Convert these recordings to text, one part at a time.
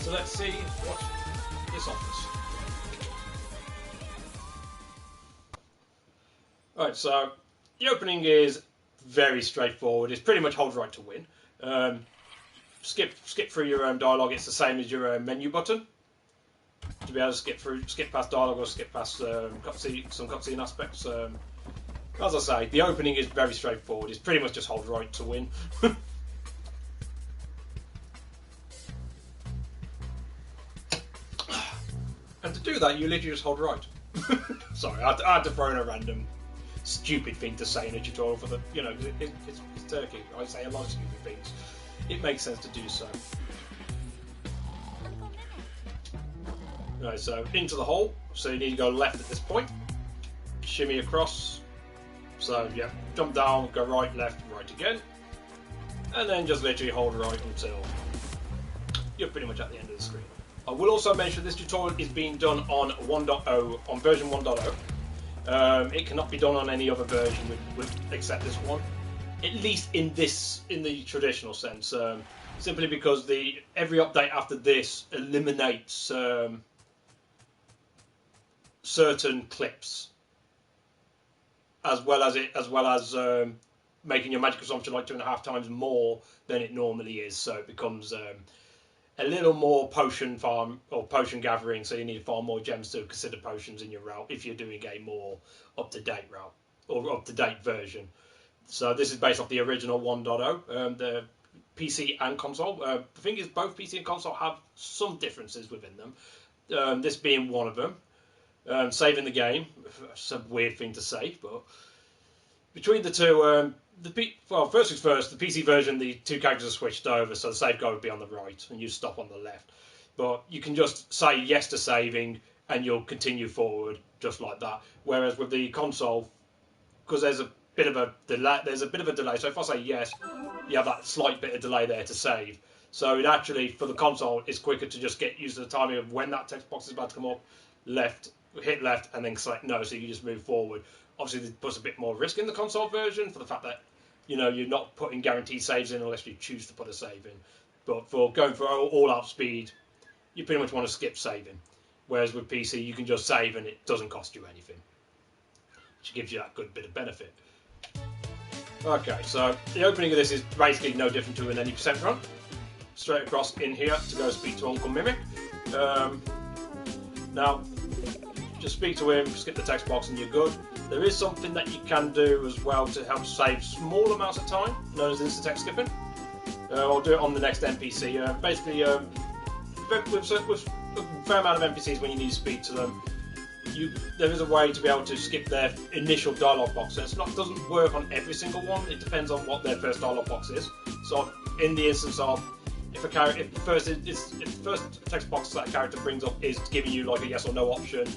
So let's see what this offers. Alright, so the opening is very straightforward. It's pretty much hold right to win. Skip through your dialogue. It's the same as your menu button to be able to skip past dialogue or skip past some cutscene aspects. As I say, the opening is very straightforward. It's pretty much just hold right to win. And to do that, you literally just hold right. Sorry, I had to throw in a random stupid thing to say in a tutorial for the, it's Turkey. I say a lot of stupid things. It makes sense to do so. Right, so into the hole. So you need to go left at this point. Shimmy across. So yeah, jump down, go right, left, right again. And then just literally hold right until you're pretty much at the end of the screen. I will also mention this tutorial is being done on 1.0, on version 1.0. It cannot be done on any other version except this one. At least in the traditional sense. Simply because every update after this eliminates certain clips, as well as making your magic consumption like 2.5 times more than it normally is. So it becomes a little more potion farm or potion gathering. So you need far more gems to consider potions in your route if you're doing a more up-to-date route or up-to-date version. So this is based off the original 1.0, the PC and console. The thing is, both PC and console have some differences within them. This being one of them. Saving the game, it's a weird thing to say, but between the two, first things first, the PC version, the two characters are switched over, so the save guide would be on the right and you stop on the left. But you can just say yes to saving and you'll continue forward just like that. Whereas with the console, because there's a bit of a delay, so if I say yes, you have that slight bit of delay there to save. So it actually, for the console, it's quicker to just get used to the timing of when that text box is about to come up, hit left, and then select no, so you can just move forward. Obviously, it puts a bit more risk in the console version for the fact that you're not putting guaranteed saves in unless you choose to put a save in. But for going for all-out speed, you pretty much want to skip saving. Whereas with PC, you can just save and it doesn't cost you anything, which gives you that good bit of benefit. Okay, so the opening of this is basically no different to an any percent run. Straight across in here to go speak to Uncle Mimic. Now, just speak to him, skip the text box, and you're good. There is something that you can do as well to help save small amounts of time, known as instant text skipping. I'll do it on the next NPC. Basically, with a fair amount of NPCs, when you need to speak to them, there is a way to be able to skip their initial dialogue box. And it doesn't work on every single one. It depends on what their first dialogue box is. So, in the instance of if the first text box that a character brings up is giving you like a yes or no option,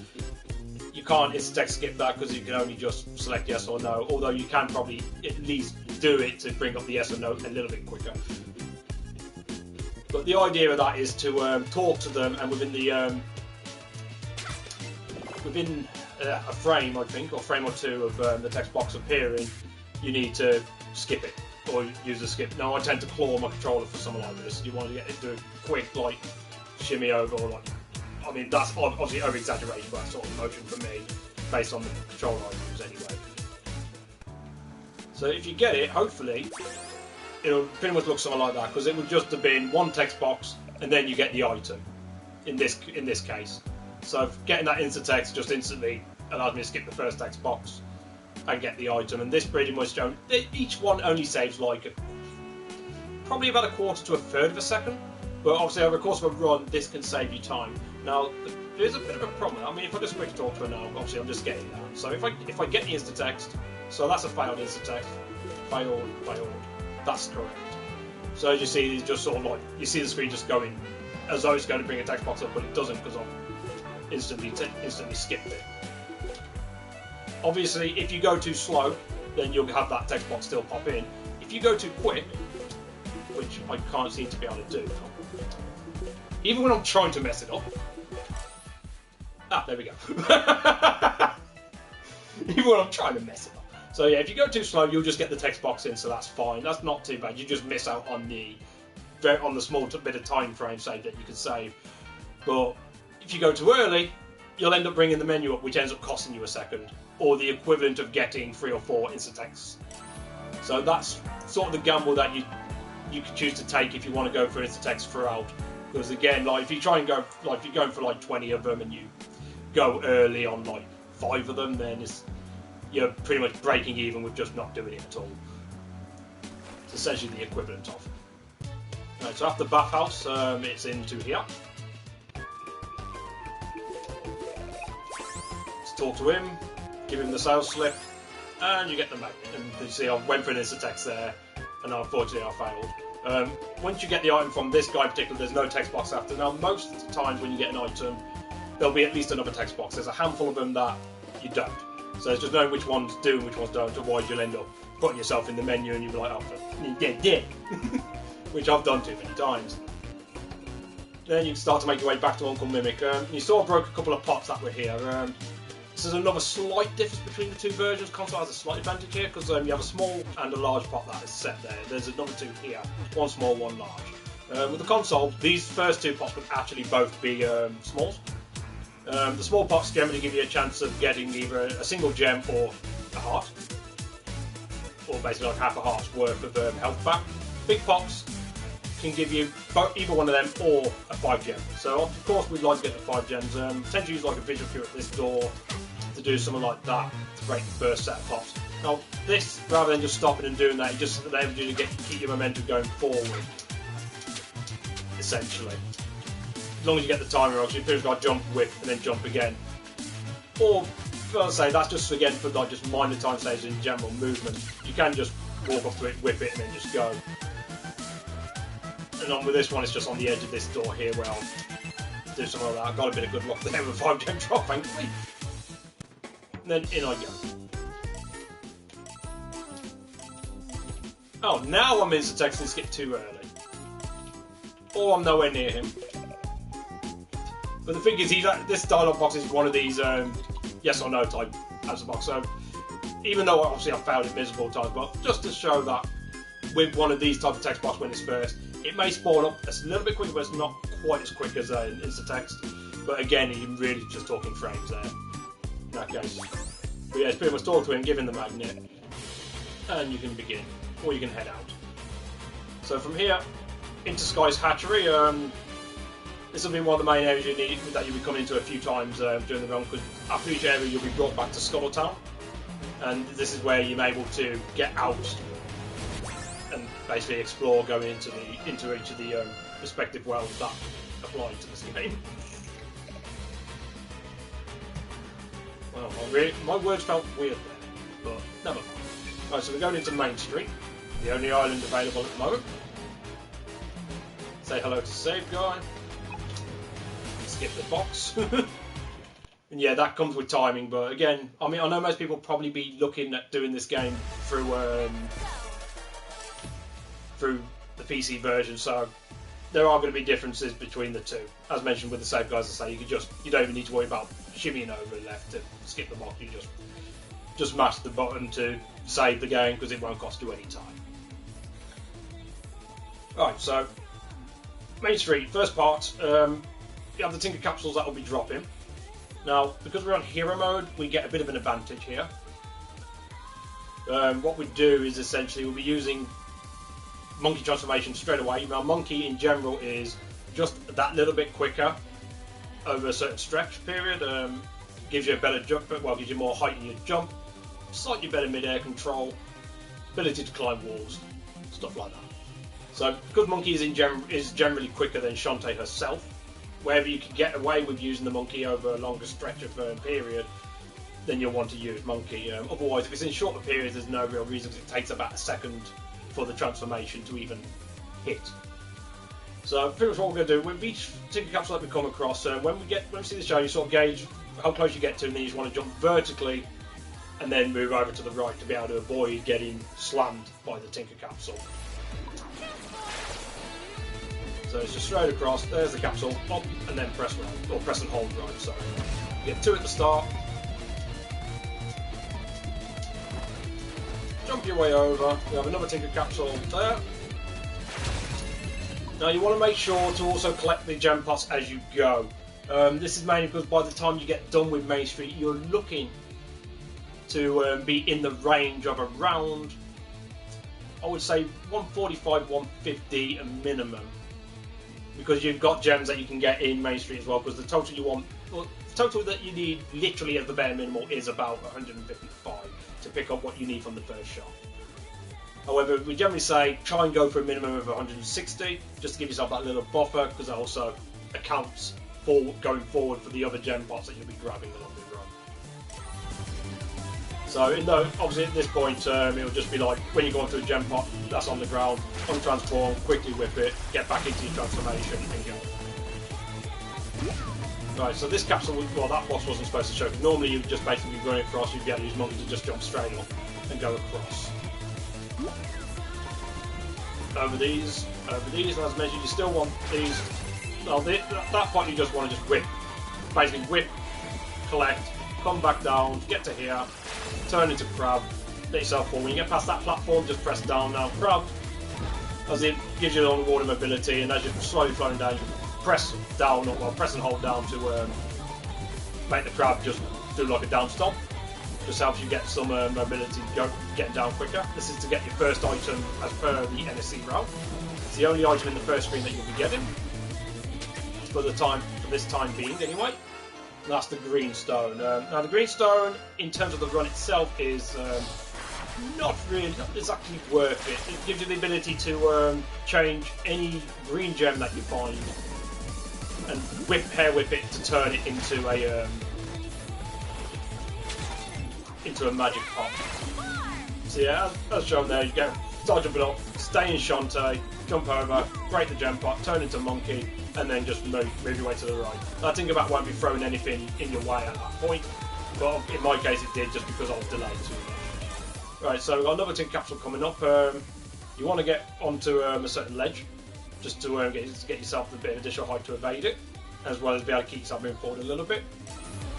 you can't instant text skip that because you can only just select yes or no. Although you can probably at least do it to bring up the yes or no a little bit quicker. But the idea of that is to talk to them, and within a frame, I think, or frame or two of the text box appearing, you need to skip it or use a skip. Now I tend to claw my controller for something like this. You want to get into a quick like shimmy over, or I mean that's obviously over exaggeration, but that sort of motion for me, based on the controller I use anyway. So if you get it, hopefully it'll pretty much look something like that, because it would just have been one text box and then you get the item in this case. So getting that instant text just instantly allows me to skip the first text box and get the item, and this pretty much each one only saves like probably about a quarter to a third of a second, but obviously over the course of a run this can save you time. Now there's a bit of a problem. I mean, if I just quick talk to her now, obviously I'm just getting that. So if I get the instant text, so that's a failed instant text, failed, that's correct. So as you see, it's just sort of like you see the screen just going as though it's going to bring a text box up, but it doesn't because I've instantly skipped it. Obviously, if you go too slow, then you'll have that text box still pop in. If you go too quick, which I can't seem to be able to do now, even when I'm trying to mess it up. Ah, there we go. Even when I'm trying to mess it up. So yeah, if you go too slow, you'll just get the text box in, so that's fine. That's not too bad. You just miss out on the on the small bit of time frame save that you can save. But if you go too early, you'll end up bringing the menu up, which ends up costing you a second, or the equivalent of getting 3 or 4 instant texts. So that's sort of the gamble that you can choose to take if you want to go for instant text throughout. Because again, like if you try and go, like if you're going for like 20 of them and you go early on like 5 of them, then you're pretty much breaking even with just not doing it at all. It's essentially the equivalent of. Right, so after bathhouse, it's into here. Let's talk to him, give him the sales slip, and you get the magnet. And you can see I went for an instant text there, and unfortunately I failed. Once you get the item from this guy in particular, there's no text box after. Now, most of the times when you get an item, there'll be at least another text box. There's a handful of them that you don't. So it's just knowing which ones do and which ones don't, otherwise you'll end up putting yourself in the menu and you'll be like, oh, yeah. Which I've done too many times. Then you can start to make your way back to Uncle Mimic. You sort of broke a couple of pots that were here. This is another slight difference between the two versions. Console has a slight advantage here because you have a small and a large pot that is set there. There's another 2 here, one small, one large. With the console, these first 2 pots would actually both be smalls. The small pots generally give you a chance of getting either a single gem or a heart, or basically like half a heart's worth of health back. Big pots can give you either one of them or a 5 gem. So of course we'd like to get the 5 gems. Tend to use like a visual cue at this door to do something like that to break the first set of pots. Now this, rather than just stopping and doing that, it just enables you to keep your momentum going forward, essentially. As long as you get the timer off, so you pretty much got to jump, whip, and then jump again. Or, I'll say, that's just again for like just minor time saves in general movement. You can just walk up to it, whip it, and then just go. And on with this one, it's just on the edge of this door here where I'll do something like that. I got a bit of good luck there with a 5 gem drop, thankfully. And then in I go. Oh, now I'm instant texting skip too early. Or I'm nowhere near him. But the thing is, this dialogue box is one of these yes or no type answer box. So even though obviously I've failed it miserable times, but just to show that with one of these type of text box when it's first, it may spawn up a little bit quicker, but it's not quite as quick as an instant text. But again, you're really just talking frames there in that case. But yeah, it's pretty much talk to him, give him the magnet, and you can begin, or you can head out. So from here into Sky's hatchery. This will be one of the main areas that you'll be coming into a few times during the run, because after each area you'll be brought back to Scuttletown, and this is where you're able to get out and basically explore, going into each of the respective worlds that apply to this game. Well, my words felt weird there, but never mind. Right, so we're going into Main Street, the only island available at the moment. Say hello to Save Guy. Skip the box. And yeah, that comes with timing, but again, I mean, I know most people will probably be looking at doing this game through the PC version, so there are going to be differences between the two. As mentioned with the Save Guys, I say you don't even need to worry about shimmying over left to skip the box. You just mash the button to save the game because it won't cost you any time. Right, so Main Street, first part. You have the Tinker Capsules that will be dropping. Now, because we're on Hero Mode, we get a bit of an advantage here. What we do is essentially we'll be using Monkey Transformation straight away. Now, Monkey in general is just that little bit quicker over a certain stretch period. Gives you a better jump, well, gives you more height in your jump, slightly better mid-air control, ability to climb walls, stuff like that. So, because Monkey is generally quicker than Shantae herself, wherever you can get away with using the Monkey over a longer stretch of period, then you'll want to use Monkey. Otherwise, if it's in shorter periods, there's no real reason, because it takes about a second for the transformation to even hit. So pretty much what we're going to do, with each Tinker Capsule that we come across, when we see the show, you sort of gauge how close you get to, and then you just want to jump vertically and then move over to the right to be able to avoid getting slammed by the Tinker Capsule. So it's just straight across, there's the capsule, up, and then press right, or press and hold right, sorry. You get 2 at the start. Jump your way over, you have another Tinker Capsule there. Now you want to make sure to also collect the gem pots as you go. This is mainly because by the time you get done with Main Street, you're looking to be in the range of around, I would say 145, 150 a minimum, because you've got gems that you can get in Main Street as well. Because the total you want, well, the total that you need, literally as the bare minimal, is about 155 to pick up what you need from the first shop. However, we generally say try and go for a minimum of 160, just to give yourself that little buffer, because that also accounts for going forward for the other gem pots that you'll be grabbing along the run. So, obviously at this point, it'll just be like when you go onto a gem pot that's on the ground, untransform, quickly whip it, get back into your transformation, and go. Right, so this capsule, well, that boss wasn't supposed to show. Normally, you'd just basically run across, you'd be able to use Monkey to just jump straight up and go across. Over these, and as mentioned, you still want these. Well, that point you just want to just whip. Basically whip, collect, come back down, get to here, turn into crab, let yourself fall. When you get past that platform, just press down now, crab, as it gives you the underwater mobility, and as you're slowly floating down, you press down, or well, press and hold down to make the crab just do like a down stomp. Just helps you get some mobility, getting down quicker. This is to get your first item as per the NSC route. It's the only item in the first screen that you'll be getting for this time being, anyway. And that's the green stone. Now the green stone, in terms of the run itself, is not exactly worth it. It gives you the ability to change any green gem that you find and hair whip it to turn it into a magic pot. So yeah, as shown there, you start jumping up, stay in Shantae, jump over, break the gem pot, turn into Monkey, and then just move your way to the right. I think about won't be throwing anything in your way at that point, but in my case it did, just because I was delayed too much. Right, so we've got another tin capsule coming up. You want to get onto a certain ledge, just to get yourself a bit of additional height to evade it, as well as be able to keep yourself moving forward a little bit.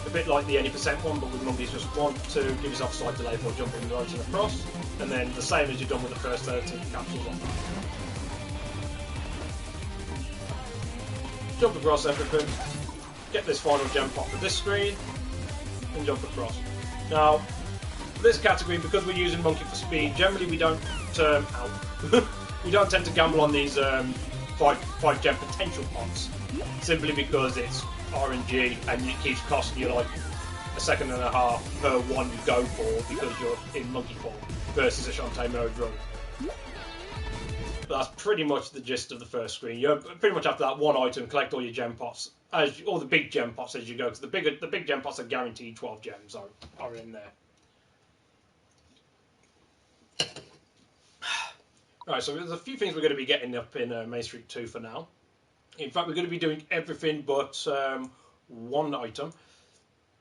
A bit like the any percent one, but with Monkeys, just want to give yourself a slight delay before jumping right and across, and then the same as you've done with the first 13 capsules on. Jump across everything, get this final gem pot for this screen, and jump across. Now, for this category, because we're using Monkey for speed, generally we don't we don't tend to gamble on these 5 gem potential pots, simply because it's RNG and it keeps costing you like a second and a half per one you go for because you're in Monkey form versus a Shantae mode run. But that's pretty much the gist of the first screen. You're pretty much after that one item, collect all your gem pots, all the big gem pots as you go, because the big gem pots are guaranteed 12 gems are in there. Right, so there's a few things we're going to be getting up in Main Street 2 for now. In fact, we're going to be doing everything but one item,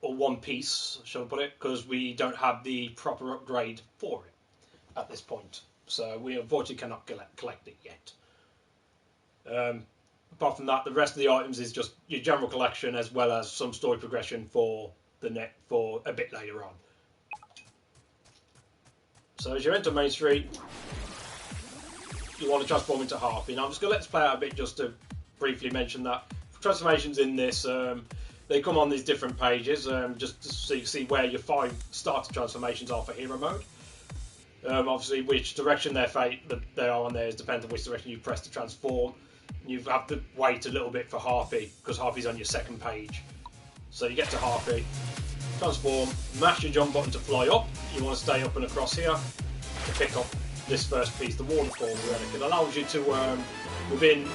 or one piece, shall I put it, because we don't have the proper upgrade for it at this point. So we unfortunately cannot collect it yet. Apart from that, the rest of the items is just your general collection, as well as some story progression for a bit later on. So as you enter Main Street, you want to transform into Harpy. Now I'm just going to let this play out a bit just to briefly mention that transformations in this, they come on these different pages, just so you can see where your 5 starter transformations are for hero mode. Obviously, which direction they are on there is dependent on which direction you press to transform. You have to wait a little bit for Harpy, because Harpy's on your second page. So you get to Harpy, transform, mash your jump button to fly up. You want to stay up and across here to pick up this first piece, the waterfall relic. It allows you to, within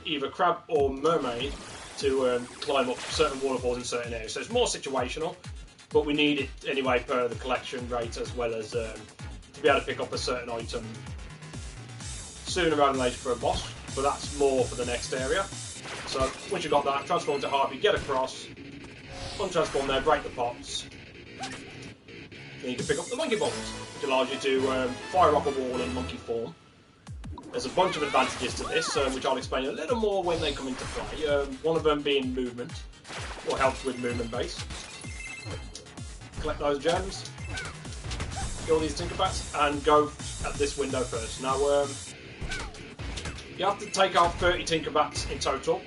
either crab or mermaid, to climb up certain waterfalls in certain areas. So it's more situational, but we need it anyway per the collection rate, as well as to be able to pick up a certain item sooner rather than later for a boss. But that's more for the next area. So once you've got that, transform to Harpy, get across, untransform there, break the pots. Then you can pick up the monkey bolt, which allows you to fire off a wall in monkey form. There's a bunch of advantages to this, which I'll explain a little more when they come into play. One of them being movement, or helps with movement base. Collect those gems, get all these Tinkerbats, and go at this window first. Now, You have to take out 30 Tinkerbats in total.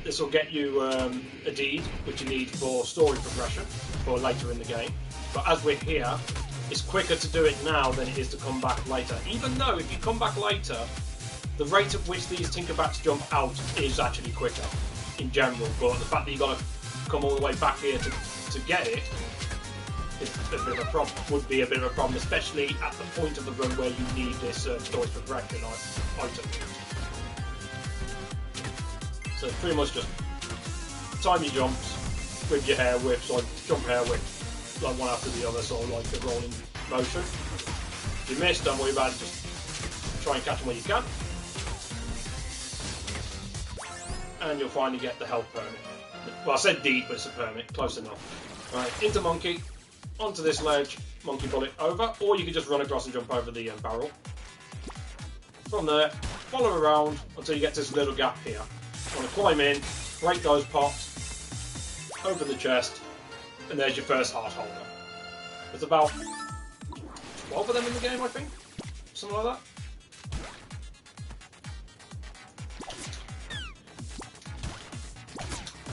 This will get you a deed, which you need for story progression for later in the game. But as we're here, it's quicker to do it now than it is to come back later. Even though if you come back later, the rate at which these Tinkerbats jump out is actually quicker in general. But the fact that you've got to come all the way back here to get it is a bit of a problem. Would be a bit of a problem, especially at the point of the run where you need this story progression item. So pretty much just time your jumps with your hair whips, like jump hair whips, like one after the other, sort of like a rolling motion. If you miss, don't worry about it, just try and catch them where you can. And you'll finally get the health permit. Well, I said deed, but it's a permit, close enough. Right, into monkey, onto this ledge, monkey bullet over, or you can just run across and jump over the barrel. From there, follow around until you get to this little gap here. You want to climb in, break those pots, open the chest, and there's your first heart holder. There's about 12 of them in the game, I think, something like that.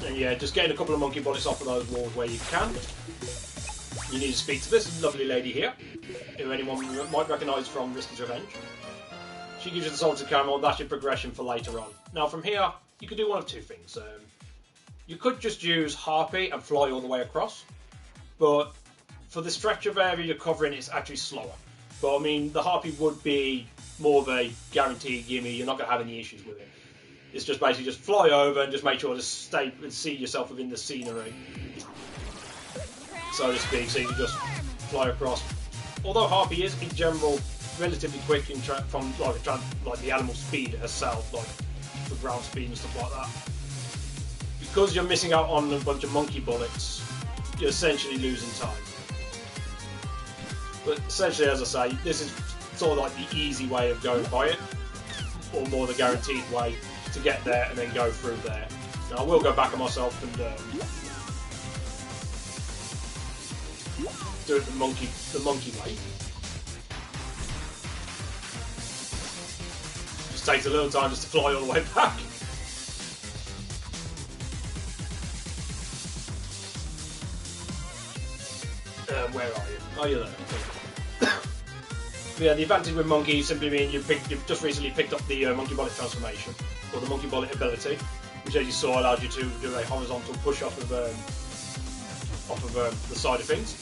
And yeah, just getting a couple of monkey bullets off of those walls where you can. You need to speak to this lovely lady here, who anyone might recognise from Risky's Revenge. She gives you the salted caramel, that's your progression for later on. Now from here, you can do one of two things. You could just use Harpy and fly all the way across, but for the stretch of area you're covering, it's actually slower. But I mean, the Harpy would be more of a guaranteed gimme, you're not going to have any issues with it. It's just basically just fly over and just make sure to stay and see yourself within the scenery, so to speak, so you can just fly across. Although Harpy is, in general, relatively quick in from like the animal speed herself, like the ground speed and stuff like that. Because you're missing out on a bunch of monkey bullets, you're essentially losing time. But essentially, as I say, this is sort of like the easy way of going by it, or more the guaranteed way to get there and then go through there. Now I will go back on myself and do it the monkey way. Just takes a little time just to fly all the way back. Where are you? Oh, you're there. Okay. Yeah, the advantage with monkey simply means you've just recently picked up the monkey bullet transformation, or the monkey bullet ability, which, as you saw, allows you to do a horizontal push off of the side of things.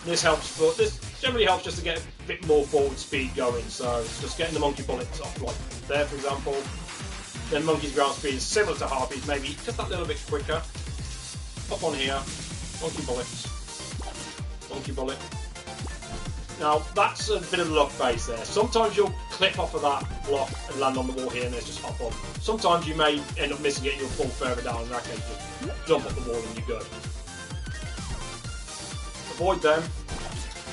This helps, but this generally helps just to get a bit more forward speed going. So it's just getting the monkey bullets off, like there, for example. Then monkey's ground speed is similar to Harpy's, maybe just that little bit quicker. Up on here, monkey bullets. Monkey bullet. Now that's a bit of luck base there. Sometimes you'll clip off of that block and land on the wall here and there's just hop on. Sometimes you may end up missing it and you'll fall further down, in that case just jump off the wall and you're good. Avoid them.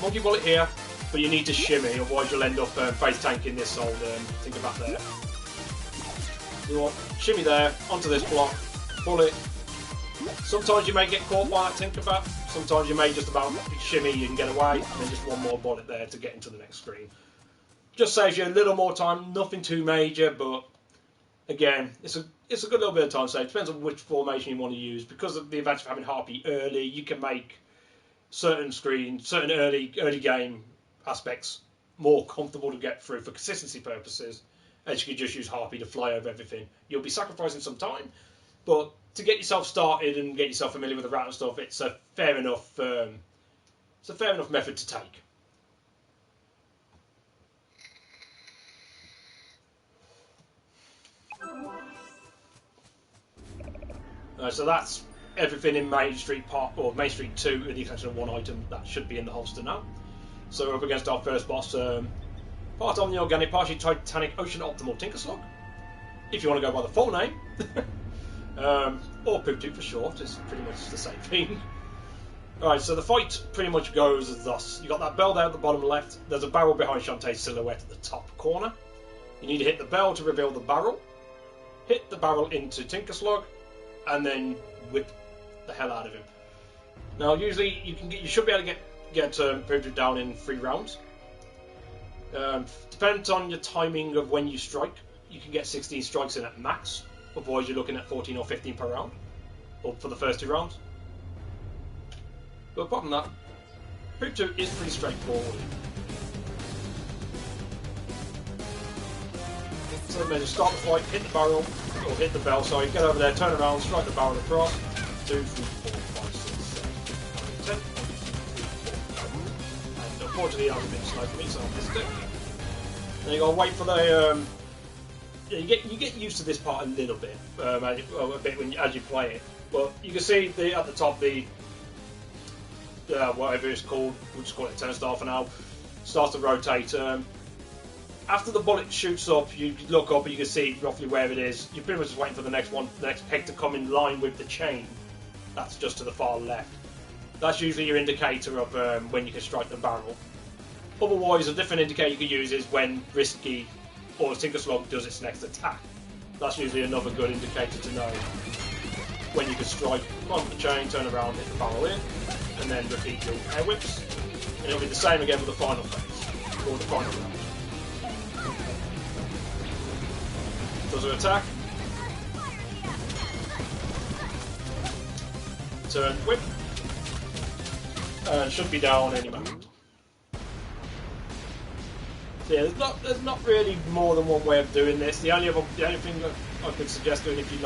Monkey bullet here, but you need to shimmy, otherwise you'll end up face tanking this old Tinkerbat there. You want shimmy there, onto this block, bullet. Sometimes you may get caught by that Tinkerbat, sometimes you may just about shimmy, you can get away, and then just one more bullet there to get into the next screen. Just saves you a little more time, nothing too major, but again, it's a good little bit of time save. Depends on which formation you want to use. Because of the advantage of having Harpy early, you can make certain early game aspects more comfortable to get through for consistency purposes, as you could just use Harpy to fly over everything. You'll be sacrificing some time, but to get yourself started and get yourself familiar with the route and stuff, it's a fair enough method to take. So that's everything in Main Street Part, or Main Street 2, with the exception of one item that should be in the holster now. So we're up against our first boss, part on the organic, partially titanic ocean optimal Tinkerslug, if you want to go by the full name. Or Poop for short, it's pretty much the same thing. Alright, so the fight pretty much goes as thus. You got that bell there at the bottom left, there's a barrel behind Shantae's silhouette at the top corner. You need to hit the bell to reveal the barrel, hit the barrel into Tinkerslug, and then whip the hell out of him. Now usually you should be able to get Poop down in 3 rounds. Depends on your timing of when you strike. you can get 16 strikes in at max. Otherwise, you're looking at 14 or 15 per round, or for the first 2 rounds. But apart from that, Group 2 is pretty straightforward. So then just start the fight, hit the barrel, or hit the bell, sorry, get over there, turn around, strike the barrel across. 2, 3, 4, 5, 6, 7, 8, 10. And unfortunately, that was a bit slow for me, so I missed it. Then you gotta wait for the. You get used to this part a little bit, as you play it. But you can see at the top the whatever it's called, we'll just call it turnstile for now, starts to rotate. After the bullet shoots up, you look up and you can see roughly where it is. You're pretty much just waiting for the next peg to come in line with the chain. That's just to the far left. That's usually your indicator of when you can strike the barrel. Otherwise, a different indicator you can use is when Risky or Tinker Slug does its next attack. That's usually another good indicator to know when you can strike, climb the chain, turn around, hit the barrel in, and then repeat your air whips. And it'll be the same again with the final phase, or the final round. Does her attack. Turn whip. And should be down any moment. So yeah, there's not really more than one way of doing this. The only thing that I could suggest doing if you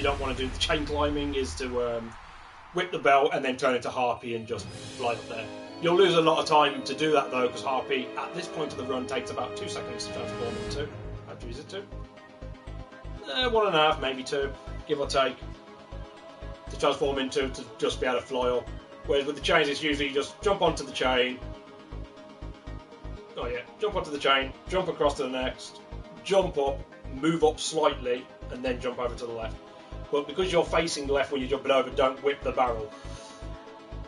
don't want to do the chain climbing is to whip the bell and then turn into Harpy and just fly up there. You'll lose a lot of time to do that though, because Harpy at this point of the run takes about 2 seconds to transform into. How much is it 2? 1.5, maybe 2, give or take, to transform into to just be able to fly up. Whereas with the chains, it's usually just jump onto the chain. Oh yeah, jump onto the chain, jump across to the next, jump up, move up slightly, and then jump over to the left. But because you're facing left when you're jumping over, don't whip the barrel,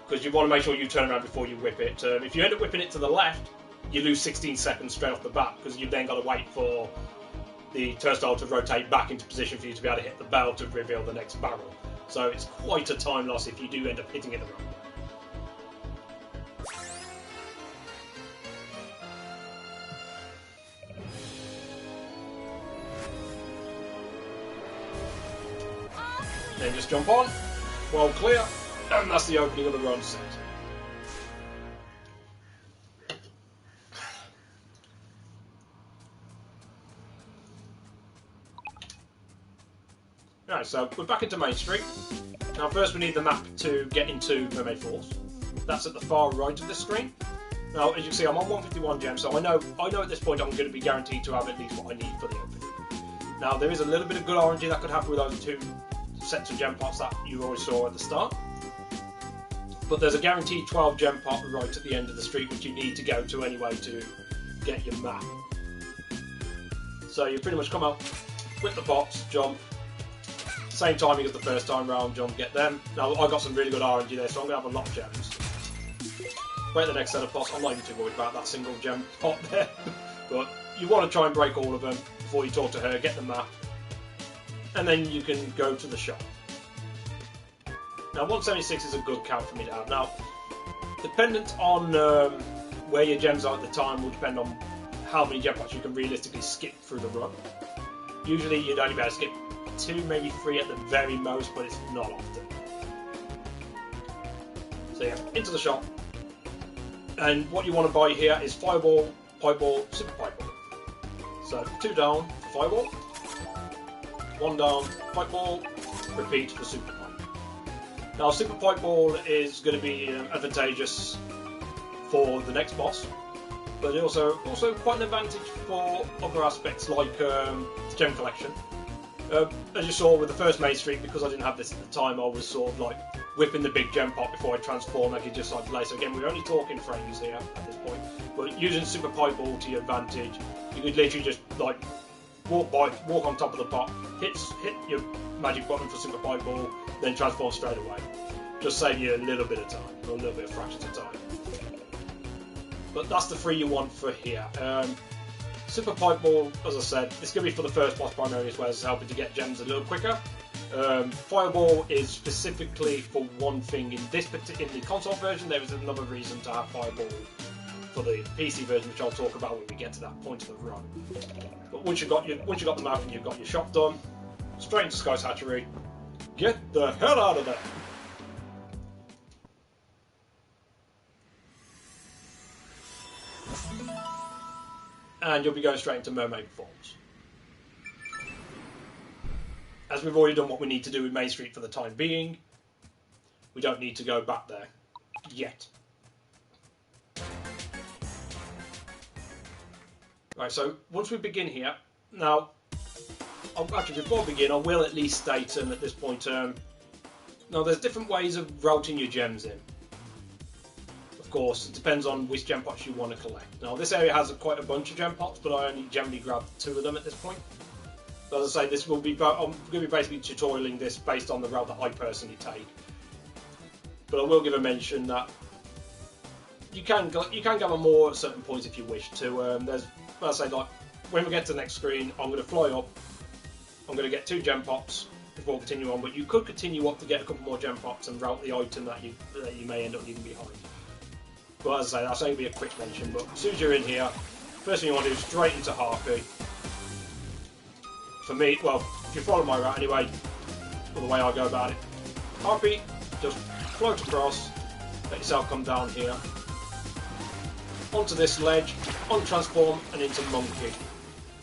because you want to make sure you turn around before you whip it. If you end up whipping it to the left, you lose 16 seconds straight off the bat, because you've then got to wait for the turnstile to rotate back into position for you to be able to hit the bell to reveal the next barrel. So it's quite a time loss if you do end up hitting it the wrong way. Then just jump on, well clear, and that's the opening of the run set. Right, so we're back into Main Street. Now first we need the map to get into Mermaid Falls. That's at the far right of the screen. Now as you can see, I'm on 151 gems, so I know at this point I'm going to be guaranteed to have at least what I need for the opening. Now there is a little bit of good RNG that could happen with those 2 sets of gem pots that you already saw at the start. But there's a guaranteed 12 gem pot right at the end of the street which you need to go to anyway to get your map. So you pretty much come up, whip the pots, jump, same timing as the first time round, jump, get them. Now I got some really good RNG there, so I'm going to have a lot of gems. Break the next set of pots. I'm not even too worried about that single gem pot there. But you want to try and break all of them before you talk to her, get the map, and then you can go to the shop. Now 176 is a good count for me to have. Now, dependent on where your gems are at the time will depend on how many gem pots you can realistically skip through the run. Usually you'd only be able to skip 2, maybe 3 at the very most, but it's not often. So yeah, into the shop. And what you want to buy here is Fireball, Pipeball, Super Pipeball. So 2 down for Fireball, 1 down, Pipeball, repeat for Super Pipe. Now Super Pipeball is going to be advantageous for the next boss, but also quite an advantage for other aspects like the gem collection. As you saw with the first Main Street, because I didn't have this at the time, I was sort of like whipping the big gem pot before I transformed. I could just like delay. So again, we're only talking frames here at this point, but using Super Pipeball to your advantage, you could literally just like walk on top of the pot, hit your magic button for Super Pipeball, then transform straight away. Just save you a little bit of time, or a little bit of fractions of time. But that's the 3 you want for here. Super Pipeball, as I said, it's going to be for the first boss primarily, as well as helping to get gems a little quicker. Fireball is specifically for one thing in the console version. There is another reason to have Fireball for the PC version, which I'll talk about when we get to that point of the run. But once you got the map and you've got your shop done, straight into Sky's hatchery. Get the hell out of there. And you'll be going straight into Mermaid Falls. As we've already done what we need to do with Main Street for the time being, we don't need to go back there yet. Right, so once we begin here, now, actually before we begin, I will at least state at this point, now there's different ways of routing your gems in. Of course, it depends on which gem pots you want to collect. Now this area has quite a bunch of gem pots, but I only generally grabbed 2 of them at this point. But as I say, this will be, I'm going to be basically tutorialing this based on the route that I personally take. But I will give a mention that you can gather more at certain points if you wish to. There's, as I say, like when we get to the next screen, I'm going to fly up. I'm going to get 2 gem pots before continuing on, but you could continue up to get a couple more gem pots and route the item that you may end up leaving behind. But as I say, that's only be a quick mention. But as soon as you're in here, first thing you want to do is straight into Harpy. For me, well, if you follow my route anyway, or the way I go about it, Harpy, just float across, let yourself come down here, onto this ledge, on transform, and into Monkey.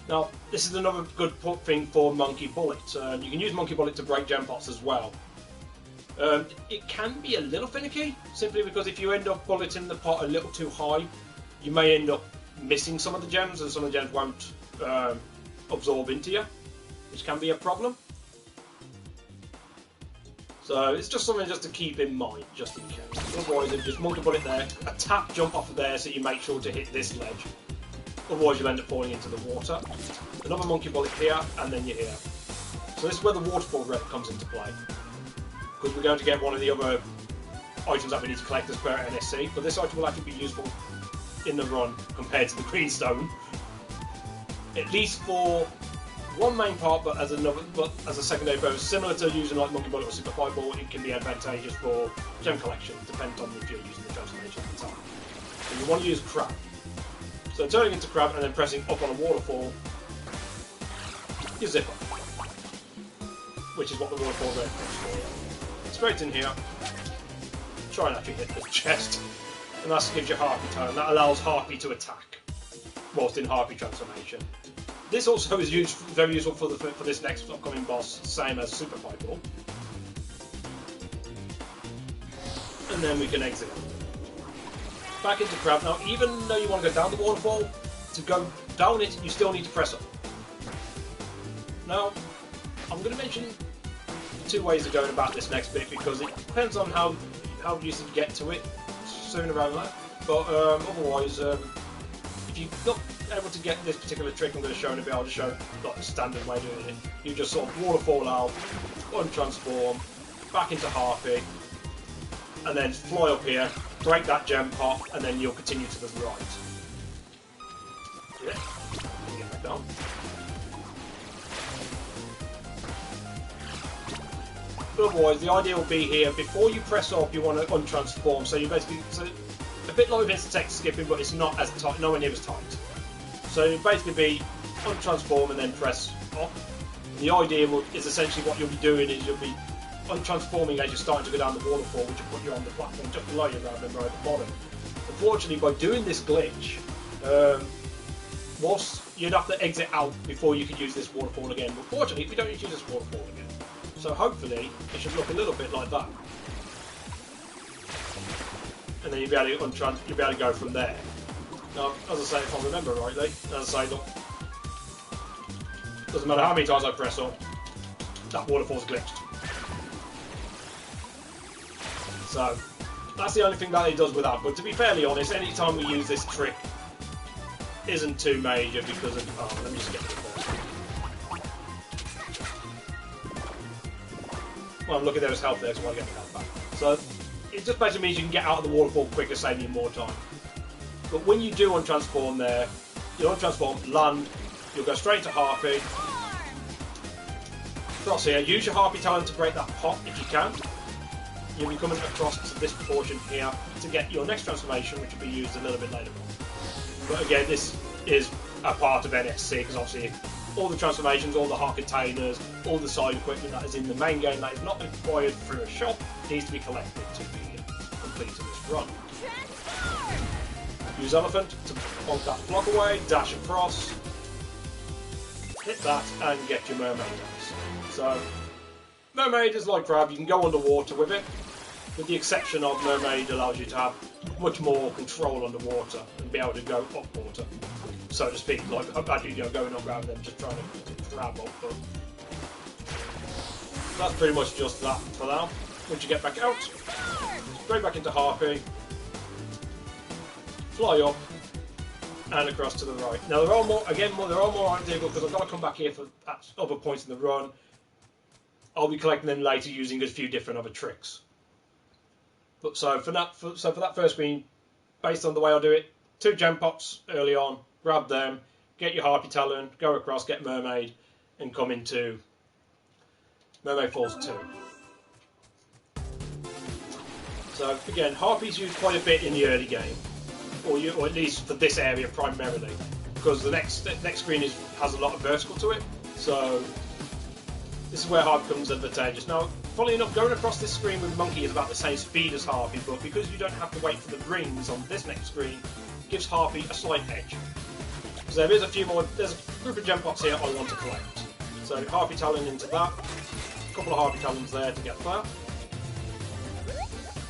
Now, this is another good thing for Monkey Bullet. You can use Monkey Bullet to break gem pots as well. It can be a little finicky, simply because if you end up bulleting the pot a little too high, you may end up missing some of the gems, and some of the gems won't absorb into you, which can be a problem. So it's just something just to keep in mind, just in case. Otherwise, if you just Monkey Bullet there, a tap jump off of there so you make sure to hit this ledge. Otherwise, you'll end up falling into the water. Another Monkey Bullet here, and then you're here. So this is where the waterfall red comes into play. Because we're going to get one of the other items that we need to collect as per NSC, but this item will actually be useful in the run compared to the greenstone. At least for one main part, but as a secondary bonus, similar to using like Monkey Bullet or Super Fireball, it can be advantageous for gem collection, depending on if you're using the transformation at the time. So you want to use Crab. So turning into Crab and then pressing up on a waterfall, you zip up, which is what the waterfall red does for you. Straight in here, try and actually hit the chest, and that gives you Harpy tone. That allows Harpy to attack whilst in Harpy transformation. This also is very useful for this next upcoming boss, same as Super Fireball. And then we can exit. Back into Crab. Now, even though you want to go down the waterfall, to go down it, you still need to press up. Now, I'm going to mention 2 ways of going about this next bit, because it depends on how you get to it sooner rather than that. But otherwise, if you're not able to get this particular trick I'm going to show in a bit, I'll just show like the standard way of doing it. You just sort of waterfall out, untransform, back into Harpy, and then fly up here, break that gem pot, and then you'll continue to the right. Yeah, get back down. Otherwise, the idea will be here, before you press up, you want to untransform, so you basically, a bit like with text skipping, but it's not as tight, nowhere near as tight. So you basically be untransform and then press up. The idea is essentially what you'll be doing is you'll be untransforming as you're starting to go down the waterfall, which will put you on the platform just below you rather than right at the bottom. Unfortunately, by doing this glitch, whilst you'd have to exit out before you could use this waterfall again. But fortunately, we don't need to use this waterfall again. So hopefully, it should look a little bit like that. And then you'll be able to go from there. Now, as I say, if I remember rightly, as I say, look, doesn't matter how many times I press up, that waterfall's glitched. So, that's the only thing that it does with that. But to be fairly honest, any time we use this trick isn't too major because of... Oh, let me just get to the first. Well, look at those health there, so I want to get the health back. So, it just basically means you can get out of the waterfall quicker, saving you more time. But when you do untransform there, you'll untransform, land, you'll go straight to Harpy. Cross here, use your Harpy talent to break that pot if you can. You'll be coming across to this portion here to get your next transformation, which will be used a little bit later on. But again, this is are part of NSC, because obviously all the transformations, all the heart containers, all the side equipment that is in the main game that is not acquired through a shop needs to be collected to be completed this run. Use elephant to bonk that block away, dash across, hit that, and get your mermaid dice. So, mermaid is like crab, you can go underwater with it, with the exception of mermaid allows you to have much more control underwater and be able to go up water, so to speak, like actually, you know, going up rather than just trying to grab up. But that's pretty much just that for now. Once you get back out, straight back into Harpy, fly up, and across to the right. Now there are more, again, there are more items because I've got to come back here for at other points in the run. I'll be collecting them later using a few different other tricks. But so for that first screen, based on the way I do it, 2 gem pots early on, grab them, get your Harpy Talon, go across, get Mermaid, and come into Mermaid Falls 2. So again, Harpy's used quite a bit in the early game, or at least for this area primarily, because the next screen has a lot of vertical to it. So this is where Harpy becomes advantageous. Now, funnily enough, going across this screen with Monkey is about the same speed as Harpy, but because you don't have to wait for the rings on this next screen, it gives Harpy a slight edge. So there is a few more, there's a group of gem pots here I want to collect. So Harpy Talon into that, a couple of Harpy Talons there to get that.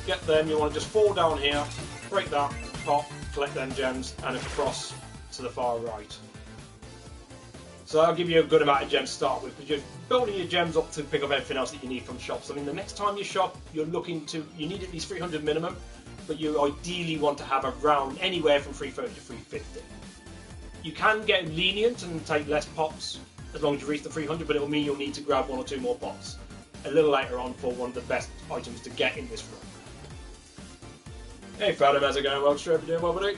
Get them, you want to just fall down here, break that, pop, collect them gems, and across to the far right. So that'll give you a good amount of gems to start with, because you're building your gems up to pick up everything else that you need from shops. I mean, the next time you shop, you need at least 300 minimum, but you ideally want to have around anywhere from 330 to 350. You can get lenient and take less pots as long as you reach the 300, but it will mean you'll need to grab 1 or 2 more pots a little later on for one of the best items to get in this run. Hey Fathom, how's it going? Well, sure, doing well, buddy?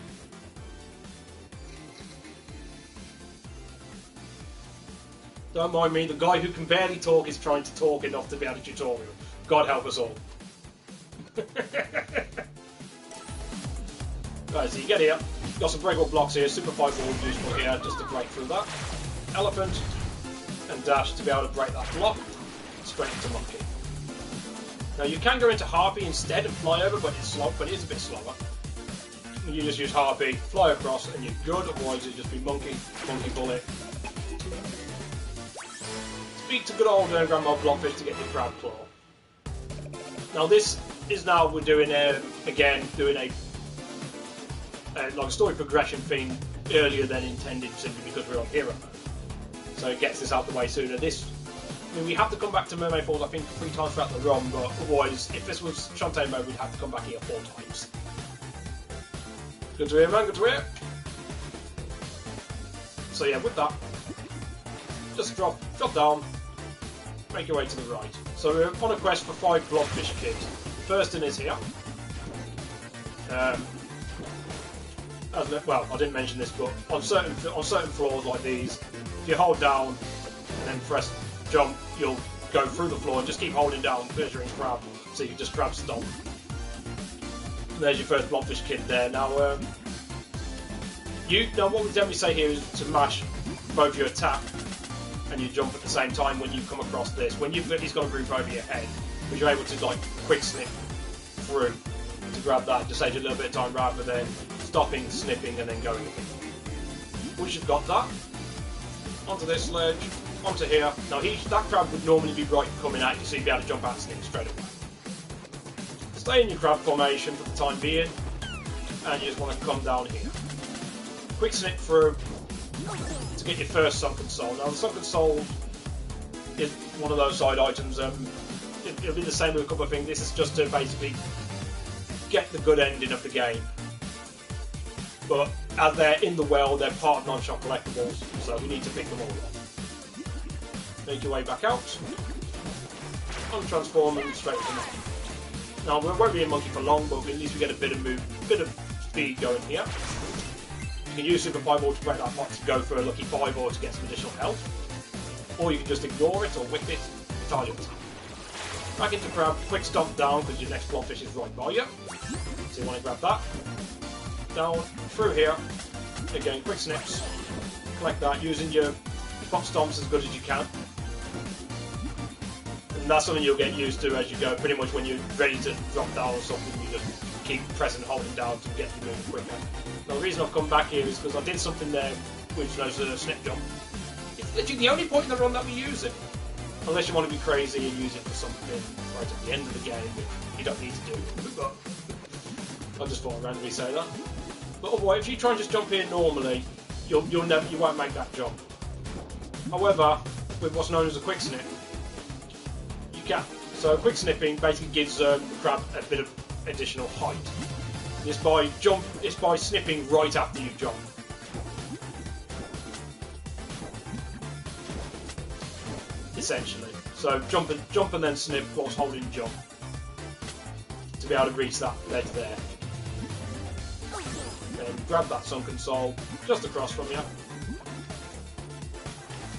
Don't mind me, the guy who can barely talk is trying to talk enough to be able to tutorial. God help us all. Right, so you get here, got some breakable blocks here, super 5 ball useful here just to break through that. Elephant and dash to be able to break that block, straight into Monkey. Now you can go into Harpy instead and fly over, but it's slow, but it is a bit slower. You just use Harpy, fly across, and you're good, otherwise it'd just be Monkey, Monkey Bullet. Speak to good old Grandma Blockfish to get your Crab Claw. Now this is we're doing again doing a like a story progression thing earlier than intended, simply because we're on hero mode. So it gets this out the way sooner. I mean, we have to come back to Mermaid Falls I think 3 times throughout the run, but otherwise if this was Shantae mode we'd have to come back here 4 times. Good to hear, man, good to hear. So yeah, with that, just drop down, make your way to the right. So we're on a quest for 5 Blobfish Kids. First in is here. Well, I didn't mention this, but on certain floors like these, if you hold down and then press jump, you'll go through the floor and just keep holding down measuring grab, so you can just grab stomp. And there's your first Blobfish Kid there. Now, what we generally say here is to mash both your attack and you jump at the same time when you come across this. When he's got a roof over your head, but you're able to like quick snip through to grab that. Just saves you a little bit of time rather than stopping, snipping, and then going again. Once you've got that, onto this ledge, onto here. Now that crab would normally be right coming at you, so you'd be able to jump out and snip straight away. Stay in your crab formation for the time being, and you just want to come down here. Quick snip through to get your first Sunken Soul. Now the Sunken Soul is one of those side items. It'll be the same with a couple of things. This is just to basically get the good ending of the game. But as they're in the well, they're part of non-shop collectibles, so we need to pick them all up. Make your way back out, untransform and straight to Monkey. Now we won't be in Monkey for long, but at least we get a bit of speed going here. You can use Super 5 Ball to break that pot to go for a lucky 5 Ball to get some additional health, or you can just ignore it or whip it, entirely up to you. Back into crab, quick stomp down because your next Blobfish is right by you, so you want to grab that. Down, through here, again quick snips, collect that using your pop stomps as good as you can. And that's something you'll get used to as you go. Pretty much when you're ready to drop down or something, you just keep pressing and holding down to get you moving quicker. Now the reason I've come back here is because I did something there which was a snip jump. It's literally the only point in the run that we use it. Unless you want to be crazy and use it for something right at the end of the game, which you don't need to do. But I just thought I'd randomly say that. But otherwise, if you try and just jump in normally, you won't make that jump. However, with what's known as a quick snip, you can. So quick snipping basically gives the crab a bit of additional height. It's by snipping right after you jump. Essentially. So jump and then snip whilst holding jump to be able to reach that ledge there. Then grab that sunken soul just across from you.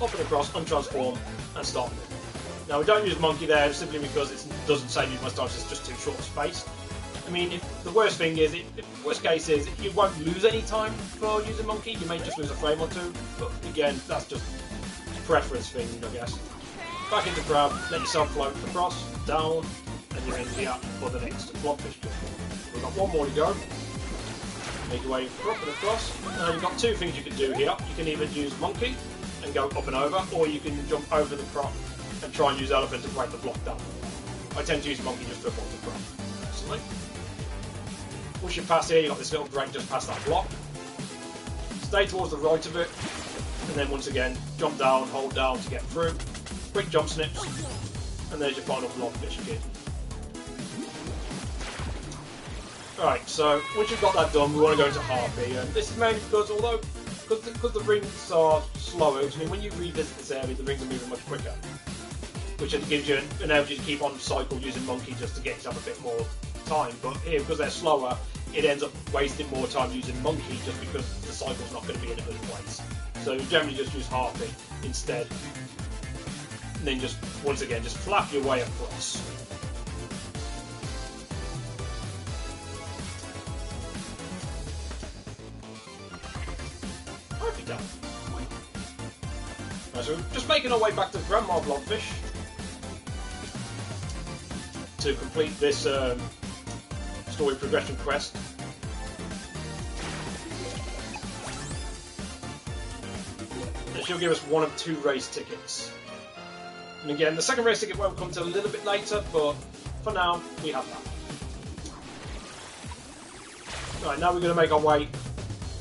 Up and across, untransform, and start moving. Now we don't use monkey there simply because it doesn't save you much time, it's just too short a space. I mean, the worst thing is, worst case is, you won't lose any time for using monkey, you may just lose a frame or two, but again, that's just a preference thing, I guess. Back into grab, let yourself float across, down, and you're in here for the next blobfish jump. We've got one more to go. Make your way up and across. Now you've got two things you can do here. You can either use monkey and go up and over, or you can jump over the prop and try and use elephant to break the block down. I tend to use monkey just to avoid the prop, personally. Once you pass here, you've got this little break just past that block. Stay towards the right of it, and then once again, jump down, hold down to get through. Quick jump snips, and there's your final blobfish kid. Right, so once you've got that done, we want to go into Harpy, and this is mainly because because the rings are slower, which means when you revisit this area, the rings are moving much quicker, which gives you an ability to keep on cycle using monkey just to get yourself a bit more time. But here, because they're slower, it ends up wasting more time using monkey just because the cycle's not going to be in a good place. So you generally just use Harpy instead. And then just, once again, just flap your way across. Harpy done. Right, so we're just making our way back to Grandma Blobfish to complete this story progression quest. And she'll give us one of two race tickets. And again, the second race ticket won't come till a little bit later, but for now, we have that. Right, now we're going to make our way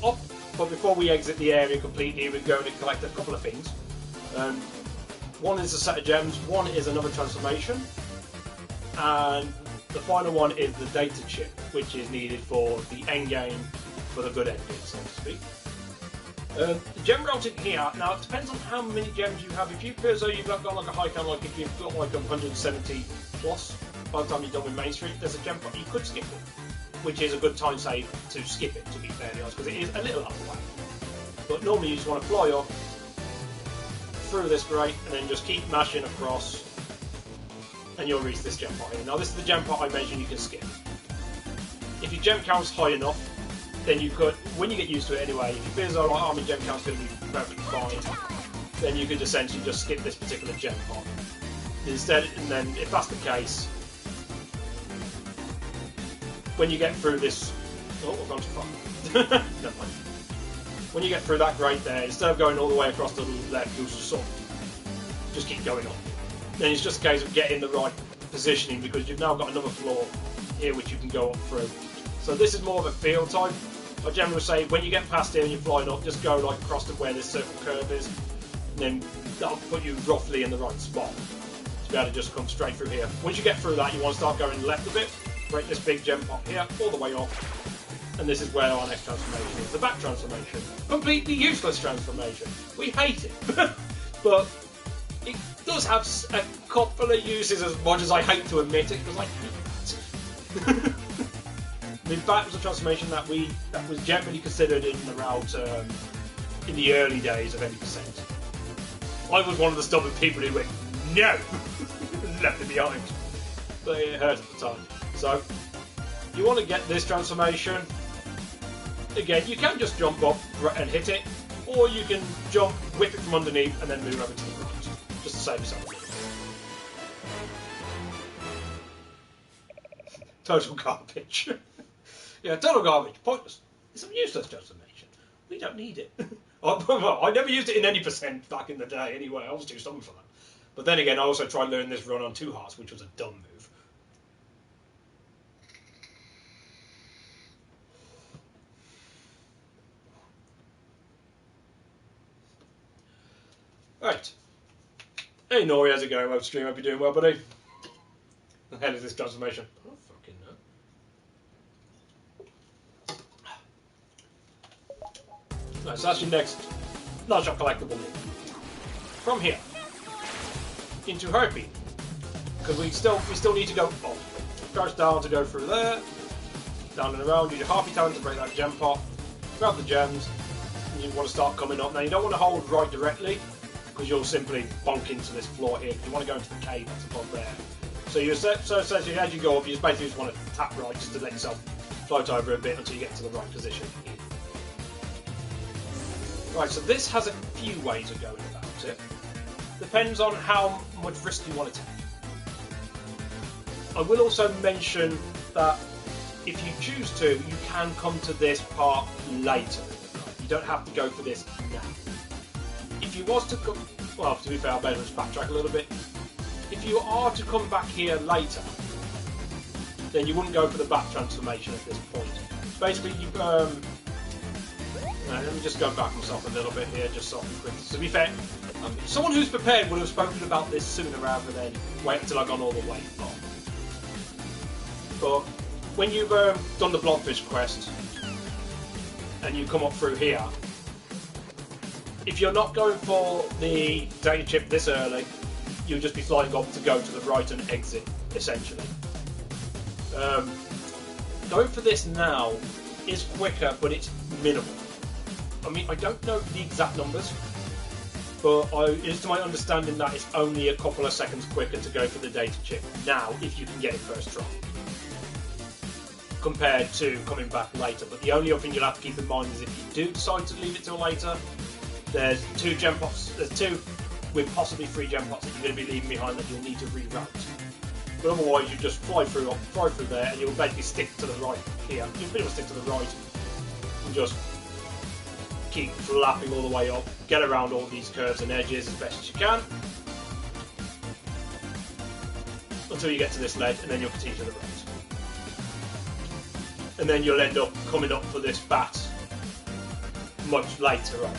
up, but before we exit the area completely, we're going to collect a couple of things. One is a set of gems, one is another transformation, and the final one is the data chip, which is needed for the end game, for the good ending, so to speak. The gem routing here, now it depends on how many gems you have. If you feel as though you've got like a high count, like if you've got like 170 plus by the time you're done with Main Street, there's a gem pot you could skip it, which is a good time save to skip it, to be fairly honest, because it is a little out of the way. But normally you just want to fly up through this grate and then just keep mashing across and you'll reach this gem pot here. Now this is the gem pot I mentioned you can skip. If your gem count's high enough, then you could, when you get used to it anyway, if you feel as though like, oh, my gem count's going to be perfectly fine, then you could essentially just skip this particular gem pot. Instead, and then if that's the case, when you get through this, oh, we've gone too far. Never mind. When you get through that grate there, instead of going all the way across to the left, you'll just keep going on. Then it's just a case of getting the right positioning because you've now got another floor here which you can go up through. So this is more of a feel type. I generally would say when you get past here and you're flying up, just go like across to where this circle curve is, and then that'll put you roughly in the right spot to be able to just come straight through here. Once you get through that, you want to start going left a bit, break this big gem pot here, all the way off, and this is where our next transformation is, the back transformation. Completely useless transformation. We hate it, but it does have a couple of uses as much as I hate to admit it, because I hate it. The back was a transformation that was generally considered in the route in the early days of NSC. I was one of the stubborn people who went, no! Left it behind. But it hurt at the time. So, you want to get this transformation. Again, you can just jump up and hit it, or you can jump, whip it from underneath, and then move over to the right, just to save yourself a bit. Total garbage. Yeah, total garbage. Pointless. It's a useless transformation. We don't need it. I never used it in any percent back in the day anyway. I was too stubborn for that. But then again, I also tried learning this run on 2 hearts, which was a dumb move. Right. Hey Nori, how's it going? Web stream, hope you're doing well, buddy. The hell is this transformation? Oh, fucking no. Right, so that's your next large shop collectible. From here into Harpy, because we still need to go up. Crouch down to go through there, down and around. Use your Harpy talent to break that gem pot. Grab the gems, and you want to start coming up. Now you don't want to hold right directly, because you'll simply bonk into this floor here. You want to go into the cave that's above there. So essentially, as you go up, you basically just want to tap right just to let yourself float over a bit until you get to the right position. Right, so this has a few ways of going about it. Depends on how much risk you want to take. I will also mention that if you choose to, you can come to this part later. You don't have to go for this now. If you was to come, well, to be fair, I'll better just backtrack a little bit. If you are to come back here later, then you wouldn't go for the back transformation at this point. Basically, you let me just go back myself a little bit here, just so I can quickly. To be fair, someone who's prepared would have spoken about this sooner rather than wait until I've gone all the way up. But when you've done the Blobfish quest and you come up through here, if you're not going for the data chip this early, you'll just be flying up to go to the right and exit, essentially. Going for this now is quicker, but it's minimal. I mean, I don't know the exact numbers, but it is to my understanding that it's only a couple of seconds quicker to go for the data chip now, if you can get it first try, compared to coming back later. But the only other thing you'll have to keep in mind is if you do decide to leave it till later, there's 2 gem pots, there's 2 with possibly 3 gem pots that you're going to be leaving behind that you'll need to reroute. But otherwise, you just fly through there, and you'll basically stick to the right here. You'll pretty much stick to the right and just keep flapping all the way up, get around all these curves and edges as best as you can, until you get to this ledge, and then you'll continue to the right. And then you'll end up coming up for this bat much later on.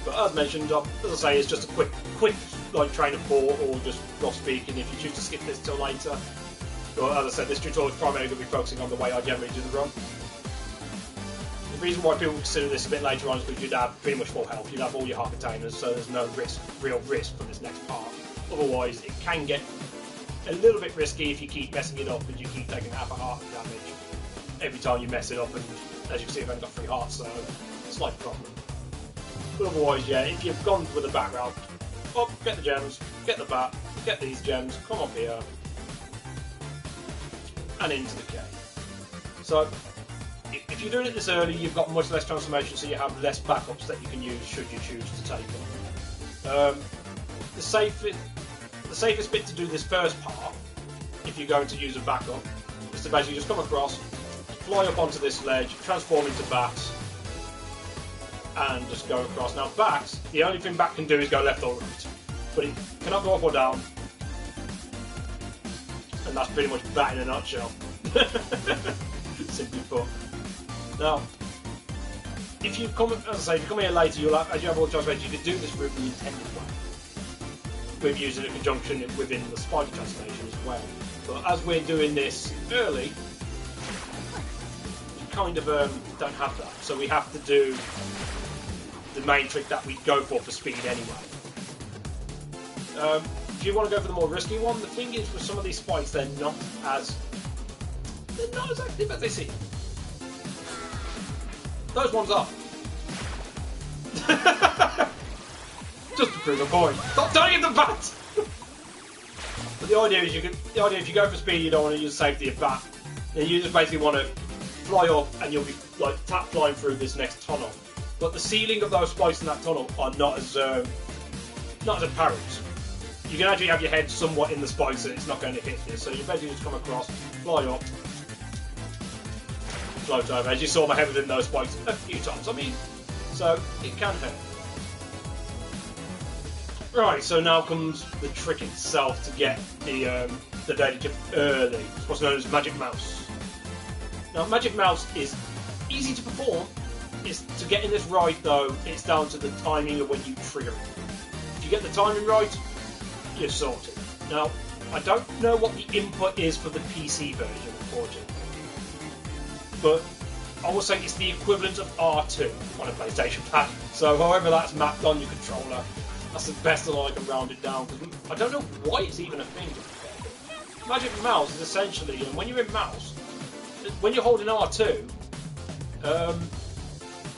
But as mentioned, as I say, it's just a quick like train of thought, or just rough speaking, if you choose to skip this till later. But as I said, this tutorial is primarily going to be focusing on the way I generally do the run. The reason why people consider this a bit later on is because you'd have pretty much full health, you'd have all your heart containers, so there's no real risk for this next part. Otherwise, it can get a little bit risky if you keep messing it up and you keep taking half a heart damage every time you mess it up, and as you can see, I've only got 3 hearts, so slight problem. But otherwise, yeah, if you've gone with the back route, up, get the gems, get the bat, get these gems, come up here, and into the cave. So, if you're doing it this early, you've got much less transformation, so you have less backups that you can use should you choose to take them. The safest bit to do this first part, if you're going to use a backup, is to basically just come across, fly up onto this ledge, transform into bats, and just go across. Now bats, the only thing bat can do is go left or right, but it cannot go up or down, and that's pretty much bat in a nutshell. Simply put. Now, if you come, as I say, if you come here later, you'll have, as you have all the transformations, you can do this route the intended way, with using a conjunction within the spider transformation as well. But as we're doing this early, we kind of don't have that, so we have to do the main trick that we go for speed anyway. If you want to go for the more risky one, the thing is with some of these spikes, they're not as active as they seem. Those ones are. Just to prove a point. Stop turning the bat. But the idea is if you go for speed, you don't want to use the safety of bat. Then you just basically want to fly up and you'll be like tap flying through this next tunnel. But the ceiling of those spikes in that tunnel are not as apparent. You can actually have your head somewhat in the spikes and it's not going to hit you. So you basically just come across, fly up, float over. As you saw, my head was in those spikes a few times. I mean, so it can hurt. Right, so now comes the trick itself to get the data chip early. It's what's known as Magic Mouse. Now, Magic Mouse is easy to perform. It's to getting this right, though, it's down to the timing of when you trigger it. If you get the timing right, you're sorted. Now, I don't know what the input is for the PC version, unfortunately. But I will say it's the equivalent of R2 on a PlayStation pad. So however that's mapped on your controller, that's the best that I can round it down. Because I don't know why it's even a thing. Magic Mouse is essentially, and when you're in mouse, when you're holding R2,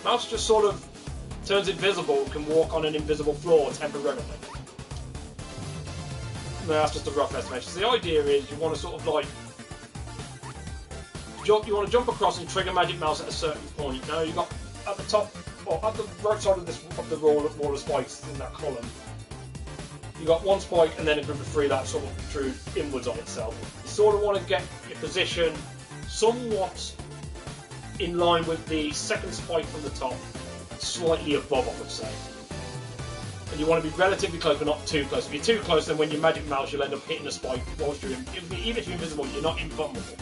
mouse just sort of turns invisible, can walk on an invisible floor temporarily. No, that's just a rough estimation. So the idea is you want to sort of like jump. You want to jump across and trigger Magic Mouse at a certain point. Now you've got at the top, or at the right side of the wall of spikes in that column. You've got one spike and then a group of three that sort of protrude inwards on itself. You sort of want to get your position somewhat in line with the second spike from the top, slightly above, I would say. And you want to be relatively close, but not too close. If you're too close, then when you Magic Mouse, you'll end up hitting a spike whilst you're in. Even if you're invisible, you're not invulnerable.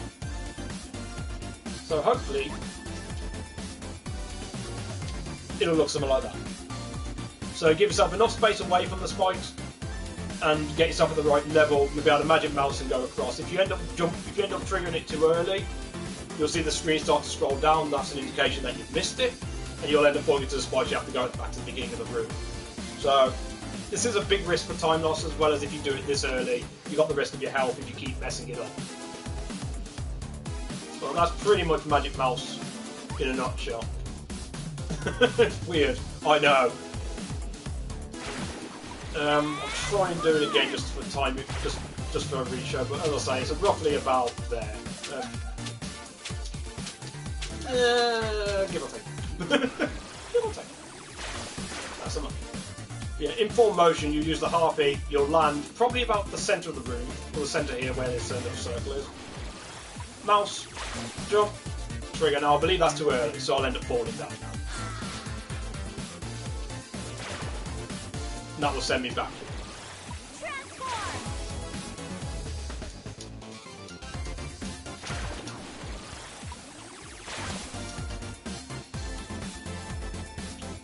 So hopefully, it'll look something like that. So give yourself enough space away from the spikes, and get yourself at the right level. You'll be able to Magic Mouse and go across. If you end up triggering it too early, you'll see the screen start to scroll down. That's an indication that you've missed it, and you'll end up falling into the spikes. You have to go back to the beginning of the room. So this is a big risk for time loss, as well as if you do it this early, you've got the risk of your health if you keep messing it up. Well, that's pretty much Magic Mouse in a nutshell. Weird, I know. I'll try and do it again just for time, just for a reshow. But as I say, it's roughly about there. Give or take. Give or take. That's enough. Yeah, in full motion, you use the harpy, you'll land probably about the centre of the room, or the centre here where this little circle is. Mouse, jump, trigger. Now I believe that's too early, so I'll end up falling down now. And that will send me back.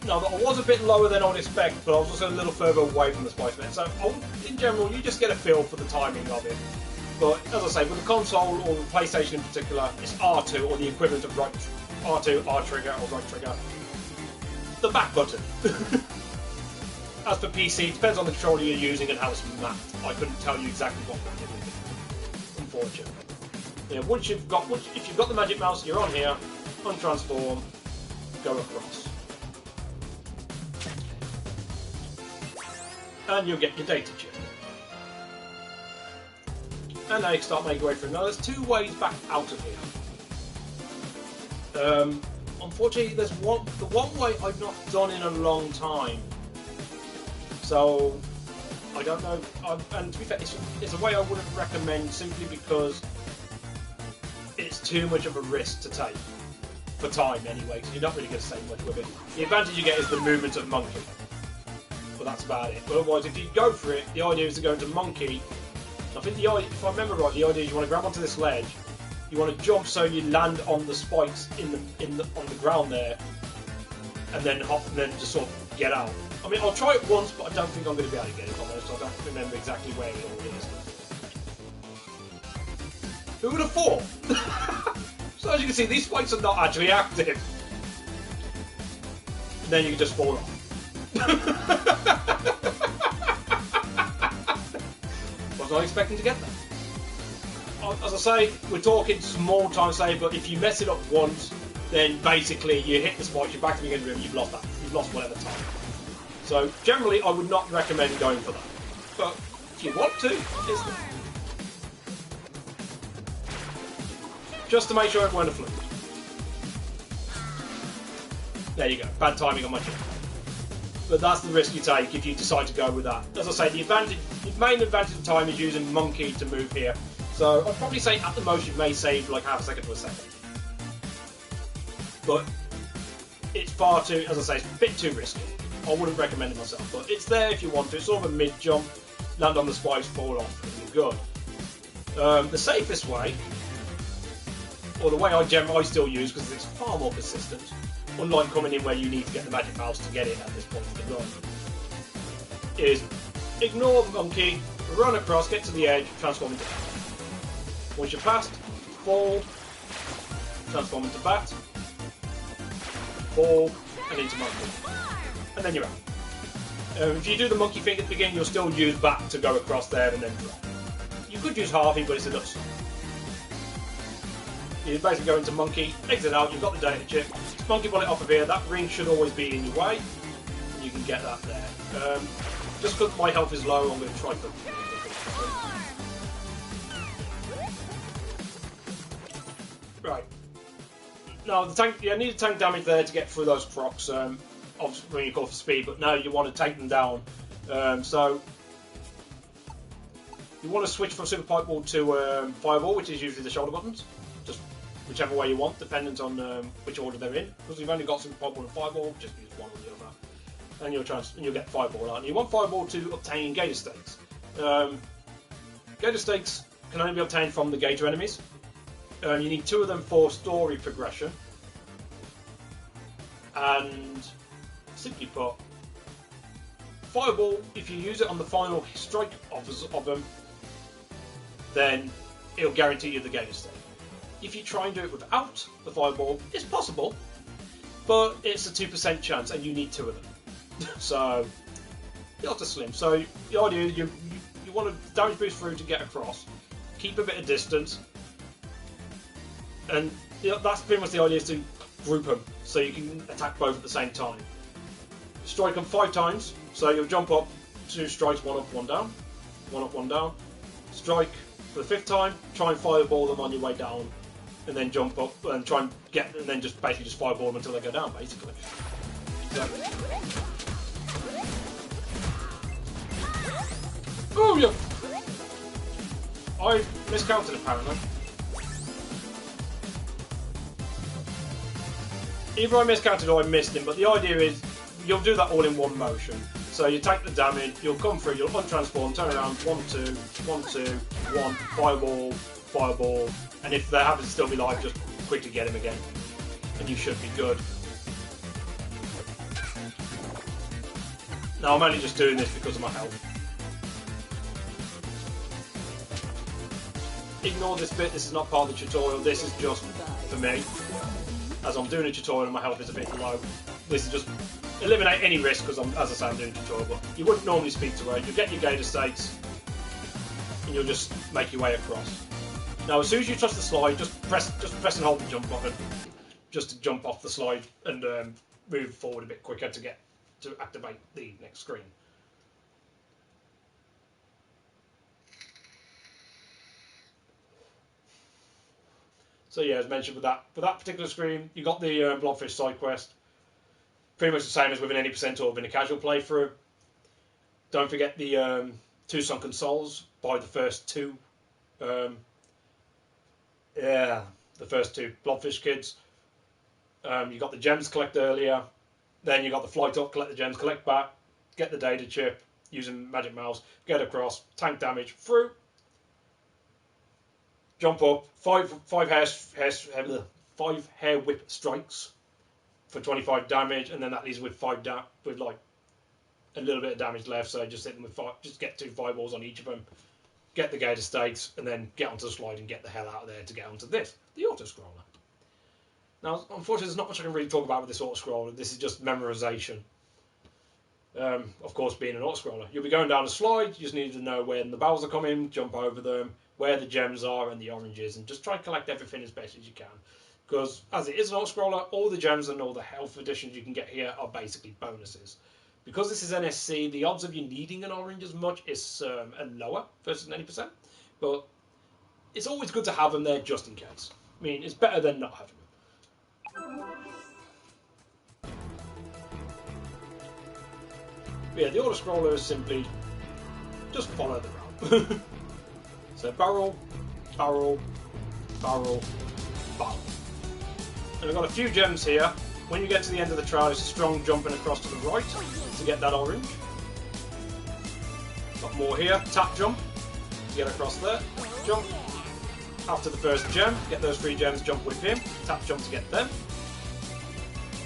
Now, I was a bit lower than I would expect, but I was also a little further away from the spice bit. So, in general, you just get a feel for the timing of it. But, as I say, with the console, or the PlayStation in particular, it's R2, or the equivalent of right R2, R trigger, or right trigger. The back button. As for PC, it depends on the controller you're using and how it's mapped. I couldn't tell you exactly what that is, unfortunately. Yeah, if you've got the Magic Mouse, you're on here, untransform, go across. And you'll get your data chip. And now you can start making your way through. Now there's two ways back out of here. Unfortunately, the one way I've not done in a long time. So I don't know. And to be fair, it's a way I wouldn't recommend simply because it's too much of a risk to take for time anyway. Because you're not really going to save much with it. The advantage you get is the movement of monkey. But that's about it. But otherwise, if you go for it, the idea is to go into monkey. I think if I remember right, the idea is you want to grab onto this ledge, you want to jump so you land on the spikes on the ground there, and then hop and then just sort of get out. I mean, I'll try it once, but I don't think I'm going to be able to get it. I'm honest, I don't remember exactly where it all is. Who would have thought? So as you can see, these spikes are not actually active. And then you can just fall off. Wasn't I expecting to get that? As I say, we're talking small time save, but if you mess it up once, then basically you hit the spot, you're back to the beginning room, you've lost that. You've lost whatever time. So generally, I would not recommend going for that. But if you want to, it's just to make sure it won't afflict. There you go, bad timing on my jump. But that's the risk you take if you decide to go with that. As I say, the main advantage of time is using monkey to move here. So I'd probably say at the most you may save like half a second to a second. But it's far too, as I say, it's a bit too risky. I wouldn't recommend it myself, but it's there if you want to. It's sort of a mid-jump, land on the spikes, fall off, and you're good. The safest way, or the way I still use, because it's far more consistent, unlike coming in where you need to get the magic mouse to get in at this point of the run, is ignore the monkey, run across, get to the edge, transform into bat. Once you're past, fall, transform into bat, fall, and into monkey. And then you're out. If you do the monkey thing at the beginning, you'll still use bat to go across there and then drop. You could use halving, but it's a little slow. You basically go into monkey, exit out, you've got the data chip, monkey bullet off of here, that ring should always be in your way, and you can get that there. Just because my health is low, I'm going to try to... Right. Now, the tank, you need tank damage there to get through those procs, obviously when you call for speed, but now you want to take them down. So, you want to switch from Super Pipe Ball to Fireball, which is usually the shoulder buttons. Just whichever way you want, dependent on which order they're in. Because you've only got Super Pipe Ball and Fireball, just use one or the other. And you'll get Fireball out. And you want Fireball to obtain Gator Stakes. Gator Stakes can only be obtained from the Gator enemies. You need 2 of them for story progression. And simply put, Fireball, if you use it on the final strike of them, then it'll guarantee you the Gator Stake. If you try and do it without the Fireball, it's possible, but it's a 2% chance and you need 2 of them. So, the odds are slim. So, the idea is you want to damage boost through to get across, keep a bit of distance, and that's pretty much the idea, is to group them so you can attack both at the same time. Strike them 5 times, so you'll jump up, 2 strikes, 1 up, 1 down, 1 up, 1 down. Strike for the 5th time, try and fireball them on your way down, and then jump up and try and get, and then just basically just fireball them until they go down, basically. So. Oh yeah! I miscounted apparently. Either I miscounted or I missed him, but the idea is you'll do that all in one motion. So you take the damage, you'll come through, you'll untransform, turn around, 1, 2, 1, 2, 1, fireball, fireball, and if they happen to still be alive, just quickly get him again, and you should be good. Now I'm only just doing this because of my health. Ignore this bit, this is not part of the tutorial, this is just for me. As I'm doing a tutorial and my health is a bit low, this is just eliminate any risk because as I say, I'm doing a tutorial, but you wouldn't normally speed to it. You'll get your Gator Stakes and you'll just make your way across. Now as soon as you touch the slide, just press and hold the jump button just to jump off the slide and move forward a bit quicker to activate the next screen. So yeah, as mentioned, for that particular screen, you got the Blobfish side quest. Pretty much the same as with an 80% or in a casual playthrough. Don't forget the 2 Sunken Souls by the first 2. The first 2 Blobfish kids. You got the gems collect earlier. Then you got the flight up, collect the gems, collect back, get the data chip using Magic Mouse, get across, tank damage through. Jump up, 5 hair whip strikes for 25 damage, and then that leaves with with like a little bit of damage left. So just hit them with just get 2 fireballs on each of them, get the Gator Stakes, and then get onto the slide and get the hell out of there to get onto this, the auto scroller. Now, unfortunately, there's not much I can really talk about with this auto scroller. This is just memorization. Of course, being an auto scroller, you'll be going down a slide. You just need to know when the barrels are coming, jump over them, where the gems are and the oranges, and just try and collect everything as best as you can. Because as it is an auto-scroller, all the gems and all the health additions you can get here are basically bonuses. Because this is NSC, the odds of you needing an orange as much is lower versus 90%. But it's always good to have them there just in case. I mean, it's better than not having them. yeah, the auto-scroller is simply just follow the route. So barrel, barrel, barrel, barrel. And I've got a few gems here. When you get to the end of the trail, it's a strong jumping across to the right to get that orange. Got more here. Tap jump to get across there. Jump. After the first gem, get those 3 gems, jump with him. Tap jump to get them.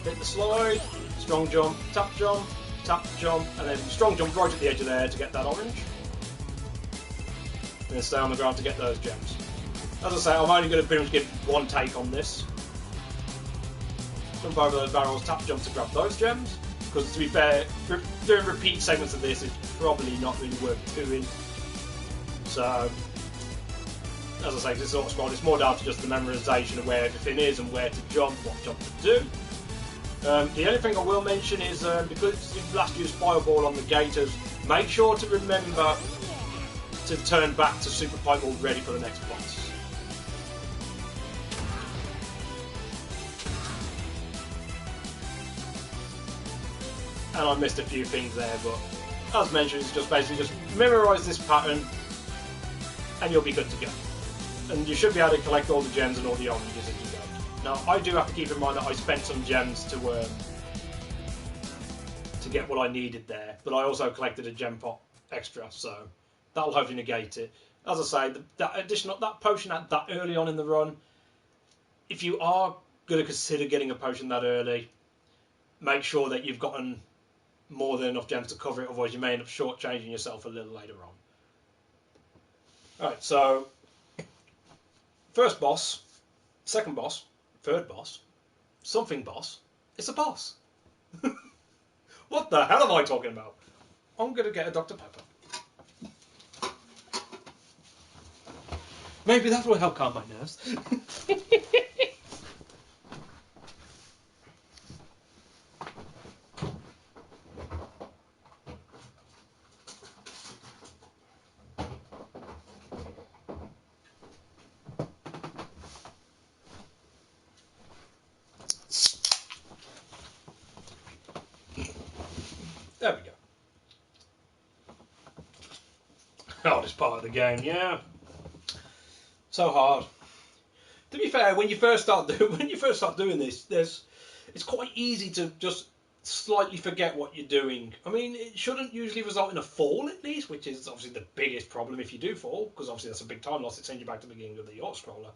Hit the slide. Strong jump, tap jump, and then strong jump right at the edge of there to get that orange. And then stay on the ground to get those gems. As I say, I'm only going to pretty much give one take on this. Jump over those barrels, tap jump to grab those gems. Because to be fair, doing repeat segments of this is probably not really worth doing. So, as I say, this sort of scroll, it's more down to just the memorization of where everything is and where to jump, what jump to do. The only thing I will mention is, because you've last used Fireball on the Gators, make sure to remember to turn back to Super Pipe Ball ready for the next boss. And I missed a few things there, but as mentioned, it's just basically just memorise this pattern and you'll be good to go. And you should be able to collect all the gems and all the oranges as you go. Now, I do have to keep in mind that I spent some gems to get what I needed there, but I also collected a gem pot extra, so that'll hopefully negate it. As I say, that potion at that early on in the run, if you are going to consider getting a potion that early, make sure that you've gotten more than enough gems to cover it, otherwise you may end up shortchanging yourself a little later on. Alright, so first boss, second boss, third boss, something boss, it's a boss. What the hell am I talking about? I'm going to get a Dr. Pepper. Maybe that will help calm my nerves. There we go. Hardest part of the game, yeah. So hard. To be fair, when you first start doing this, it's quite easy to just slightly forget what you're doing. I mean, it shouldn't usually result in a fall at least, which is obviously the biggest problem if you do fall, because obviously that's a big time loss. It sends you back to the beginning of the auto-scroller.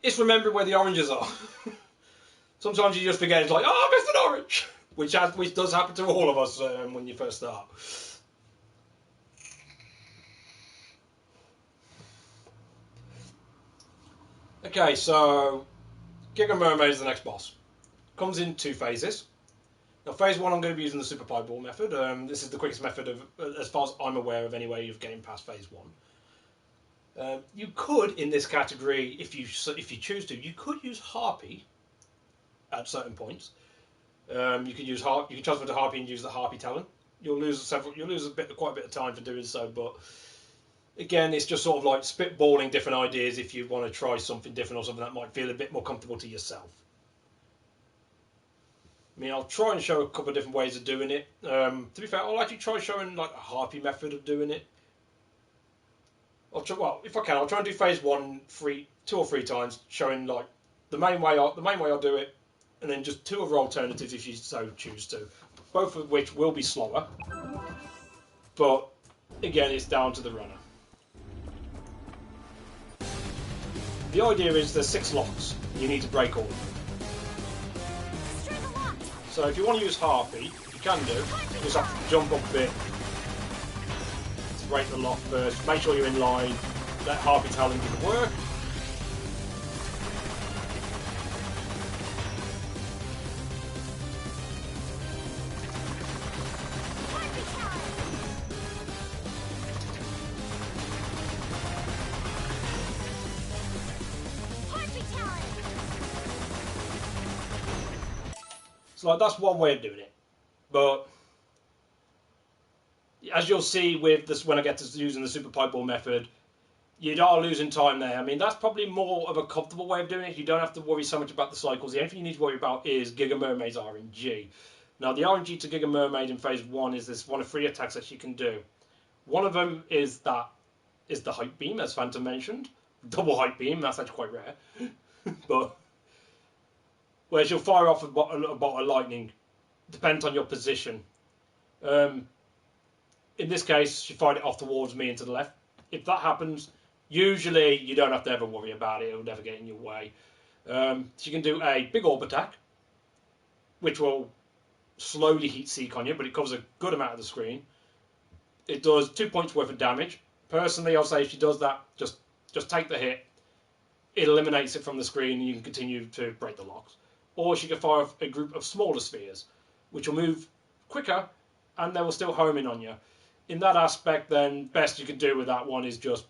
It's remembering where the oranges are. Sometimes you just forget. It's like, oh, I missed an orange. Which does happen to all of us when you first start. Okay, so Giga Mermaid is the next boss. Comes in 2 phases. Now, phase 1, I'm going to be using the Super Pipe Ball method. This is the quickest method of, as far as I'm aware of, anyway, of getting past phase 1. You could, in this category, if you choose to, you could use Harpy at certain points. You can transfer to Harpy and use the Harpy talent. You'll lose quite a bit of time for doing so, but again, it's just sort of like spitballing different ideas if you want to try something different or something that might feel a bit more comfortable to yourself. I mean, I'll try and show a couple of different ways of doing it. To be fair, I'll actually try showing like a Harpy method of doing it. If I can, I'll try and do phase 1 2 or 3 times, showing like the main way I'll do it. And then just 2 other alternatives if you so choose to, both of which will be slower, but again, it's down to the runner. The idea is there's 6 locks, and you need to break all of them. So if you want to use Harpy, you can do. You just have to jump up a bit to break the lock first. Make sure you're in line, let Harpy talent do the work. So like, that's one way of doing it, but as you'll see with this, when I get to using the Super Pipe Ball method, you are losing time there. I mean, that's probably more of a comfortable way of doing it. You don't have to worry so much about the cycles. The only thing you need to worry about is Giga Mermaid's RNG. Now, the RNG to Giga Mermaid in phase 1 is this one of 3 attacks that she can do. One of them is the Hype Beam, as Phantom mentioned. Double Hype Beam, that's actually quite rare. But where she'll fire off a bolt of lightning, depends on your position. In this case, she fired it off towards me and to the left. If that happens, usually you don't have to ever worry about it. It'll never get in your way. She can do a big orb attack, which will slowly heat seek on you, but it covers a good amount of the screen. It does 2 points worth of damage. Personally, I'll say if she does that, just take the hit. It eliminates it from the screen and you can continue to break the locks. Or she can fire off a group of smaller spheres, which will move quicker and they will still home in on you. In that aspect, then, best you can do with that one is just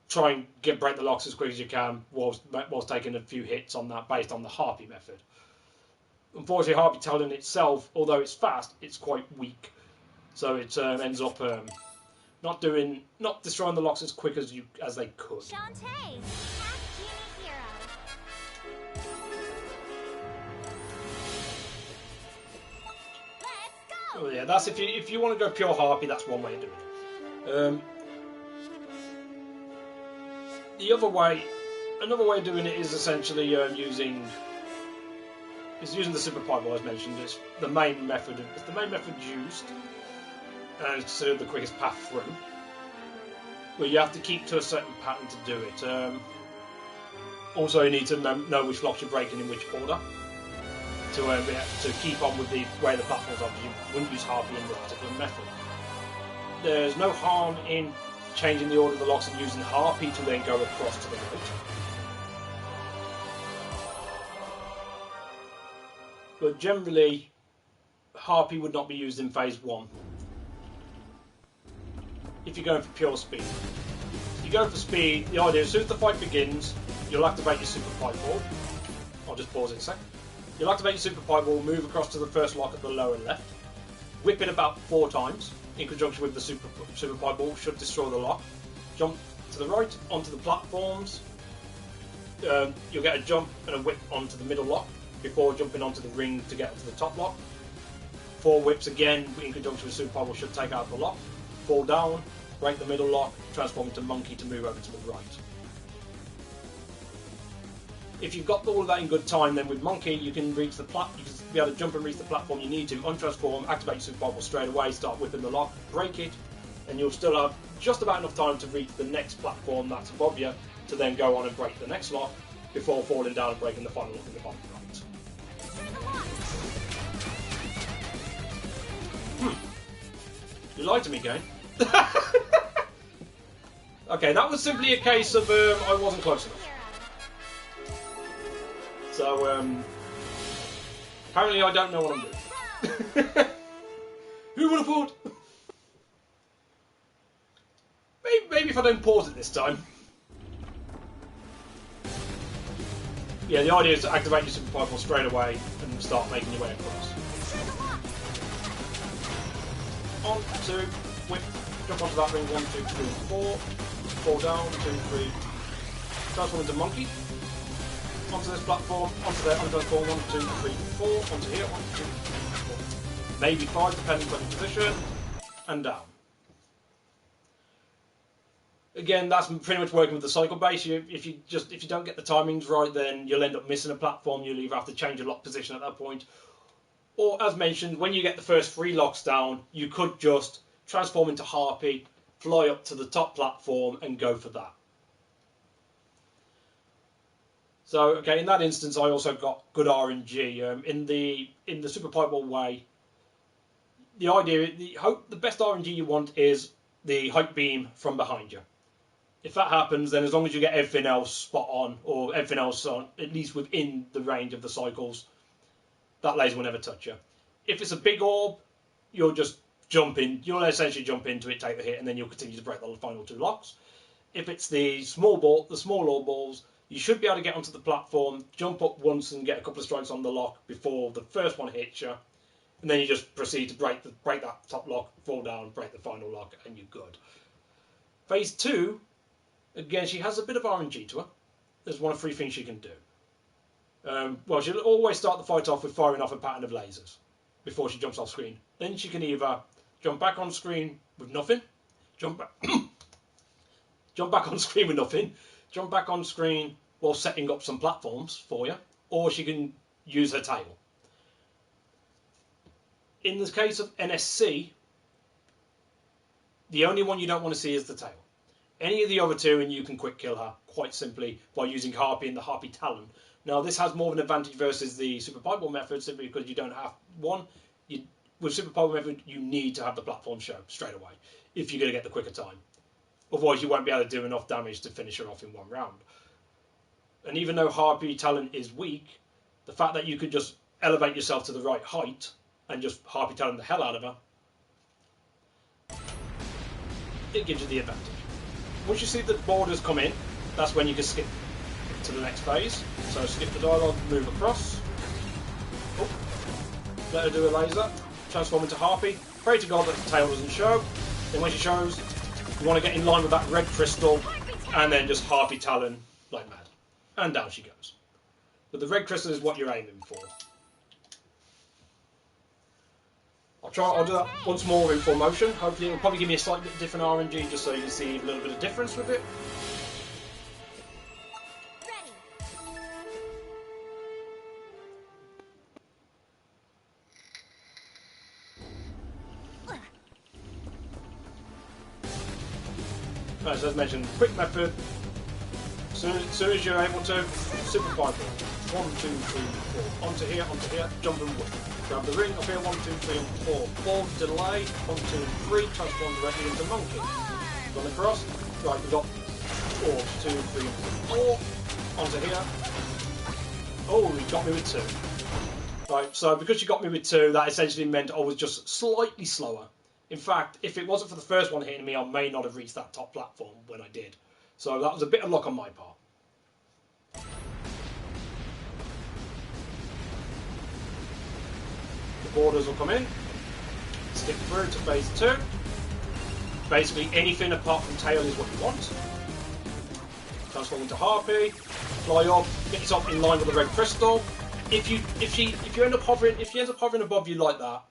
try and break the locks as quick as you can whilst taking a few hits on that based on the Harpy method. Unfortunately, Harpy Talon itself, although it's fast, it's quite weak. So it ends up not destroying the locks as quick as they could. Shantae, Act Genie Hero. Let's go. Oh yeah, that's if you want to go pure Harpy, that's one way of doing it. Another way of doing it is essentially using the Super Pipe Ball, as mentioned. It's the main method used, and it's considered the quickest path through. But you have to keep to a certain pattern to do it. Also, you need to know which locks you're breaking in which order to keep on with the way the platforms are. You wouldn't use Harpy in this particular method. There's no harm in changing the order of the locks and using Harpy to then go across to the right. But generally, Harpy would not be used in phase 1. If you're going for pure speed. If you go for speed, the idea is as soon as the fight begins, you'll activate your Super Pipe Ball. I'll just pause it a sec. You'll activate your Super Pipe Ball, move across to the first lock at the lower left, whip it about 4 times, in conjunction with the Super Pipe Ball, should destroy the lock. Jump to the right, onto the platforms. You'll get a jump and a whip onto the middle lock, before jumping onto the ring to get onto the top lock. 4 whips again, in conjunction with Super Pipe Ball, should take out the lock. Fall down, break the middle lock, transform into Monkey to move over to the right. If you've got all of that in good time, then with Monkey you can be able to jump and reach the platform you need to, untransform, activate your Super Pipe Ball straight away, start whipping the lock, break it, and you'll still have just about enough time to reach the next platform that's above you to then go on and break the next lock before falling down and breaking the final lock in the bottom right. You lied to me, game. Okay, that was simply a case of I wasn't close enough. So, apparently I don't know what I'm doing. Who would have thought? Maybe if I don't pause it this time. Yeah, the idea is to activate your Super Pipe Ball straight away and start making your way across. 1, 2, whip, jump onto that ring, 1, 2, 3, 4, fall down, 2, 3, transform into Monkey, onto this platform, onto there, untransform, 1, 2, 3, 4, onto here, 1, 2, 3, 4, maybe 5, depending on your position, and down. Again, that's pretty much working with the cycle base. If you don't get the timings right, then you'll end up missing a platform. You'll either have to change your lock position at that point, or as mentioned, when you get the first 3 locks down, you could just transform into Harpy, fly up to the top platform, and go for that. So, okay, in that instance, I also got good RNG. In the Super Pipe Ball way, the idea, the best RNG you want is the Hype Beam from behind you. If that happens, then as long as you get everything else spot on, or everything else on, at least within the range of the cycles, that laser will never touch you. If it's a big orb, you'll just jump in. You'll essentially jump into it, take the hit, and then you'll continue to break the final 2 locks. If it's the small orb balls, you should be able to get onto the platform, jump up once and get a couple of strikes on the lock before the first one hits you, and then you just proceed to break that top lock, fall down, break the final lock, and you're good. Phase 2, again, she has a bit of RNG to her. There's one of 3 things she can do. Well, she'll always start the fight off with firing off a pattern of lasers. before she jumps off screen. Then she can either jump back on screen with nothing, jump back, jump back on screen with nothing, jump back on screen while setting up some platforms for you, or she can use her tail. In the case of NSC, the only one you don't want to see is the tail. Any of the other two and you can quick kill her quite simply by using Harpy and the Harpy Talon. Now this has more of an advantage versus the Super Pieball method simply because you don't have with Super Pieball method you need to have the platform show straight away if you're going to get the quicker time. Otherwise you won't be able to do enough damage to finish her off in one round. And even though Harpy Talon is weak, the fact that you could just elevate yourself to the right height and just Harpy Talon the hell out of her, it gives you the advantage. Once you see the borders come in, that's when you can skip to the next phase. So skip the dialogue, move across. Oh, let her do a laser, transform into Harpy. Pray to God that the tail doesn't show. Then when she shows, you want to get in line with that red crystal and then just Harpy Talon like mad. And down she goes. But the red crystal is what you're aiming for. I'll do that once more in full motion. Hopefully it'll probably give me a slightly bit different RNG just so you can see a little bit of difference with it. Right, so as mentioned, quick method. As soon as you're able to, Super Pieball. 1, 2, 3, 4. Onto here, jump and whip. Grab the ring up here, 1, 2, 3, and 4. Ball delay, 1, 2, and 3. Transform directly into monkey. Run across. Right, we've got 4, 2, 3, 4. Onto here. Oh, you got me with 2. Right, so because you got me with 2, that essentially meant I was just slightly slower. In fact, if it wasn't for the first one hitting me, I may not have reached that top platform when I did. So that was a bit of luck on my part. The borders will come in. Skip through to phase 2. Basically anything apart from tail is what you want. Transform into Harpy. Fly up. Get yourself in line with the red crystal. If you end up hovering above you like that,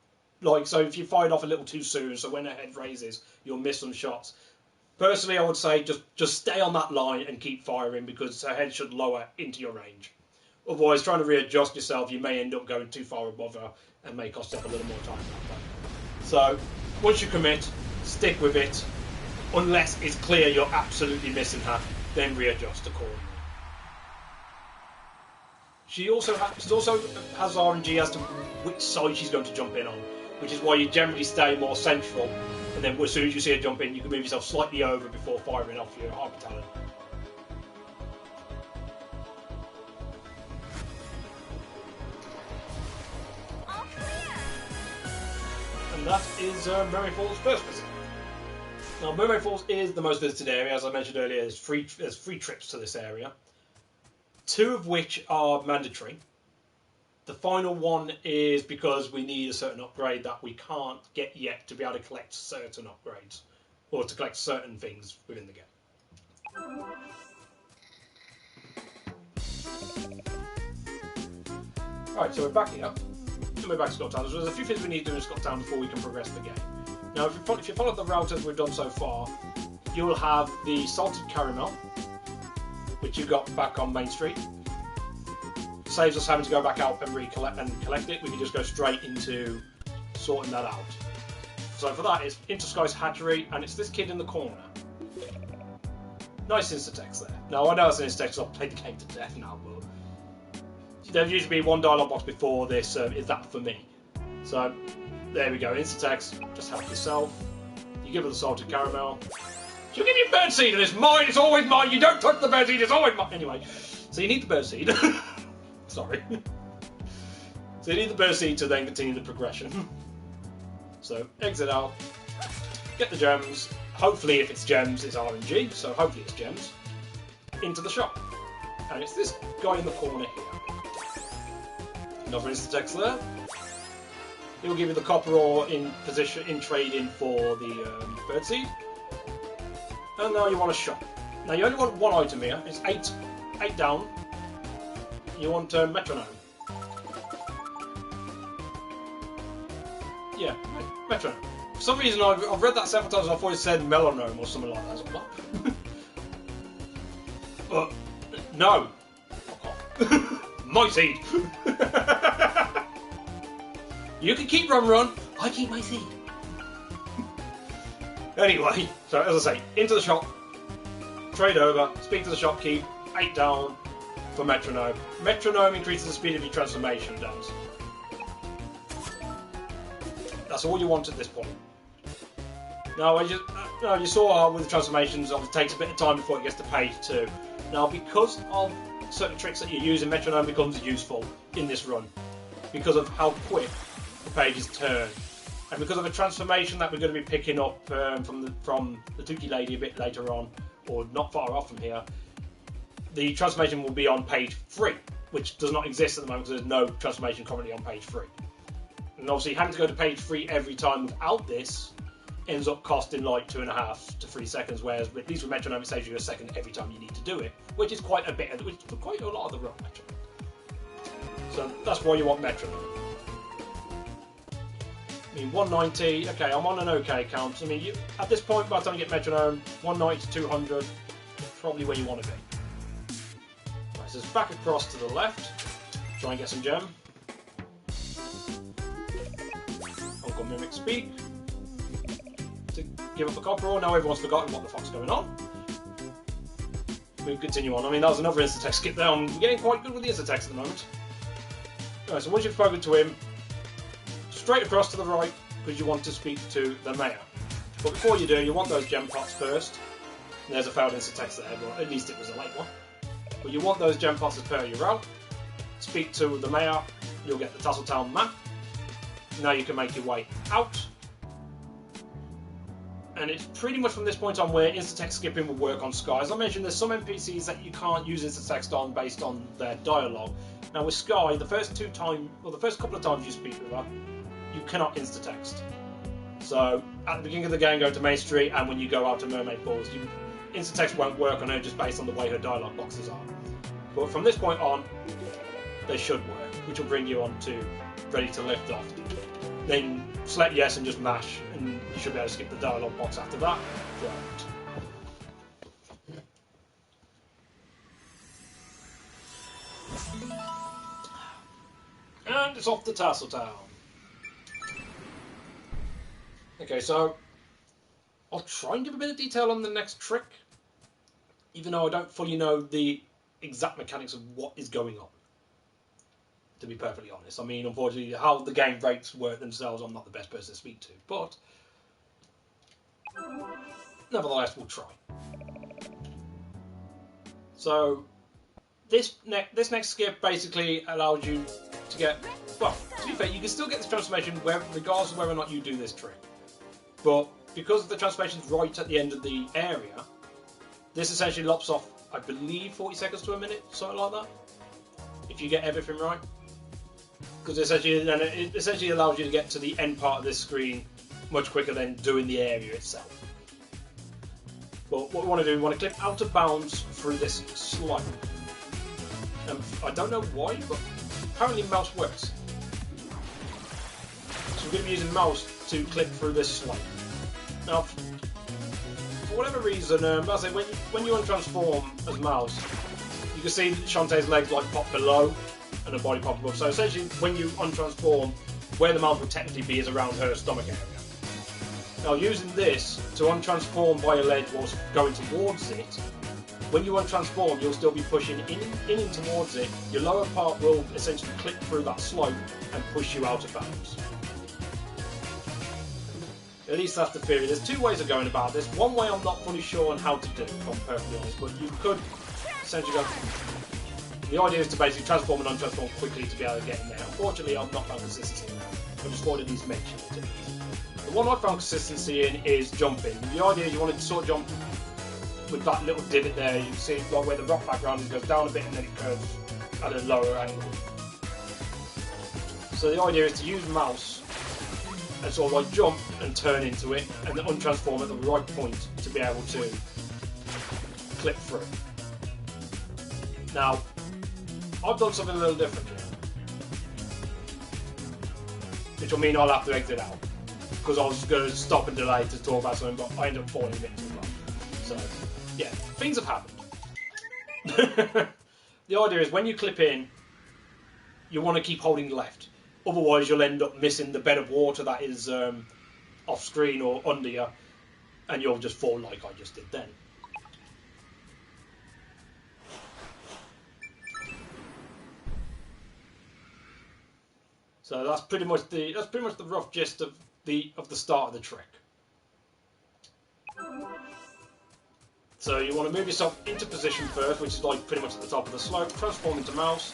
so if you fired off a little too soon, so when her head raises, you'll miss some shots. Personally, I would say just stay on that line and keep firing because her head should lower into your range. Otherwise, trying to readjust yourself, you may end up going too far above her and may cost yourself a little more time that way. So, once you commit, stick with it. Unless it's clear you're absolutely missing her, then readjust accordingly. She also has RNG as to which side she's going to jump in on, which is why you generally stay more central. And then as soon as you see her jump in, you can move yourself slightly over before firing off your Harpy Talon. All clear. And that is Mermaid Falls' first visit. Now, Mermaid Falls is the most visited area. As I mentioned earlier, there's free trips to this area. 2 of which are mandatory. The final one is because we need a certain upgrade that we can't get yet to be able to collect certain upgrades or to collect certain things within the game. Alright, so we're back here. We're back to Scott Town. There's a few things we need to do in Scott Town before we can progress the game. Now, if you follow the route as we've done so far, you will have the salted caramel, which you got back on Main Street. Saves us having to go back out and collect it. We can just go straight into sorting that out. So for that, it's into Sky's hatchery, and it's this kid in the corner. Nice insta-text there. Now, I know it's an insta-text because I've played the game to death now, but there'd usually be one dialogue box before this, is that for me? So, there we go, insta-text, just help yourself. You give her the salted caramel. She'll give you birdseed, and it's mine, it's always mine, you don't touch the birdseed, it's always mine. Anyway, so you need the birdseed. Sorry. So you need the birdseed to then continue the progression. So, exit out, get the gems. Hopefully, if it's gems, it's RNG, so hopefully it's gems. Into the shop. And it's this guy in the corner here. Another insta-text there. He'll give you the copper ore in trading for the birdseed. And now you want a shop. Now you only want one item here. It's 8 down. You want metronome. Yeah, metronome. For some reason, I've read that several times. I thought it said melanome or something like that. I was like, what? But no. My seed. You can keep run. I keep my seed. Anyway, so as I say, into the shop, trade over, speak to the shopkeep, 8 down for metronome. Metronome increases the speed of your transformation, does. That's all you want at this point. Now, you saw with the transformations, it takes a bit of time before it gets to page 2. Now, because of certain tricks that you use, metronome becomes useful in this run because of how quick the pages turn, and because of a transformation that we're going to be picking up from the Tuki lady a bit later on, or not far off from here. The transformation will be on page 3, which does not exist at the moment because there's no transformation currently on page 3. And obviously, having to go to page 3 every time without this ends up costing like 2.5 to 3 seconds, whereas at least with metronome it saves you a second every time you need to do it, which is quite a lot of the run actually. So that's why you want metronome. I mean, 190. Okay, I'm on an okay count. I mean, at this point, by the time you get metronome, 190 to 200 is probably where you want to be. Right, so it's back across to the left. Try and get some gem. Uncle Mimic speak. To give up the copper ore. Now everyone's forgotten what the fuck's going on. We continue on. I mean, that was another Instatext skip there. I'm getting quite good with the Instatext at the moment. Alright, so once you've spoken to him, straight across to the right, because you want to speak to the mayor. But before you do, you want those gem pots first. There's a failed Instatext there, but at least it was a late one. But you want those gem pots as per your route. Speak to the mayor, you'll get the Tasseltown map. Now you can make your way out. And it's pretty much from this point on where Instatext skipping will work on Sky. As I mentioned, there's some NPCs that you can't use Instatext on based on their dialogue. Now with Sky, the first couple of times you speak with her, you cannot Instatext. So at the beginning of the game, go to Main Street, and when you go out to Mermaid Falls, Instatext won't work on her just based on the way her dialogue boxes are. But from this point on, they should work, which will bring you on to ready to lift off. Then select yes and just mash, and you should be able to skip the dialogue box after that. And it's off to Tasseltown. Okay, so I'll try and give a bit of detail on the next trick, even though I don't fully know the exact mechanics of what is going on, to be perfectly honest. I mean, unfortunately, how the game breaks work themselves, I'm not the best person to speak to, but nevertheless, we'll try. So this next skip basically allows you to get, well, to be fair, you can still get this transformation regardless of whether or not you do this trick. But because the transformation's right at the end of the area, this essentially lops off, I believe, 40 seconds to a minute, something like that, if you get everything right. Because it essentially allows you to get to the end part of this screen much quicker than doing the area itself. But what we want to do, we want to clip out of bounds through this slide. I don't know why, but apparently mouse works. So we're going to be using mouse to clip through this slide. Now, for whatever reason, I say when you untransform as mouse, you can see Shantae's legs like pop below and her body pop above. So essentially, when you untransform, where the mouse would technically be is around her stomach area. Now, using this to untransform by a ledge whilst going towards it, when you untransform, you'll still be pushing in towards it. Your lower part will essentially clip through that slope and push you out of bounds. At least that's the theory. There's two ways of going about this. One way I'm not fully sure on how to do, if I'm perfectly honest, but you could essentially go... The idea is to basically transform and untransform quickly to be able to get in there. Unfortunately, I've not found consistency in that. I just thought at least mention it. The one I found consistency in is jumping. The idea is you want to sort of jump with that little divot there. You can see like where the rock background is, goes down a bit and then it curves at a lower angle. So the idea is to use mouse and sort of like jump and turn into it and then untransform at the right point to be able to clip through. Now, I've done something a little different here, which will mean I'll have to exit out. because I was going to stop and delay to talk about something, but I ended up falling a bit too well. So, yeah, things have happened. The idea is when you clip in, you want to keep holding left. Otherwise, you'll end up missing the bed of water that is off screen or under you, and you'll just fall like I just did then. So that's pretty much the rough gist of the start of the trick. So you want to move yourself into position first, which is like pretty much at the top of the slope. Transform into mouse,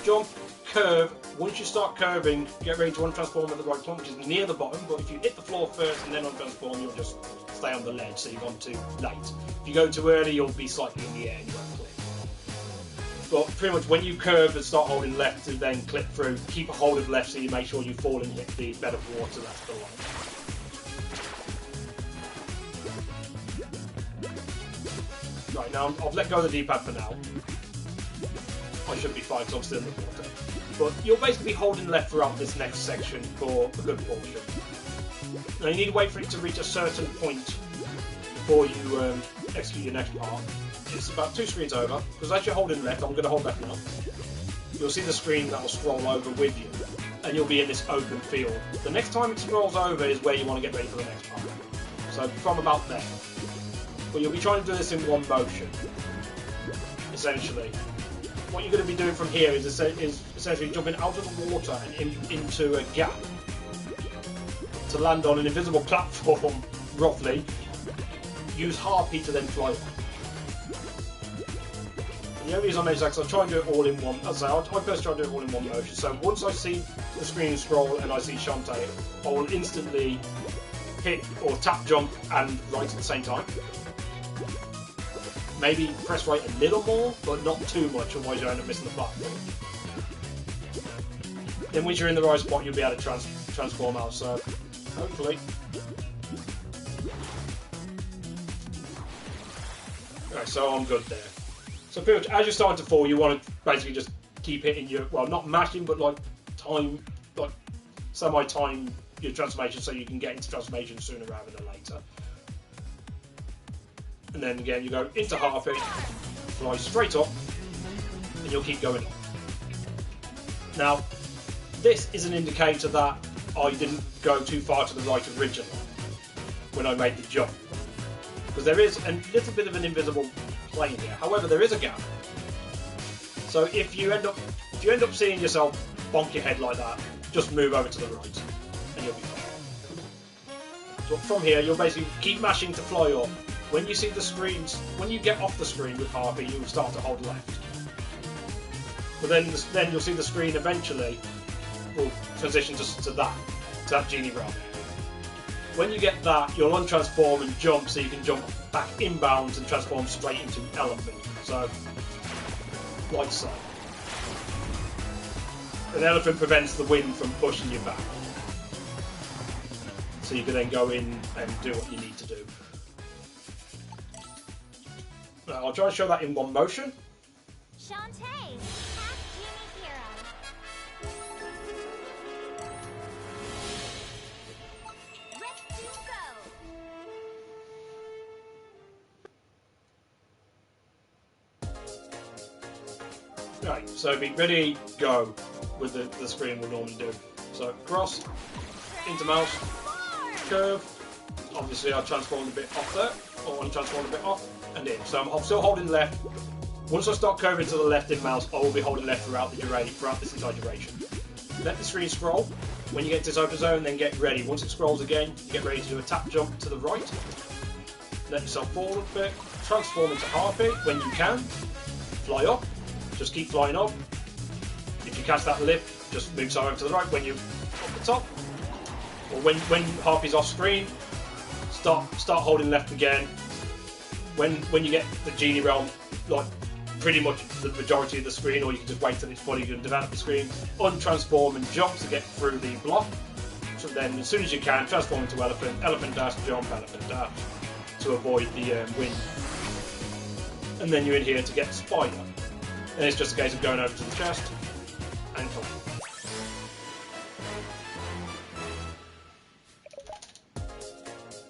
jump, curve. Once you start curving, get ready to untransform at the right point, which is near the bottom. But if you hit the floor first and then untransform, you'll just stay on the ledge, so you've gone too late. If you go too early, you'll be slightly in the air and you won't clip. But pretty much when you curve and start holding left to then clip through, keep a hold of left so you make sure you fall and hit the bed of water that's below. Right, now I've let go of the D-pad for now. I should be fine because I'm still in the water. But you'll basically be holding left throughout this next section for a good portion. Now you need to wait for it to reach a certain point before you execute your next part. It's about 2 screens over, because as you're holding left, I'm going to hold left now. You'll see the screen that will scroll over with you, and you'll be in this open field. The next time it scrolls over is where you want to get ready for the next part. So from about there. But you'll be trying to do this in one motion, essentially. What you're going to be doing from here is essentially jumping out of the water and into a gap to land on an invisible platform, roughly. Use Harpy to then fly off. The only reason I mention that is I try and do it all in one. As I say, I first try and do it all in one motion. So once I see the screen scroll and I see Shantae, I will instantly hit or tap jump and right at the same time. Maybe press right a little more, but not too much, otherwise you end up missing the platform. Then once you're in the right spot, you'll be able to transform out. So hopefully. Alright, so I'm good there. So pretty much as you're starting to fall, you want to basically just keep hitting your, well, not mashing, but like semi-time your transformation so you can get into transformation sooner rather than later. And then again, you go into Harpy, fly straight up, and you'll keep going up. Now, this is an indicator that I didn't go too far to the right originally when I made the jump. Because there is a little bit of an invisible plane here. However, there is a gap. So if you end up seeing yourself bonk your head like that, just move over to the right, and you'll be fine. So from here, you'll basically keep mashing to fly up. When you see the screens, when you get off the screen with Harpy, you'll start to hold left. But then you'll see the screen eventually will transition to that genie realm. When you get that, you'll untransform and jump, so you can jump back inbounds and transform straight into elephant. So, like so. An elephant prevents the wind from pushing you back. So you can then go in and do what you need to do. Now, I'll try and show that in one motion. Shantae, half genie hero. Ready to go. Right, so be ready, go, with the screen we'll normally do. So, cross, into mouse, curve. Obviously, I'll transform a bit off there, or untransform a bit off, and in. So I'm still holding left. Once I start curving to the left in mouse, I will be holding left throughout this entire duration. Let the screen scroll. When you get to this open zone, then get ready. Once it scrolls again, you get ready to do a tap jump to the right. Let yourself fall a bit. Transform into Harpy when you can. Fly up. Just keep flying up. If you catch that lip, just move over to the right when you're up the top. Or when Harpy's off screen, start holding left again. When you get the genie realm, like pretty much the majority of the screen, or you can just wait till it's fully develop the screen, untransform and jump to get through the block. So then as soon as you can, transform into elephant, elephant dash, jump, elephant dash to avoid the wind. And then you're in here to get spider. And it's just a case of going over to the chest and climb.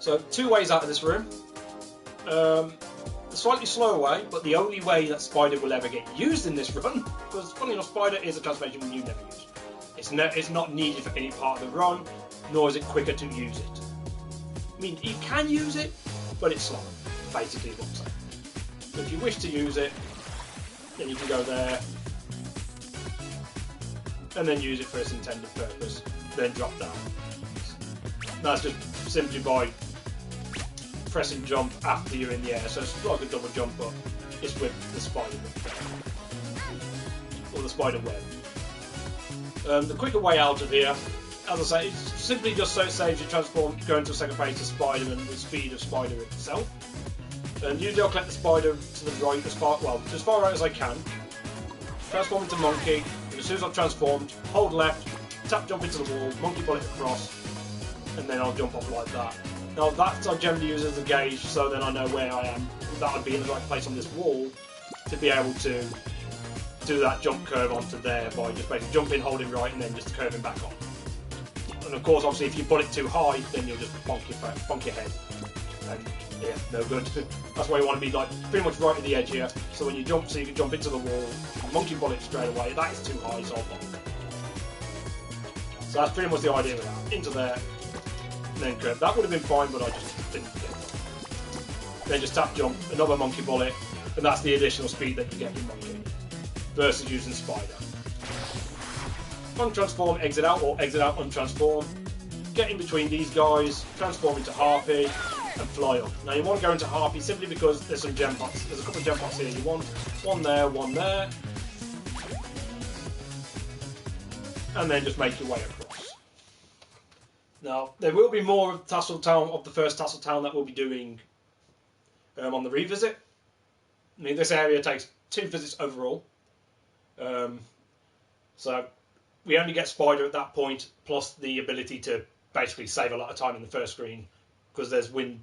So 2 ways out of this room. The slightly slower way, but the only way that Spider will ever get used in this run, because funny enough, Spider is a transformation you never use. It's not needed for any part of the run, nor is it quicker to use it. I mean, you can use it, but it's slower, basically is what I'm saying. So if you wish to use it, then you can go there, and then use it for its intended purpose, then drop down. That's just simply by pressing jump after you're in the air, so it's like a double jump, but it's with the spider or the spider web. The quicker way out of here, as I say, it's simply just so it saves you going to a second phase of Spider and the speed of Spider itself. And usually I'll collect the Spider to the right as far right as I can. Transform into Monkey, and as soon as I've transformed, hold left, tap jump into the wall, Monkey bullet across, and then I'll jump off like that. Now that I generally use as a gauge, so then I know where I am. That would be in the right place on this wall to be able to do that jump curve onto there by just basically jumping, holding right, and then just curving back on. And of course, obviously, if you put it too high, then you'll just bonk your head. And yeah, no good. That's why you want to be like pretty much right at the edge here. So when you jump, so you can jump into the wall, monkey bullet straight away. That is too high, so I'll bonk. So that's pretty much the idea of that. Into there, and then curve. That would have been fine, but I just didn't get it. Then just tap jump, another monkey bullet, and that's the additional speed that you get in monkey versus using Spider. Untransform, exit out, or exit out, untransform. Get in between these guys, transform into Harpy, and fly up. Now you want to go into Harpy simply because there's some gem pots. There's a couple of gem pots here. You want one there, and then just make your way across. Now there will be more of Tassel Town, of the first Tassel Town, that we'll be doing on the revisit. I mean, this area takes 2 visits overall. So we only get Spider at that point, plus the ability to basically save a lot of time in the first screen, because there's wind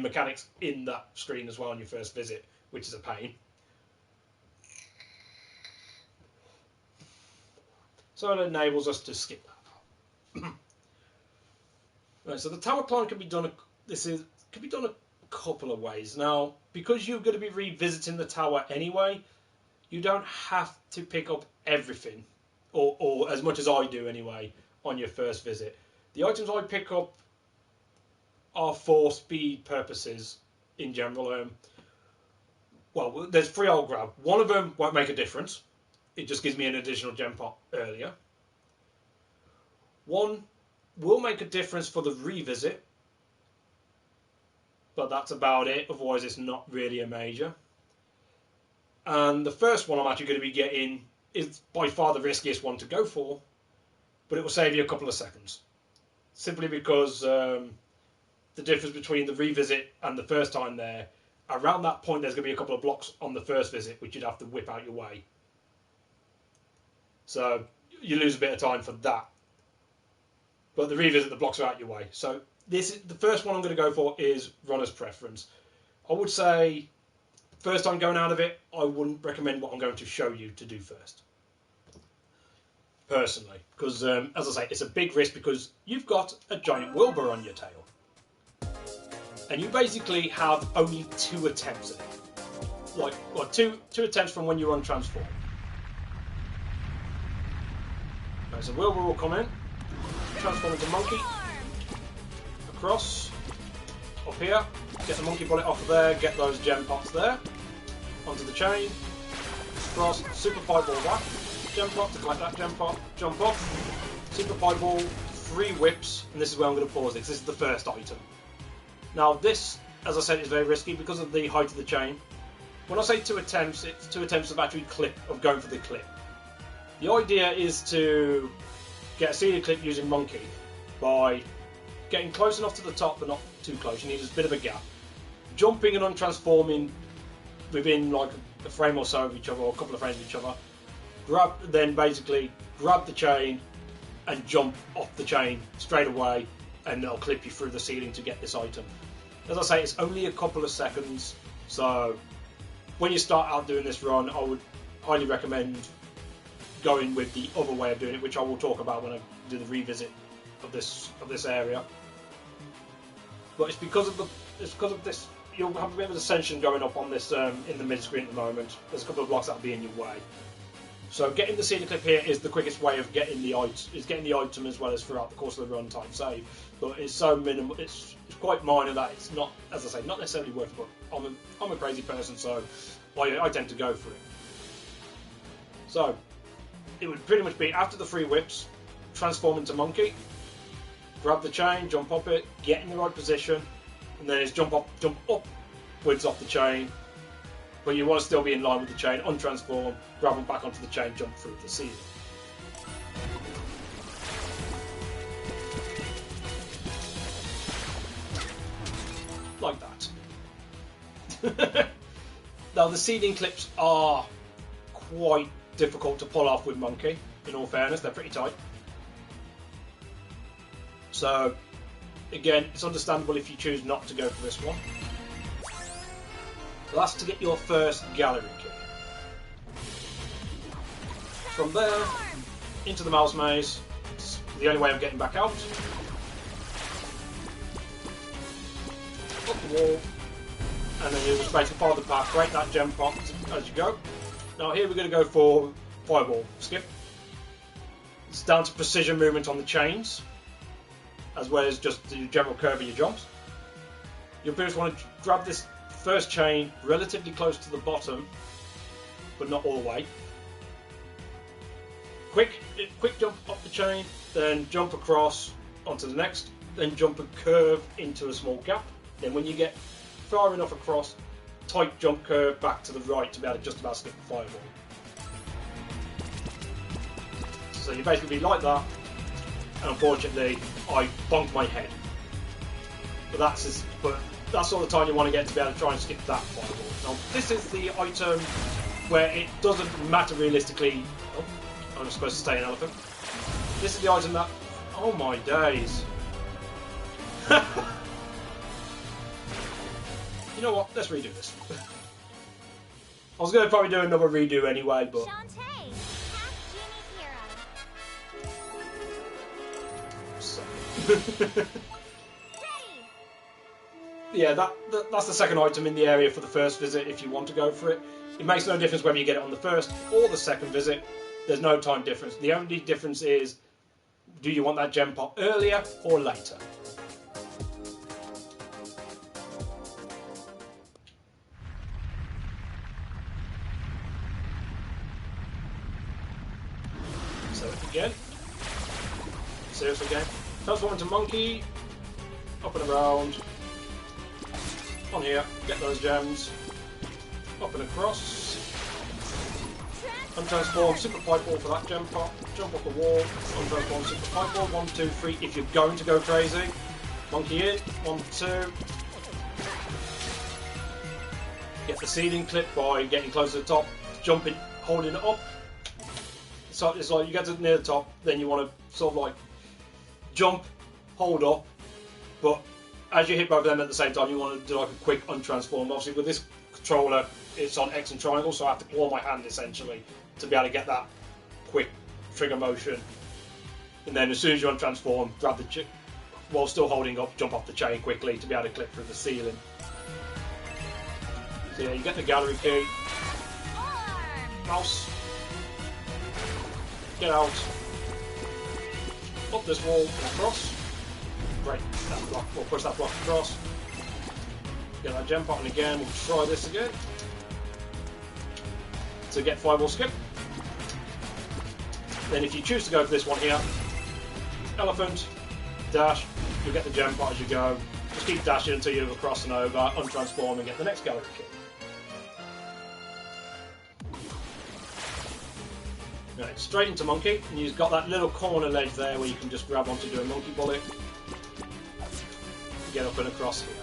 mechanics in that screen as well on your first visit, which is a pain. So it enables us to skip that. Right, so the tower climb can be done. Can be done a couple of ways. Now, because you're going to be revisiting the tower anyway, you don't have to pick up everything, or as much as I do anyway, on your first visit. The items I pick up are for speed purposes in general. Well, there's 3 I'll grab. One of them won't make a difference. It just gives me an additional gem pot earlier. One will make a difference for the revisit, but that's about it. Otherwise, it's not really a major. And the first one I'm actually going to be getting is by far the riskiest one to go for, but it will save you a couple of seconds. Simply because the difference between the revisit and the first time there, around that point there's going to be a couple of blocks on the first visit which you'd have to whip out your way. So you lose a bit of time for that. But the revisit, the blocks are out your way. So the first one I'm going to go for is runner's preference. I would say first time going out of it, I wouldn't recommend what I'm going to show you to do first. Personally. Because, as I say, it's a big risk because you've got a giant Wilbur on your tail. And you basically have only 2 attempts at it. Like two attempts from when you untransform. Right, so Wilbur will come in. Transform into Monkey. Across. Up here. Get the Monkey Bullet off of there, get those gem pots there, onto the chain, cross, super fireball whack, gem pot to collect that gem pot, jump up, super fireball, 3 whips, and this is where I'm going to pause it, because this is the first item. Now this, as I said, is very risky because of the height of the chain. When I say 2 attempts, it's 2 attempts of actually going for the clip. The idea is to get a seated clip using Monkey by getting close enough to the top but not too close. You need a bit of a gap. Jumping and untransforming within like a frame or so of each other, or a couple of frames of each other. Then basically grab the chain and jump off the chain straight away, and it'll clip you through the ceiling to get this item. As I say, it's only a couple of seconds, so when you start out doing this run, I would highly recommend going with the other way of doing it, which I will talk about when I do the revisit of this area. but it's because of this. You'll have a bit of ascension going up on this in the mid screen at the moment. There's a couple of blocks that'll be in your way. So getting the seeding clip here is the quickest way of getting the item as well as throughout the course of the runtime save. But it's so minimal, it's quite minor that it's not, as I say, not necessarily worth it. But I'm a crazy person, so I tend to go for it. So it would pretty much be after the 3 whips, transform into monkey, grab the chain, jump up it, get in the right position, and then it's jump upwards off the chain. But you want to still be in line with the chain, untransform, grab them back onto the chain, jump through the ceiling. Like that. Now the seeding clips are quite difficult to pull off with monkey, in all fairness, they're pretty tight. So again, it's understandable if you choose not to go for this one. That's to get your first gallery key. From there, into the mouse maze. It's the only way of getting back out. Up the wall. And then you just basically follow the path, break that gem pot as you go. Now here we're going to go for fireball skip. It's down to precision movement on the chains, as well as just the general curve of your jumps. You'll first want to grab this first chain relatively close to the bottom, but not all the way. Quick jump up the chain, then jump across onto the next, then jump a curve into a small gap. Then when you get far enough across, tight jump curve back to the right to be able to just about skip the fireball. So you basically be like that, and unfortunately I bonked my head. But that's all the time you want to get to be able to try and skip that fireball. Now, this is the item where it doesn't matter realistically. Oh, I'm supposed to stay an elephant. This is the item that. Oh my days. You know what? Let's redo this. I was going to probably do another redo anyway, but. Shantae, half genie hero. So. Yeah, that's the second item in the area for the first visit if you want to go for it. It makes no difference whether you get it on the first or the second visit. There's no time difference. The only difference is, do you want that gem pot earlier or later? So again, seriously again, transform into monkey, up and around. On here, get those gems, up and across, untransform, super pipe ball for that gem pot, jump off the wall, untransform, super pipe ball, 1, 2, 3, if you're going to go crazy, monkey in, 1, 2, get the seeding clip by getting close to the top, jumping, holding it up, so it's like you get to near the top, then you want to sort of like jump, hold up, but as you hit both of them at the same time, you want to do like a quick untransform. Obviously, with this controller, it's on X and triangle, so I have to claw my hand essentially to be able to get that quick trigger motion. And then as soon as you untransform, grab the chip while still holding up, jump off the chain quickly to be able to clip through the ceiling. So yeah, you get the gallery key. Mouse. Get out. Up this wall and across. Break that block, we'll push that block across. Get that gem pot, and again, we'll try this again. To get fireball skip. Then if you choose to go for this one here, elephant, dash, you'll get the gem pot as you go. Just keep dashing until you're across and over, untransform and get the next gallery key. Right, straight into monkey, and you've got that little corner ledge there where you can just grab onto do a monkey bullet. Get up and across here.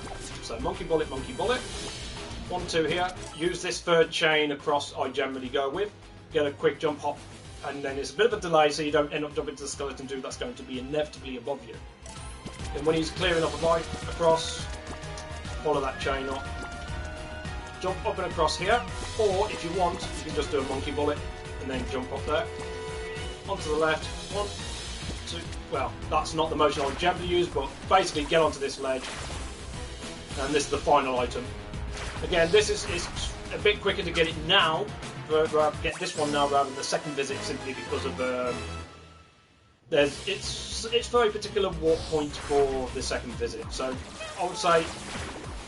So monkey bullet, 1, 2 here. Use this third chain across I generally go with. Get a quick jump hop, and then it's a bit of a delay so you don't end up jumping to the skeleton dude that's going to be inevitably above you. Then when he's clearing up a bite, across, follow that chain up. Jump up and across here, or if you want, you can just do a monkey bullet and then jump up there. Onto the left, 1, 2, well, that's not the motion I would generally use, but basically get onto this ledge, And this is the final item. Again, this is a bit quicker to get it now, get this one now rather than the second visit, simply because of it's very particular warp point for the second visit. So I would say,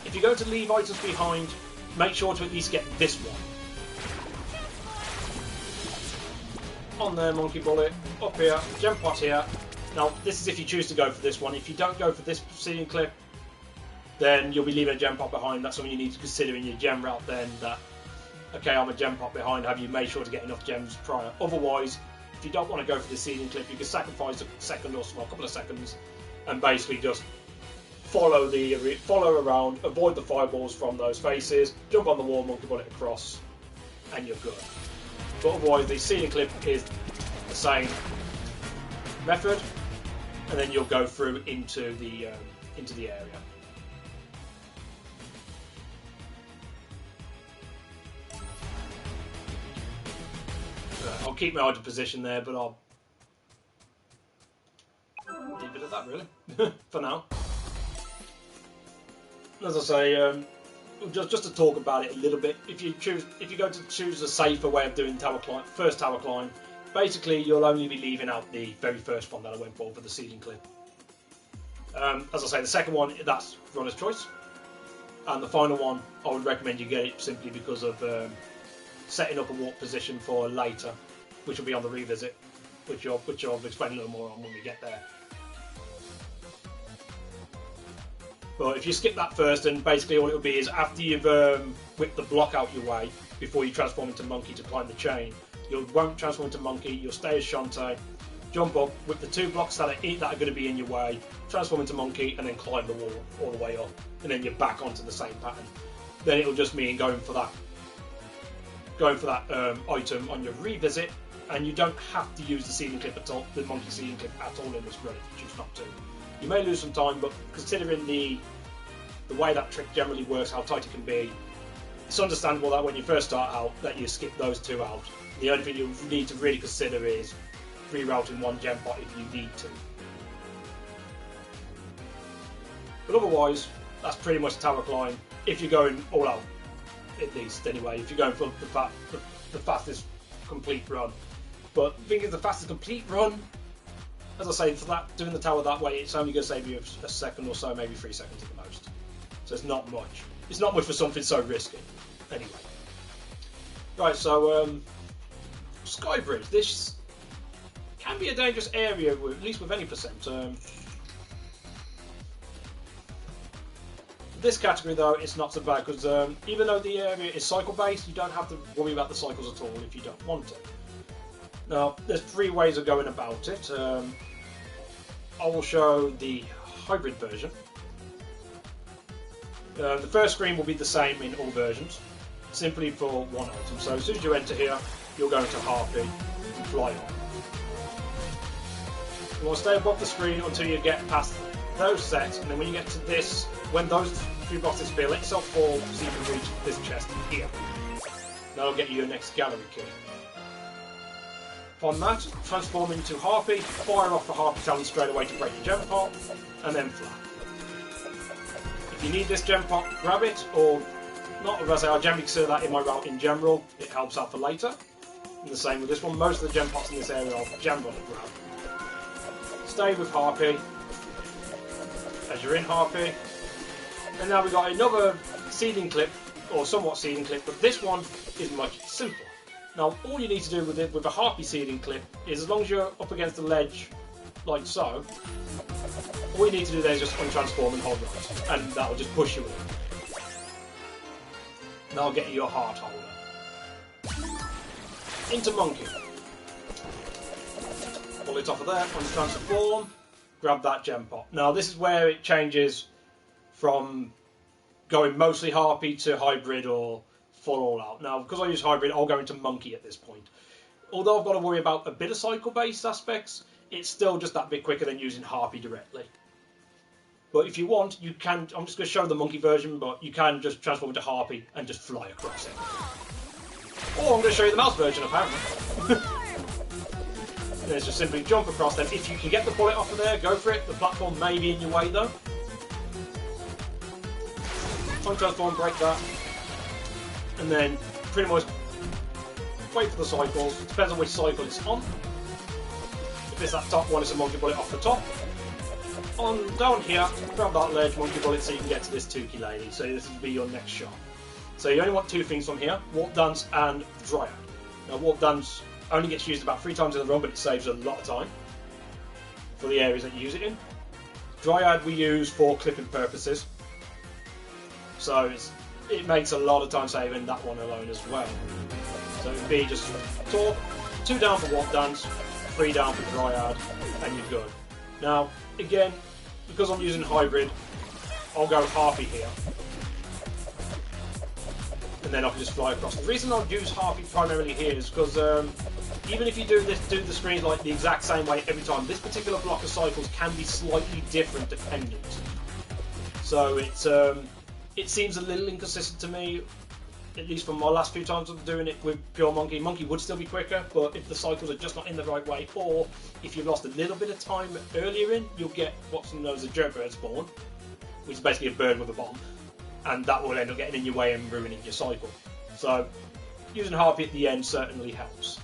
if you're going to leave items behind, make sure to at least get this one. On there, monkey bullet, up here, gem pot here. Now, this is if you choose to go for this one. If you don't go for this sealing clip, then you'll be leaving a gem pot behind. That's something you need to consider in your gem route then, that, okay, I'm a gem pot behind, have you made sure to get enough gems prior? Otherwise, if you don't want to go for the sealing clip, you can sacrifice a second or a couple of seconds and basically just follow around, avoid the fireballs from those faces, jump on the wall, monkey bullet across, and you're good. But otherwise, the sealing clip is the same method, and then you'll go through into the area. I'll keep my item position there, but I'll leave it at that, really, for now. As I say, just to talk about it a little bit, if you go to choose a safer way of doing first tower climb, basically you'll only be leaving out the very first one that I went for the sealing clip. As I say, the second one, that's runner's choice, and the final one, I would recommend you get it simply because of setting up a walk position for later, which will be on the revisit, which I'll explain a little more on when we get there. But if you skip that first, and basically all it will be is after you've whipped the block out your way before you transform into monkey to climb the chain, you won't transform into monkey, you'll stay as Shantae, jump up, whip the 2 blocks that are going to be in your way, transform into monkey, and then climb the wall all the way up, and then you're back onto the same pattern. Then it'll just mean going for that item on your revisit, and you don't have to use the sealing clip at all, the monkey sealing clip at all in this run if you choose not to. You may lose some time, but considering the way that trick generally works, how tight it can be, it's understandable that when you first start out that you skip those 2 out. The only thing you need to really consider is rerouting 1 gem pot if you need to. But otherwise, that's pretty much a tower climb if you're going all out, at least anyway, if you're going for the fastest complete run. But the thing is, the fastest complete run, as I say, for that, doing the tower that way, it's only going to save you a second or so, maybe 3 seconds at the most. So it's not much. It's not much for something so risky. Anyway. Right, so Skybridge. This can be a dangerous area, at least with any percent. This category, though, it's not so bad, because even though the area is cycle-based, you don't have to worry about the cycles at all if you don't want to. Now, there's 3 ways of going about it. I will show the hybrid version. The first screen will be the same in all versions, simply for 1 item. So as soon as you enter here, you'll go into Harpy and fly on. You want to stay above the screen until you get past those sets, and then when you get to this, when those 3 boxes disappear, let yourself fall so you can reach this chest here. That'll get you your next gallery key. Upon that, transform into Harpy, fire off the Harpy talent straight away to break the gem pot, and then fly. If you need this gem pot, grab it, or not, as I say, I generally consider that in my route in general. It helps out for later. And the same with this one, most of the gem pots in this area are general to grab. Stay with Harpy, as you're in Harpy. And now we've got another seeding clip, or somewhat seeding clip, but this one is much simpler. Now, all you need to do with a Harpy seeding clip is, as long as you're up against the ledge, like so, all you need to do there is just untransform and hold right, and that will just push you in. And that'll get you your heart holder. Into Monkey. Pull it off of there, untransform, grab that gem pot. Now, this is where it changes from going mostly Harpy to hybrid or full all out. Now, because I use hybrid, I'll go into Monkey at this point. Although I've got to worry about a bit of cycle-based aspects, it's still just that bit quicker than using Harpy directly. But if you want, you can, I'm just going to show the Monkey version, but you can just transform into Harpy and just fly across it. Or I'm going to show you the mouse version, apparently. There's just simply jump across them. If you can get the bullet off of there, go for it. The platform may be in your way, though. Untransform, break that, and then pretty much wait for the cycles. Depends on which cycle it's on. If it's that top one, it's a monkey bullet off the top. On down here, grab that ledge, monkey bullet, so you can get to this Tukey lady. So this will be your next shot. So you only want two things from here: Warp Dance and Dryad. Now Warp Dance only gets used about 3 times in the run, but it saves a lot of time for the areas that you use it in. Dryad we use for clipping purposes, so it makes a lot of time saving that one alone as well. So it would be just 2 down for Warp Dance, 3 down for Dryad, and you're good. Now, again, because I'm using hybrid, I'll go Harpy here. And then I can just fly across. The reason I'll use Harpy primarily here is because even if you do the screens like the exact same way every time, this particular block of cycles can be slightly different dependent. So it seems a little inconsistent to me, at least from my last few times of doing it with pure Monkey. Monkey would still be quicker, but if the cycles are just not in the right way, or if you've lost a little bit of time earlier in, you'll get what's known as a jerk bird spawn, which is basically a bird with a bomb, and that will end up getting in your way and ruining your cycle. So using Harpy at the end certainly helps.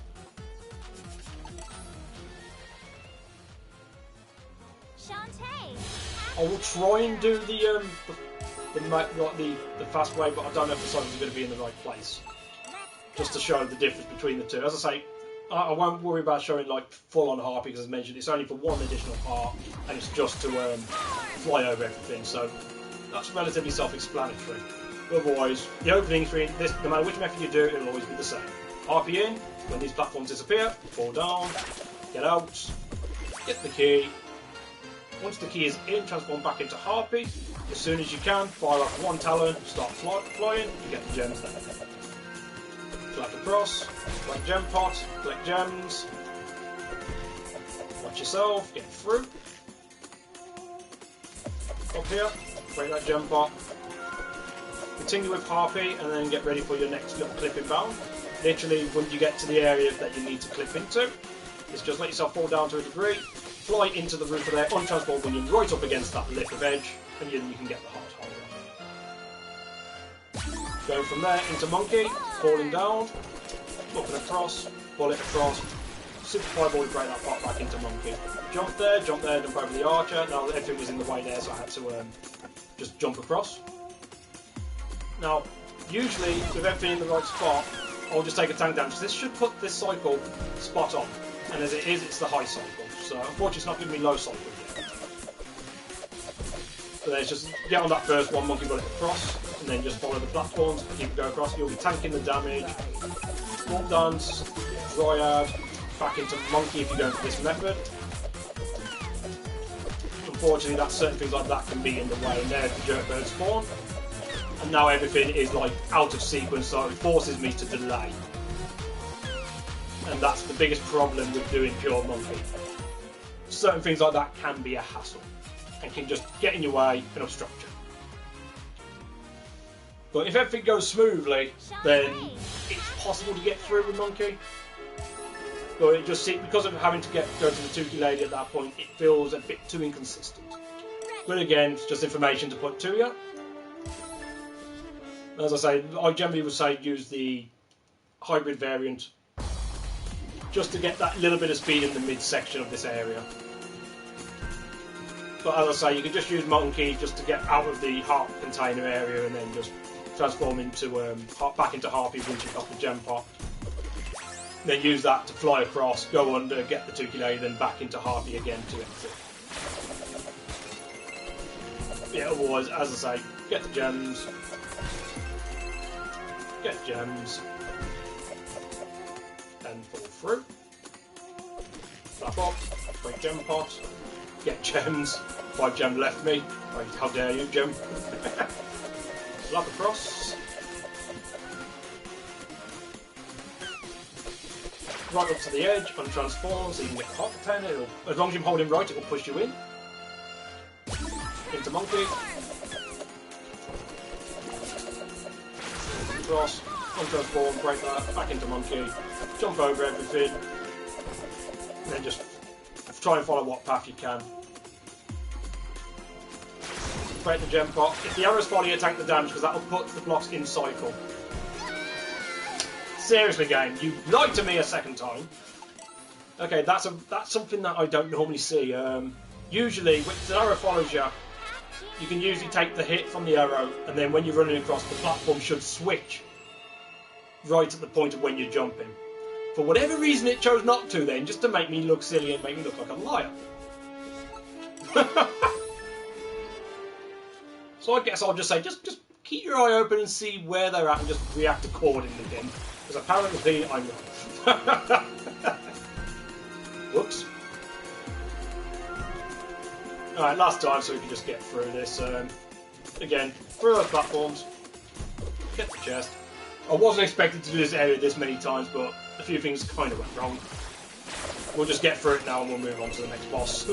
I will try and do the fast way, but I don't know if the cycles are going to be in the right place. Just to show the difference between the two. As I say, I won't worry about showing like full-on Harpy, because as mentioned, it's only for one additional part, and it's just to fly over everything. So that's relatively self-explanatory. Otherwise, the opening screen, no matter which method you do, it'll always be the same. Harpy in, when these platforms disappear, fall down, get out, get the key. Once the key is in, transform back into Harpy. As soon as you can, fire off 1 talon, start flying, you get the gems there. Flat across, collect gem pot, collect gems. Watch yourself, get through. Up here, break that gem pot. Continue with Harpy and then get ready for your next little clipping bound. Literally, when you get to the area that you need to clip into, it's just let yourself fall down to a degree, fly into the roof of there, untransform when you're right up against that lip of edge, and you can get the hard hole. Going from there into Monkey, falling down, looking across, bullet across, super fireball, break that part back into Monkey. Jump there, jump over the archer. Now everything was in the way there, so I had to just jump across. Now, usually with everything in the right spot, I'll just take a tank damage. This should put this cycle spot on, and as it is, it's the high cycle. So unfortunately, it's not giving me low cycle yet. So then it's just get on that first one, monkey bullet across, and then just follow the platforms, keep it going across. You'll be tanking the damage. Warp Dance, Dryad, back into Monkey if you go for this method. Unfortunately, that's certain things like that can be in the way, and there's the jerk bird spawn. And now everything is like out of sequence, so it forces me to delay. And that's the biggest problem with doing pure Monkey. Certain things like that can be a hassle and can just get in your way and obstruct you. But if everything goes smoothly, then it's possible to get through with Monkey. But it just because of having to go to the Tukey lady at that point, it feels a bit too inconsistent. But again, it's just information to put to you. As I say, I generally would say use the hybrid variant just to get that little bit of speed in the midsection of this area. But as I say, you can just use Monkey just to get out of the heart container area and then just transform into back into Harpy once you've got the gem pot. Then use that to fly across, go under, get the Tukey lady, then back into Harpy again to exit. Yeah, otherwise, as I say, get the gems. Get gems, and fall through. Flap up, break gem pot, get gems. 5 gem left me. How dare you, gem? Flap across. Right up to the edge, untransform, so you can get the hot container. As long as you're holding right, it will push you in. Into Monkey. Cross, untransform, break that, back into Monkey, jump over everything, and then just try and follow what path you can. activate the gem pot. If the arrows follow you, tank the damage because that will put the blocks in cycle. Seriously, game, you lied to me a second time. Okay, that's something that I don't normally see. Usually, when the arrow follows you, you can usually take the hit from the arrow, and then when you're running across, the platform should switch right at the point of when you're jumping. For whatever reason, it chose not to then, just to make me look silly and make me look like a liar. So I guess I'll just say, just keep your eye open and see where they're at and just react accordingly then. Because apparently I'm not. Whoops. Alright, last time so we can just get through this. Again, through those platforms. Get the chest. I wasn't expecting to do this area this many times, but a few things kind of went wrong. We'll just get through it now and we'll move on to the next boss.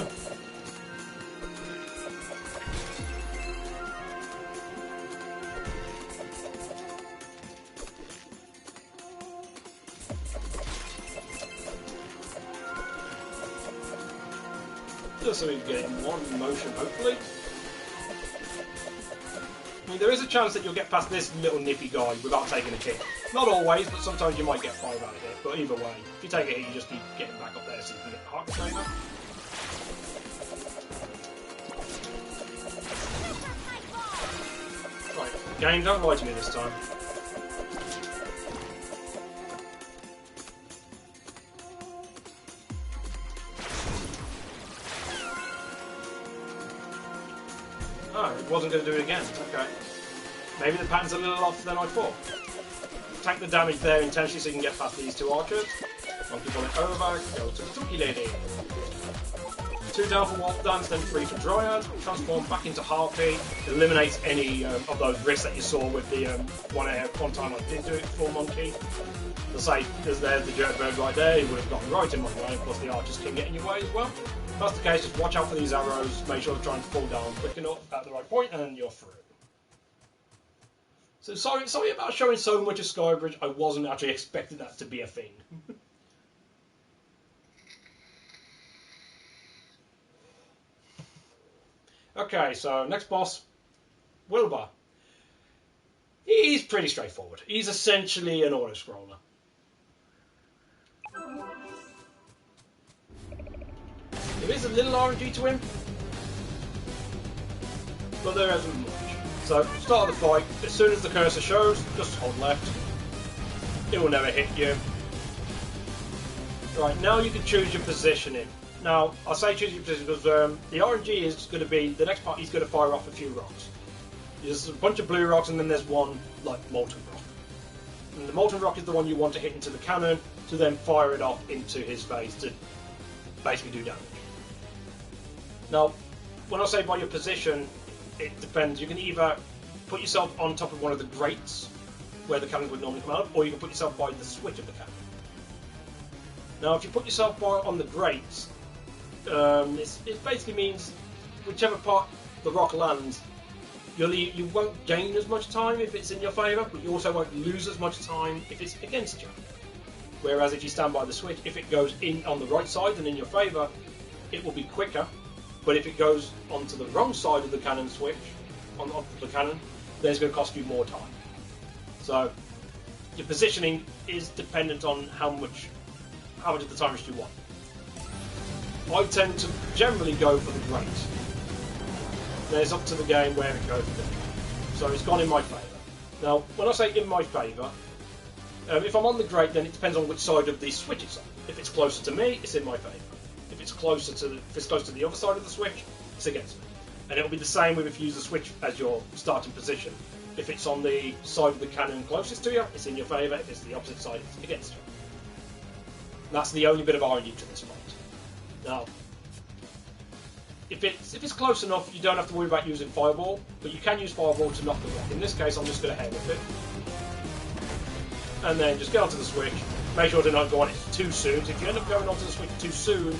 Just so we can get it in one motion, hopefully. I mean, there is a chance that you'll get past this little nippy guy without taking a hit. Not always, but sometimes you might get 5 out of it. But either way, if you take a hit, you just keep getting back up there so you can get the heart container. Right, game, don't lie to me this time. Oh, it wasn't going to do it again. Okay. Maybe the pattern's a little off than I thought. Tank the damage there intentionally so you can get past these 2 archers. Monkey bullet over, go to the Tookie Lady. 2 down for Wolf Dance, then 3 for Dryad. Transform back into Harpy. Eliminates any of those risks that you saw with the one time I did do it for Monkey. As I say, there's the Jerk Bird right there, he would have gotten right in my way, plus the archers can get in your way as well. If that's the case, just watch out for these arrows, make sure they're trying to fall down quick enough at the right point, and you're through. So sorry about showing so much of Skybridge. I wasn't actually expecting that to be a thing. Okay, so next boss, Wilbur. He's pretty straightforward. He's essentially an auto-scroller. There is a little RNG to him, but there isn't much. So, start of the fight, as soon as the cursor shows, just hold left. It will never hit you. Right, now you can choose your positioning. Now, I say choose your position because the RNG is going to be, the next part, he's going to fire off a few rocks. There's a bunch of blue rocks and then there's one, like, molten rock. And the molten rock is the one you want to hit into the cannon to then fire it off into his face to basically do damage. Now, when I say by your position, it depends. You can either put yourself on top of one of the grates, where the cannon would normally come out, or you can put yourself by the switch of the cannon. Now, if you put yourself on the grates, it basically means whichever part the rock lands, you won't gain as much time if it's in your favour, but you also won't lose as much time if it's against you. Whereas if you stand by the switch, if it goes in on the right side and in your favour, it will be quicker. But if it goes onto the wrong side of the cannon switch, onto the cannon, then it's going to cost you more time. So your positioning is dependent on how much of the time restrict you want. I tend to generally go for the grate. Then it's up to the game where it goes with it. So it's gone in my favour. Now, when I say in my favour, if I'm on the grate, then it depends on which side of the switch it's on. If it's closer to me, it's in my favour. If it's close to the other side of the switch, it's against me. And it'll be the same if you use the switch as your starting position. If it's on the side of the cannon closest to you, it's in your favour. If it's the opposite side, it's against you. That's the only bit of RNG to this point. Now, if it's close enough, you don't have to worry about using Fireball, but you can use Fireball to knock the rock. In this case, I'm just going to head with it. And then just get onto the switch. Make sure to not go on it too soon. If you end up going onto the switch too soon,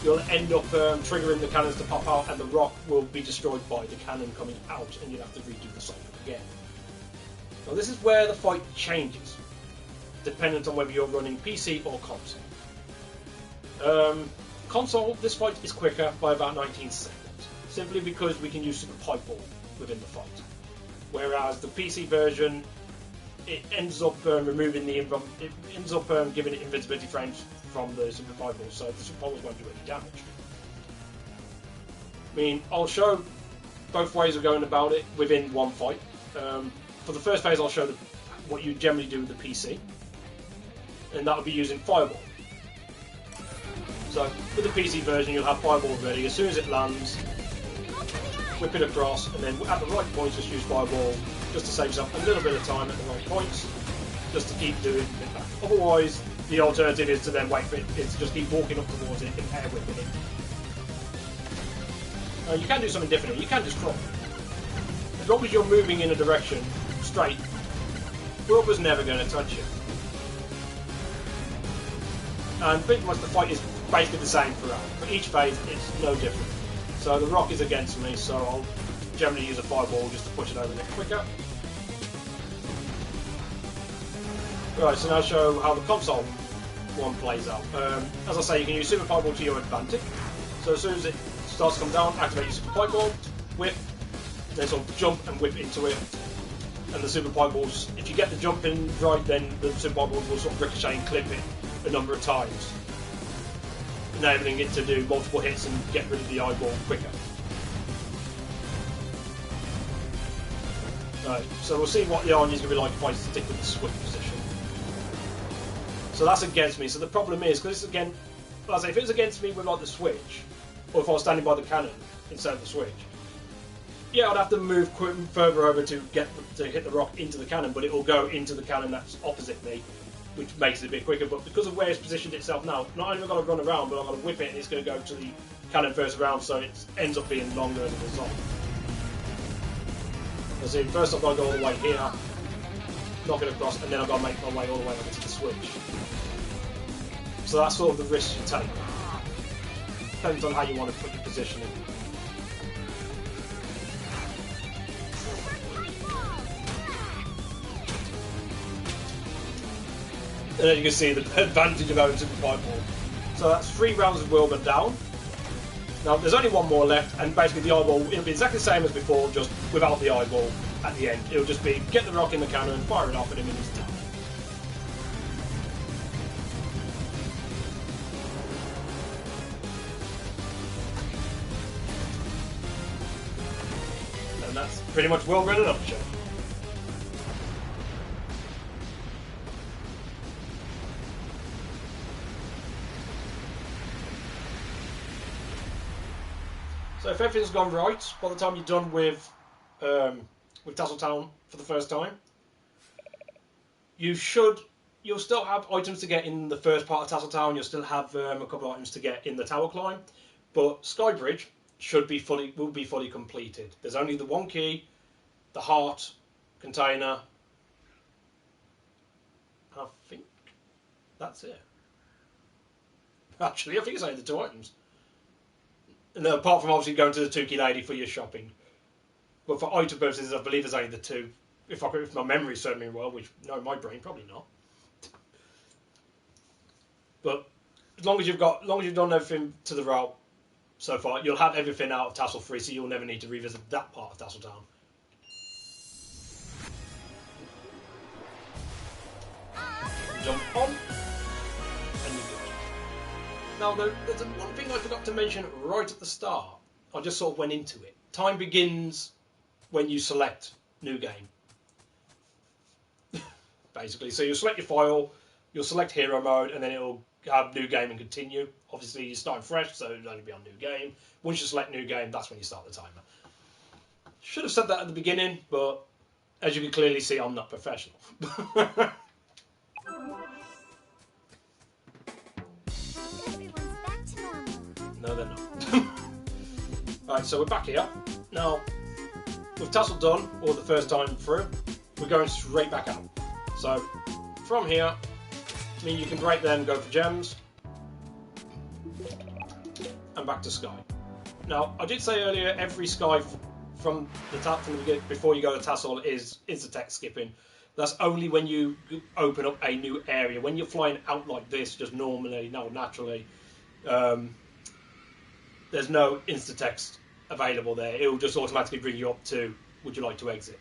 you'll end up triggering the cannons to pop out, and the rock will be destroyed by the cannon coming out, and you'll have to redo the cycle again. Now this is where the fight changes, dependent on whether you're running PC or console. Console, this fight is quicker by about 19 seconds. simply because we can use Super Pipe Ball within the fight. Whereas the PC version, it ends up removing it ends up giving it invincibility frames from the Super Pipe Ball, so the Super Pipe Balls won't do any damage. I mean, I'll show both ways of going about it within one fight. For the first phase, I'll show what you generally do with the PC, and that will be using Fireball. So with the PC version, you'll have Fireball ready. As soon as it lands, whip it across, and then at the right points, just use Fireball just to save yourself a little bit of time at the right points, just to keep doing it back. Otherwise, the alternative is to then wait for it, is to just keep walking up towards it and air whipping it. You can do something different. You can just crawl. As long as you're moving in a direction straight, Wilbur's never going to touch you. And pretty much the fight is basically the same throughout. For each phase, it's no different. So the rock is against me, so I'll generally use a fireball just to push it over a bit quicker. Right, so now I'll show how the console one plays out. As I say, you can use Super Fireball to your advantage. So as soon as it starts to come down, activate your Super Fireball, whip, then sort of jump and whip into it. And the Super Fireballs, if you get the jump in right, then the Super Fireballs will sort of ricochet and clip it a number of times, enabling it to do multiple hits and get rid of the eyeball quicker. Right, so we'll see what the Arnie is going to be like if I stick with the switch position. So that's against me. So the problem is, because it's again, like I say, if it was against me with like the switch, or if I was standing by the cannon instead of the switch, yeah, I'd have to move further over to hit the rock into the cannon, but it will go into the cannon that's opposite me, which makes it a bit quicker. But because of where it's positioned itself now, not only have I got to run around, but I've got to whip it, and it's going to go to the cannon first round, so it ends up being longer as a result. So see, first I've got to go all the way here, knock it across, and then I've got to make my way all the way over to the switch. So that's sort of the risk you take. Depends on how you want to put your positioning. And then you can see the advantage of having Super Pipe Ball. So that's 3 rounds of Wilbur down. Now there's only one more left, and basically the eyeball, it'll be exactly the same as before, just without the eyeball at the end. It'll just be get the rock in the cannon, fire it off at him in his time. And that's pretty much Wilbur in a nutshell. So if everything's gone right, by the time you're done with Tasseltown for the first time, you'll still have items to get in the first part of Tasseltown. You'll still have a couple of items to get in the tower climb, but Skybridge will be fully completed. There's only the one key, the heart container. I think that's it. Actually, I think it's only the 2 items. And apart from obviously going to the Tukey Lady for your shopping. But for item purposes, I believe there's only the 2. If my memory serves me well, which, no, my brain, probably not. But as long as you've done everything to the route so far, you'll have everything out of Tassel Free, so you'll never need to revisit that part of Tasseltown. Jump on. And you're good. Now, there's one thing I forgot to mention right at the start. I just sort of went into it. Time begins when you select New Game. Basically, so you'll select your file, you'll select Hero Mode, and then it'll have New Game and continue. Obviously, you're starting fresh, so it'll only be on New Game. Once you select New Game, that's when you start the timer. Should have said that at the beginning, but as you can clearly see, I'm not professional. No, they're not. Alright, so we're back here. Now, with Tassel done, or the first time through, we're going straight back out. So, from here, I mean, you can break them, go for gems, and back to Sky. Now, I did say earlier, every Sky from the beginning, before you go to Tassel, is the text skipping. That's only when you open up a new area. When you're flying out like this, just normally, naturally, there's no insta-text available there. It will just automatically bring you up to would you like to exit,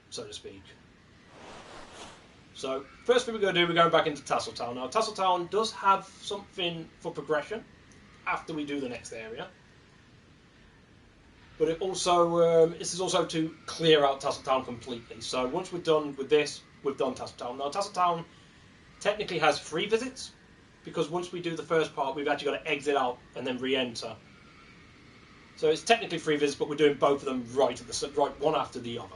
so to speak. So first thing we're going to do, we're going back into Tasseltown. Now Tasseltown does have something for progression after we do the next area, but it also this is also to clear out Tasseltown completely. So once we're done with this, we've done Tasseltown. Now Tasseltown technically has 3 visits, because once we do the first part, we've actually got to exit out and then re-enter. So it's technically 3 visits, but we're doing both of them right one after the other.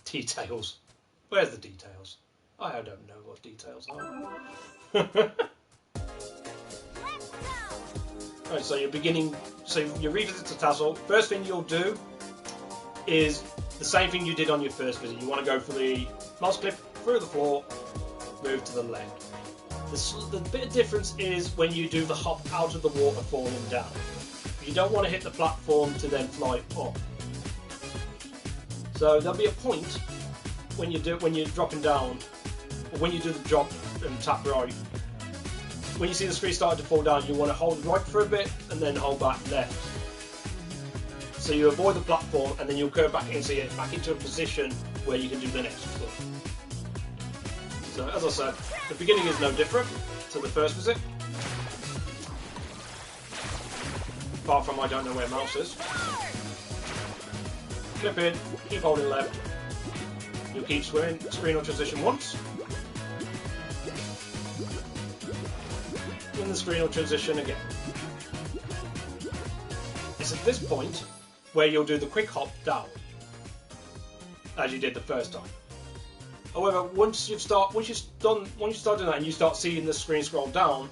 Details. Where's the details? I don't know what details are. Right, so you're beginning. So you revisit to Tassel. First thing you'll do is the same thing you did on your first visit. You want to go for the mouse clip through the floor, move to the left. The bit of difference is when you do the hop out of the water falling down. You don't want to hit the platform to then fly up. So there'll be a point when you're dropping down, or when you do the drop and tap right. When you see the screen starting to fall down, you want to hold right for a bit and then hold back left. So you avoid the platform, and then you'll go back into a position where you can do the next flip. So as I said, the beginning is no different to the first visit, apart from I don't know where mouse is. Clip in, keep holding left. You'll keep swimming. Screen will transition once. Then the screen will transition again. It's at this point where you'll do the quick hop down, as you did the first time. However, once you start doing that and you start seeing the screen scroll down,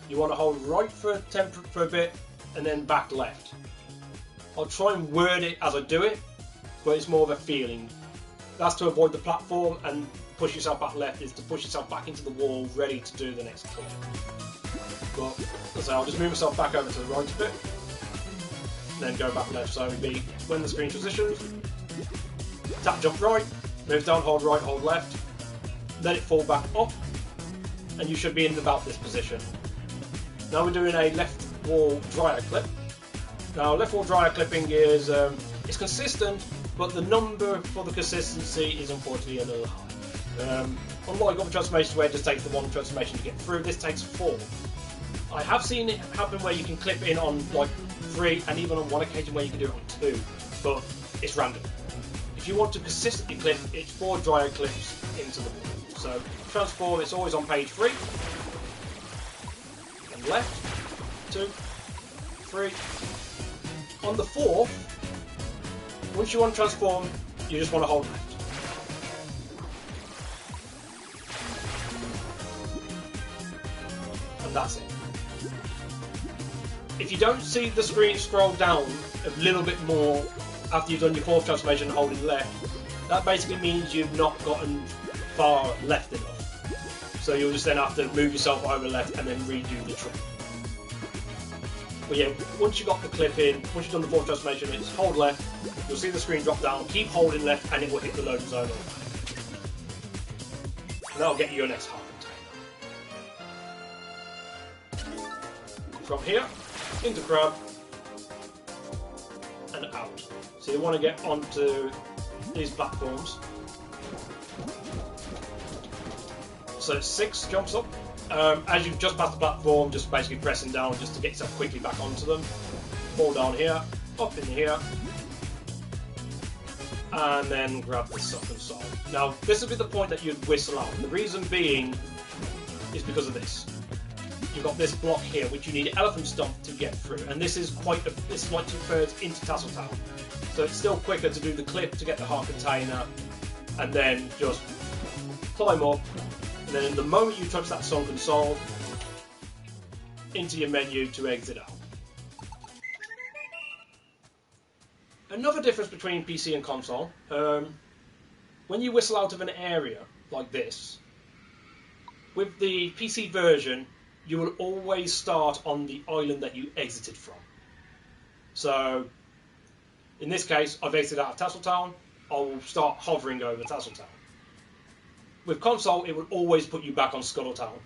you want to hold right for a bit and then back left. I'll try and word it as I do it, but it's more of a feeling. That's to avoid the platform, and push yourself back left is to push yourself back into the wall, ready to do the next clip. But as I say, I'll just move myself back over to the right a bit, and then go back left. So it would be when the screen transitions, tap jump right, move down, hold right, hold left, let it fall back up, and you should be in about this position. Now we're doing a left wall dryer clip. Now left wall dryer clipping is it's consistent, but the number for the consistency is unfortunately a little high. Unlike other transformations where it just takes the one transformation to get through, this takes 4. I have seen it happen where you can clip in on like 3, and even on one occasion where you can do it on 2, but it's random. If you want to consistently clip, it's 4 dryer clips into the wall. So transform, it's always on page 3. And left, 2, 3. On the 4th, once you want to transform, you just want to hold left. And that's it. If you don't see the screen scroll down a little bit more after you've done your 4th transformation and holding left, that basically means you've not gotten far left enough. So you'll just then have to move yourself over left and then redo the trick. But yeah, once you've got the clip in, once you've done the 4th transformation, it's hold left, you'll see the screen drop down, keep holding left, and it will hit the loading zone. And that'll get you your next half container. From here, into crab, and out. So you want to get onto these platforms. So 6 jumps up. As you've just passed the platform, just basically pressing down just to get yourself quickly back onto them. Fall down here, up in here, and then grab the suck and solve. Now, this would be the point that you'd whistle out. The reason being is because of this. You've got this block here, which you need elephant stomp to get through, and this is like 2/3 into Tasseltown. So it's still quicker to do the clip to get the heart container, and then just climb up, and then in the moment you touch that sunken soul, into your menu to exit out. Another difference between PC and console, when you whistle out of an area like this, with the PC version, you will always start on the island that you exited from. So, in this case, I've exited out of Tasseltown, I'll start hovering over Tasseltown. with console, it will always put you back on Scuttle Town.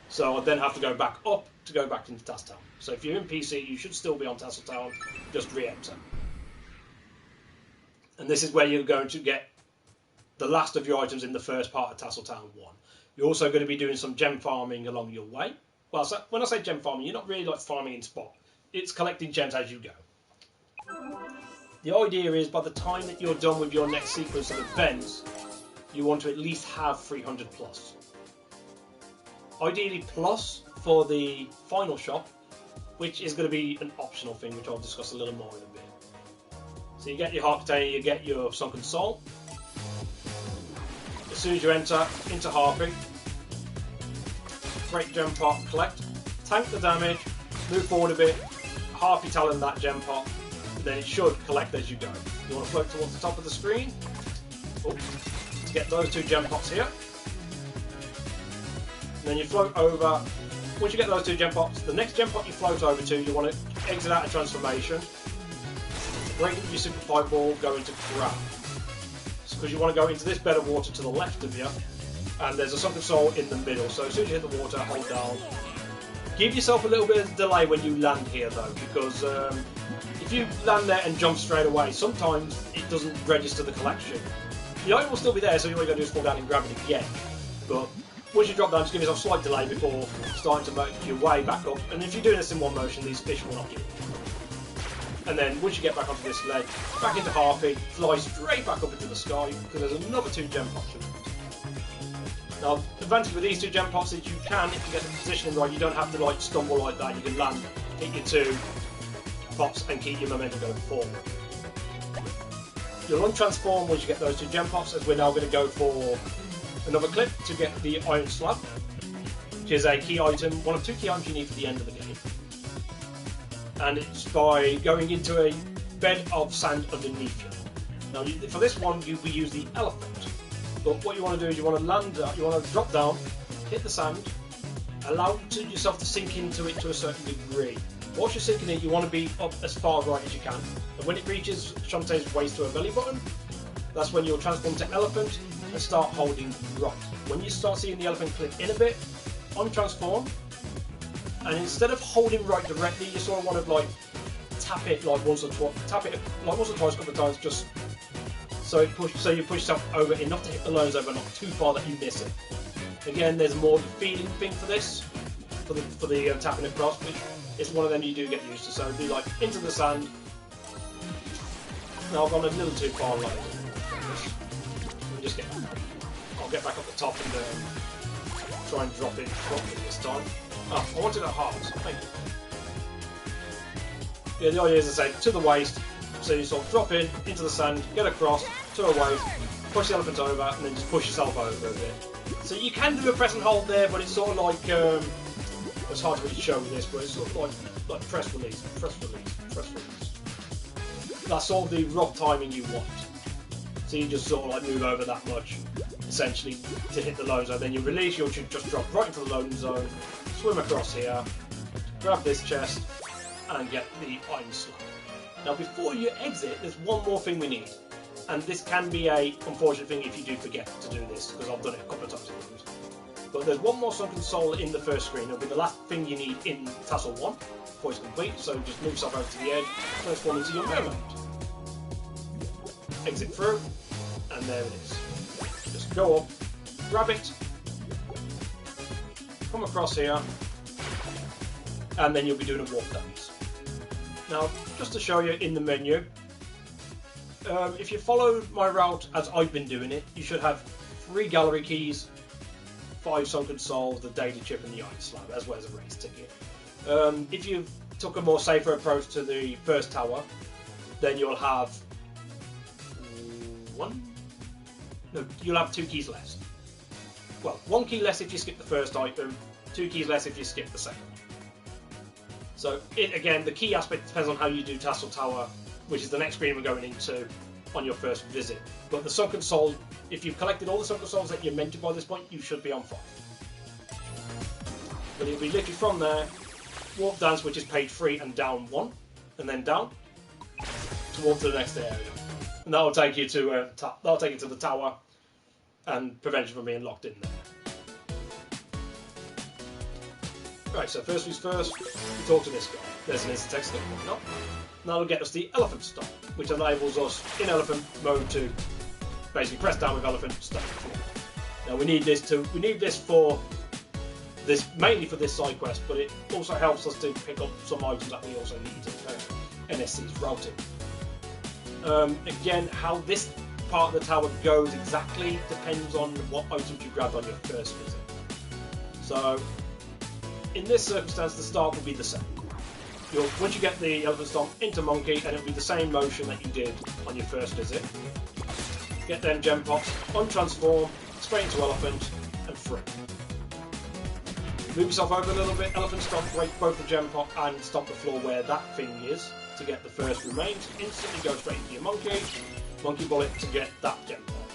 So I then have to go back up to go back into Tassel Town. So if you're in PC, you should still be on Tassel Town, just re-enter. And this is where you're going to get the last of your items in the first part of Tassel Town 1. You're also going to be doing some gem farming along your way. Well, so when I say gem farming, you're not really like farming in spot. It's collecting gems as you go. The idea is by the time that you're done with your next sequence of events, you want to at least have 300 plus. Ideally plus for the final shop, which is going to be an optional thing, which I'll discuss a little more in a bit. So you get your heart container, you get your sunken soul. As soon as you enter into Harpy, break gem pot, collect, tank the damage, move forward a bit, Harpy talon that gem pot, then it should collect as you go. You want to float towards the top of the screen to get those 2 gem pots here. And then you float over. Once you get those 2 gem pots, the next gem pot you float over to, you want to exit out of transformation, break into your super fireball, go into grab. Because you want to go into this bed of water to the left of you, and there's a sunken soul in the middle. So as soon as you hit the water, hold down. Give yourself a little bit of delay when you land here though, because if you land there and jump straight away, sometimes it doesn't register the collection. The item will still be there, so all you got to do is fall down and grab it again. But once you drop down, just give yourself a slight delay before starting to make your way back up. And if you're doing this in one motion, these fish will not give you. And then once you get back onto this ledge, back into Harpy, fly straight back up into the sky, because there's another 2 gem pots you want. Now, the advantage with these 2 gem pots is you can, if you get the positioning right, you don't have to like stumble like that. You can land, hit your 2 pots and keep your momentum going forward. You'll untransform once you get those 2 gem pots, as we're now going to go for another clip to get the iron slab, which is a key item, one of 2 key items you need for the end of the game. And it's by going into a bed of sand underneath you. Now, for this one, we use the elephant. But what you want to do is you want to land, you want to drop down, hit the sand, allow yourself to sink into it to a certain degree. Whilst you're sinking it, you want to be up as far right as you can. And when it reaches Shantae's waist to her belly button, that's when you'll transform to elephant and start holding right. When you start seeing the elephant click in a bit, untransform. And instead of holding right directly, you sort of want to like tap it like once or twice, a couple of times, just so you push yourself over enough to hit the lows over, not too far that you miss it. Again, there's more of a feeling thing for this, for the tapping across, which is one of them you do get used to. So be like into the sand. Now I've gone a little too far right. I'll get back up the top and try and drop it this time. Oh, I wanted a heart. Thank you. Yeah, the idea is to say to the waist, so you sort of drop into the sand, get across to a waist, push the elephant over, and then just push yourself over a bit. So you can do a press and hold there, but it's sort of like it's hard to really show with this, but it's sort of like press release, press release, press release. That's sort of the rough timing you want. So you just sort of like move over that much, essentially, to hit the low zone. Then you release, you'll just drop right into the low zone. Swim across here, grab this chest, and get the iron slab. Now before you exit, there's one more thing we need. And this can be a unfortunate thing if you do forget to do this, because I've done it a couple of times. But there's one more sunken soul in the first screen. It'll be the last thing you need in Tassel 1 before it's complete. So just move yourself over to the edge, transform into your mermaid. Exit through, and there it is. Just go up, grab it, come across here, and then you'll be doing a walk dance. Now, just to show you in the menu, if you follow my route as I've been doing it, you should have 3 gallery keys, 5 sunken souls, the data chip, and the iron slab, as well as a race ticket. If you took a more safer approach to the first tower, then you'll have you'll have 2 keys less. Well, 1 key less if you skip the first item, 2 keys less if you skip the second. So, again, the key aspect depends on how you do Tassel Tower, which is the next screen we're going into on your first visit. But the sunken soul, if you've collected all the sunken souls that you're meant to by this point, you should be on 5. But it'll be literally from there, walk dance, which is page 3, and down 1, and then down to walk to the next area. And that'll take you to the tower, and prevents you from being locked in there. Right, so first things first, we talk to this guy. There's an instant text coming up. Now we'll get us the elephant stop, which enables us in elephant mode to basically press down with elephant, stop. Now we need this for this, mainly for this side quest, but it also helps us to pick up some items that we also need to NSC's routing. Again, how this part of the tower goes exactly depends on what items you grabbed on your first visit. So in this circumstance, the start will be the same. Once you get the elephant stomp into monkey, and it'll be the same motion that you did on your first visit. Get them gem pops, untransform, straight into elephant, and free. Move yourself over a little bit, elephant stomp, break both the gem pop and stomp the floor where that thing is to get the first remains. Instantly go straight into your monkey bullet to get that gem pop.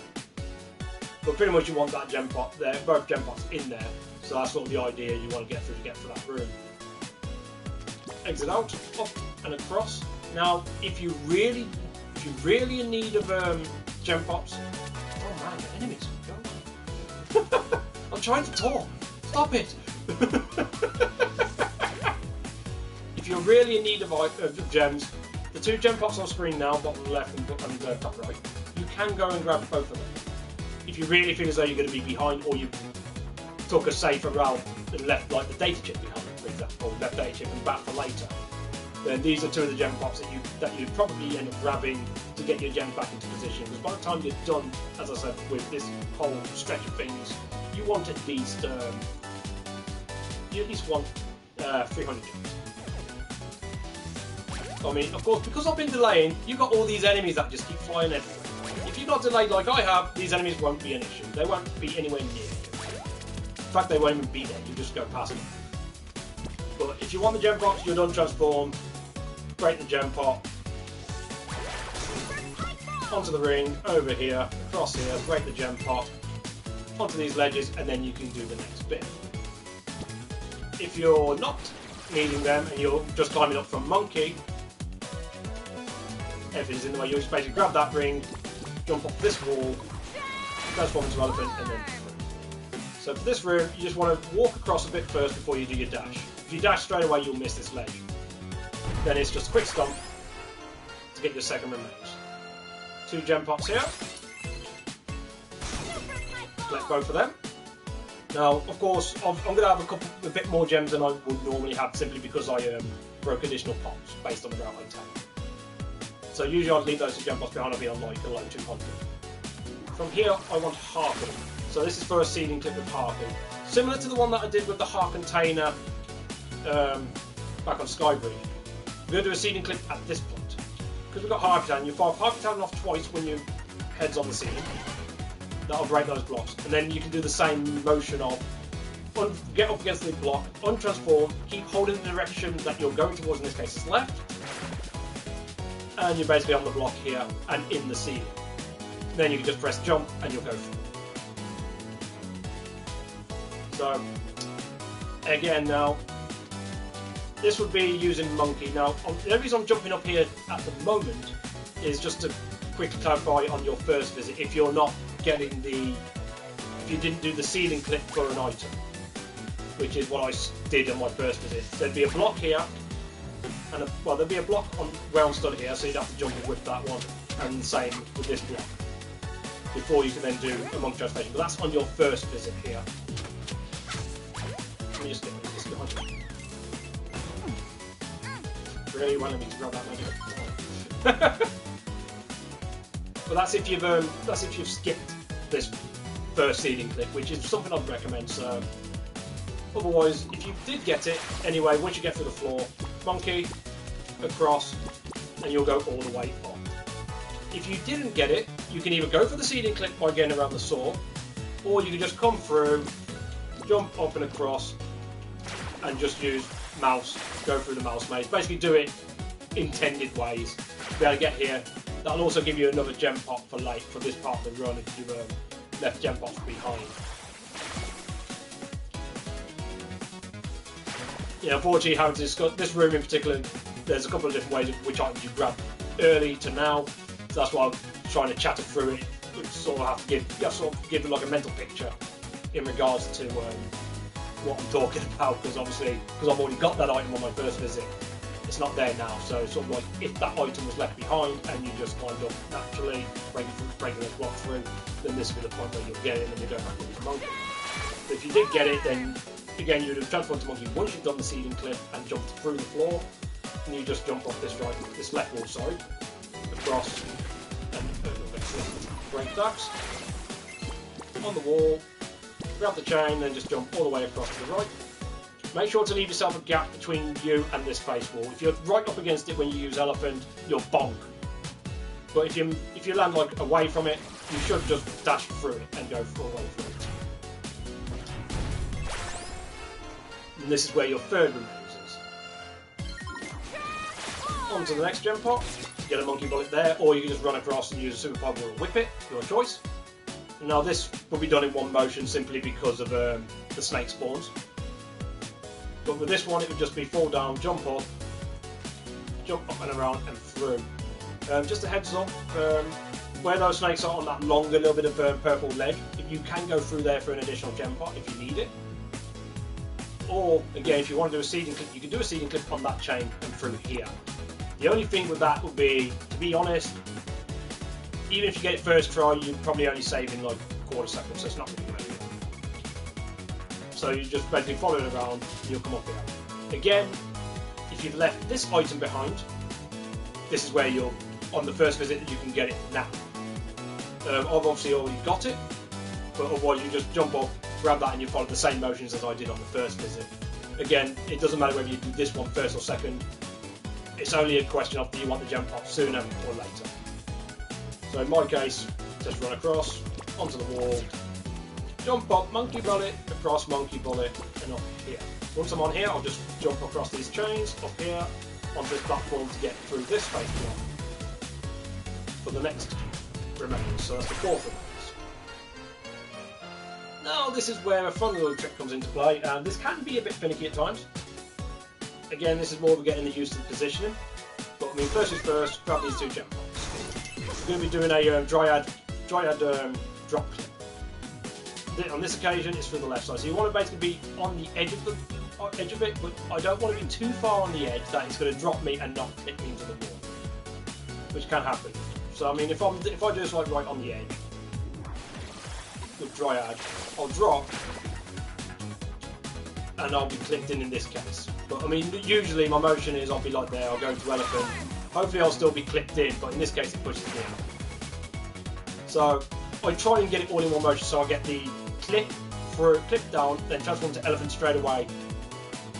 But pretty much you want that gem pop there, both gem pops in there. So that's sort of the idea you want to get through to get for that room. Exit out, up and across. Now, if you're really in need of gem pops, oh man, the enemies are going. I'm trying to talk. Stop it. If you're really in need of gems, the two gem pops on screen now, bottom left and top right, you can go and grab both of them. If you really feel as though you're going to be behind, or you took a safer route and left like the data chip behind, for example, or left data chip and back for later, then these are two of the gem pops that you'd probably end up grabbing to get your gems back into position. Because by the time you're done, as I said, with this whole stretch of things, you want at least want 300 gems. I mean, of course, because I've been delaying, you've got all these enemies that just keep flying everywhere. If you're not delayed like I have, these enemies won't be an issue. They won't be anywhere near you. In fact, they won't even be there. You just go past them. But if you want the gem pops, you're done transform. Break the gem pop. Onto the ring, over here, across here, break the gem pop. Onto these ledges, and then you can do the next bit. If you're not needing them and you're just climbing up from monkey, everything's in the way. You just basically grab that ring, jump up this wall, transform into elephant, and then through. So for this room, you just want to walk across a bit first before you do your dash. If you dash straight away, you'll miss this ledge. Then it's just a quick stomp to get your second remains. Two gem pops here. Collect both of them. Now, of course, I'm going to have a bit more gems than I would normally have, simply because I broke additional pops based on the route I take. So usually I'd leave those two gem pops behind. I'll be on like a low 200. From here, I want Harken. So this is for a seeding clip with Harken. Similar to the one that I did with the Hark container back on Skybridge. We're going to do a seeding clip at this point. Because we've got Harken, you fire Harken off twice when your head's on the ceiling. That'll break those blocks. And then you can do the same motion of get up against the block, untransform, keep holding the direction that you're going towards, in this case is left. And you're basically on the block here and in the ceiling. Then you can just press jump and you'll go through. So, again now, this would be using monkey. Now, the only reason I'm jumping up here at the moment is just to quickly clarify on your first visit, if you're not getting if you didn't do the ceiling clip for an item, which is what I did on my first visit. There'd be a block here, and there'd be a block on where I'm stood here, so you'd have to jump and whip that one, and the same with this block, before you can then do a monkey transformation. But that's on your first visit here. Let me just get this behind you. Really wanted me to grab that magic. But that's if you've skipped this first seeding clip, which is something I'd recommend. So otherwise, if you did get it anyway, once you get through the floor, monkey across, and you'll go all the way up. If you didn't get it, you can either go for the seeding clip by getting around the saw, or you can just come through, jump up and across, and just use mouse, go through the mouse maze. Basically do it intended ways to be able to get here. That'll also give you another gem pop for this part of the run if you've left gem pops behind. Yeah, unfortunately, having to discuss this room in particular, there's a couple of different ways of which items you grab early to now. So that's why I'm trying to chatter through it which sort of have to give like a mental picture in regards to what I'm talking about, because obviously, because I've already got that item on my first visit, it's not there now. So it's sort of like if that item was left behind and you just climbed up naturally, breaking those blocks through, then this will be the point where you'll get it and you don't have to use monkey. But if you did get it, then again you would have transformed to monkey once you've done the seeding clip and jumped through the floor, and you just jump off this left wall side, across, and break ducks on the wall, grab the chain, then just jump all the way across to the right. Make sure to leave yourself a gap between you and this face wall. If you're right up against it when you use elephant, you'll bonk. But if you land like away from it, you should just dash through it and go all the way through it. And this is where your third route is. On to the next gem pot. Get a monkey bullet there, or you can just run across and use a super pug or whip it, your choice. Now this will be done in one motion simply because of the snake spawns. But with this one it would just be fall down, jump up and around and through. Just a heads up, where those snakes are on that longer little bit of purple ledge, you can go through there for an additional gem pot if you need it. Or again, if you want to do a seeding clip, you can do a seeding clip on that chain and through here. The only thing with that would be, to be honest, even if you get it first try, you're probably only saving like a quarter second, so it's not really worth it. So you just basically follow it around and you'll come up here. Again, if you've left this item behind, this is where you'll, on the first visit, you can get it now. I've obviously already got it, but otherwise you just jump up, grab that and you follow the same motions as I did on the first visit. Again, it doesn't matter whether you do this one first or second, it's only a question of do you want the jump up sooner or later. So in my case, just run across, onto the wall, jump up, monkey bullet, across, monkey bullet, and up here. Once I'm on here, I'll just jump across these chains, up here, onto this platform to get through this space block for the next remains. So that's the fourth remains. Now this is where a fun little trick comes into play, and this can be a bit finicky at times. Again, this is more of getting the use of the positioning. But I mean, first is first, grab these two gem pots. We're going to be doing a dryad drop clip. On this occasion, it's for the left side. So you want to basically be on the edge of it, but I don't want to be too far on the edge that it's going to drop me and not hit me into the wall, which can happen. So I mean, if I just like right on the edge with dryad, I'll drop and I'll be clipped in this case. But I mean, usually my motion is I'll be like there, I'll go into elephant. Hopefully I'll still be clipped in, but in this case it pushes me out. So I try and get it all in one motion, so I get the clip down, then transform to elephant straight away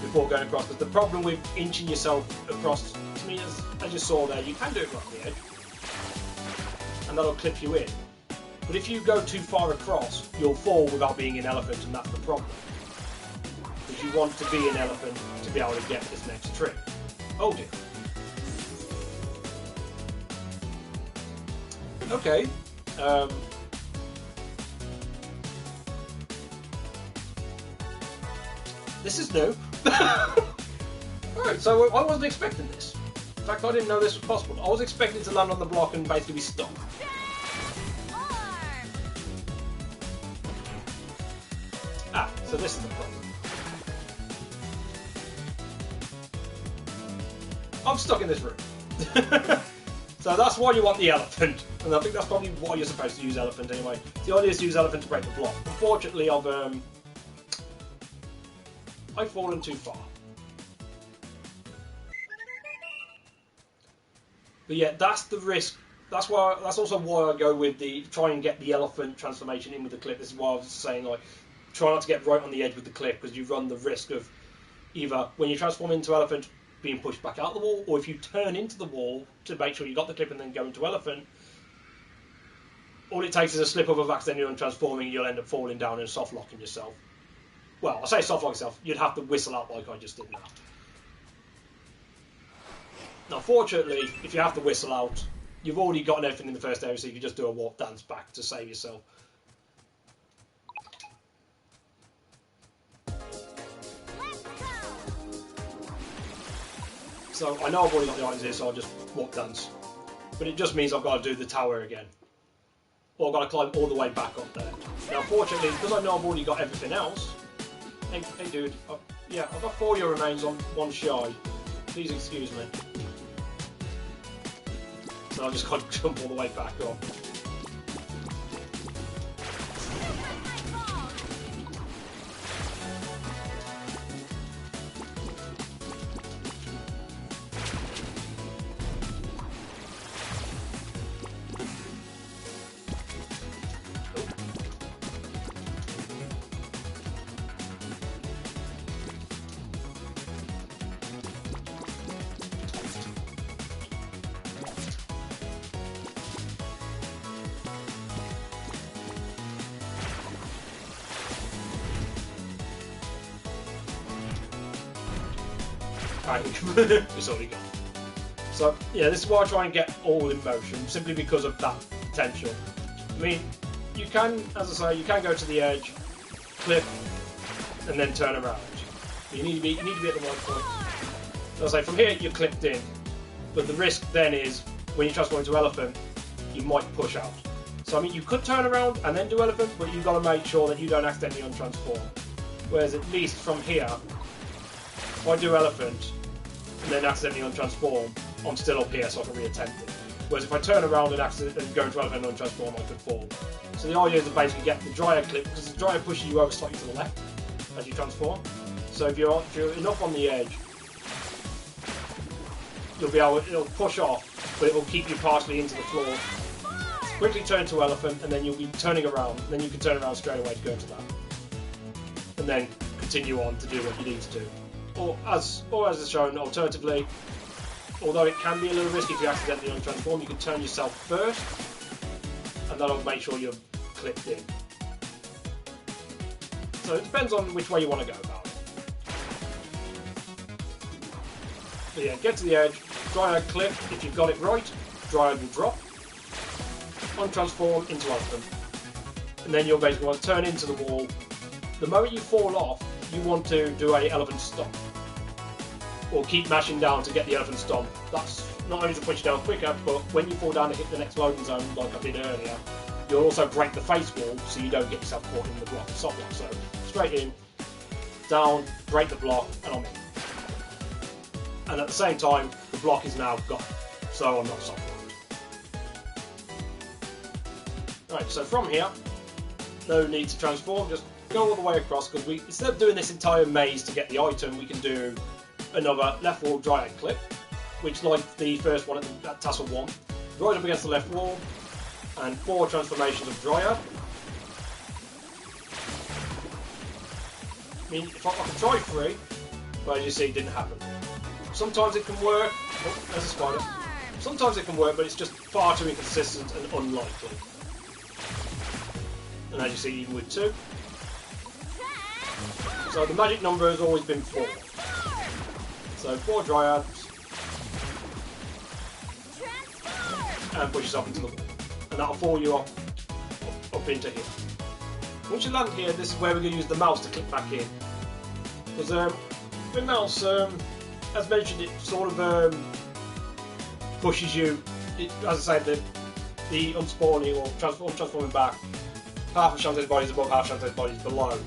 before going across. Because the problem with inching yourself across, to me, as you saw there, you can do it right on the edge, and that'll clip you in. But if you go too far across, you'll fall without being an elephant, and that's the problem. Because you want to be an elephant to be able to get this next trick. Oh dear. Okay. This is new. Alright, so I wasn't expecting this. In fact, I didn't know this was possible. I was expecting to land on the block and basically be stuck. Ah, so this is the problem. I'm stuck in this room. So that's why you want the elephant, and I think that's probably why you're supposed to use elephant anyway. The idea is to use elephant to break the block. Unfortunately, I've fallen too far. But yeah, that's the risk. That's also why I go with the try and get the elephant transformation in with the clip. This is why I was saying, like, try not to get right on the edge with the clip, because you run the risk of either when you transform into elephant being pushed back out the wall, or if you turn into the wall to make sure you got the clip and then go into elephant, all it takes is a slip up of accidentally untransforming, and you'll end up falling down and soft locking yourself. Well, I say soft lock yourself, you'd have to whistle out like I just did now. Now, fortunately, if you have to whistle out, you've already gotten everything in the first area, so you can just do a walk dance back to save yourself. So I know I've already got the items here, so I'll just walk dance. But it just means I've got to do the tower again. or I've got to climb all the way back up there. Now, fortunately, because I know I've already got everything else. Hey dude. Yeah, I've got 4 euro remains on 1 shy. Please excuse me. So I've just got to jump all the way back up. It's already gone. So yeah, this is why I try and get all in motion, simply because of that potential. I mean, you can, as I say, you can go to the edge, clip, and then turn around. But you need to be at the right point. As I say, from here you're clipped in, but the risk then is when you transform into elephant, you might push out. So I mean, you could turn around and then do elephant, but you've got to make sure that you don't accidentally untransform. Whereas at least from here, if I do elephant and then accidentally untransform, I'm still up here, so I can reattempt it. Whereas if I turn around and go into elephant and untransform, I could fall. So the idea is to basically get the dryad clip, because the dryad pushes you over slightly to the left as you transform. So if you're enough on the edge, it'll push off, but it will keep you partially into the floor. Quickly turn to elephant, and then you'll be turning around. Then you can turn around straight away to go to that, and then continue on to do what you need to do. Or as is shown, alternatively, although it can be a little risky if you accidentally untransform, you can turn yourself first, and that'll make sure you're clipped in. So it depends on which way you want to go about it. So yeah, get to the edge, dryad clip. If you've got it right, dryad will drop, untransform into elephant, and then you'll basically want to turn into the wall. The moment you fall off, you want to do a elephant stomp, or keep mashing down to get the elephant stomp. That's not only to push you down quicker, but when you fall down to hit the next loading zone, like I did earlier, you'll also break the face wall, so you don't get yourself caught in the block, soft block. So straight in, down, break the block, and I'm in. And at the same time, the block is now gone, so I'm not soft blocked. Right, so from here, no need to transform, just go all the way across, because instead of doing this entire maze to get the item, we can do another left wall dryad clip, which, like the first one at Tassel 1, right up against the left wall, and 4 transformations of dryad. I mean, if I could try 3, but as you see, it didn't happen. Sometimes it can work. Oh, there's a spider. Sometimes it can work, but it's just far too inconsistent and unlikely. And as you see, even with 2. So the magic number has always been 4. So 4 dryads, and push yourself into the wall, and that'll fall you up into here. Once you land here, this is where we're going to use the mouse to click back in. Because with mouse, as mentioned, it sort of pushes you. As I say, the unspawning or transforming back, half of Shantae's body is above, half of Shantae's body is below.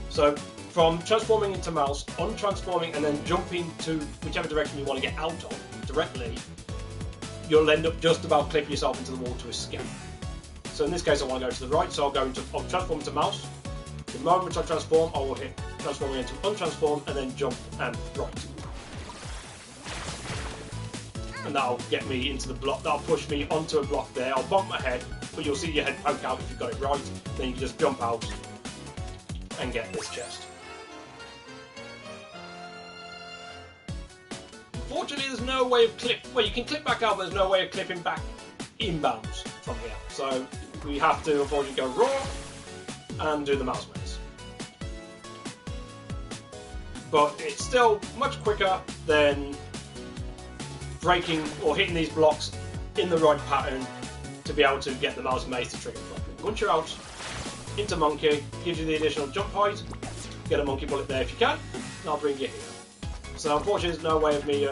So from transforming into mouse, untransforming, and then jumping to whichever direction you want to get out of directly, you'll end up just about clipping yourself into the wall to escape. So in this case, I want to go to the right, so I'll transform into mouse. The moment I transform, I will hit transforming into untransform, and then jump and right. And that'll get me into the block. That'll push me onto a block there. I'll bump my head, but you'll see your head poke out if you've got it right. Then you can just jump out and get this chest. Unfortunately, there's no way of well, you can clip back out, but there's no way of clipping back inbounds from here. So we have to unfortunately go raw and do the mouse maze. But it's still much quicker than breaking or hitting these blocks in the right pattern to be able to get the mouse maze to trigger properly. Once you're out, into monkey, gives you the additional jump height, get a monkey bullet there if you can, and I'll bring you here. So unfortunately there's no way of me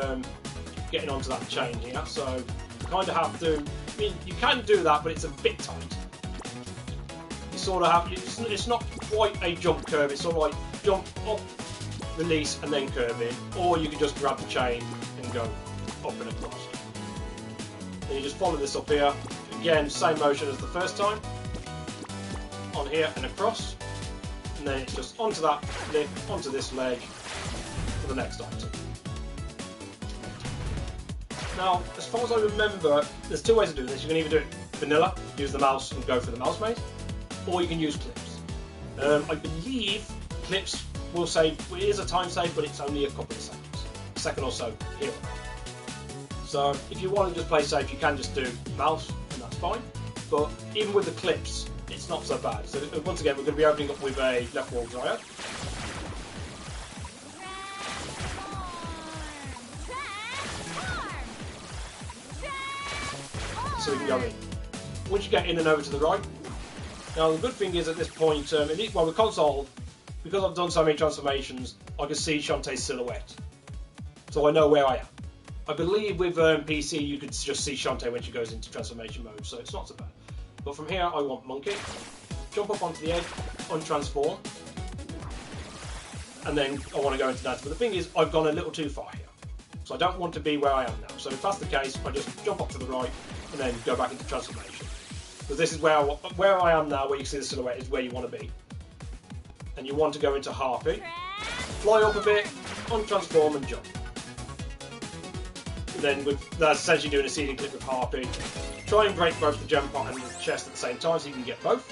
getting onto that chain here, so you kind of have to, I mean, you can do that, but it's a bit tight. sort of have, it's not quite a jump curve, it's sort of like jump up, release and then curve in, or you can just grab the chain and go up and across. Then you just follow this up here, again same motion as the first time, on here and across, and then it's just onto that lip, onto this ledge for the next item. Now, as far as I remember, there's two ways of doing this. You can either do it vanilla, use the mouse and go for the mouse maze, or you can use clips. I believe clips will save, it is a time save, but it's only a couple of seconds, a second or so here. So if you want to just play safe, you can just do mouse, and that's fine. But even with the clips, it's not so bad. So once again, we're going to be opening up with a left wall dryad. So we can go in. Once you get in and over to the right. Now the good thing is at this point, well, the console, because I've done so many transformations, I can see Shantae's silhouette. So I know where I am. I believe with PC you could just see Shantae when she goes into transformation mode, so it's not so bad. But from here I want Monkey, jump up onto the edge, untransform, and then I want to go into dance. But the thing is, I've gone a little too far here. So I don't want to be where I am now. So if that's the case, I just jump up to the right and then go back into transformation. Because this is where I am now, where you see the silhouette, is where you want to be. And you want to go into Harpy, fly up a bit, untransform and jump. And then that's essentially doing a seeding clip with Harpy. Try and break both the gem pot and the chest at the same time so you can get both.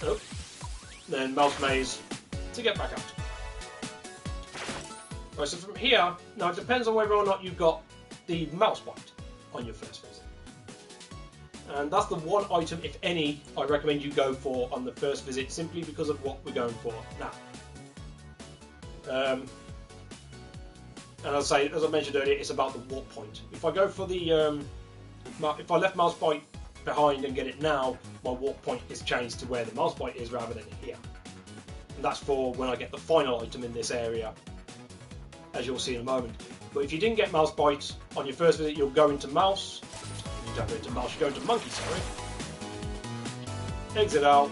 Oh. Then mouse maze to get back out. Right, so from here, now it depends on whether or not you've got the mouse bite on your first visit. And that's the one item, if any, I recommend you go for on the first visit, simply because of what we're going for now. And as I mentioned earlier, it's about the warp point. If I go for the, if I left mouse bite behind and get it now, my warp point is changed to where the mouse bite is rather than here. And that's for when I get the final item in this area, as you'll see in a moment. But if you didn't get mouse bite on your first visit, you'll go into mouse. You don't go into mouse, you go into monkey, sorry. Exit out,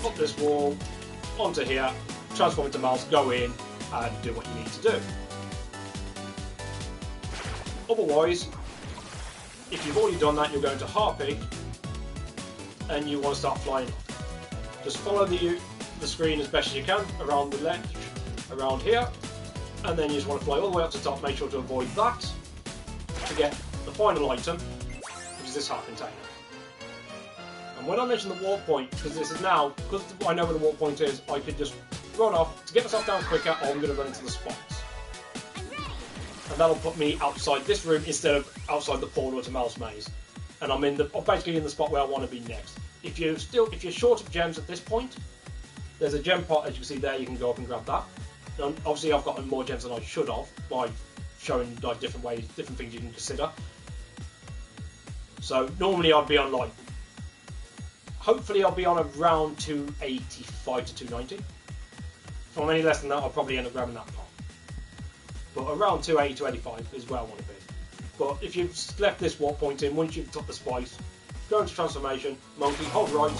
up this wall, onto here, transform into mouse, go in, and do what you need to do. Otherwise, if you've already done that, you'll go into Harpy, and you want to start flying off. Just follow the screen as best as you can, around the ledge, around here, and then you just want to fly all the way up to the top, make sure to avoid that, to get the final item, which is this heart container. And when I mention the warp point, because this is now, because I know where the warp point is, I could just run off to get myself down quicker, or I'm going to run into the spots. And that'll put me outside this room instead of outside the portal to Mouse Maze. And I'm basically in the spot where I want to be next. If you're short of gems at this point, there's a gem pot, as you can see there, you can go up and grab that. Now, obviously I've gotten more gems than I should have by showing like different ways, different things you can consider. So normally I'd be on like, hopefully I'll be on around 285 to 290. If I'm any less than that, I'll probably end up grabbing that pot. But around 280 to 285 is where I want to be. But if you've left this warp point in, once you've got the spice, go into transformation, monkey, hold right,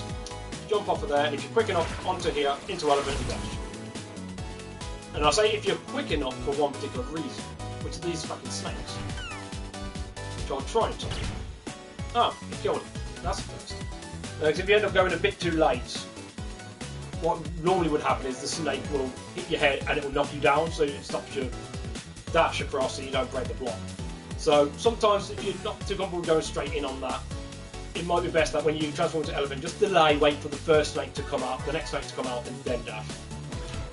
jump off of there. If you're quick enough, onto here, into elephant and dash. And I say if you're quick enough for one particular reason, which are these fucking snakes, which I'll try and touch. Oh, you killed it. That's the first. Because if you end up going a bit too late, what normally would happen is the snake will hit your head and it will knock you down, so it stops your dash across so you don't break the block. So sometimes if you're not too comfortable going straight in on that, it might be best that when you transform into elephant, just delay, wait for the first snake to come out, the next snake to come out, and then dash.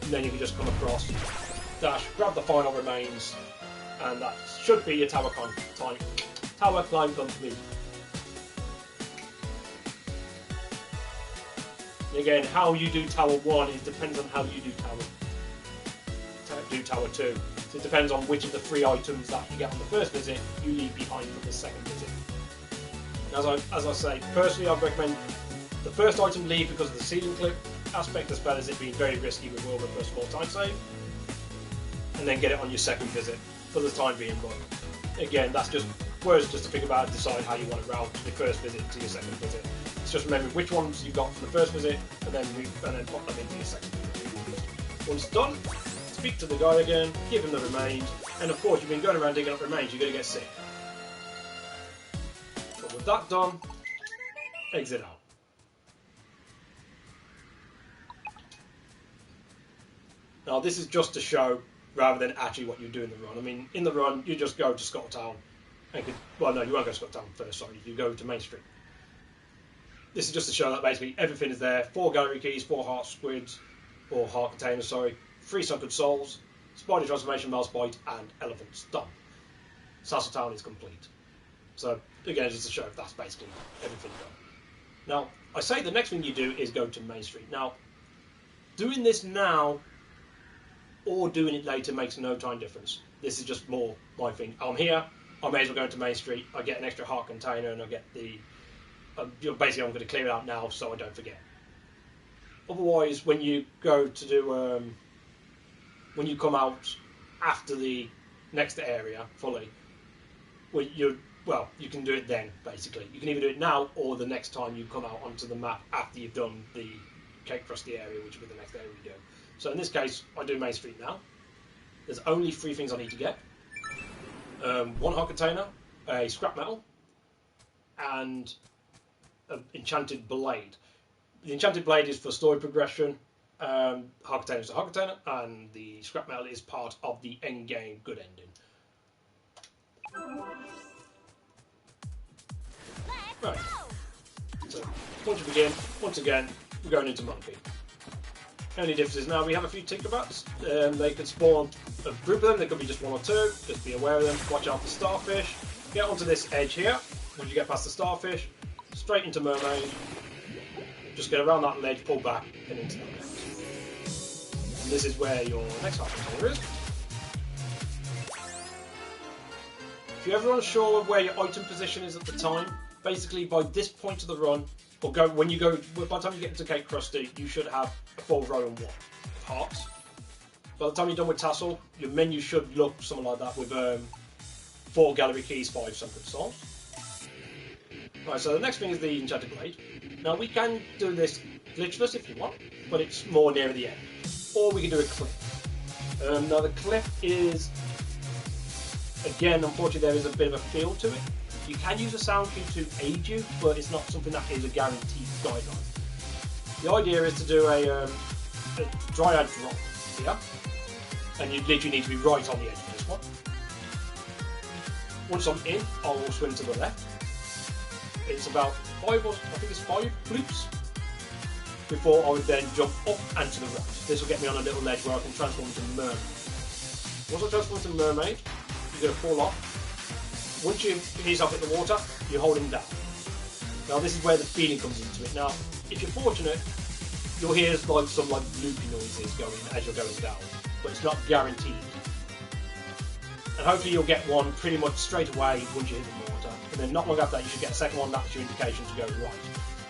And then you can just come across, dash, grab the final remains, and that should be your tower climb complete. Again, how you do Tower 1 it depends on how you do Tower 2. So it depends on which of the 3 items that you get on the first visit you leave behind for the second visit. And as I say, personally I'd recommend the first item leave because of the sealing clip aspect, as well as it being very risky with Wilbur first of all time save, and then get it on your second visit for the time being. But again, that's just Whereas just to think about it, decide how you want to route your first visit to your second visit. It's just remembering which ones you got from the first visit and then pop them into your second visit. Once done, speak to the guy again, give him the remains, and of course you've been going around digging up remains, you're going to get sick. But with that done, exit out. Now this is just to show rather than actually what you do in the run. I mean, in the run, you just go to Scottown. Well, no, you won't go to Scottown first, sorry. You go to Main Street. This is just to show that basically everything is there. 4 gallery keys, 4 heart squids, or heart containers, sorry. 3 sunken souls, spider transformation, mouse bite, and elephants. Done. Town is complete. So, again, just to show that's basically everything done. Now, I say the next thing you do is go to Main Street. Now, doing this now or doing it later makes no time difference. This is just more my thing. I'm here, I may as well go into Main Street, I get an extra heart container and I get the... basically I'm going to clear it out now so I don't forget. Otherwise, when you go to do... when you come out after the next area fully, you can do it then, basically. You can either do it now or the next time you come out onto the map after you've done the Cake Frosty area, which will be the next area we do. So in this case, I do Main Street now. There's only 3 things I need to get. 1 heart container, a scrap metal, and an enchanted blade. The enchanted blade is for story progression. Heart container is a heart container, and the scrap metal is part of the end game good ending. Right. So once you begin, once again, we're going into Monkey. Only difference is now we have a few Tinkerbats. They can spawn a group of them, there could be just 1 or 2, just be aware of them, watch out for starfish. Get onto this edge here, once you get past the starfish, straight into Mermaid, just get around that ledge, pull back, and into that ledge. And this is where your next heart container is. If you're ever unsure of where your item position is at the time, basically by this point of the run, or by the time you get into Cake Krusty, you should have a full row and 1 of hearts. By the time you're done with Tassel, your menu should look something like that with 4 gallery keys, 5 sunken souls. Right, so the next thing is the Enchanted Blade. Now we can do this glitchless if you want, but it's more near the end. Or we can do a cliff. Now the cliff is, again, unfortunately there is a bit of a feel to it. You can use a sound cue to aid you, but it's not something that is a guaranteed guideline. The idea is to do a dryad drop here, and you literally need to be right on the edge of this one. Once I'm in, I will swim to the left. It's about 5 bloops before I would then jump up and to the right. This will get me on a little ledge where I can transform into Mermaid. Once I transform into Mermaid, you're going to fall off. Once you ease up in the water, you hold him down. Now this is where the feeling comes into it. Now, if you're fortunate, you'll hear like some loopy noises going as you're going down, but it's not guaranteed. And hopefully you'll get one pretty much straight away once you hit the water, and then not long after that you should get a second one. That's your indication to go right.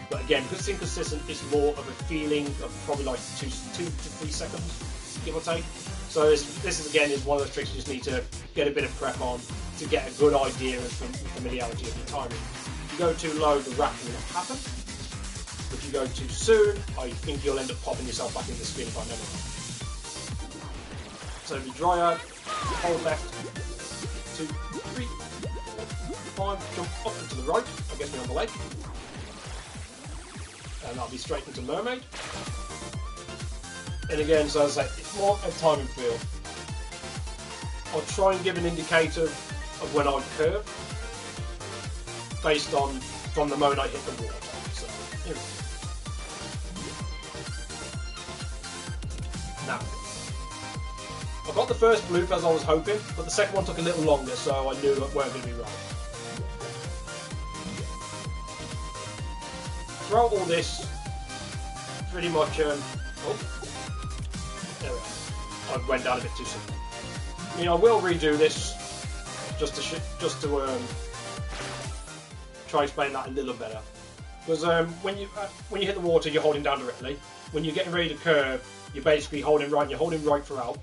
But again, because it's inconsistent, it's more of a feeling of probably like 2 to 3 seconds, give or take. So this is again is one of those tricks you just need to get a bit of prep on to get a good idea of the familiarity of the timing. If you go too low, the wrap will not happen. If you go too soon, I think you'll end up popping yourself back in the spin if I never know. So the dryad, hold left, 2, 3, 4, 5, jump up and to the right, I guess we're on the ledge. And that'll be straight into Mermaid. And again, so as I say, it's more a timing feel. I'll try and give an indicator of when I curve based on from the moment I hit the water. So here we go. Now, I got the first bloop as I was hoping, but the second one took a little longer, so I knew it weren't going to be right. Throughout all this, pretty much, there we are. I went down a bit too soon. I mean, I will redo this just to try and explain that a little better. Because when you hit the water, you're holding down directly. When you're getting ready to curve, you're basically holding right. You're holding right throughout.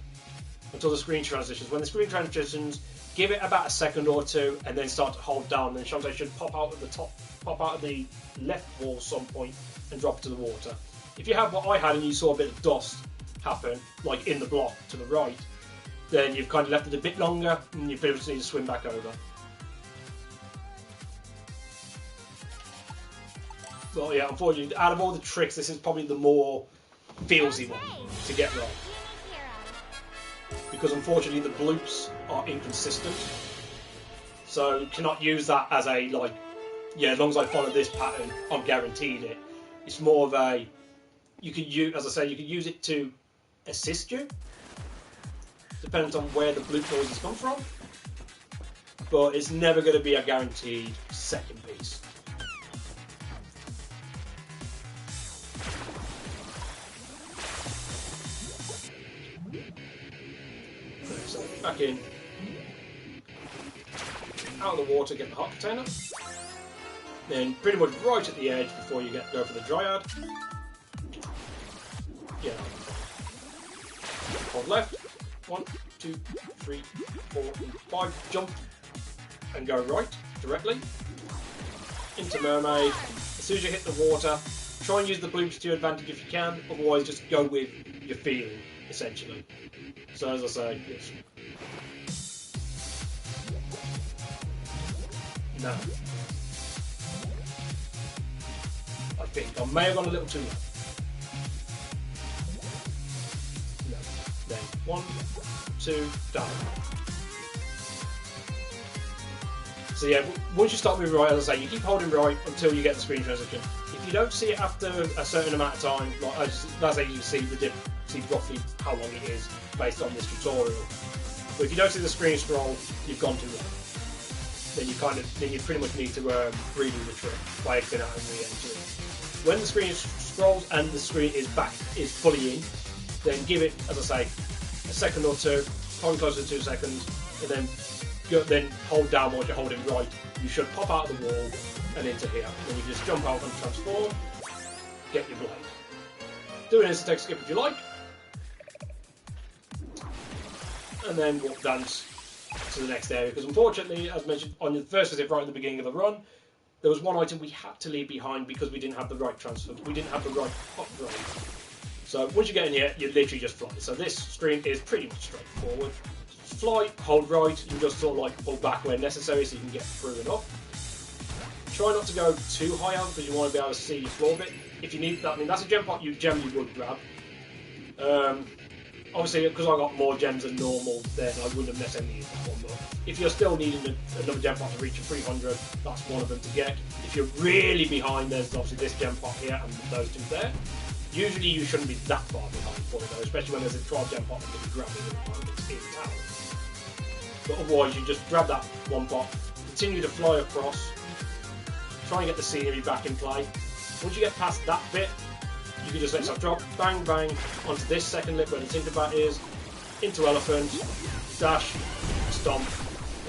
until the screen transitions. When the screen transitions, give it about a second or two, and then start to hold down. Then Shantae should pop out of the top, pop out of the left wall some point, and drop to the water. If you have what I had and you saw a bit of dust happen, like in the block to the right, then you've kind of left it a bit longer, and you pretty much need to swim back over. Well, yeah, unfortunately, out of all the tricks, this is probably the more feelsy one to get right. Because unfortunately, the bloops are inconsistent. So you cannot use that as a, like, yeah, as long as I follow this pattern, I'm guaranteed it. It's more of a, you could use, as I say, you could use it to assist you, depending on where the bloop noises come from. But it's never going to be a guaranteed second piece. So back in, out of the water, get the heart container. Then pretty much right at the edge before you go for the dryad. Yeah. Hold left. 1, 2, 3, 4, 5. Jump and go right directly into mermaid. As soon as you hit the water, try and use the bloops to your advantage if you can. Otherwise, just go with your feeling, essentially. So as I say, yes. No. I think I may have gone a little too low. No. Then 1, 2, down. So yeah, once you start moving right, as I say, you keep holding right until you get the screen transition. If you don't see it after a certain amount of time, like as you see see roughly how long it is based on this tutorial. But if you don't see the screen scroll, you've gone too long. Then you pretty much need to redo the trick by exiting out and re-entering. When the screen scrolls and the screen is fully in, then give it, as I say, a second or two, probably closer to 2 seconds, and then hold down while you're holding right. You should pop out of the wall and into here. Then you can just jump out and transform, get your blade. Do an instant skip if you like, and then walk dance to the next area. Because unfortunately, as mentioned on the first visit right at the beginning of the run, there was one item we had to leave behind because we didn't have the right transfer. We didn't have the right upgrade. So once you get in here, you literally just fly. So this screen is pretty much straightforward. Fly, hold right, you just sort of like pull back where necessary so you can get through and up. Try not to go too high out because you want to be able to see the floor bit. If you need that, I mean that's a gem pot you generally would grab. Obviously, because I got more gems than normal, then I wouldn't have necessarily needed that one. But if you're still needing another gem pot to reach a 300, that's one of them to get. If you're really behind, there's obviously this gem pot here and those two there. Usually you shouldn't be that far behind for it though, especially when there's a 12 gem pot that can be grabbing at the moment in town. But otherwise, you just grab that one pot, continue to fly across, try and get the scenery back in play. Once you get past that bit, you can just let yourself drop, bang, bang, onto this second lip where the Tinkerbat is, into elephant, dash, stomp,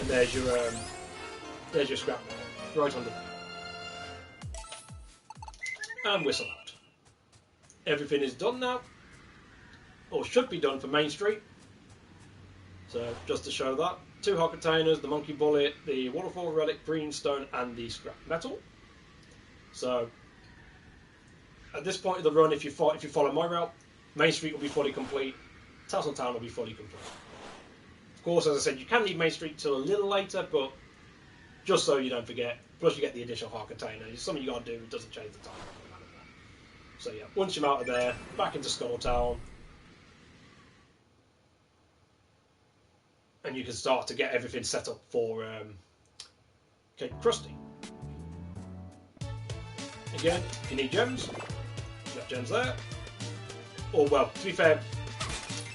and there's your scrap now, right under there. And whistle out. Everything is done now, or should be done for Main Street. So just to show that, 2 hot containers, the monkey bullet, the waterfall relic, greenstone, and the scrap metal. So at this point of the run, if you follow my route, Main Street will be fully complete, Tasseltown will be fully complete. Of course, as I said, you can leave Main Street till a little later, but just so you don't forget, plus you get the additional hot container. It's something you got to do, it doesn't change the time. So yeah, once you're out of there, back into Skulltown, and you can start to get everything set up for Cape Krusty. Again, if you need gems, you've got gems there. Or well, to be fair,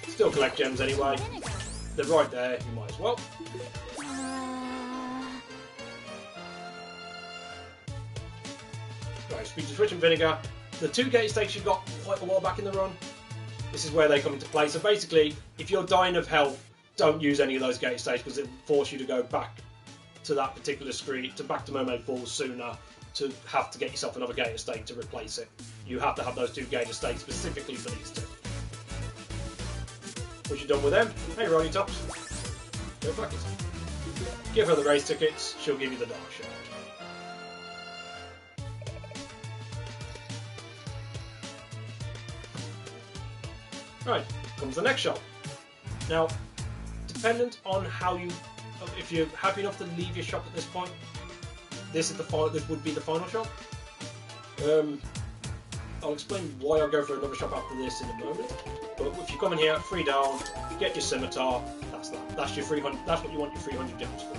still collect gems anyway. They're right there, you might as well. Right, speak to Switch and Vinegar. The 2 gate stakes you've got quite a while back in the run. This is where they come into play. So basically, if you're dying of health, don't use any of those gate stakes because it will force you to go back to that particular screen, back to Mermaid Falls sooner, to have to get yourself another gate stake to replace it. You have to have those 2 gate stakes specifically for these 2. Once you're done with them, hey Ronnie Tops, go fuck it. Give her the race tickets, she'll give you the dark shard. Right, comes the next shop. Now, dependent on how you, if you're happy enough to leave your shop at this point, this would be the final shop. I'll explain why I'll go for another shop after this in a moment. But if you come in here, 3 down, get your scimitar, that's that. That's your 300. That's what you want your 300 gems for.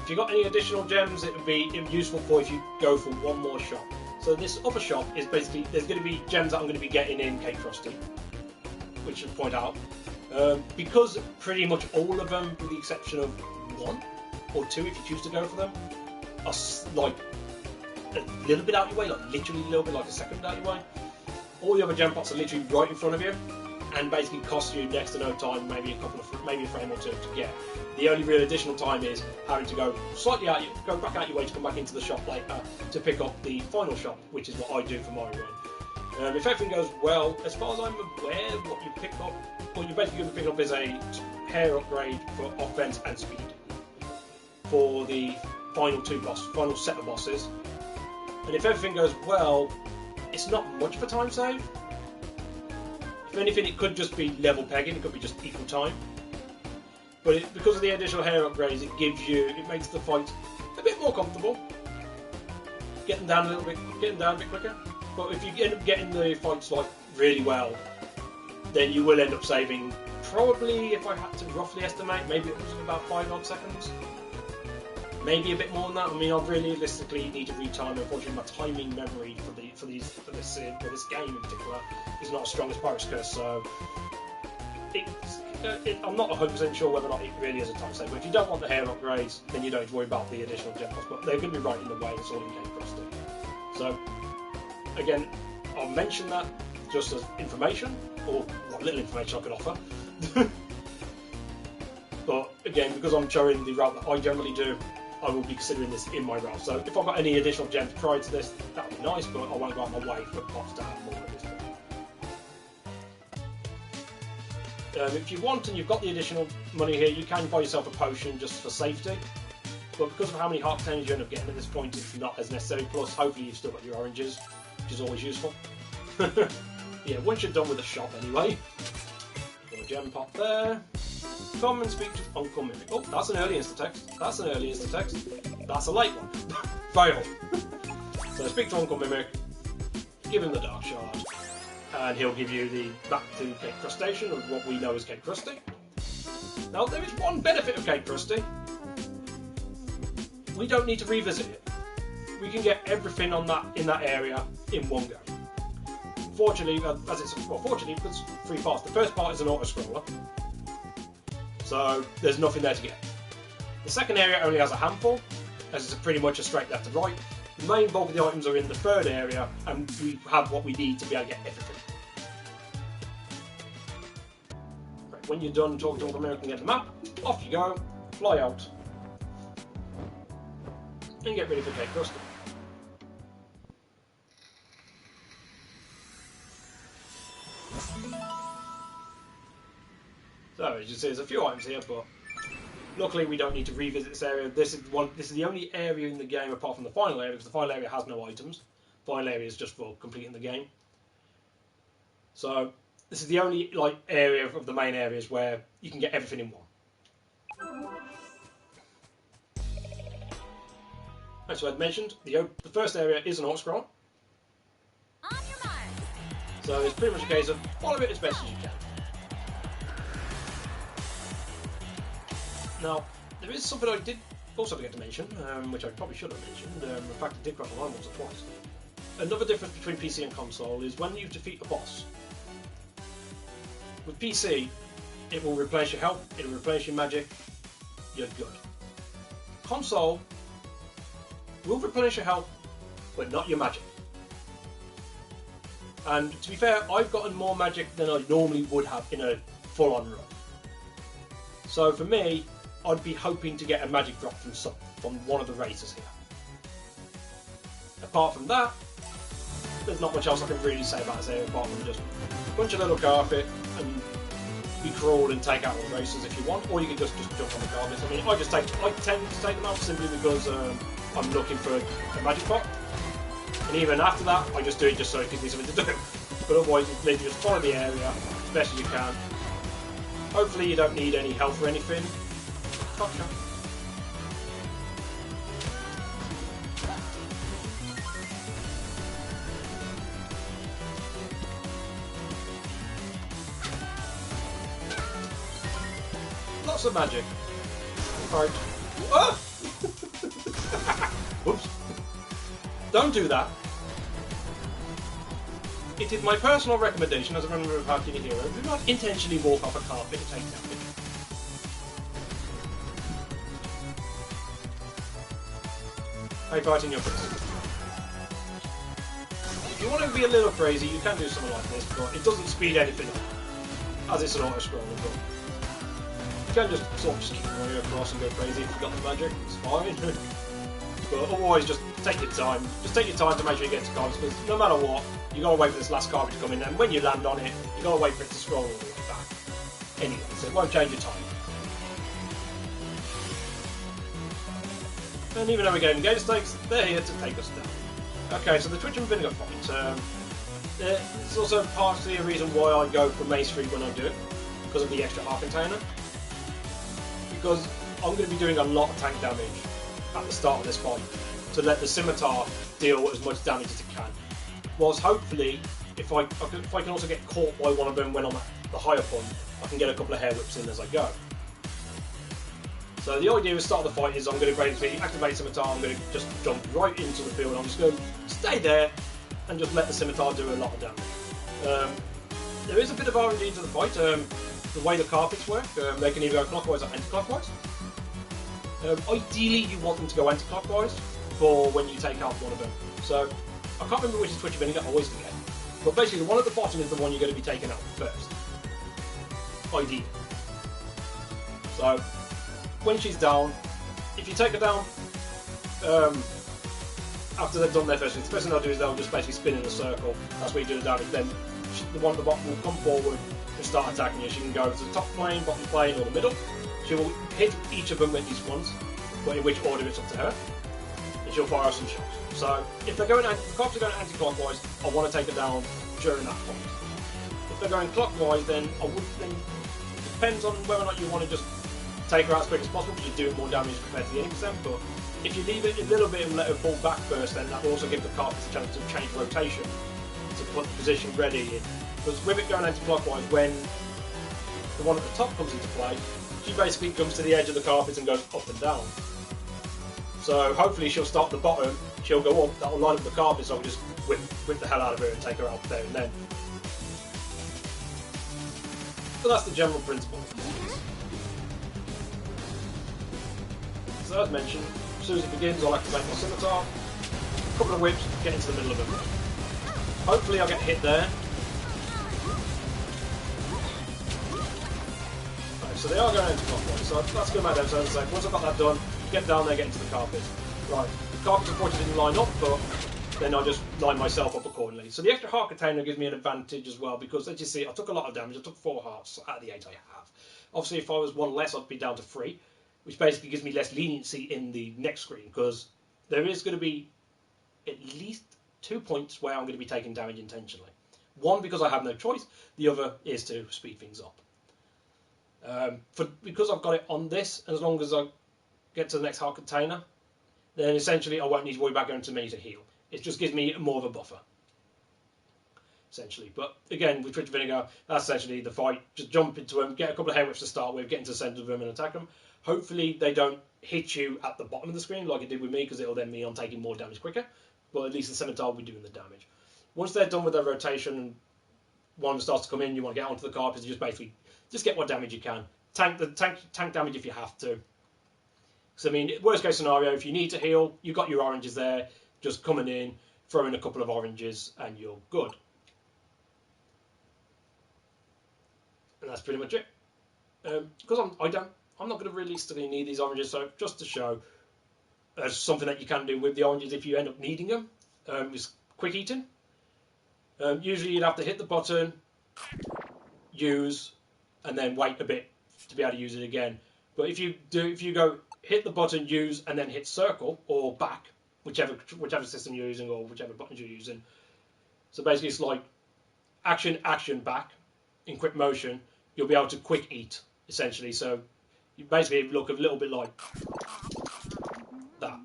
If you got any additional gems, it would be useful for if you go for one more shop. So this other shop is basically, there's going to be gems that I'm going to be getting in Cape Frosty, which I'll point out. Because pretty much all of them, with the exception of 1 or 2 if you choose to go for them, are like a little bit out your way, like literally a little bit, like a second out your way. All the other gem pots are literally right in front of you, and basically cost you next to no time, maybe a frame or 2 to get. The only real additional time is having to go slightly out, go back out your way to come back into the shop later to pick up the final shop, which is what I do for my run. If everything goes well, as far as I'm aware, what you pick up, what you're basically going to pick up is a hair upgrade for offense and speed for the final set of bosses. And if everything goes well, it's not much of a time save. If anything, it could just be level pegging, it could be just equal time. But because of the additional hair upgrades, it makes the fight a bit more comfortable. Getting down a bit quicker. But if you end up getting the fights like really well, then you will end up saving probably, if I had to roughly estimate, maybe it was about 5 odd seconds. Maybe a bit more than that. I mean, I realistically need to retime. Unfortunately, my timing memory for this game in particular is not as strong as Pirate's Curse, so I'm not 100% sure whether or not it really is a time save. But if you don't want the hair upgrades, then you don't need to worry about the additional gem pots. But they're going to be right in the way. It's all in Cape Frosty. So again, I'll mention that just as information, or what little information I could offer. But again, because I'm showing the route that I generally do, I will be considering this in my route. So if I've got any additional gems prior to this, that would be nice, but I won't go out of my way for pots to have more at this point. If you want and you've got the additional money here, you can buy yourself a potion just for safety. But because of how many heart containers you end up getting at this point, it's not as necessary. Plus, hopefully you've still got your oranges, which is always useful. Yeah, once you're done with the shop anyway. Got a gem pot there. Come and speak to Uncle Mimic. Oh, that's an early insta-text. That's an early insta-text. That's a late one. Fail. So speak to Uncle Mimic, give him the Dark Shard, and he'll give you the back to Cape Frustation, or what we know as Cape Frosty. Now, there is one benefit of Cape Frosty. We don't need to revisit it. We can get everything in that area in one go. Fortunately, fortunately, because 3 parts. The first part is an auto-scroller, so there's nothing there to get. The second area only has a handful, as it's pretty much a straight left to right. The main bulk of the items are in the third area, and we have what we need to be able to get everything. Right, when you're done talking to Uncle Mimic and get the map, off you go, fly out, and get ready for Cape Frosty. So as you see, there's a few items here, but luckily we don't need to revisit this area. This is the only area in the game apart from the final area, because the final area has no items. The final area is just for completing the game. So this is the only area of the main areas where you can get everything in one. Right, so I'd mentioned the first area is an auto-scroll. On your mark. So it's pretty much a case of follow it as best as you can. Now, there is something I did also forget to mention, which I probably should have mentioned. In fact, I did cross the line once or twice. Another difference between PC and console is when you defeat a boss. With PC, it will replace your health, it will replace your magic, you're good. Console will replenish your health, but not your magic. And to be fair, I've gotten more magic than I normally would have in a full-on run. So for me, I'd be hoping to get a magic drop from one of the races here. Apart from that, there's not much else I can really say about this area apart from just punch a little carpet and you crawl and take out all the racers if you want, or you can just jump on the carpets. I mean, I tend to take them out simply because I'm looking for a magic pot, and even after that, I just do it just so it gives me something to do. But otherwise, you just follow the area as best as you can. Hopefully, you don't need any health or anything. Gotcha. Lots of magic. Right. Ah! Oops. Don't do that. It is my personal recommendation as a member of Harkini Hero, do not intentionally walk off a carpet and take damage. Hey, fighting your face. If you want to be a little crazy, you can do something like this, but it doesn't speed anything up, as it's an auto-scroll as well. You can just sort of just keep going across and go crazy if you've got the magic, it's fine. But otherwise, just take your time. Just take your time to make sure you get to cards, because no matter what, you gotta wait for this last carpet to come in, and when you land on it, you gotta wait for it to scroll all the way back. Anyway, so it won't change your time. And even though we're getting game stakes, they're here to take us down. Okay, so the Twitch and Vinegar fight. It's also partially a reason why I go for Main Street when I do it, because of the extra heart container. Because I'm going to be doing a lot of tank damage at the start of this fight to let the scimitar deal as much damage as it can. Whilst hopefully, if I can also get caught by one of them when I'm at the higher point, I can get a couple of hair whips in as I go. So the idea at the start of the fight is I'm going to basically activate scimitar, I'm going to just jump right into the field, I'm just going to stay there and just let the scimitar do a lot of damage. There is a bit of RNG to the fight. The way the carpets work, they can either go clockwise or anti-clockwise. Ideally, you want them to go anti-clockwise for when you take out one of them. So, I can't remember which is Twitch Vinegar, I always forget. But basically, the one at the bottom is the one you're going to be taking out first. Ideally. So, when she's down, if you take her down, after they've done their first thing, the first thing they'll do is they'll just basically spin in a circle. That's where you do the damage. Then the one at the bottom will come forward and start attacking you. She can go to the top plane, bottom plane, or the middle. She will hit each of them at least once, but in which order it's up to her. And she'll fire some shots. So if they're going, if the cops are going anti-clockwise, I want to take her down during that point. If they're going clockwise, then I would. Then it depends on whether or not you want to just take her out as quick as possible because you're doing more damage compared to the 80%. But if you leave it a little bit and let her fall back first, then that will also give the carpets a chance to change rotation to put the position ready in. Because with it going anti-clockwise, when the one at the top comes into play, she basically comes to the edge of the carpet and goes up and down. So hopefully she'll start at the bottom, she'll go up, that'll line up the carpet, so I'll just whip the hell out of her and take her out there and then. So that's the general principle. So as mentioned, as soon as it begins, I'll activate my scimitar, a couple of whips, get into the middle of them. Hopefully I'll get hit there. Right, so they are going anti-clockwise, so that's going to make them so as I say, once I've got that done, get down there, get into the carpet. Right, the carpets unfortunately didn't line up, but then I'll just line myself up accordingly. So the extra heart container gives me an advantage as well, because as you see, I took a lot of damage, I took 4 hearts out of the 8 I have. Obviously if I was 1 less, I'd be down to 3. Which basically gives me less leniency in the next screen, because there is going to be at least 2 points where I'm going to be taking damage intentionally. One, because I have no choice. The other is to speed things up. Because I've got it on this, as long as I get to the next heart container, then essentially I won't need to worry about going to the menu to heal. It just gives me more of a buffer. Essentially. But again, with Twitch Vinegar, that's essentially the fight. Just jump into them, get a couple of hair whips to start with, get into the centre of them and attack them. Hopefully they don't hit you at the bottom of the screen like it did with me, because it'll then mean I'm taking more damage quicker. But at least the scimitar will be doing the damage. Once they're done with their rotation and one starts to come in, you want to get onto the carpet, you just basically just get what damage you can. Tank damage if you have to. Because I mean, worst case scenario, if you need to heal, you've got your oranges there, just coming in, throw in a couple of oranges, and you're good. And that's pretty much it. Because I'm not going to realistically need these oranges, so just to show something that you can do with the oranges if you end up needing them is quick eating. Usually you'd have to hit the button, use, and then wait a bit to be able to use it again. But if you go hit the button, use, and then hit circle or back, whichever system you're using or whichever buttons you're using. So basically it's like action, action, back in quick motion. You'll be able to quick eat essentially. So you basically look a little bit like that.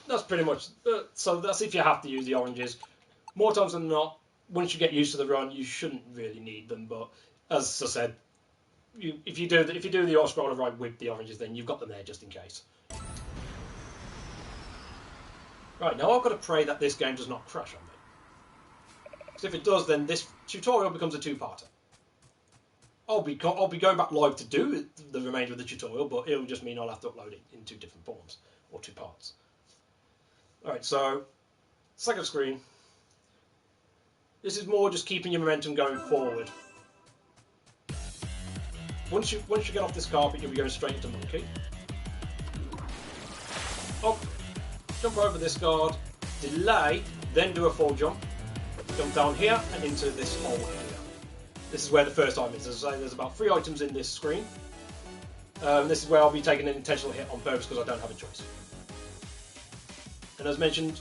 That's pretty much, so that's if you have to use the oranges. More times than not, once you get used to the run, you shouldn't really need them. But as I said, if you do the auto scroller right with the oranges, then you've got them there just in case. Right, now I've got to pray that this game does not crash on me. Because if it does, then this tutorial becomes a two-parter. I'll be going back live to do the remainder of the tutorial, but it'll just mean I'll have to upload it in two different forms or two parts. Alright, so second screen. This is more just keeping your momentum going forward. Once you get off this carpet, you'll be going straight into monkey. Up, jump over this guard, delay, then do a full jump. Jump down here and into this hole here. This is where the first item is. As I say, there's about 3 items in this screen. This is where I'll be taking an intentional hit on purpose because I don't have a choice. And as mentioned,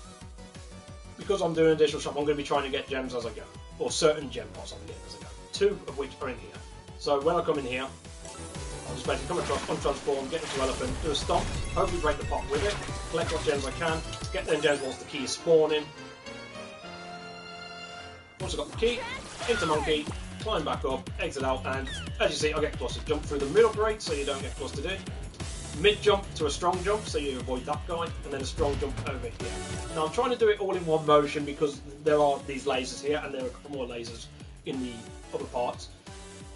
because I'm doing an additional shop, I'm going to be trying to get gems as I go. Or certain gem pots I'm getting as I go. 2 of which are in here. So when I come in here, I'll just basically come across, untransform, get into elephant, do a stomp, hopefully break the pot with it, collect what gems I can, get them gems once the key is spawning. Once I've got the key, into monkey, climb back up, exit out, and as you see, I get clustered. Jump through the middle break so you don't get clustered in. Mid jump to a strong jump so you avoid that guy, and then a strong jump over here. Now I'm trying to do it all in one motion because there are these lasers here and there are a couple more lasers in the other parts.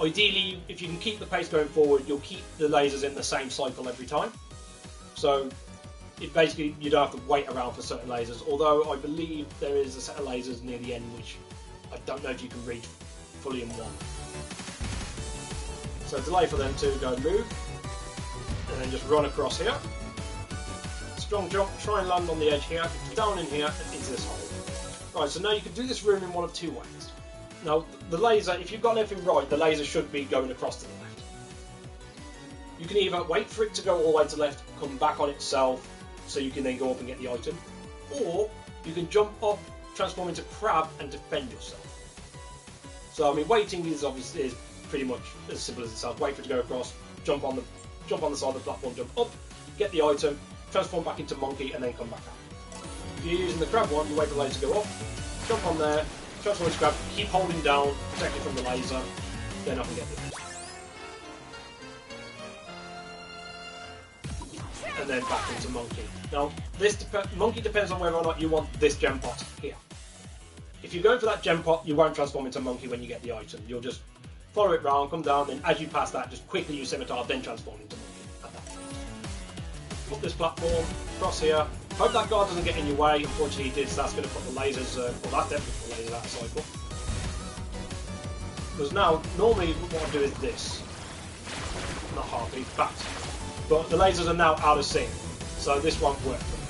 Ideally, if you can keep the pace going forward, you'll keep the lasers in the same cycle every time. So it basically, you don't have to wait around for certain lasers, although I believe there is a set of lasers near the end which I don't know if you can reach fully in one. So delay for them to go move, and then just run across here. Strong jump, try and land on the edge here, down in here, and into this hole. Right, so now you can do this room in one of 2 ways. Now, the laser, if you've got everything right, the laser should be going across to the left. You can either wait for it to go all the way to the left, come back on itself, so you can then go up and get the item, or you can jump up, transform into crab, and defend yourself. So, I mean, waiting is obviously pretty much as simple as it sounds. Wait for it to go across, jump on the side of the platform, jump up, get the item, transform back into monkey, and then come back out. If you're using the crab one, you wait for the laser to go up, jump on there, transform into crab, keep holding down, protect it from the laser, then I can get the and then back into monkey. Now, monkey depends on whether or not you want this gem pot here. If you're going for that gem pot, you won't transform into monkey when you get the item. You'll just follow it round, come down, then as you pass that, just quickly use scimitar, then transform into monkey at that point. Up this platform, cross here. Hope that guard doesn't get in your way. Unfortunately, he did, so that's going to put the lasers, well, that's definitely put the lasers out of cycle. Because now, normally what I do is this. Not heartbeat, back. But the lasers are now out of sync, so this won't work for me.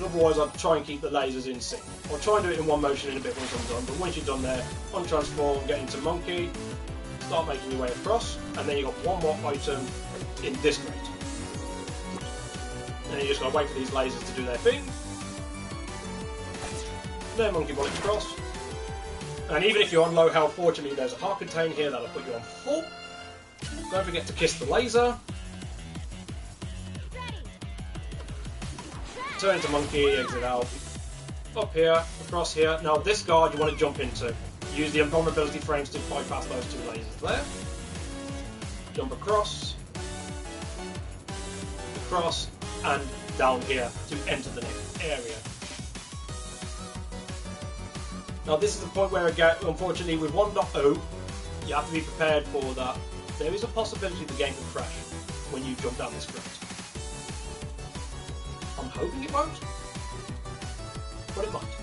Otherwise, I'll try and keep the lasers in sync. I'll try and do it in one motion in a bit once I'm done, but once you're done there, untransform, get into monkey, start making your way across, and then you've got one more item in this crate. And you just got to wait for these lasers to do their thing. Then monkey bullet across. And even if you're on low health, fortunately there's a heart contain here that'll put you on full. Don't forget to kiss the laser. Turn into monkey, exit out. Up here, across here. Now this guard you want to jump into. Use the invulnerability frames to bypass those 2 lasers there. Jump across, and down here to enter the next area. Now this is the point where, again, unfortunately with 1.0, you have to be prepared for that. There is a possibility the game can crash when you jump down this crate. I'm hoping it won't, but it might.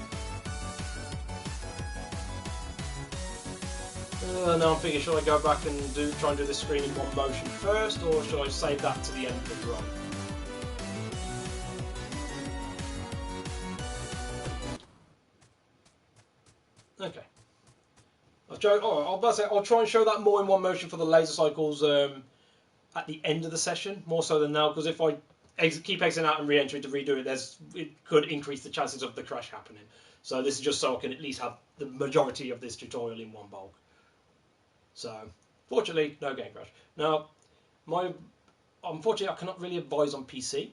Now I'm thinking, should I go back and try and do this screen in one motion first, or should I save that to the end of the run? Okay. I'll try and show that more in one motion for the laser cycles at the end of the session, more so than now, because if I keep exiting out and re-entering to redo it, it could increase the chances of the crash happening. So this is just so I can at least have the majority of this tutorial in one bulk. So, fortunately, no game crash. Now, unfortunately, I cannot really advise on PC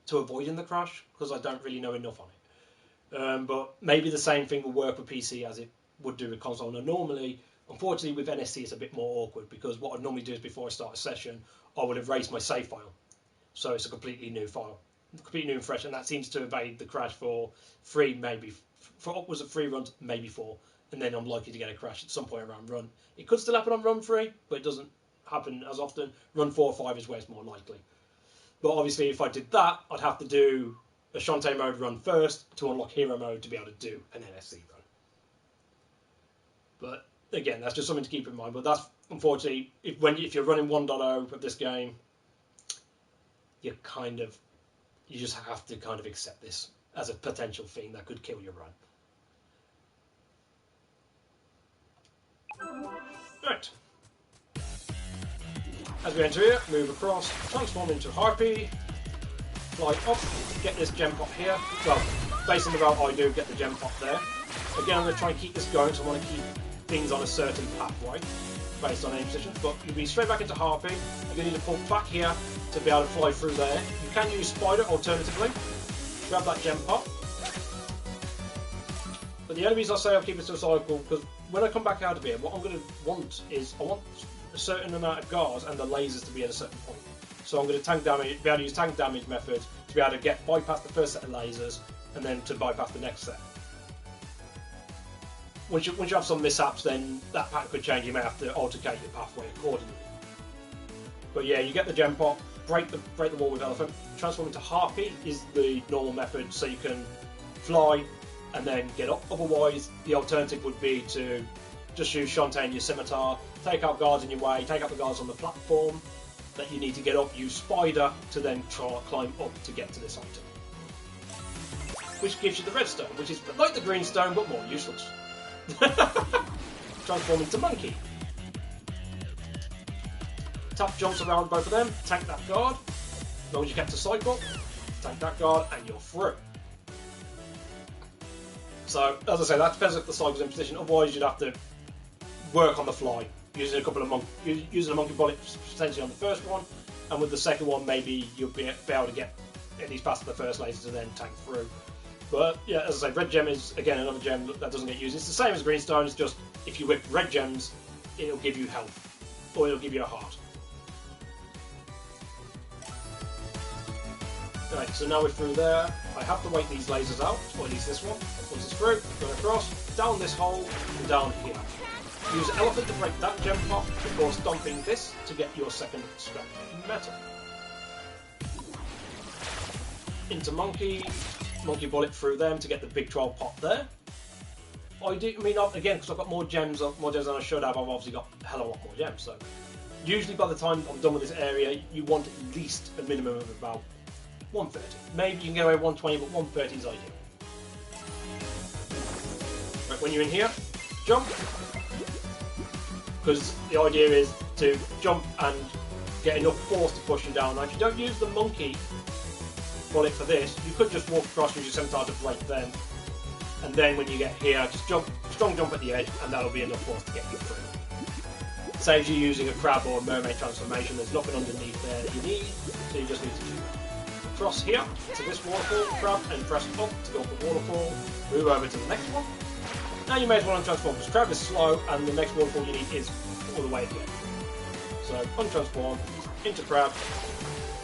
to avoiding the crash, because I don't really know enough on it. But maybe the same thing will work with PC as it would do with console. Now, normally, unfortunately, with NSC, it's a bit more awkward, because what I'd normally do is before I start a session, I would erase my save file. So it's a completely new file, completely new and fresh, and that seems to evade the crash for upwards of 3 runs, maybe 4, and then I'm likely to get a crash at some point around run. It could still happen on run 3, but it doesn't happen as often. Run 4 or 5 is where it's more likely. But obviously, if I did that, I'd have to do a Shantae mode run first to unlock hero mode to be able to do an NSC run. But again, that's just something to keep in mind. But that's unfortunately, if you're running 1.0 of this game, you just have to kind of accept this as a potential thing that could kill your run. Right. As we enter here, move across, transform into Harpy, fly up, get this gem pot here. Well, based on the route I do, get the gem pot there. Again, I'm going to try and keep this going, so I want to keep things on a certain pathway based on aim positions. But you'll be straight back into Harpy. You're going to need to pull back here to be able to fly through there. You can use Spider alternatively. Grab that gem pot. But the only reason I say I'll keep it to a cycle, because when I come back out of here, what I'm going to want is, I want a certain amount of guards and the lasers to be at a certain point. So I'm going to be able to use tank damage methods to be able to bypass the first set of lasers and then to bypass the next set. Once you have some mishaps, then that pattern could change. You may have to altercate your pathway accordingly. But yeah, you get the gem pot, break the wall with Elephant, transform into Harpy is the normal method, so you can fly and then get up. Otherwise, the alternative would be to just use Shantae and your scimitar, take out guards in your way, take out the guards on the platform that you need to get up, use Spider to then climb up to get to this item. Which gives you the red stone, which is like the green stone but more useless. Transform into Monkey. Tap jumps around both of them, tank that guard. As long as you kept a cycle, tank that guard and you're through. So, as I say, that depends if the cycle's in position. Otherwise, you'd have to work on the fly, using a monkey bullet potentially on the first one, and with the second one, maybe you'll be able to get at least past the first laser to then tank through. But yeah, as I say, red gem is again another gem that doesn't get used. It's the same as greenstone. It's just if you whip red gems, it'll give you health, or it'll give you a heart. Right, so now we're through there. I have to wait these lasers out, or at least this one. Once it's through, go across, down this hole, and down here. Use Elephant to break that gem pot before stomping this to get your second scrap metal. Into Monkey bullet through them to get the big 12 pot there. Again, because I've got more gems than I should have, I've obviously got a hell of a lot more gems. So usually by the time I'm done with this area, you want at least a minimum of about 130. Maybe you can get away with 120, but 130 is ideal. Right, when you're in here, jump. Because the idea is to jump and get enough force to push you down. Now, if you don't use the monkey bullet for this, you could just walk across with your scimitar to break them. And then when you get here, just jump, strong jump at the edge, and that'll be enough force to get you through. It saves you using a crab or a mermaid transformation. There's nothing underneath there that you need, so you just need to do cross here to this waterfall, crab, and press up to go up the waterfall. Move over to the next one. Now you may as well untransform, because crab is slow, and the next waterfall you need is all the way at the end. So untransform into crab,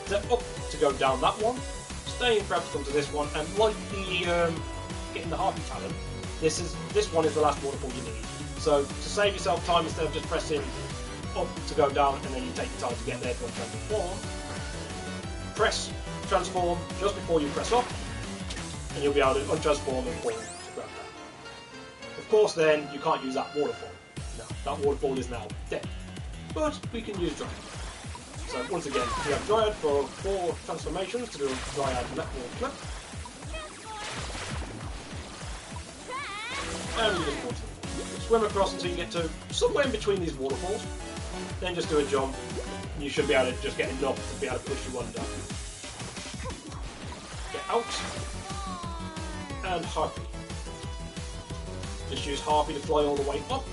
step up to go down that one, stay in crab to come to this one, and like the getting the Harpy talent, this one is the last waterfall you need. So to save yourself time, instead of just pressing up to go down and then you take your time to get there to untransform, press transform just before you press up, and you'll be able to untransform and fall to grab that. Of course, then you can't use that waterfall. that waterfall is now dead. But we can use Dryad. So once again, we have Dryad for 4 transformations to do a Dryad Metal Flip. And you just swim across until you get to somewhere in between these waterfalls. Then just do a jump. And you should be able to just get enough to be able to push you under. Get out. And Harpy. Just use Harpy to fly all the way up.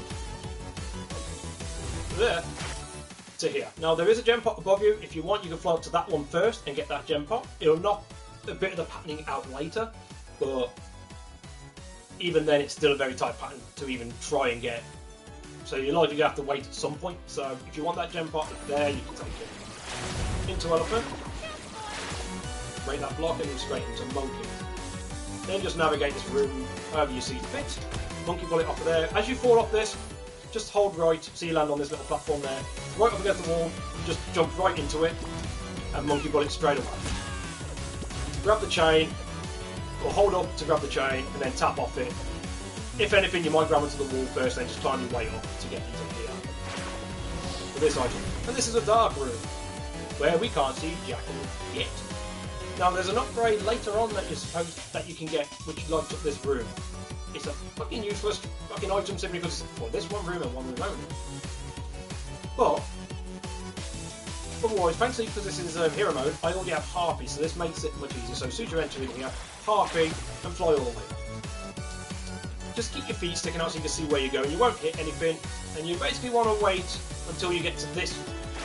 There. To here. Now there is a gem pot above you. If you want, you can fly up to that one first and get that gem pot. It'll knock a bit of the patterning out later, but even then it's still a very tight pattern to even try and get. So you're likely to have to wait at some point. So if you want that gem pot, it's there, you can take it. Into Elephant. Break that block and then straight into Monkey. Then just navigate this room however you see fit. Monkey bullet off of there. As you fall off this, just hold right, so you land on this little platform there. Right up against the wall, you just jump right into it, and monkey bullet straight away. Grab the chain, or hold up to grab the chain, and then tap off it. If anything, you might grab onto the wall first, then just climb your way up to get into here. For this item. And this is a dark room, where we can't see Jackal yet. Now there's an upgrade later on that you can get, which lights up this room. It's a fucking useless fucking item simply because it's for this one room and one room only. But otherwise, thankfully because this is hero mode, I already have Harpy, so this makes it much easier. So as soon as you enter in here, Harpy and fly all the way. Just keep your feet sticking out so you can see where you're going. You won't hit anything, and you basically want to wait until you get to this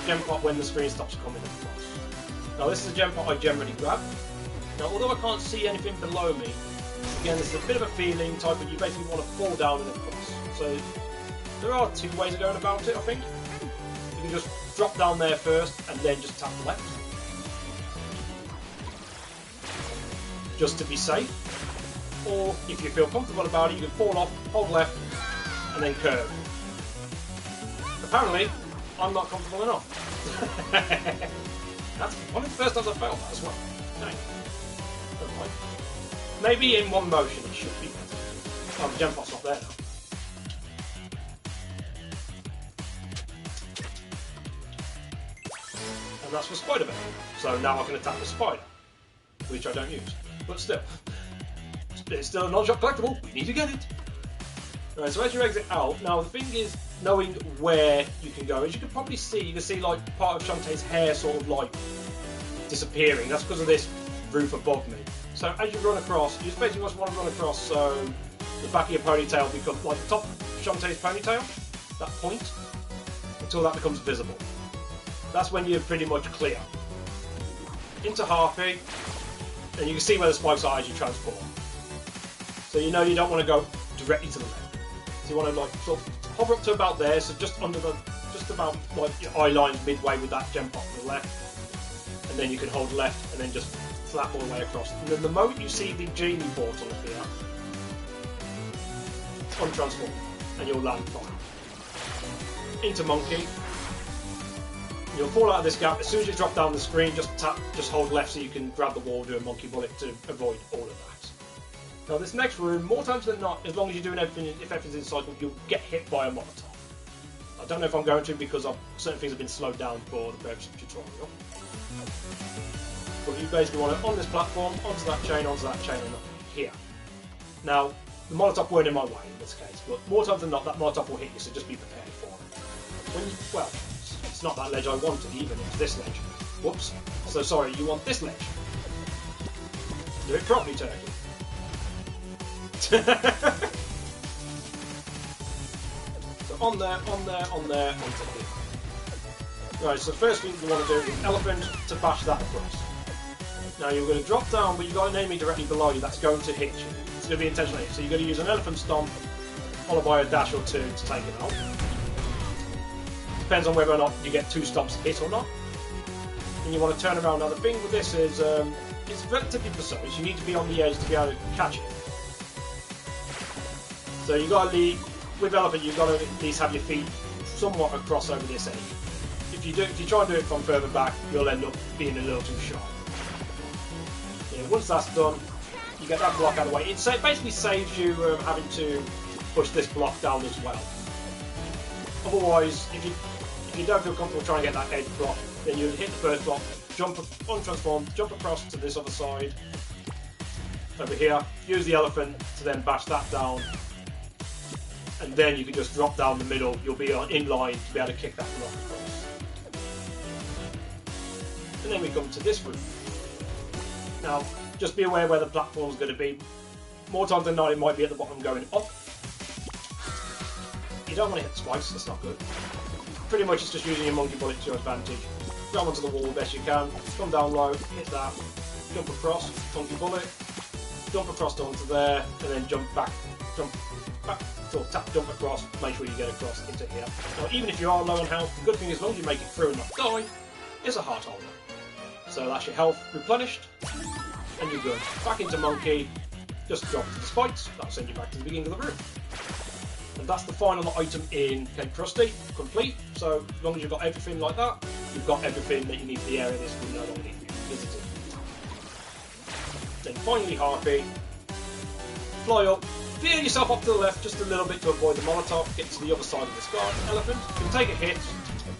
gem pot when the screen stops coming across. Now this is a gem pot I generally grab. Now although I can't see anything below me, again, this is a bit of a feeling type, but you basically want to fall down and across. So there are 2 ways of going about it, I think. You can just drop down there first and then just tap left. Just to be safe. Or if you feel comfortable about it, you can fall off, hold left, and then curve. Apparently, I'm not comfortable enough. That's one of the first times I failed that as well. Dang. Never mind. Maybe in one motion it should be better. Oh, the gem pot's not there now. And that's for Spider-Man. So now I can attack the spider, which I don't use. But still. It's still a non-shop collectible. We need to get it. Alright, so as you exit out, now the thing is knowing where you can go. As you can probably see, you can see like part of Shantae's hair sort of like disappearing. That's because of this roof above me. So as you run across, you just basically just want to run across so the back of your ponytail becomes like the top of Shantae's ponytail, that point, until that becomes visible. That's when you're pretty much clear. Into Harpy, and you can see where the spikes are as you transform. So you know you don't want to go directly to the left. So you want to like sort of hover up to about there, so just under the, just about like your eye lines midway with that gem pot to the left, and then you can hold left and then just flap all the way across. And then the moment you see the genie portal appear, untransform, and you'll land fine. Into Monkey. You'll fall out of this gap. As soon as you drop down the screen, just hold left so you can grab the wall, do a monkey bullet to avoid all of that. Now this next room, more times than not, as long as you're doing everything, if everything's in cycle, you'll get hit by a Molotov. I don't know if I'm going to because certain things have been slowed down for the purpose of the tutorial. But you basically want to, on this platform, onto that chain, and here. Now, the Molotov weren't in my way in this case, but more times than not, that Molotov will hit you, so just be prepared for it. Well, it's not that ledge I wanted even, it's this ledge. Whoops. So sorry, you want this ledge. Do it properly, Turkey. So on there, onto here. Right, so the first thing you want to do is elephant to bash that across. Now you're going to drop down, but you've got an enemy directly below you that's going to hit you. It's going to be intentional hit. So you're going to use an elephant stomp, followed by a dash or two to take it out. Depends on whether or not you get 2 stomps hit or not. And you want to turn around. Now the thing with this is, it's relatively precise. You need to be on the edge to be able to catch it. So you got to leave, with elephant, you've got to at least have your feet somewhat across over this edge. If you try and do it from further back, you'll end up being a little too sharp. Yeah, once that's done, you get that block out of the way. It basically saves you having to push this block down as well. Otherwise, if you don't feel comfortable trying to get that edge block, then you hit the first block, jump on transform, jump across to this other side, over here, use the elephant to then bash that down, and then you can just drop down the middle, you'll be in line to be able to kick that block across. And then we come to this route. Now, just be aware where the platform's going to be. More times than not, it might be at the bottom going up. You don't want to hit the spikes, that's not good. Pretty much it's just using your monkey bullet to your advantage. Go onto the wall best you can, come down low, hit that, jump across, monkey bullet, jump across onto there, and then jump back, so tap, jump across, make sure you get across into here. Now even if you are low on health, the good thing is as long as you make it through and not die, it's a heart holder. So that's your health replenished, and you're good. Back into monkey, just drop to the spikes, that'll send you back to the beginning of the room. And that's the final item in Cape Krusty, complete. So as long as you've got everything like that, you've got everything that you need for the area this will no longer need to be visited. Then finally Harpy, fly up, veer yourself up to the left just a little bit to avoid the Molotov, get to the other side of the scar elephant. You can take a hit,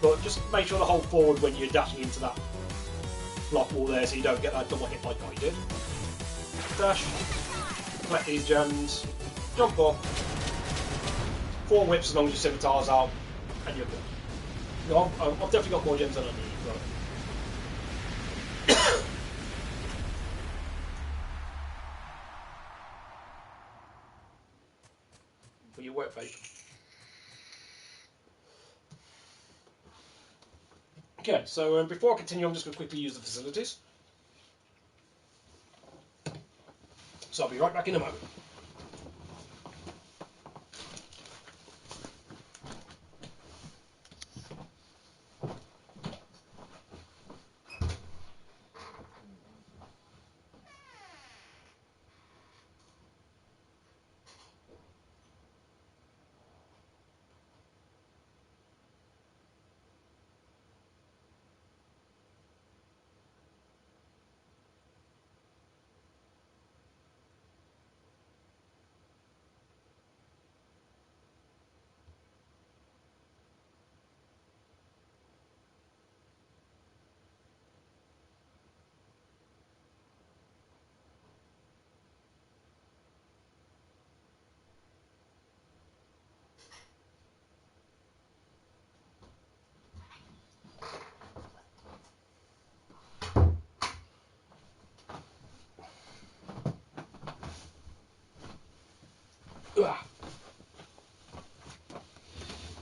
but just make sure to hold forward when you're dashing into that block wall there so you don't get that double hit like I did. Dash, collect these gems, jump up, 4 whips as long as your scimitar's out, and you're good. No, I've definitely got more gems than I need, but... for your work, mate. Okay, so before I continue, I'm just going to quickly use the facilities. So I'll be right back in a moment.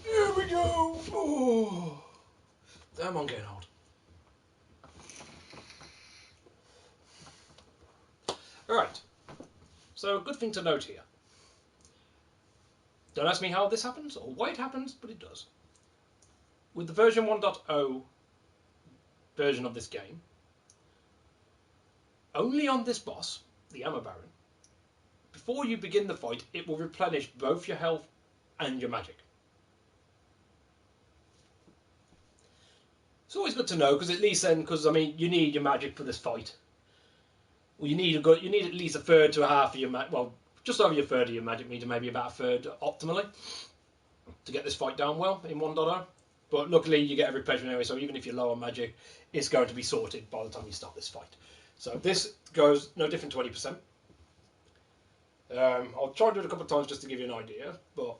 Here we go! Oh, damn, I'm getting old. Alright, so a good thing to note here. Don't ask me how this happens or why it happens, but it does. With the version 1.0 version of this game, only on this boss, the Ammo Baron, before you begin the fight, it will replenish both your health and your magic. It's always good to know, because at least then, because I mean, you need your magic for this fight. Well, you need at least a third to a half of your magic. Well, just over your third of your magic meter, maybe about a third optimally, to get this fight down well in 1.0. But luckily, you get every pleasure anyway. So even if you're low on magic, it's going to be sorted by the time you start this fight. So this goes no different to 20%. I'll try and do it a couple of times just to give you an idea, but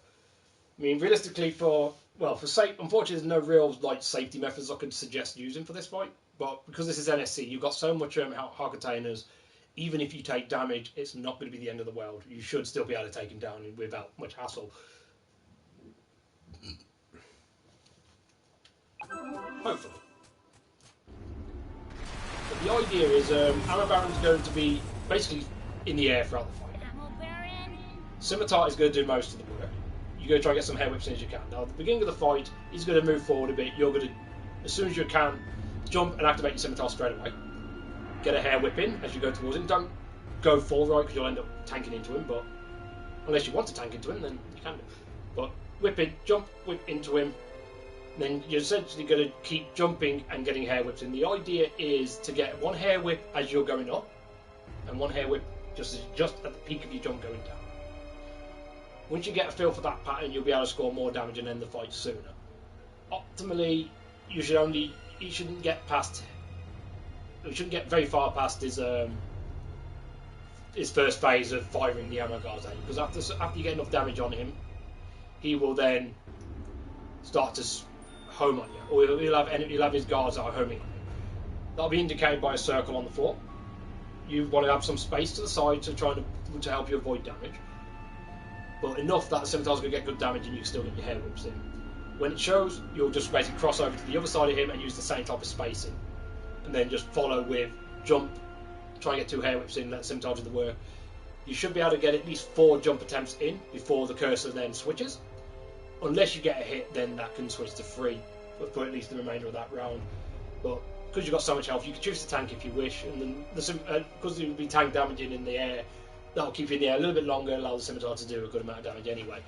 I mean, realistically, unfortunately, there's no real safety methods I could suggest using for this fight. But because this is NSC, you've got so much heart containers. Even if you take damage, it's not going to be the end of the world. You should still be able to take him down without much hassle. Hopefully. But the idea is, Ammo Baron's going to be basically in the air throughout the fight. Scimitar is going to do most of the work. You're going to try and get some hair whips in as you can. Now, at the beginning of the fight, he's going to move forward a bit. You're going to, as soon as you can, jump and activate your scimitar straight away. Get a hair whip in as you go towards him. Don't go full right because you'll end up tanking into him, but unless you want to tank into him, then you can do. But whip in, jump, whip into him. Then you're essentially going to keep jumping and getting hair whips in. The idea is to get one hair whip as you're going up, and one hair whip just at the peak of your jump going down. Once you get a feel for that pattern, you'll be able to score more damage and end the fight sooner. optimally, you shouldn't get very far past his first phase of firing the ammo guards at you, because after you get enough damage on him, he will then start to home on you, or he'll have his guards that are homing on you. That'll be indicated by a circle on the floor. You want to have some space to the side to help you avoid damage, but enough that the scimitar's going to get good damage and you can still get your hair whips in. When it shows, you'll just basically cross over to the other side of him and use the same type of spacing, and then just follow with jump, try and get 2 hair whips in, let the scimitar do the work. You should be able to get at least 4 jump attempts in before the cursor then switches. Unless you get a hit, then that can switch to 3 for at least the remainder of that round. But because you've got so much health, you can choose to tank if you wish, and then because it will be tank damaging in the air, that'll keep you in the air a little bit longer, allow the scimitar to do a good amount of damage anyway.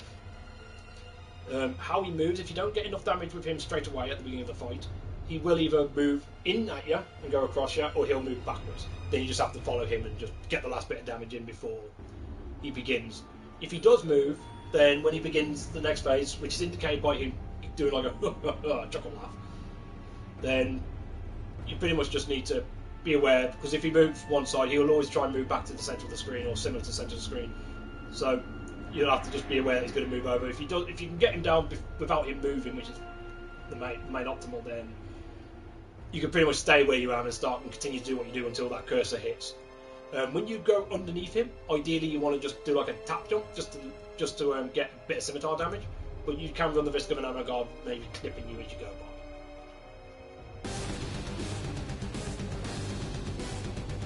How he moves, if you don't get enough damage with him straight away at the beginning of the fight, he will either move in at you and go across you, or he'll move backwards. Then you just have to follow him and just get the last bit of damage in before he begins. If he does move, then when he begins the next phase, which is indicated by him doing like a chuckle laugh, then you pretty much just need to be aware, because if he moves one side, he'll always try and move back to the centre of the screen or similar to the centre of the screen. So you'll have to just be aware that he's going to move over. If you can get him down without him moving, which is the main optimal, then you can pretty much stay where you are and start and continue to do what you do until that cursor hits. When you go underneath him, ideally you want to just do like a tap jump, just to get a bit of scimitar damage, but you can run the risk of an ammo guard maybe clipping you as you go by.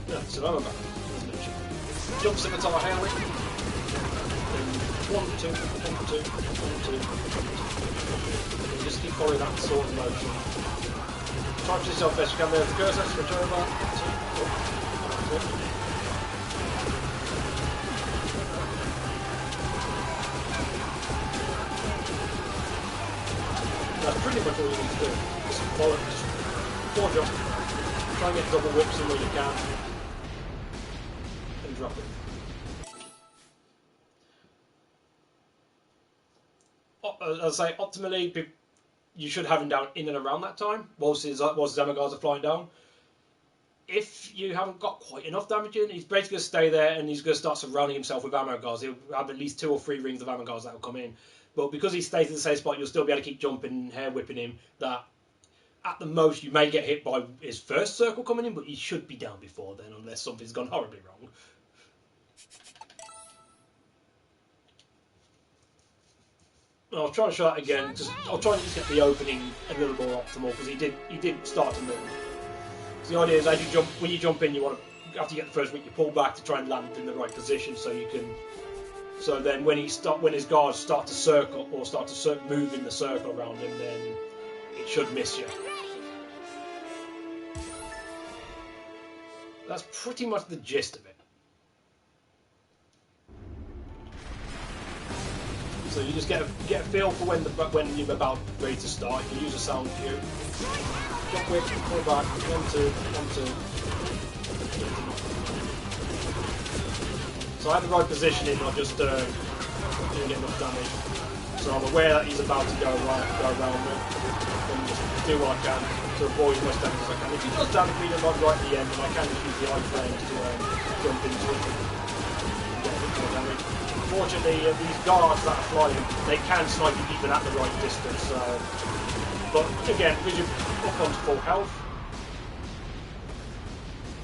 Yeah, so ammo guard, as mentioned. Jump scimitar hail it. 1, 2, 1, 2, 1, 2, 1, 2. And just keep following that sort of motion. Try to yourself best you can there with the cursor, switch over. 2, 1, 2. That's pretty much all you need to do. Just follow, just 4 jump. Try and get double whips in where you can. And drop it. As I say, optimally, you should have him down in and around that time, whilst his ammo guards are flying down. If you haven't got quite enough damage in, he's basically going to stay there and he's going to start surrounding himself with ammo guards. He'll have at least 2 or 3 rings of ammo guards that will come in. But because he stays in the same spot, you'll still be able to keep jumping and hair whipping him. That at the most you may get hit by his first circle coming in, but he should be down before then, unless something's gone horribly wrong. I'll try and show that again. I'll try and just get the opening a little more optimal, because he did start to move. So the idea is, when you jump in, you want to, after you get the first whip, you pull back to try and land in the right position, so you can. So then, when his guards start to circle or start to move in the circle around him, then it should miss you. That's pretty much the gist of it. So you just get a feel for when you're about ready to start. You use a sound cue. Jump whip, pull back, 1, 2, 1, 2. So I have the right positioning, not just didn't get enough damage. So I'm aware that he's about to go around me. And just do what I can to avoid as much damage as I can. If he does damage me, then right at the end, then I can just use the iframes to jump into it and get a bit more damage. Unfortunately, these guards that are flying, they can snipe you even at the right distance. But again, because you're up onto full health,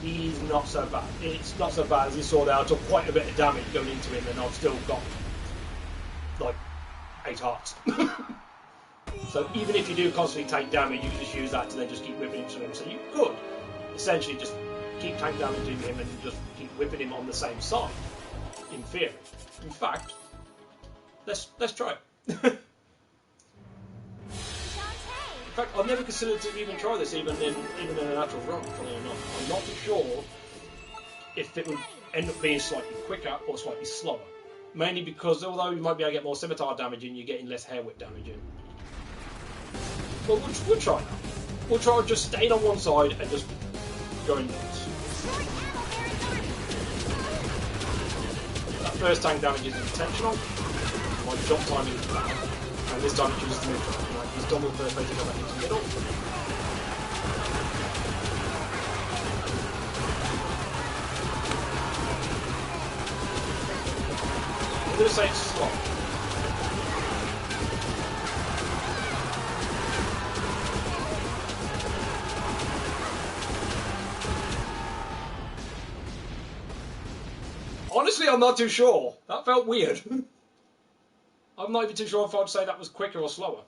he's not so bad. It's not so bad as you saw there. I took quite a bit of damage going into him, and I've still got like 8 hearts. So even if you do constantly take damage, you can just use that to then just keep whipping into him. So you could essentially just keep tank damaging him and just keep whipping him on the same side. In theory. In fact, let's try it. In fact, I've never considered to even try this, even in a natural run, funny enough. I'm not too sure if it would end up being slightly quicker or slightly slower. Mainly because, although you might be able to get more scimitar damage in, you're getting less hair whip damage in. But we'll try that. We'll try just staying on one side and just going nuts. That first tank damage is intentional. My jump timing is bad. And this time he chooses to move. Right, he's done with the first phase to go back into the middle. I'm going to say it's slow. Honestly, I'm not too sure. That felt weird. I'm not even too sure if I'd say that was quicker or slower.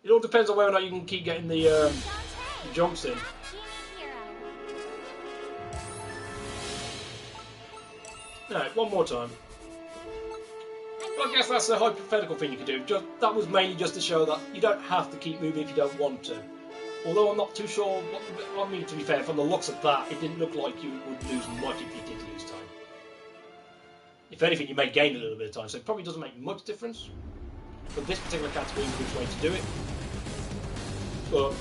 It all depends on whether or not you can keep getting the jumps in. Alright, one more time. Well, I guess that's a hypothetical thing you could do. That was mainly just to show that you don't have to keep moving if you don't want to. Although I'm not too sure, I mean, to be fair, from the looks of that, it didn't look like you would lose much if you did lose time. If anything, you may gain a little bit of time, so it probably doesn't make much difference for this particular category which way to do it. But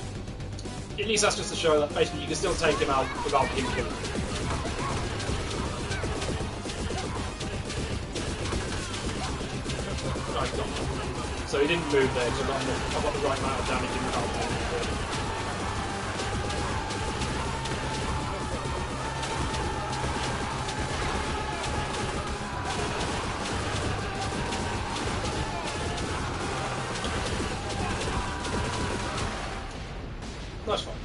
at least that's just to show that basically you can still take him out without him killing him. Right, so he didn't move there because I've got the right amount of damage in without moving. That's fine.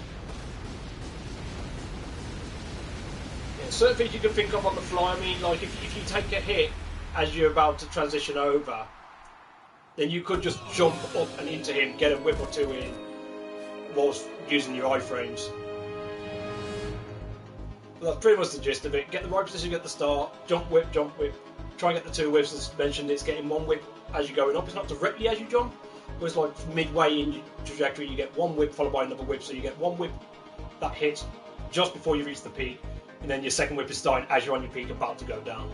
Yeah, certain things you can think of on the fly. I mean, like if you take a hit as you're about to transition over, then you could just jump up and into him, get a whip or two in, whilst using your iframes. Well, that's pretty much the gist of it. Get the right position at the start, jump whip, try and get the two whips. As mentioned, it's getting one whip as you're going up. It's not directly as you jump, but it's like midway in your trajectory, you get one whip followed by another whip. So you get one whip that hits just before you reach the peak, and then your second whip is starting as you're on your peak, about to go down.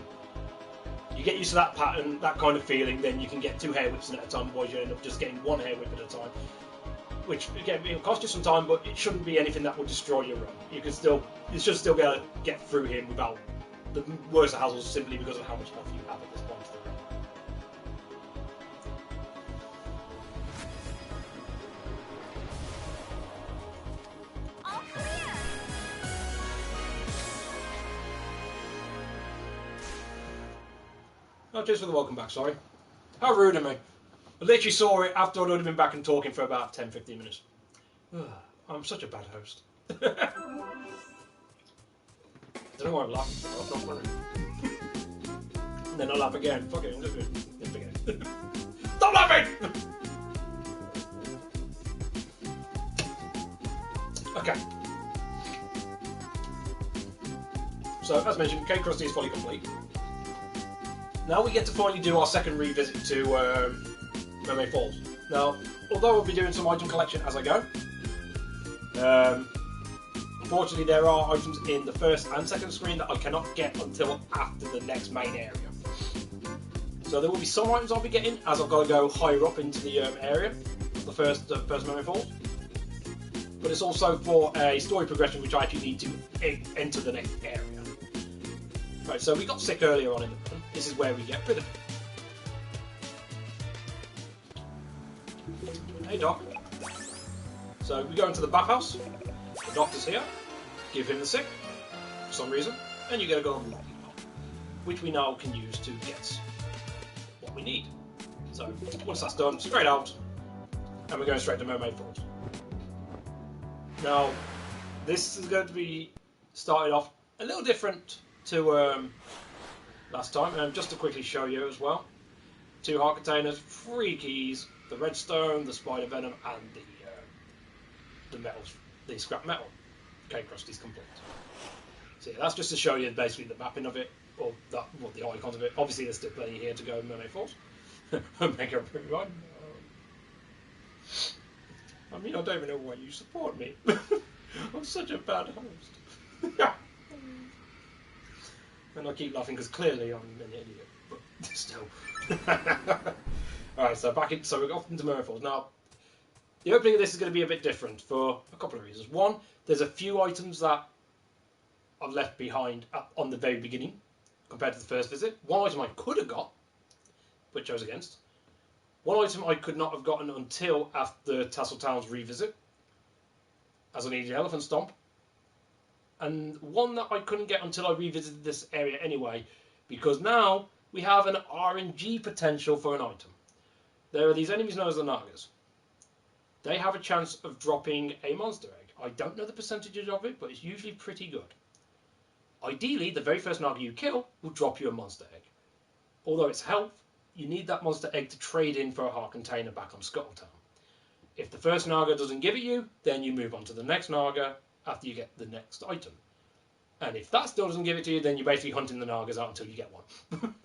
You get used to that pattern, that kind of feeling, then you can get two hair whips in at a time, otherwise you end up just getting one hair whip at a time. Which, again, it'll cost you some time, but it shouldn't be anything that will destroy your run. You should still be able to get through him without the worst of hassles, simply because of how much health you have at this point of the run. Oh, cheers for the welcome back, sorry. How rude of me. I literally saw it after I'd already been back and talking for about 10-15 minutes. I'm such a bad host. I don't know why I'm laughing. I'm not funny. And then I laugh again. Fuck it, I'm just forget it. Stop laughing! Okay. So, as mentioned, Cake Krusty is fully complete. Now we get to finally do our second revisit to Mermaid Falls. Now, although I'll be doing some item collection as I go, unfortunately there are items in the first and second screen that I cannot get until after the next main area. So there will be some items I'll be getting as I've got to go higher up into the area, the first Mermaid Falls. But it's also for a story progression which I actually need to enter the next area. Right, so we got sick earlier on in the run. This is where we get rid of it. Hey Doc. So we go into the bathhouse. The doctor's here. Give him the sick for some reason, and you get a golden lollipop, which we now can use to get what we need. So once that's done, straight out, and we're going straight to Mermaid Falls. Now, this is going to be started off a little different to last time, and just to quickly show you as well, 2 heart containers, 3 keys, the redstone, the spider venom, and the metals, the scrap metal. Cake Krusty's complete. So yeah, that's just to show you basically the mapping of it, or the icons of it. Obviously, there's still plenty here to go in Mermaid Falls. Make everyone. I mean, I don't even know why you support me. I'm such a bad host. And I keep laughing because clearly I'm an idiot, but still. Alright, so so we're off into Mermaid Falls. Now, the opening of this is going to be a bit different for a couple of reasons. One, there's a few items that I've left behind on the very beginning, compared to the first visit. One item I could have got, but chose against. One item I could not have gotten until after Tasseltown's revisit, as I needed Elephant Stomp. And one that I couldn't get until I revisited this area anyway, because now we have an RNG potential for an item. There are these enemies known as the Nagas. They have a chance of dropping a monster egg. I don't know the percentages of it, but it's usually pretty good. Ideally, the very first Naga you kill will drop you a monster egg. Although it's health, you need that monster egg to trade in for a heart container back on Scuttletown. If the first Naga doesn't give it you, then you move on to the next Naga after you get the next item. And if that still doesn't give it to you, then you're basically hunting the Nagas out until you get one.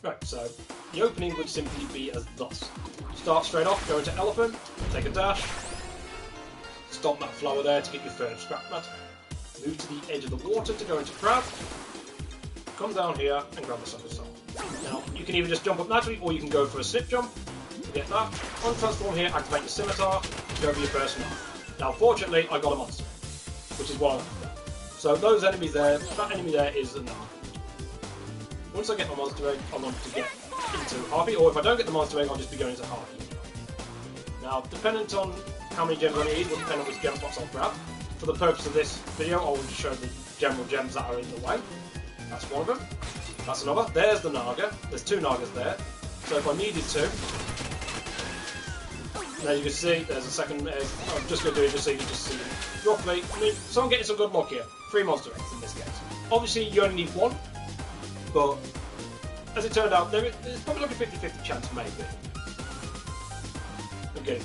Right, so the opening would simply be as thus. Start straight off, go into Elephant, take a dash, stomp that flower there to get your third scrap matter. Move to the edge of the water to go into Crab, come down here and grab the Sucker Soul. Now, you can either just jump up naturally or you can go for a snip jump to get that. On transform here, activate your Scimitar, go for your first Naga. Now, fortunately, I got a monster, which is what I like. So those enemies there, that enemy there is a Naga. Once I get my monster egg, I want to get into Harpy, or if I don't get the monster egg, I'll just be going into Harpy. Now, dependent on how many gems I need, will depend on which gem pots I'll grab. For the purpose of this video, I will just show the general gems that are in the way. That's one of them. That's another. There's the Naga. There's two Nagas there. So if I needed to, now you can see there's a second. I'm just going to do it just so you can just see roughly. I mean, so I'm getting some good luck here. 3 monster eggs in this case. Obviously, you only need 1. But, as it turned out, there's probably like a 50-50 chance, maybe. Okay,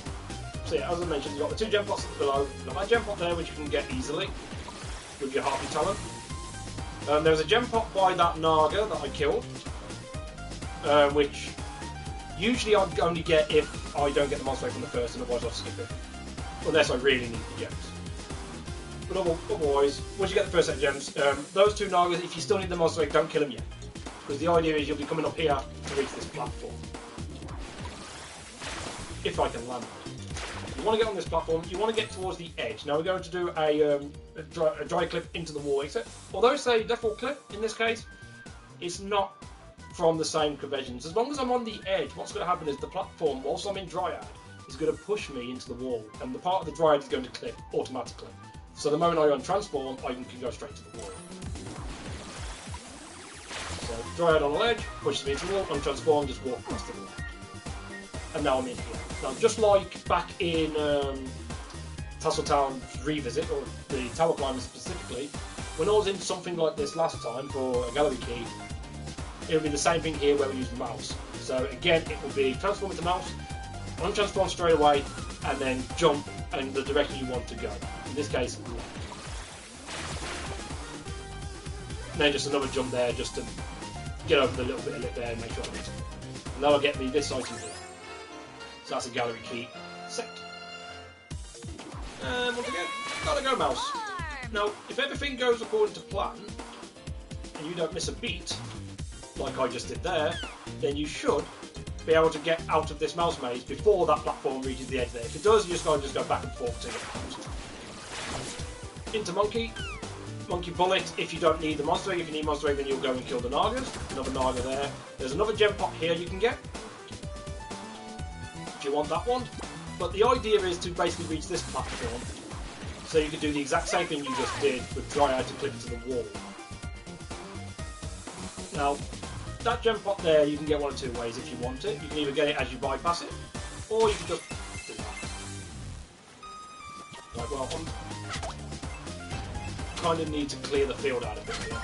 so yeah, as I mentioned, you've got the 2 gem pots below. You've got that gem pot there, which you can get easily with your Harpy talent. There's a gem pot by that Naga that I killed, which usually I'd only get if I don't get the monster egg from the first, and otherwise I'll skip it. Unless I really need the gems. But otherwise, once you get the first set of gems, those 2 Nagas, if you still need the monster egg, don't kill them yet. Because the idea is you'll be coming up here to reach this platform. If I can land it. You want to get on this platform, you want to get towards the edge. Now we're going to do a dry clip into the wall exit. Although it's a default clip, in this case, it's not from the same conventions. As long as I'm on the edge, what's going to happen is the platform, whilst I'm in Dryad, is going to push me into the wall. And the part of the Dryad is going to clip automatically. So the moment I untransform, I can go straight to the wall. So Dryad on a ledge, pushes me into the wall, untransform, just walk across the wall. And now I'm in here. Now just like back in Tasseltown's revisit, or the Tower Climber specifically, when I was in something like this last time for a gallery key, it will be the same thing here where we use mouse. So again, it will be transform into mouse, untransform straight away, and then jump in the direction you want to go. In this case, left. And then just another jump there just to get over the little bit of lip there and make sure I miss it. And that'll get me this item here. So that's a gallery key set. And once again, gotta go mouse. Now, if everything goes according to plan, and you don't miss a beat, like I just did there, then you should be able to get out of this mouse maze before that platform reaches the edge there. If it does, you just gotta go back and forth to get out. Into Monkey. Monkey Bullet, if you don't need the monster egg. If you need monster egg, then you'll go and kill the Nagas. Another Naga there. There's another gem pot here you can get, if you want that one. But the idea is to basically reach this platform, so you can do the exact same thing you just did with Dryad to clip to the wall. Now, that gem pot there, you can get one of 2 ways if you want it. You can either get it as you bypass it, or you can just do that. Like, well, kind of need to clear the field out of it here.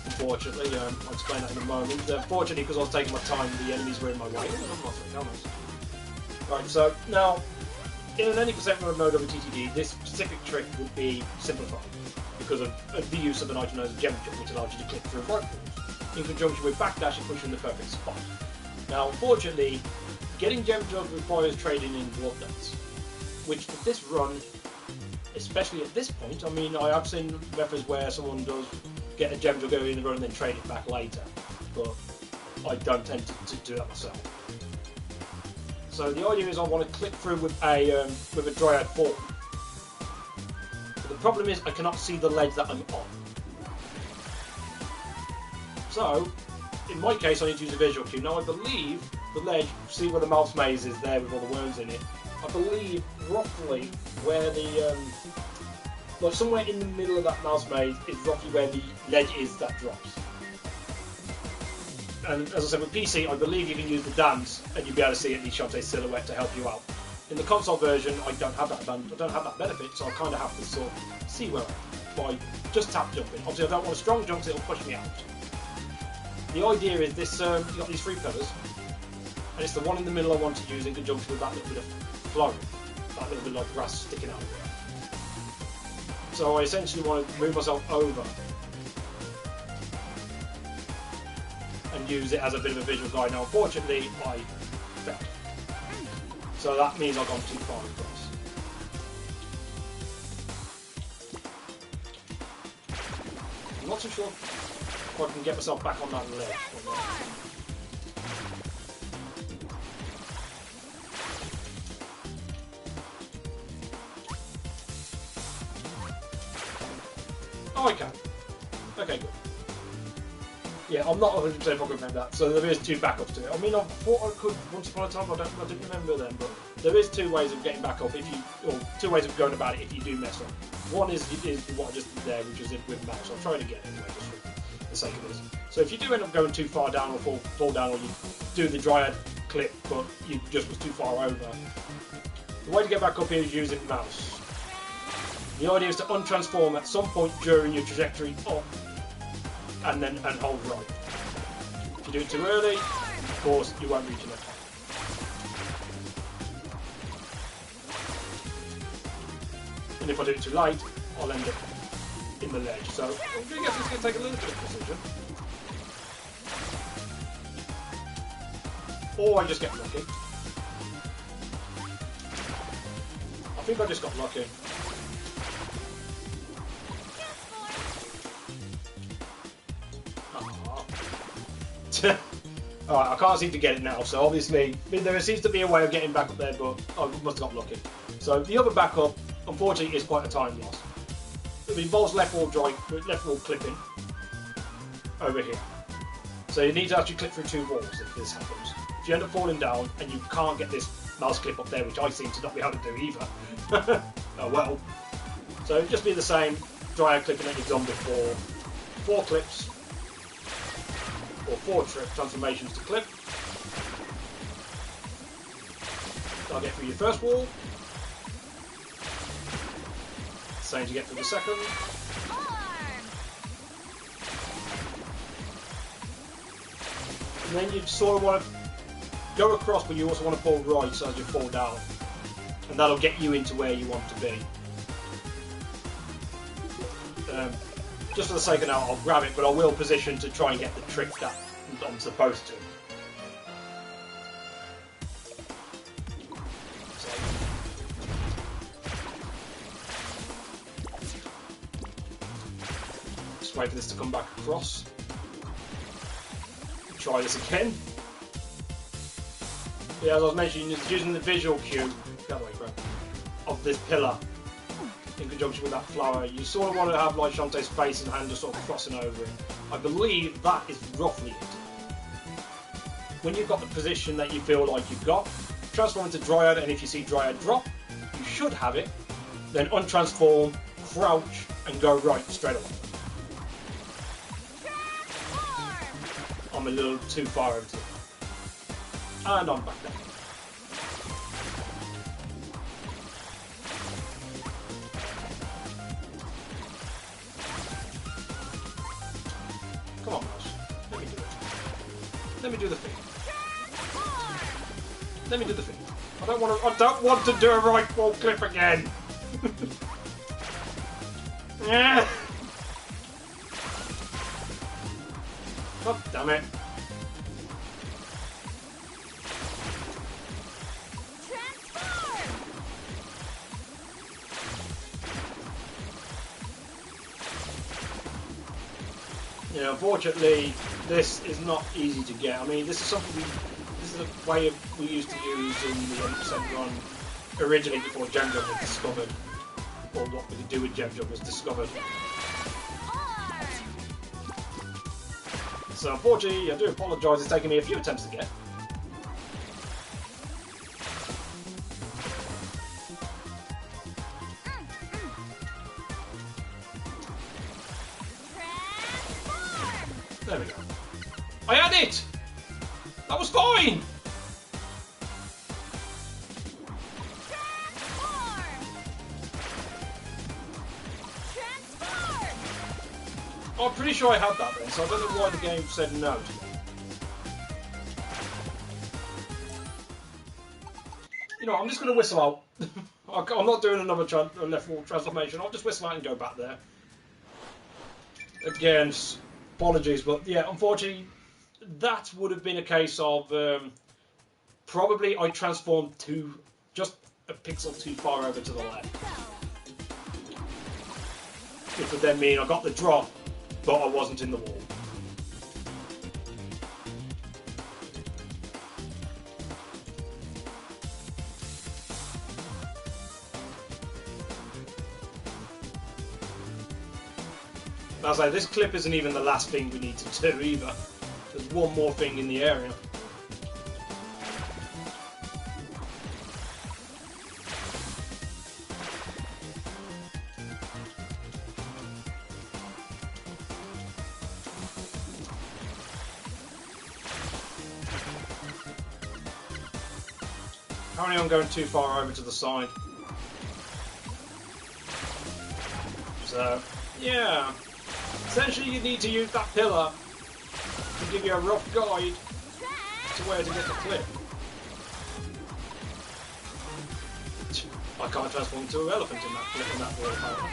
Unfortunately, I'll explain that in a moment. Fortunately, because I was taking my time, the enemies were in my way. Right, so now, in an any percent run mode of a TTD, this specific trick would be simplified because of the use of an item known as Gem Jump, which allows you to clip through rope walls, in conjunction with backdash and push in the perfect spot. Now, unfortunately, getting Gem Jump requires trading in blood nuts, which for this run, especially at this point, I mean, I have seen methods where someone does get a gem jug early in the run and then trade it back later, but I don't tend to do that myself. So the idea is I want to clip through with a Dryad form. problem is I cannot see the ledge that I'm on. So, in my case, I need to use a visual cue. Now, I believe the ledge, see where the mouse maze is there with all the worms in it, I believe roughly where the, well, somewhere in the middle of that mouse maze is roughly where the ledge is that drops. And as I said, with PC, I believe you can use the dance and you'll be able to see at least Shantae's silhouette to help you out. In the console version, I don't have that benefit, so I kind of have to sort of see where I am by just tap jumping. Obviously, I don't want a strong jump, so it'll push me out. The idea is this: you've got these 3 pillars, and it's the one in the middle I want to use in conjunction with that little bit of flowering, that little bit like grass sticking out. So I essentially want to move myself over and use it as a bit of a visual guide. Now, unfortunately, I failed. So that means I've gone too far across. I'm not so sure if I can get myself back on that ledge. Oh, I can. Okay, good. Yeah, I'm not 100% if I can remember that. So there is 2 backups to it. I mean, I thought I could once upon a time. I didn't remember them, but there is 2 ways of getting back up if you, or 2 ways of going about it if you do mess up. One is what I just did there, which is with mouse. I'll try it again anyway, just for the sake of this. So if you do end up going too far down or fall down, or you do the dryad clip, but you just was too far over, the way to get back up here is using mouse. The idea is to untransform at some point during your trajectory up, and hold right. If you do it too early, of course, you won't reach enough. And if I do it too late, I'll end up in the ledge. So I guess it's going to take a little bit of precision. Or I just get lucky. I think I just got lucky. Alright, I can't seem to get it now, so obviously there seems to be a way of getting back up there, but I must have got lucky. So the other backup, unfortunately, is quite a time loss. It involves left wall clipping over here. So you need to actually clip through 2 walls if this happens. If you end up falling down and you can't get this mouse clip up there, which I seem to not be able to do either. Oh well. So it'll just be the same dryad clipping that you've done before. 4 clips. Or 4 transformations to clip. I'll get through your first wall. Same to get through the second. And then you sort of want to go across, but you also want to fall right so as you fall down. And that'll get you into where you want to be. Just for the sake of now, I'll grab it, but I will position to try and get the trick that I'm supposed to. So. Just wait for this to come back across. Try this again. Yeah, as I was mentioning, it's using the visual cue of this pillar in conjunction with that flower. You sort of want to have like Shantae's face and hand just sort of crossing over it. I believe that is roughly it. When you've got the position that you feel like you've got, transform into Dryad, and if you see Dryad drop, you should have it. Then untransform, crouch, and go right straight away. I'm a little too far over to it. And I'm back down. Come on, mouse. Let me do it. Let me do the thing. Let me do the thing. I don't want to do a right wall clip again. Yeah. God damn it. Yeah, unfortunately, this is not easy to get. I mean, this is something this is a way we used to use in the 100% run originally before Django was discovered. or what we could do with Gem Jug was discovered. So unfortunately, I do apologise, it's taken me a few attempts to get. There we go. I had it! That was fine! I'm pretty sure I had that then, so I don't know why the game said no to me. You know, I'm just going to whistle out. I'm not doing another left forward transformation. I'll just whistle out and go back there. Again, apologies, but yeah, unfortunately, that would have been a case of probably I transformed just a pixel too far over to the left. Which would then mean I got the drop, but I wasn't in the wall. As I say, this clip isn't even the last thing we need to do either. There's one more thing in the area. Apparently I'm going too far over to the side. So, yeah. Essentially you need to use that pillar to give you a rough guide to where to get the clip. I can't transform into an elephant in that clip in that wall apparently.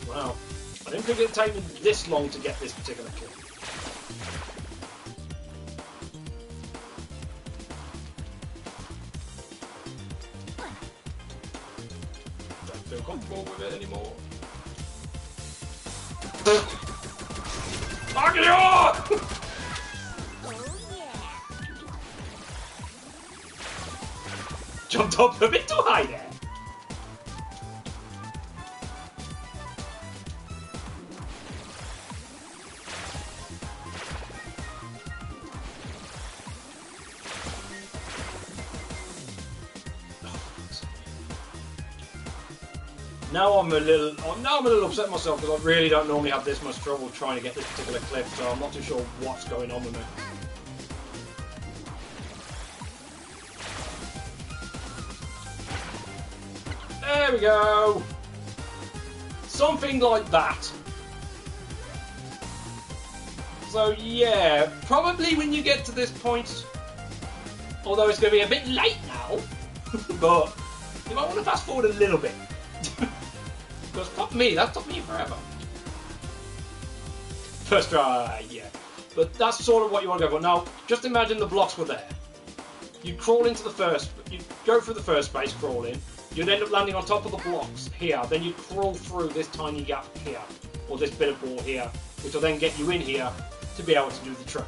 Wow. I didn't think it'd take me this long to get this particular clip. Don't feel comfortable with it anymore. Knock it off! Jumped up a bit too high there. Now I'm a little upset myself because I really don't normally have this much trouble trying to get this particular clip, so I'm not too sure what's going on with me. There we go. Something like that. So yeah, probably when you get to this point, although it's going to be a bit late now, but you might want to fast forward a little bit. Because that took me forever. First try, yeah. But that's sort of what you want to go for. Now, just imagine the blocks were there. You crawl into you go through the first space, crawl in. You'd end up landing on top of the blocks here. Then you crawl through this tiny gap here, or this bit of wall here, which will then get you in here to be able to do the trick.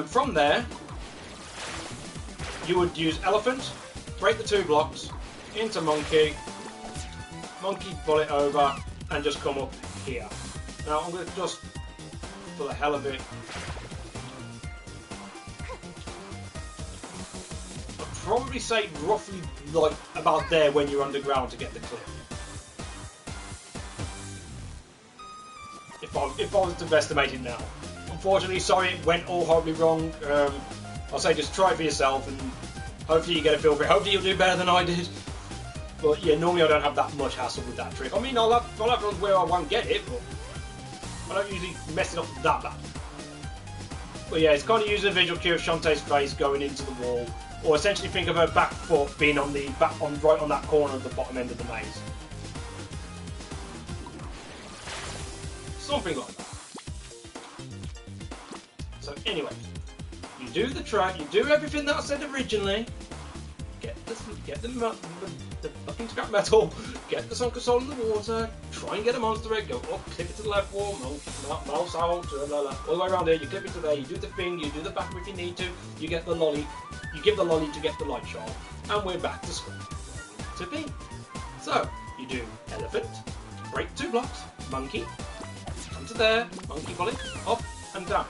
From there, you would use elephant, break the 2 blocks, into monkey, pull it over, and just come up here. Now I'm going to just, for the hell of it, I'd probably say roughly like about there when you're underground to get the clip. If I was to estimate it now. Unfortunately, sorry, it went all horribly wrong. I'll say just try it for yourself and hopefully you get a feel for it. Hopefully you'll do better than I did. But yeah, normally I don't have that much hassle with that trick. I mean, I'll have runs where I won't get it, but I don't usually mess it up that bad. But yeah, it's kind of using a visual cue of Shantae's face going into the wall, or essentially think of her back foot being on right on that corner of the bottom end of the maze. Something like that. So anyway, you do the track, you do everything that I said originally, get the fucking scrap metal, get the Sonic Soul in the water, try and get a monster egg, go up, clip it to the left wall, mouse out, all the way around here, you clip it to there, you do the thing, you do the back if you need to, you get the lolly, you give the lolly to get the light shard, and we're back to square to be. So, you do elephant, break 2 blocks, monkey, come to there, monkey volley, up and damage.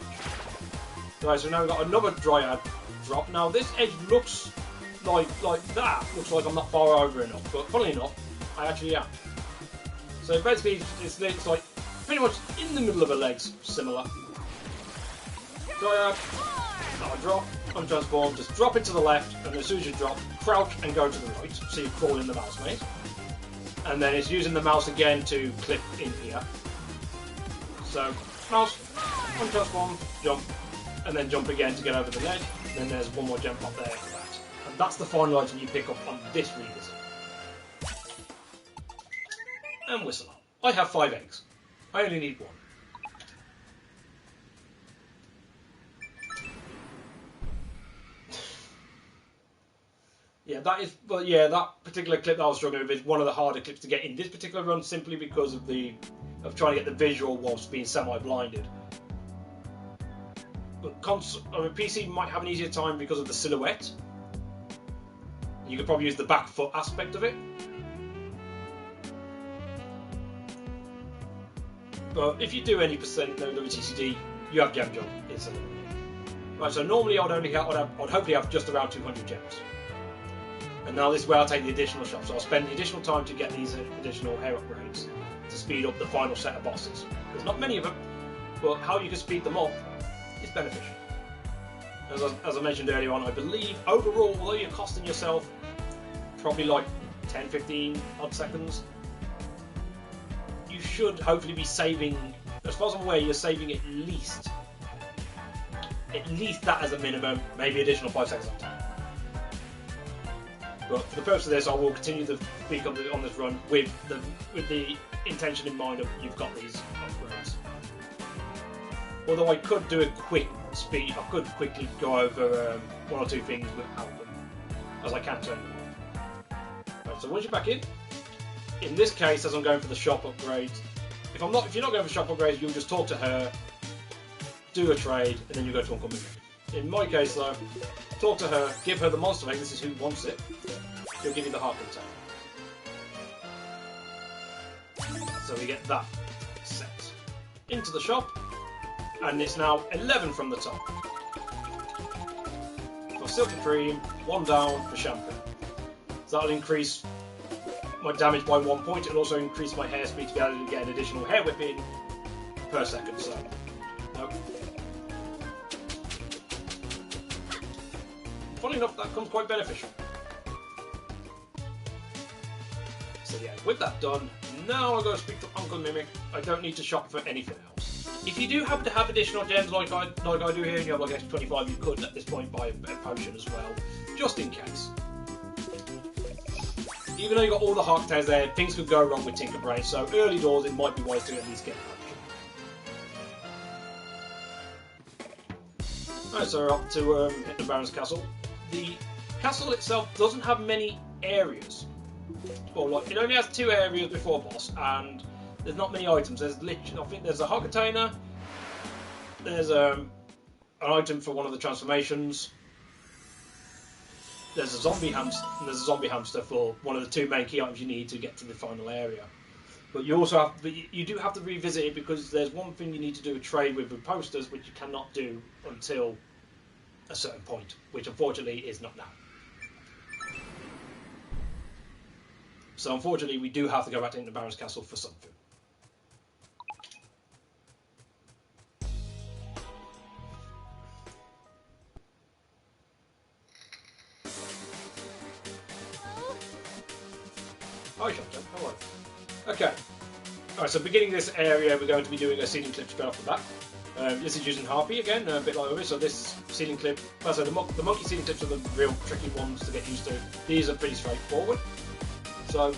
Right, so now we've got another dryad drop. Now this edge looks like that. Looks like I'm not far over enough, but funnily enough, I actually am. So basically, it's like pretty much in the middle of her legs, similar. Dryad, now drop, untransform, just drop it to the left, and as soon as you drop, crouch and go to the right, so you crawl in the mouse maze. And then it's using the mouse again to clip in here. So, mouse, untransform, jump, and then jump again to get over the ledge. And then there's one more jump up there for that. And that's the final item you pick up on this revisit. And whistle up. I have 5 eggs. I only need 1. Yeah, that particular clip that I was struggling with is one of the harder clips to get in this particular run, simply because of trying to get the visual whilst being semi-blinded. But PC might have an easier time because of the silhouette. You could probably use the back foot aspect of it. But if you do any percent no WTTD, you have gem jump. It's eliminated. Right, so normally I'd hopefully have just around 200 gems. And now this is where I'll take the additional shop. So I'll spend the additional time to get these additional hair upgrades to speed up the final set of bosses. There's not many of them, but how you can speed them up is beneficial. As I mentioned earlier on, I believe overall, although you're costing yourself probably like 10, 15 odd seconds, you should hopefully be saving, as far as I'm aware, you're saving at least that as a minimum, maybe additional 5 seconds on time. But for the purpose of this, I will continue to speak on this run with the intention in mind of you've got these upgrades. Although I could do a quick speed, I could quickly go over 1 or 2 things without them, as I can turn them on. Right, so once you're back in this case, as I'm going for the shop upgrades, if you're not going for shop upgrades, you'll just talk to her, do a trade, and then you go to Uncle Mimic. In my case though, talk to her, give her the monster egg, this is who wants it, she'll give you the heart container. So we get that set. Into the shop, and it's now 11 from the top. For Silky Cream, 1 down for Shampoo. So that'll increase my damage by 1 point, it'll also increase my hair speed to be able to get an additional hair whipping per second, so nope. Funny enough, that comes quite beneficial. So yeah, with that done, now I'll go speak to Uncle Mimic. I don't need to shop for anything else. If you do happen to have additional gems like I do here, and you have like extra 25, you could at this point buy a potion as well, just in case. Even though you've got all the heart containers there, things could go wrong with Tinker Brain, so early doors it might be wise to at least get a potion. Alright, so we're up to hit the Baron's Castle. The castle itself doesn't have many areas. Well, like, it only has 2 areas before boss, and there's not many items. There's literally, I think there's a heart container, there's an item for one of the transformations, there's a zombie hamster, and there's a zombie hamster for one of the 2 main key items you need to get to the final area. But you also have, you do have to revisit it because there's one thing you need to do a trade with posters, which you cannot do until a certain point, which unfortunately is not now. So unfortunately, we do have to go back into Baron's Castle for something. Hi, Shotgun. Hello. Okay. Alright, so beginning this area, we're going to be doing a ceiling clip straight off the bat. This is using Harpy again, a bit like this. So this ceiling clip, so the monkey ceiling clips are the real tricky ones to get used to. These are pretty straightforward. So,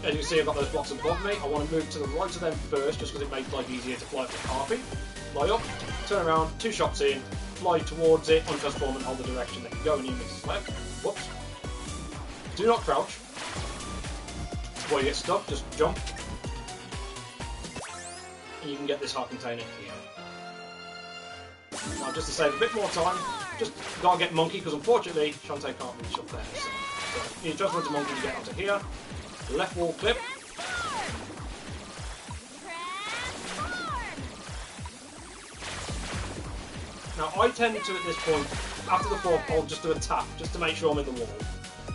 as you can see, I've got those blocks above me. I want to move to the right of them first, just because it makes life easier to fly up with Harpy. Fly up, turn around, 2 shots in, fly towards it, untransform and hold the direction that you're going in with the select. Whoops. Do not crouch. Before you get stuck, just jump. And you can get this heart container here. Now, just to save a bit more time, just gotta get Monkey, because unfortunately, Shantae can't reach up there. So you just want to Monkey to get onto here. Left wall clip. Now, I tend to, at this point, after the fourth, I'll just do a tap, just to make sure I'm in the wall.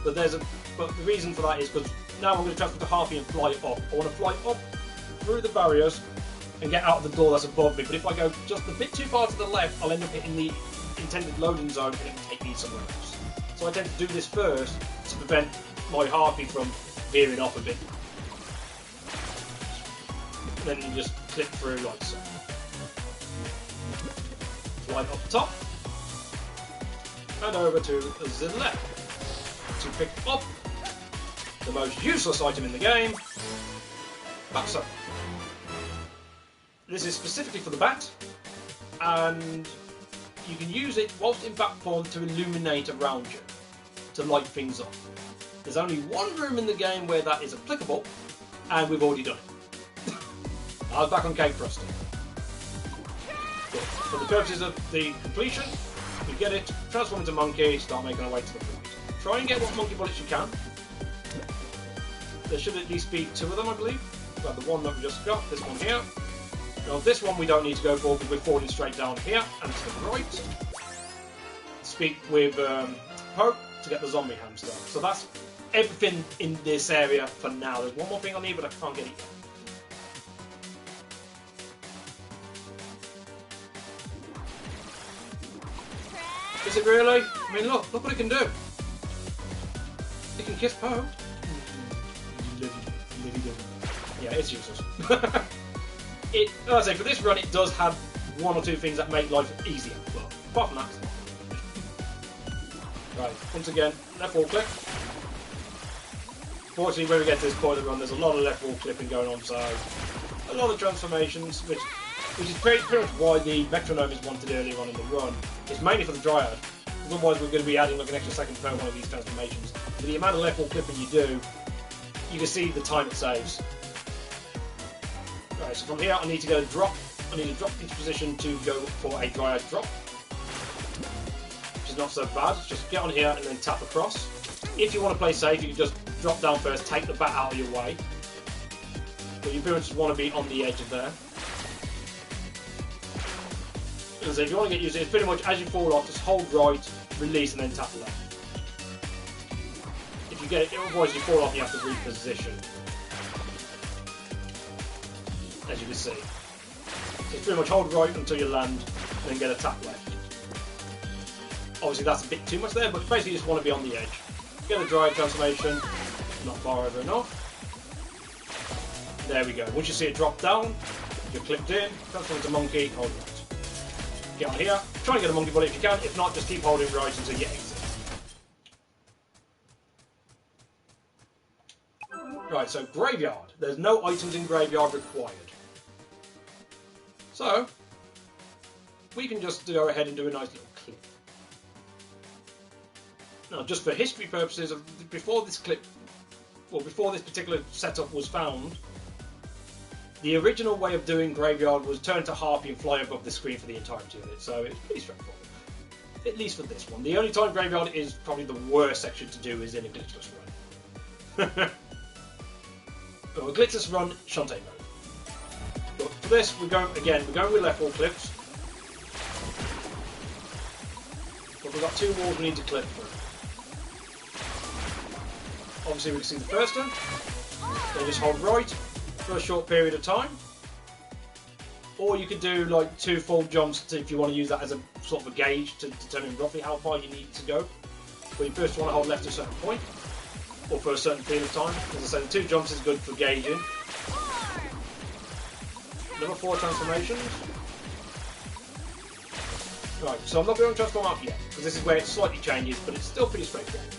But the reason for that is because now I'm going to transfer to Harpy and fly up. I want to fly up through the barriers and get out of the door that's above me. But if I go just a bit too far to the left, I'll end up hitting the intended loading zone and it will take me somewhere else. So I tend to do this first to prevent my Harpy from veering off a bit. Then you just clip through like so. Fly up top and over to the left to pick up the most useless item in the game, like so. This is specifically for the bat, and you can use it whilst in bat form to illuminate around you, to light things up. There's only one room in the game where that is applicable, and we've already done it. I was back on Cape Frosty. But for the purposes of the completion, we get it, transform into Monkey, start making our way to the point. Try and get what Monkey bullets you can. There should at least be 2 of them, I believe. Like the one that we just got, this one here. Now this one we don't need to go for because we're falling straight down here and to the right. Speak with Pope to get the zombie hamster. So that's everything in this area for now. There's one more thing I need, but I can't get it yet. Is it really? I mean, look what it can do. It can kiss Poe. Yeah, it's useless. As I say, for this run, it does have 1 or 2 things that make life easier. But apart from that, it's not. Right, once again, left wall clip. Fortunately, when we get to this point of the run, there's a lot of left wall clipping going on, so a lot of transformations, which is pretty much why the metronome is wanted earlier on in the run. It's mainly for the Dryad. Otherwise, we're going to be adding like an extra second per one of these transformations. With the amount of left wall clipping you do, you can see the time it saves. Right, so from here, I need to go drop. I need to drop into position to go for a Dryad drop, which is not so bad. Just get on here and then tap across. If you want to play safe, you can just drop down first, take the bat out of your way. But you pretty much just want to be on the edge of there. So if you want to get used to it, it's pretty much as you fall off, just hold right, release, and then tap left. If you get it, otherwise you fall off, you have to reposition. As you can see. So it's pretty much hold right until you land, and then get a tap left. Obviously that's a bit too much there, but basically you just want to be on the edge. Get a Dryad transformation, not far over enough. There we go. Once you see it drop down, you're clipped in, transform into Monkey, hold right. Get on here, try and get a Monkey bullet if you can, if not, just keep holding right until you exit. Right, so Graveyard. There's no items in Graveyard required. So, we can just go ahead and do a nice little clip. Now, just for history purposes, before this clip, well, before this particular setup was found, the original way of doing Graveyard was turn to Harpy and fly above the screen for the entirety of it, so it's pretty straightforward. At least for this one. The only time Graveyard is probably the worst section to do is in a glitchless run. A glitchless run, Shantae mode. But for this, we're going with left wall clips. But we've got 2 walls we need to clip through. Obviously we can see the first one. Then just hold right for a short period of time, or you could do like 2 full jumps if you want to use that as a sort of a gauge to determine roughly how far you need to go. But you first want to hold left to a certain point, or for a certain period of time. As I said, 2 jumps is good for gauging. Number 4 transformations. Right, so I'm not going to transform up yet, because this is where it slightly changes, but it's still pretty straightforward.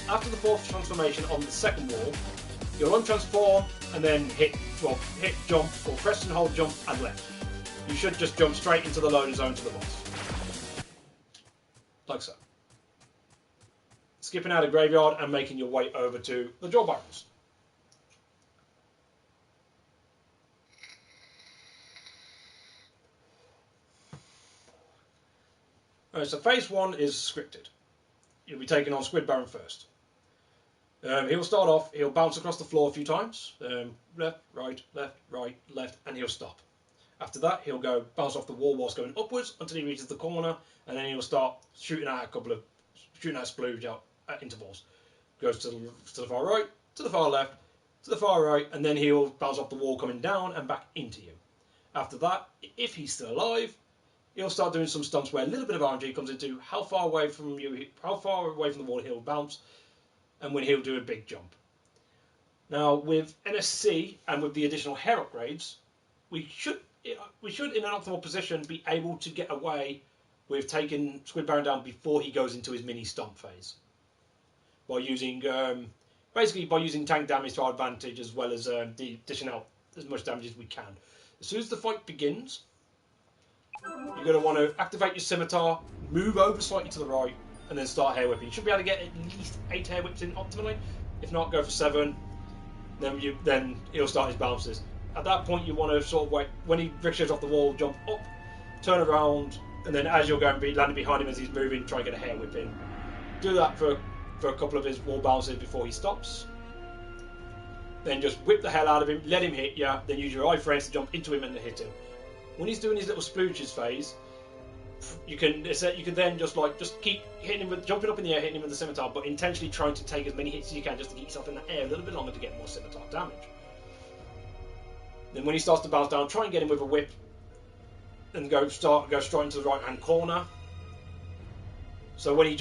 After the 4th transformation on the second wall, you'll untransform and then hit jump, or press and hold jump and left. You should just jump straight into the loading zone to the boss. Like so. skipping out of graveyard and making your way over to the Jaw Barrels. So phase 1 is scripted. You'll be taking on Squid Baron first. He'll start off, he'll bounce across the floor a few times. Left, right, left, and he'll stop. After that, he'll go bounce off the wall whilst going upwards until he reaches the corner, and then he'll start shooting out splooge out at intervals. Goes to the far right, to the far left, to the far right, and then he'll bounce off the wall coming down and back into you. After that, if he's still alive, he'll start doing some stunts where a little bit of RNG comes into how far away from the wall he'll bounce, and when he'll do a big jump. Now, with NSC and with the additional hair upgrades, we should, in an optimal position, be able to get away with taking Squid Baron down before he goes into his mini stomp phase, by using by using tank damage to our advantage, as well as dishing out as much damage as we can. As soon as the fight begins, you're going to want to activate your scimitar, move over slightly to the right, and then start hair whipping. You should be able to get at least 8 hair whips in optimally. If not, go for 7. Then he'll start his bounces. At that point, you want to sort of wait. When he ricochets off the wall, jump up, turn around, and then as you're going, landing behind him as he's moving, try and get a hair whip in. Do that for a couple of his wall bounces before he stops. Then just whip the hell out of him, let him hit you, then use your iframes to jump into him and hit him. When he's doing his little splooges phase, you can then just keep hitting him with, jumping up in the air, hitting him with the scimitar, but intentionally trying to take as many hits as you can just to keep yourself in the air a little bit longer to get more scimitar damage. Then when he starts to bounce down, try and get him with a whip, and go straight into the right hand corner. So when he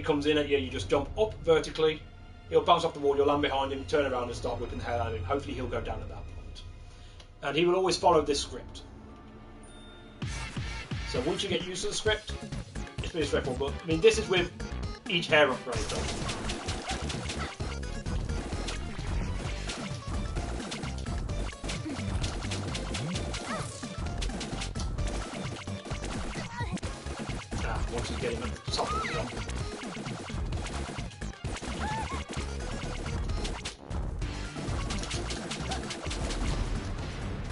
comes in at you, you just jump up vertically. He'll bounce off the wall, you'll land behind him, turn around and start whipping the hell out of him. Hopefully he'll go down at that point. And he will always follow this script. So once you get used to the script, it's pretty straightforward. But I mean, this is with each hair upgrade though. Once you get him at the top of the jump.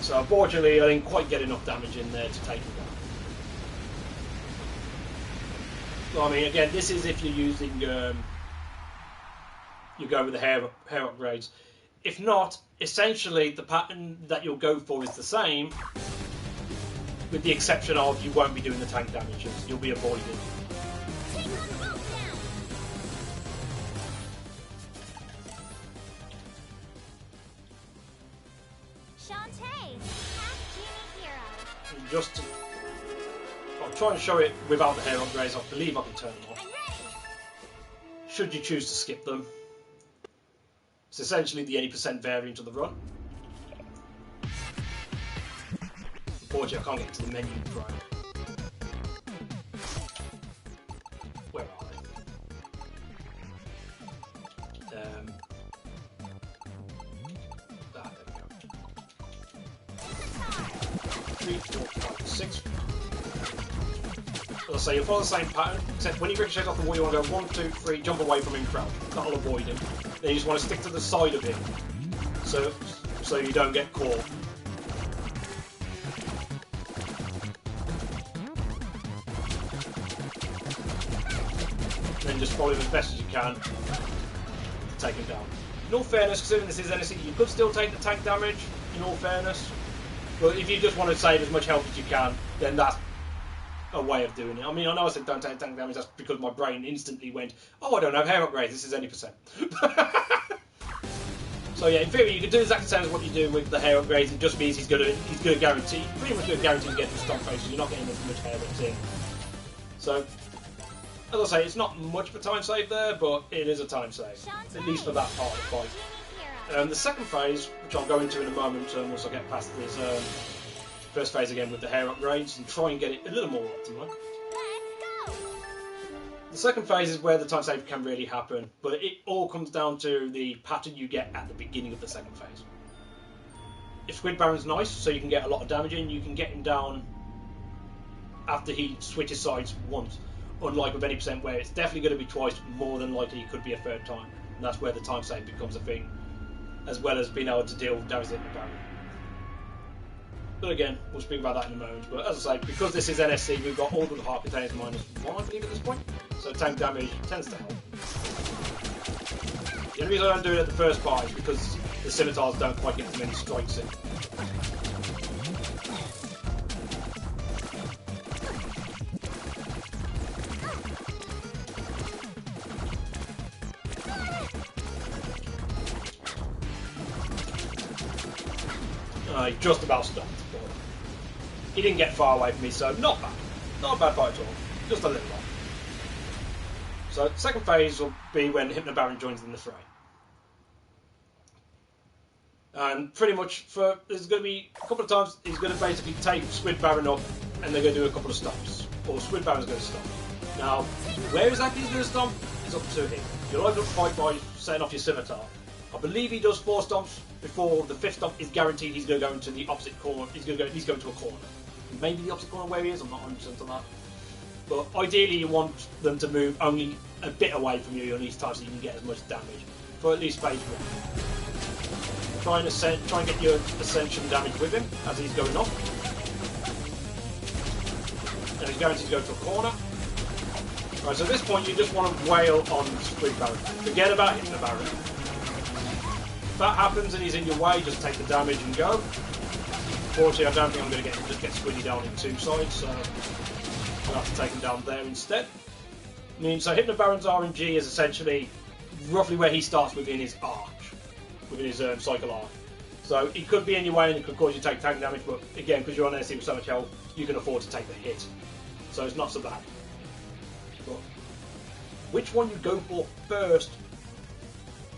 So unfortunately, I didn't quite get enough damage in there to take him down. Well, I mean, again, this is if you're using, you go with the hair upgrades. If not, essentially the pattern that you'll go for is the same, with the exception of you won't be doing the tank damages. You'll be avoiding. I'll try and show it without the hair upgrades. I believe I can turn them off. Should you choose to skip them. It's essentially the any % variant of the run. Unfortunately, I can't get to the menu right. Where are they? There we go. 3, 4, 5, 6. So you'll follow the same pattern, except when he ricochets off the wall, you want to go 1, 2, 3, jump away from him, crouch. That'll avoid him. Then you just want to stick to the side of him, so you don't get caught. Then just follow him as best as you can to take him down. In all fairness, considering this is NSC, you could still take the tank damage, in all fairness. But if you just want to save as much health as you can, then that's a way of doing it. I mean, I know I said don't take tank damage, that's because my brain instantly went, oh, I don't have hair upgrades, this is any %. So yeah, in theory, you can do exactly the same as what you do with the hair upgrades. It just means he's going to guarantee, pretty much going to guarantee to get to stomp phases. You're not getting as much hair that's in. So, as I say, it's not much of a time save there, but it is a time save, at least for that part of the fight. The second phase, which I'll go into in a moment once I get past this first phase again with the hair upgrades and try and get it a little more optimal. The second phase is where the time save can really happen, but it all comes down to the pattern you get at the beginning of the second phase. If Squid Baron's nice, so you can get a lot of damage in, you can get him down after he switches sides once. unlike with any percent where it's definitely going to be twice, more than likely it could be a third time. And that's where the time saving becomes a thing, as well as being able to deal with damage hitting the barrel. But again, we'll speak about that in a moment. But as I say, because this is NSC, we've got all of the heart containers -1, I believe, at this point. So tank damage tends to help. The only reason I don't do it at the first part is because the scimitars don't quite get as many strikes in. He just about stopped. He didn't get far away from me, so not bad. Not a bad fight at all. Just a little off. So second phase will be when Hypnobaron joins in the fray. And pretty much there's going to be a couple of times he's going to basically take Squid Baron up and they're going to do a couple of stomps. Or Squid Baron's going to stomp. Now, where exactly he's going to stomp is up to him. You'll either fight by setting off your scimitar. I believe he does 4 stomps before the 5th stomp is guaranteed he's going to go into the opposite corner. He's going to to a corner. Maybe the opposite corner where he is, I'm not 100% on that. But ideally you want them to move only a bit away from you on each time so you can get as much damage for at least phase 1. Try and get your ascension damage with him as he's going off. And he's guaranteed to go to a corner. Right, so at this point you just want to wail on Squid Baron. Forget about Hypnobaron. If that happens and he's in your way, just take the damage and go. Unfortunately, I don't think I'm going to just get Squiddy down in 2 sides, so I'll have to take him down there instead. I mean, so Hypnobaron's RNG is essentially roughly where he starts within his arch, within his cycle arc. So he could be in your way and it could cause you to take tank damage, but again, because you're on NSC with so much health, you can afford to take the hit. So it's not so bad. But which one you go for first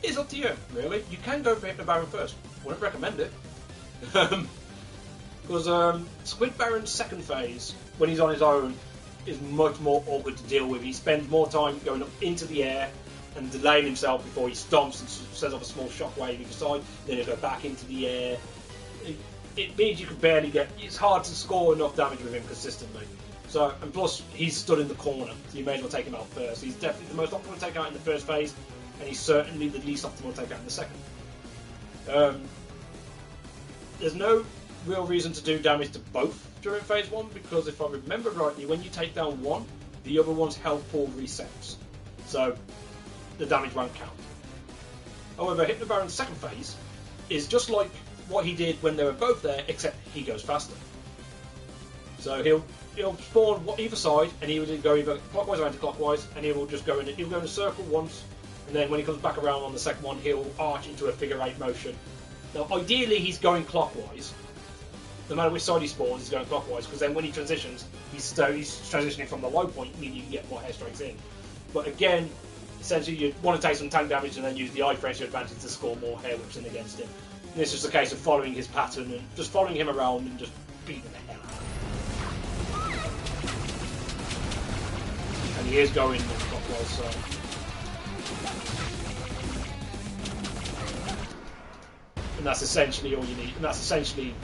is up to you, really. You can go for Hypnobaron first. Wouldn't recommend it. Because Squid Baron's second phase, when he's on his own, is much more awkward to deal with. He spends more time going up into the air and delaying himself before he stomps and sets off a small shockwave either side, then he'll go back into the air. It means you can barely get... It's hard to score enough damage with him consistently. So, and plus, he's stood in the corner, so you may as well take him out first. He's definitely the most optimal to take out in the first phase, and he's certainly the least optimal to take out in the second. There's no real reason to do damage to both during phase 1, because if I remember rightly, when you take down one, the other one's health pool resets. So, the damage won't count. However, Hypnobaron's second phase is just like what he did when they were both there, except he goes faster. So he'll spawn either side, and he will go either clockwise or anti-clockwise, and he will just go in. He'll go in a circle once, and then when he comes back around on the second one, he'll arch into a figure 8 motion. Now, ideally, he's going clockwise. No matter which side he spawns, he's going clockwise, because then when he transitions, he's transitioning from the low point, meaning you can get more hair strikes in. But again, essentially, you want to take some tank damage and then use the eye frames to your advantage to score more hair whips in against him. And it's just a case of following his pattern and just following him around and just beating the hell out of him. And he is going clockwise, so... And that's essentially all you need. And that's essentially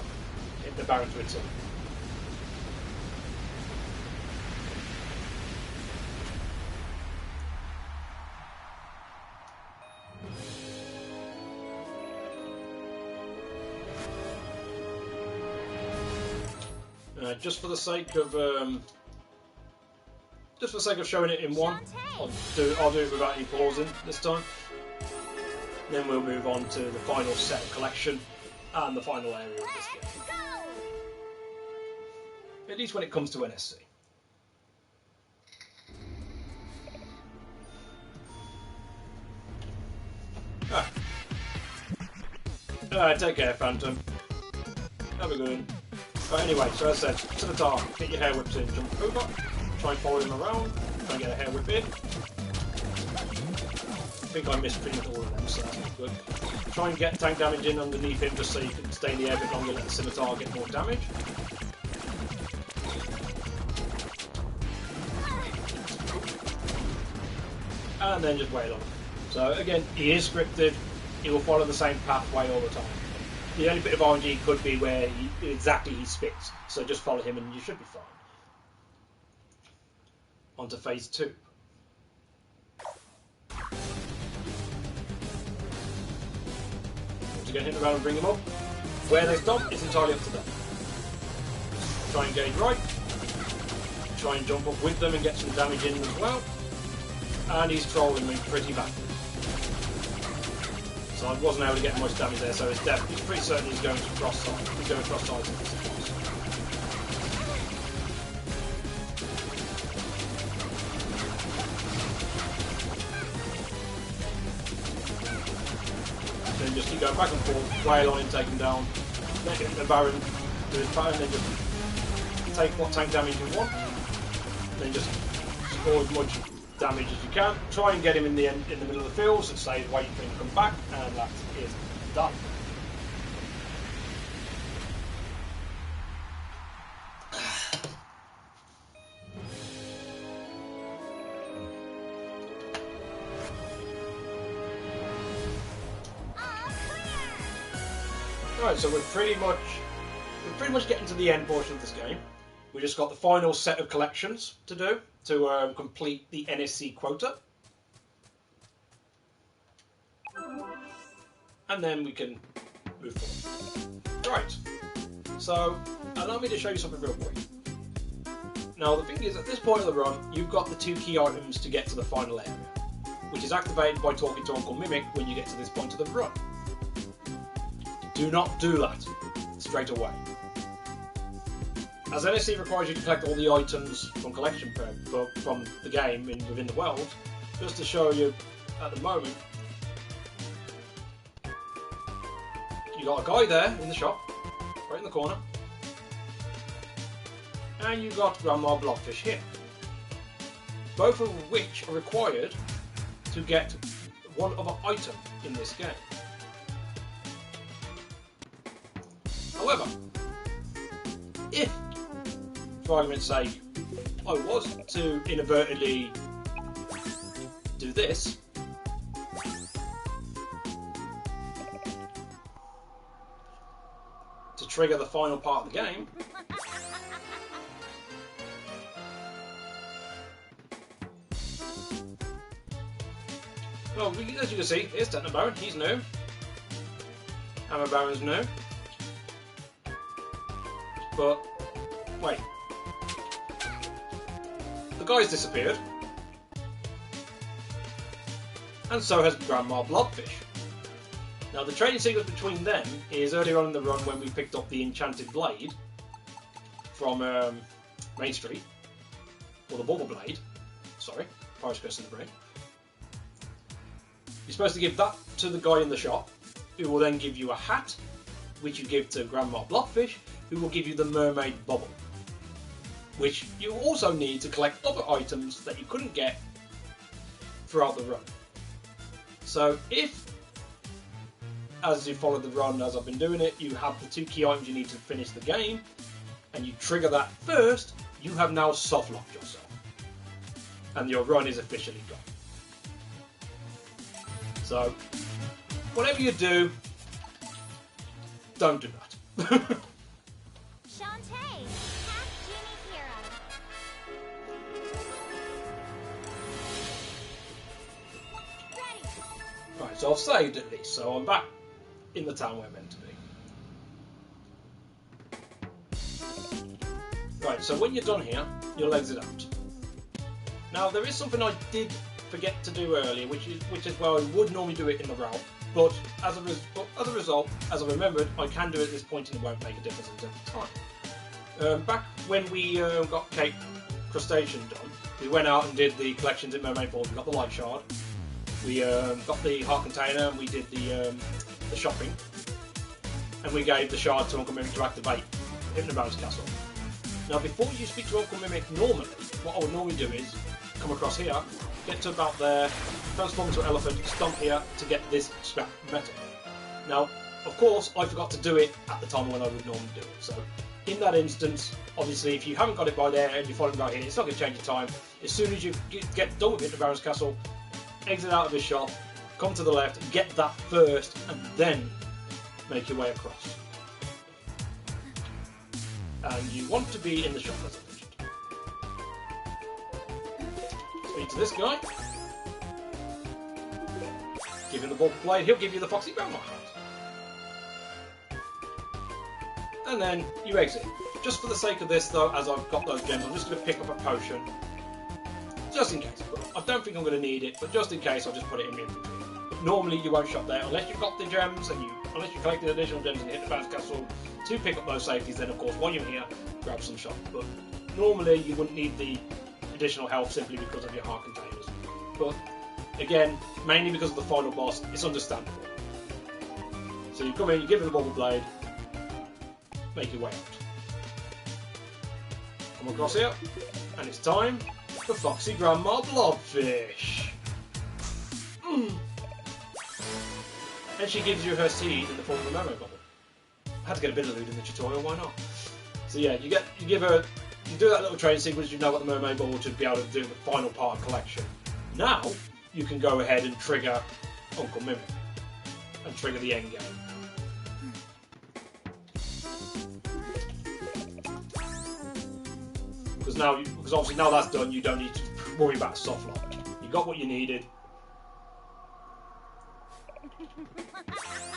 the Baron to itself. Just for the sake of showing it in one, I'll do it without any pausing this time. Then we'll move on to the final set of collection and the final area of this game. At least when it comes to NSC. Take care, Phantom. Have a good one. Anyway, so as I said, scimitar, get your hair whips in, jump over, try and follow him around, try and get a hair whip in. I think I missed pretty much all of them, so that's not good. Try and get tank damage in underneath him just so you can stay in the air a bit longer, let the scimitar get more damage. And then just wail on him. So again, he is scripted, he will follow the same pathway all the time. The only bit of RNG could be where he spits, so just follow him and you should be fine. onto phase 2. Once again, hit around and bring them up. Where they stop is entirely up to them. Try and gauge right. Try and jump up with them and get some damage in as well. And he's trolling me pretty badly. So I wasn't able to get much damage there, so it's pretty certain he's going to cross side. He's going cross sides in this boss. Then just keep going back and forth, wail on him, take him down. Then hit the Baron, do his pattern, then just take what tank damage you want. Then just score as much damage as you can. Try and get him in the middle of the field, so stay waiting for him to come back, and that is done. Right, so we're pretty much getting to the end portion of this game. We just got the final set of collections to do to complete the NSC quota. And then we can move forward. Right, so allow me to show you something real quick. Now the thing is, at this point of the run, you've got the 2 key items to get to the final area, which is activated by talking to Uncle Mimic when you get to this point of the run. Do not do that straight away, as NSC requires you to collect all the items from collection from the game within the world. Just to show you, at the moment, you got a guy there in the shop, right in the corner, and you got Grandma Blobfish here. Both of which are required to get one other item in this game. However, if, for argument's sake, I was to inadvertently do this, to trigger the final part of the game, well, as you can see, here's Techno Baron, he's new. Hammer Baron's new. But, wait. The guy's disappeared. And so has Grandma Blobfish. Now the trading sequence between them is earlier on in the run when we picked up the Enchanted Blade from Main Street. Or the Bubble Blade. Sorry, Pirate's Curse in the brain. You're supposed to give that to the guy in the shop, who will then give you a hat, which you give to Grandma Blobfish, who will give you the Mermaid Bubble, which you also need to collect other items that you couldn't get throughout the run. So if, as you follow the run as I've been doing it, you have the 2 key items you need to finish the game, and you trigger that first, you have now soft-locked yourself. And your run is officially gone. So, whatever you do, don't do that. Shantae, half Jimmy's hero. Ready. Right, so I've saved at least, so I'm back in the town where I'm meant to be. Right, so when you're done here, you'll exit out. Now there is something I did forget to do earlier, which is where I would normally do it in the route, but as a result, as I remembered, I can do it at this point and it won't make a difference in terms of time. Back when we got Cape Crustacean done, we went out and did the collections in Mermaid Falls. We got the Light Shard, we got the Heart Container, and we did the shopping, and we gave the shard to Uncle Mimic to activate Hypnobaron's Castle. Now before you speak to Uncle Mimic normally, what I would normally do is come across here, get to about there, transform into an elephant, stomp here to get this scrap metal. Now, of course, I forgot to do it at the time when I would normally do it. So, in that instance, obviously, if you haven't got it by there and you're following right here, it's not going to change your time. As soon as you get done with Hypnobaron's Castle, exit out of his shop, come to the left, get that first, and then make your way across. And you want to be in the shop, as I mentioned. Speak to this guy. Give him the ball blade. He'll give you the Foxy Grandma hat. And then you exit. Just for the sake of this, though, as I've got those gems, I'm just going to pick up a potion. Just in case. I don't think I'm going to need it, but just in case, I'll just put it in my inventory. But normally, you won't shop there unless you've got the gems, and unless you collected additional gems and hit the Bounce Castle to pick up those safeties. Then, of course, while you're here, grab some shop. But normally, you wouldn't need the additional health simply because of your heart containers. But again, mainly because of the final boss, it's understandable. So you come in, you give it the bubble blade, make your way out. Come across here, and it's time for Foxy Grandma Blobfish. And she gives you her seed in the form of a mermaid bubble. I had to get a bit of loot in the tutorial, why not? So yeah, you give her, you do that little training sequence, you know what the mermaid bubble to be able to do the final part of collection. Now, you can go ahead and trigger Uncle Mimic and trigger the end game. Because obviously now that's done, you don't need to worry about soft lock. You got what you needed.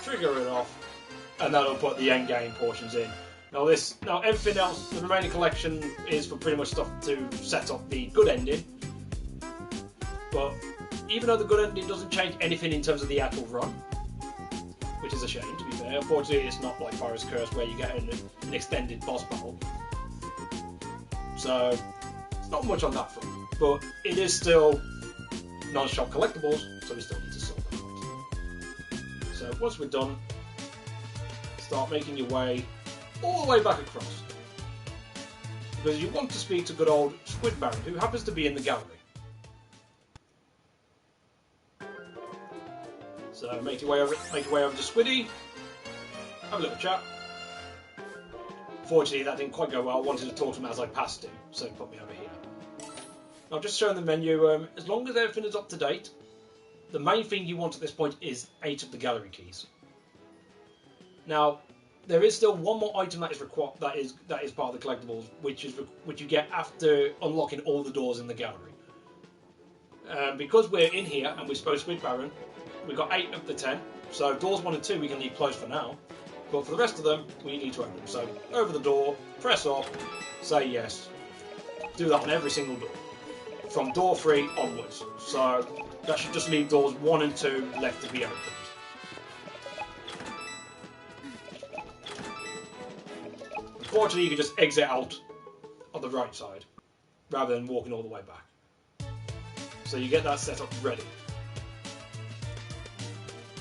Trigger it off, and that'll put the end game portions in. Now everything else, the remaining collection is for pretty much stuff to set up the good ending. But even though the good ending doesn't change anything in terms of the actual run, which is a shame to be fair. Unfortunately, it's not like Pirate's Curse where you get an extended boss battle. So, it's not much on that front, but it is still non-shop collectibles, so we still need to sort them out. So, once we're done, start making your way all the way back across. Because you want to speak to good old Squid Baron, who happens to be in the gallery. So, make your way over to Squiddy, have a little chat. Fortunately, that didn't quite go well. I wanted to talk to him as I passed him, so he put me over here. I've just shown the menu. As long as everything is up to date, the main thing you want at this point is 8 of the gallery keys. Now, there is still one more item that is required. That is part of the collectibles, which you get after unlocking all the doors in the gallery. Because we're in here and we're supposed to Squid Baron, we've got 8 of the 10. So doors 1 and 2 we can leave closed for now. But for the rest of them, we need to open them. So, over the door, press up, say yes. Do that on every single door. From door 3 onwards. So, that should just leave doors 1 and 2 left to be opened. Unfortunately, you can just exit out on the right side, rather than walking all the way back. So you get that set up ready.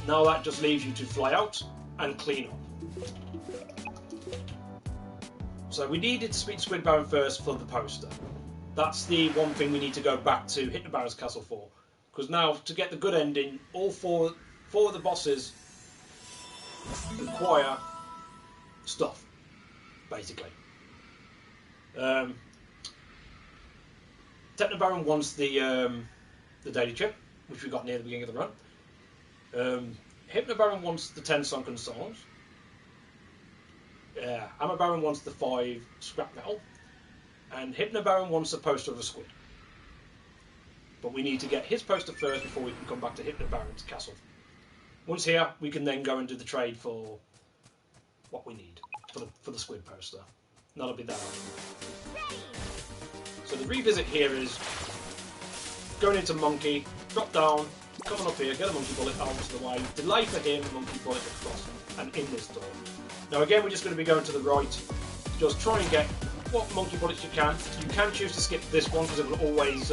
Now that just leaves you to fly out and clean up. So we needed to speak to Squid Baron first for the poster. That's the one thing we need to go back to Hypno Baron's Castle for. Because now, to get the good ending, all four of the bosses require stuff, basically. Techno Baron wants the daily chip, which we got near the beginning of the run. Hypno Baron wants the 10 sunken songs. Ammo Baron wants the 5 scrap metal, and Hypno Baron wants the poster of a squid. But we need to get his poster first before we can come back to Hypno Baron's castle. Once here, we can then go and do the trade for what we need for the squid poster. And that'll be that. So the revisit here is going into Monkey, drop down, coming up here, get a Monkey Bullet out of the way, delay for him, Monkey Bullet across, and in this door. Now again, we're just going to be going to the right. Just try and get what Monkey Bullets you can. You can choose to skip this one because it will always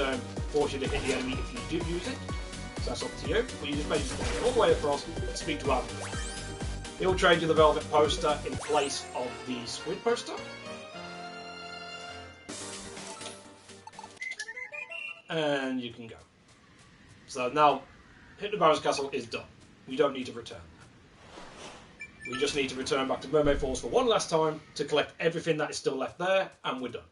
force you to hit the enemy if you do use it. So that's up to you. But you just basically go all the way across and speak to Adam. He'll trade you the Velvet poster in place of the Squid poster. And you can go. So now, Hypno Baron's Castle is done. We don't need to return. We just need to return back to Mermaid Falls for one last time to collect everything that is still left there, and we're done.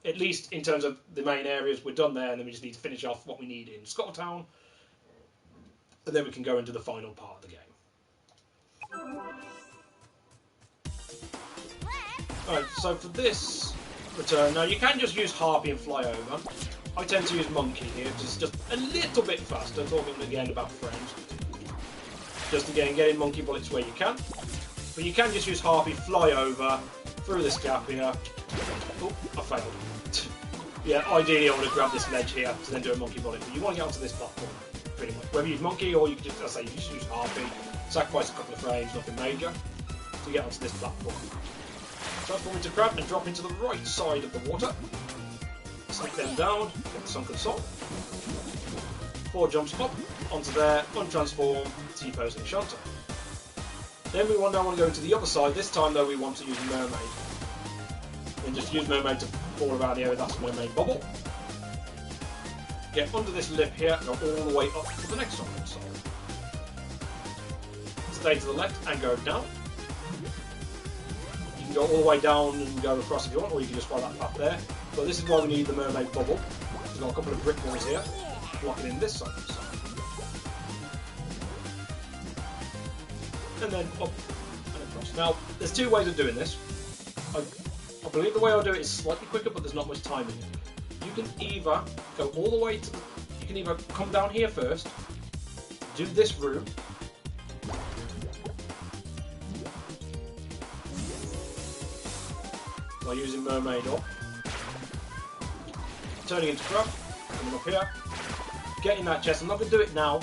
At least in terms of the main areas, we're done there, and then we just need to finish off what we need in Scottown, and then we can go into the final part of the game. Alright, so for this return, now you can just use Harpy and fly over, I tend to use Monkey here, just a little bit faster, talking again about frames. Just again, getting Monkey bullets where you can. But you can just use Harpy, fly over, through this gap here. Oh, I failed. Yeah, ideally I would have grabbed this ledge here to then do a Monkey bullet, but you want to get onto this platform, pretty much. Whether you use Monkey or you can just, as I say, you just use Harpy, sacrifice a couple of frames, nothing major, to get onto this platform. Transform into Crab and drop into the right side of the water. Sneak them down, get the Sunken Soul. 4 jumps up, onto there, untransform, T-pose and Shantae. Then we now want to go to the other side. This time though we want to use Mermaid. And just use Mermaid to fall around the area, that's Mermaid Bubble. Get under this lip here, go all the way up to the next Sunken Soul. Stay to the left and go down. You can go all the way down and go across if you want, or you can just follow that path there. But this is why we need the Mermaid Bubble. We've got a couple of brick walls here, blocking in this side. And then up and across. Now, there's 2 ways of doing this. I believe the way I'll do it is slightly quicker, but there's not much time in it. You can either go all the way to... You can either come down here first, do this room, by using Mermaid up, turning into Crab, coming up here, getting that chest. I'm not going to do it now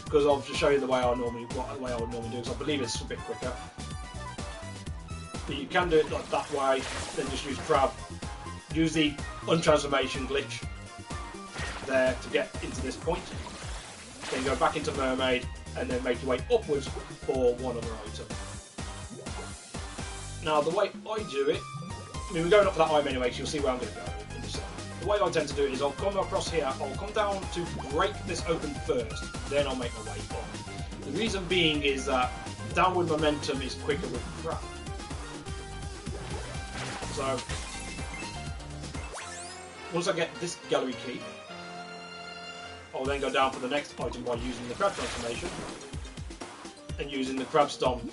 because I'll just show you the way I would normally do, because I believe it's a bit quicker. But you can do it like that way, then just use Crab, use the untransformation glitch there to get into this point, then go back into Mermaid, and then make your way upwards for one other item. Now, the way I do it, I mean, we're going up for that item anyway, so you'll see where I'm going to go in a second. The way I tend to do it is I'll come across here, I'll come down to break this open first, then I'll make my way up. The reason being is that downward momentum is quicker with Crab. So, once I get this gallery key, I'll then go down for the next item by using the Crab transformation and using the Crab stomp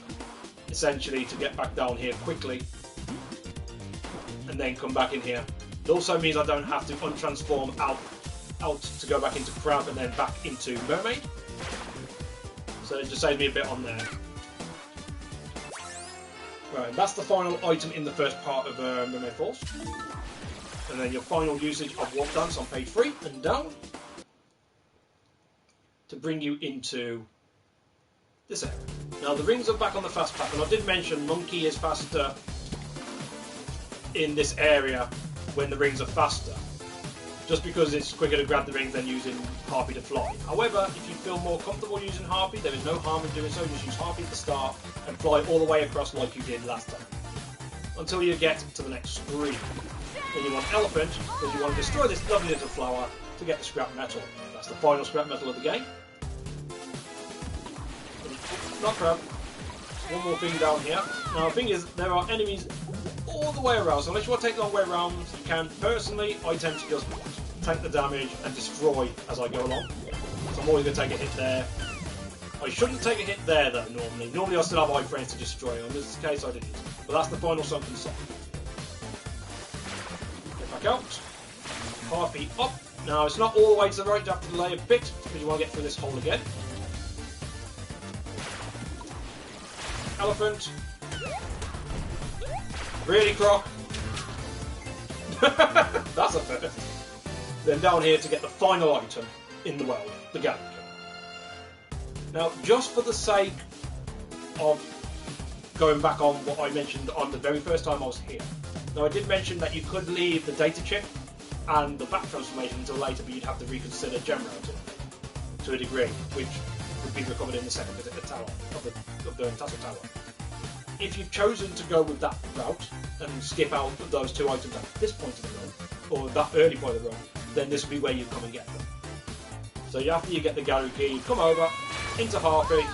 essentially to get back down here quickly and then come back in here. It also means I don't have to untransform out to go back into Crab and then back into Mermaid. So it just saves me a bit on there. Right, and that's the final item in the first part of Mermaid Falls. And then your final usage of Warp Dance on page 3 and down to bring you into this area. Now the rings are back on the fast path, and I did mention Monkey is faster in this area when the rings are faster, just because it's quicker to grab the rings than using Harpy to fly. However, if you feel more comfortable using Harpy, there is no harm in doing so. Just use Harpy at the start and fly all the way across like you did last time, until you get to the next screen. Then you want Elephant, because you want to destroy this lovely little flower to get the scrap metal. That's the final scrap metal of the game. Not Crab. One more thing down here. Now the thing is, there are enemies all the way around, so unless you want to take the long way around, you can. Personally, I tend to just tank the damage and destroy as I go along. So I'm always going to take a hit there. I shouldn't take a hit there though, normally. Normally I still have iframes to destroy. In this case I didn't. But that's the final Sunken Soul. Get back out. Harpy up. Now it's not all the way to the right, you have to delay a bit because you want to get through this hole again. Elephant. Really, Croc? That's a first. Then down here to get the final item in the world, the gallery key. Now, just for the sake of going back on what I mentioned on the very first time I was here. Now, I did mention that you could leave the data chip and the back transformation until later, but you'd have to reconsider gem routing to a degree, which would be recovered in the second visit at the tower, of the Tassel Tower. If you've chosen to go with that route and skip out those 2 items at this point of the run, or that early point of the run, then this will be where you come and get them. So after you get the gallery key, you come over into Harpy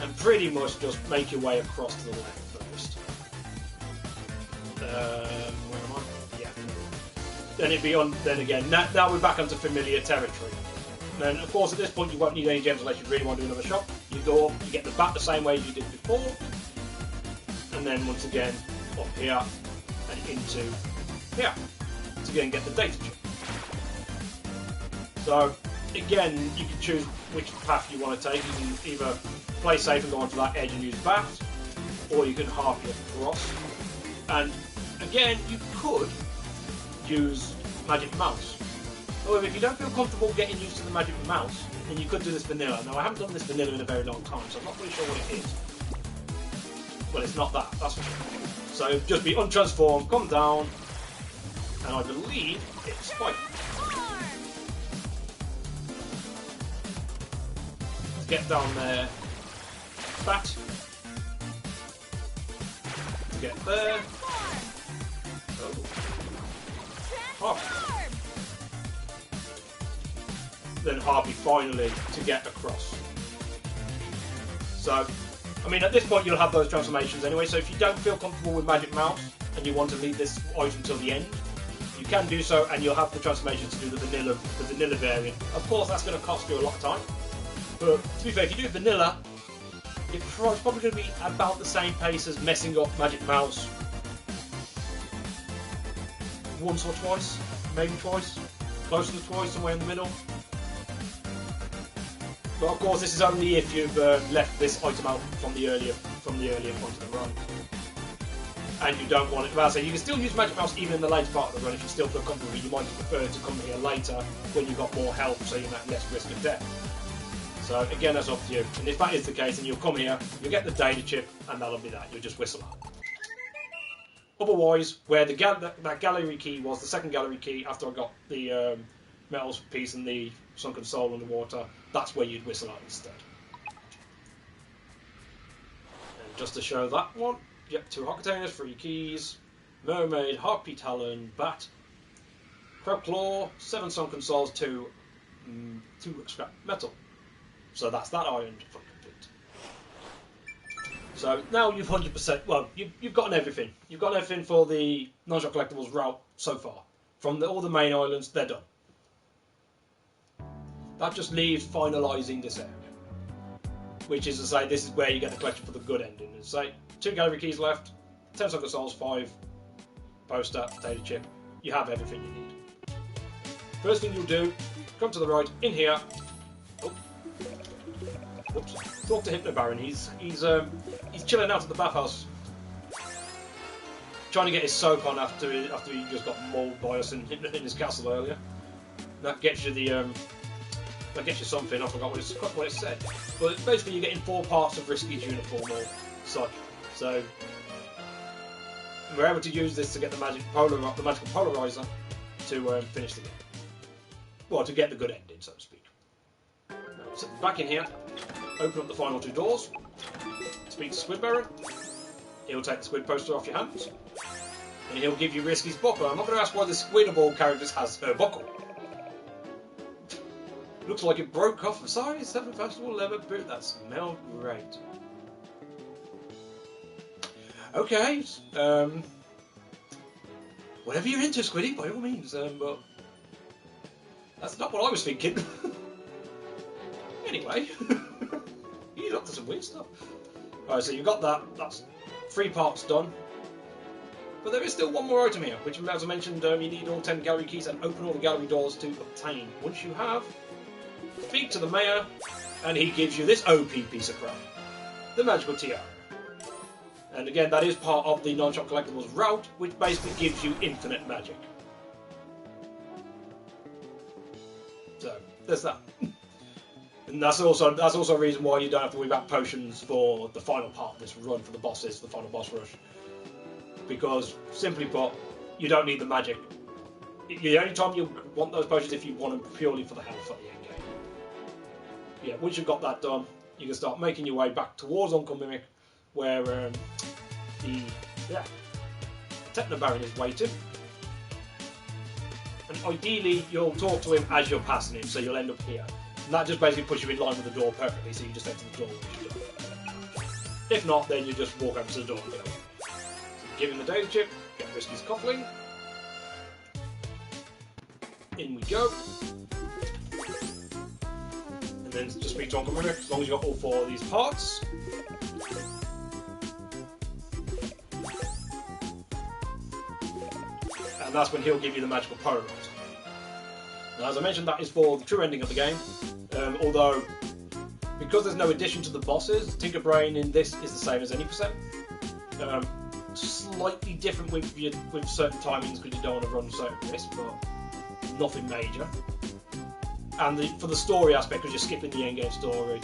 and pretty much just make your way across to the left first. Where am I? Yeah. Then it'd be on. Then again, now we're back onto familiar territory. And of course, at this point, you won't need any gems unless you really want to do another shot. You go up, you get the bat the same way as you did before, and then once again up here and into here to again get the data chip. So again, you can choose which path you want to take. You can either play safe and go onto that edge and use bat, or you can harpy across. And again, you could use magic mouse. However, if you don't feel comfortable getting used to the magic mouse, then you could do this vanilla. Now, I haven't done this vanilla in a very long time, so I'm not really sure what it is. Well, it's not that, that's for sure. So just be untransformed, come down, and I believe it's spike. Let's get down there. Bat. Get there. Oh. Harpy. Then Harpy finally to get across. So, I mean, at this point you'll have those transformations anyway, so if you don't feel comfortable with Magic Mouse and you want to leave this item till the end, you can do so, and you'll have the transformations to do the vanilla variant. Of course, that's going to cost you a lot of time, but to be fair, if you do vanilla, it's probably going to be about the same pace as messing up Magic Mouse once or twice, maybe twice, closer to twice, somewhere in the middle. But of course, this is only if you've left this item out from the earlier point of the run, and you don't want it. Well, so you can still use Magic Mouse even in the later part of the run if you still feel comfortable. You might prefer to come here later when you've got more health, so you're at less risk of death. So again, that's up to you. And if that is the case, then you'll come here, you'll get the data chip, and that'll be that. You'll just whistle out. Otherwise, where that gallery key was, the second gallery key after I got the metals piece and the sunken soul in the water, that's where you'd whistle out instead. And just to show that one, yep, 2 hot containers, 3 keys, mermaid, harpy talon, bat, crab claw, 7 sunken souls, 2 scrap metal. So that's that island for complete. So now you've 100%, well, you've gotten everything. You've gotten everything for the non-shop collectibles route so far. From all the main islands, they're done. That just leaves finalising this area. Which is to say, this is where you get the collection for the good ending. It's say, 2 gallery keys left, 10 sunken souls, 5 poster, data chip. You have everything you need. First thing you'll do, come to the right, in here. Oh. Whoops. Talk to Hypno Baron. He's chilling out at the bathhouse, trying to get his soak on after he just got mauled by us in his castle earlier. That gets you something. I forgot what it said. But basically, you're getting 4 parts of Risky's uniform or such. So we're able to use this to get the magical polarizer to finish the game. Well, to get the good ending, so to speak. So back in here. Open up the final 2 doors, speak to Squid Baron, he'll take the squid poster off your hands, and he'll give you Risky's buckle. I'm not going to ask why the squid of all characters has her buckle. Looks like it broke off a size 7 festival leather boot. That smelled great. Okay, whatever you're into, Squiddy, by all means, but that's not what I was thinking. Anyway. He's up to some weird stuff. Alright, so you've got that. That's 3 parts done. But there is still one more item here, which, as I mentioned, you need all 10 gallery keys and open all the gallery doors to obtain. Once you have, speak to the mayor, and he gives you this OP piece of crap. The magical tiara. And again, that is part of the non-shop collectibles route, which basically gives you infinite magic. So, there's that. And that's also a reason why you don't have to worry about potions for the final part of this run, for the bosses, the final boss rush. Because, simply put, you don't need the magic. The only time you want those potions if you want them purely for the health at the end game. Yeah, once you've got that done, you can start making your way back towards Uncle Mimic, where the Techno Baron is waiting. And ideally, you'll talk to him as you're passing him, so you'll end up here. And that just basically puts you in line with the door perfectly, so you just enter the door once you're done. If not, then you just walk over to the door and go. So give him the data chip, get Risky's cuffling. In we go. And then just speak to Uncle Mimic, as long as you've got all 4 of these parts. and that's when he'll give you the magical Pyrite. Now, as I mentioned, that is for the true ending of the game, although because there's no addition to the bosses, Tinker Brain in this is the same as any percent. Slightly different with certain timings because you don't want to run certain risks, but nothing major. And for the story aspect, because you're skipping the end-game story,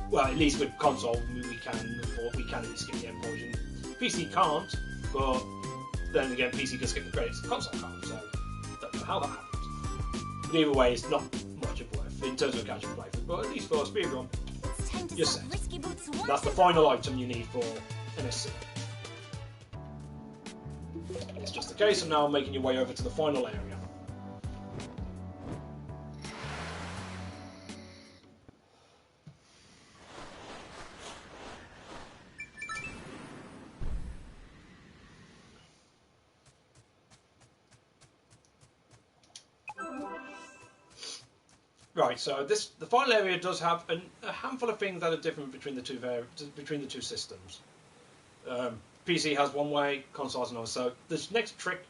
well, at least with console, we can at least skip the end portion. PC can't, but then again, PC can skip the credits, console can't, so don't know how that happens. But either way, it's not much of worth in terms of casual playthrough, but at least for speedrun, you're set. That's the final item you need for NSC. It's just the case of now making your way over to the final area. Right, so the final area does have a handful of things that are different between the two systems. PC has one way, console has another. So this next trick,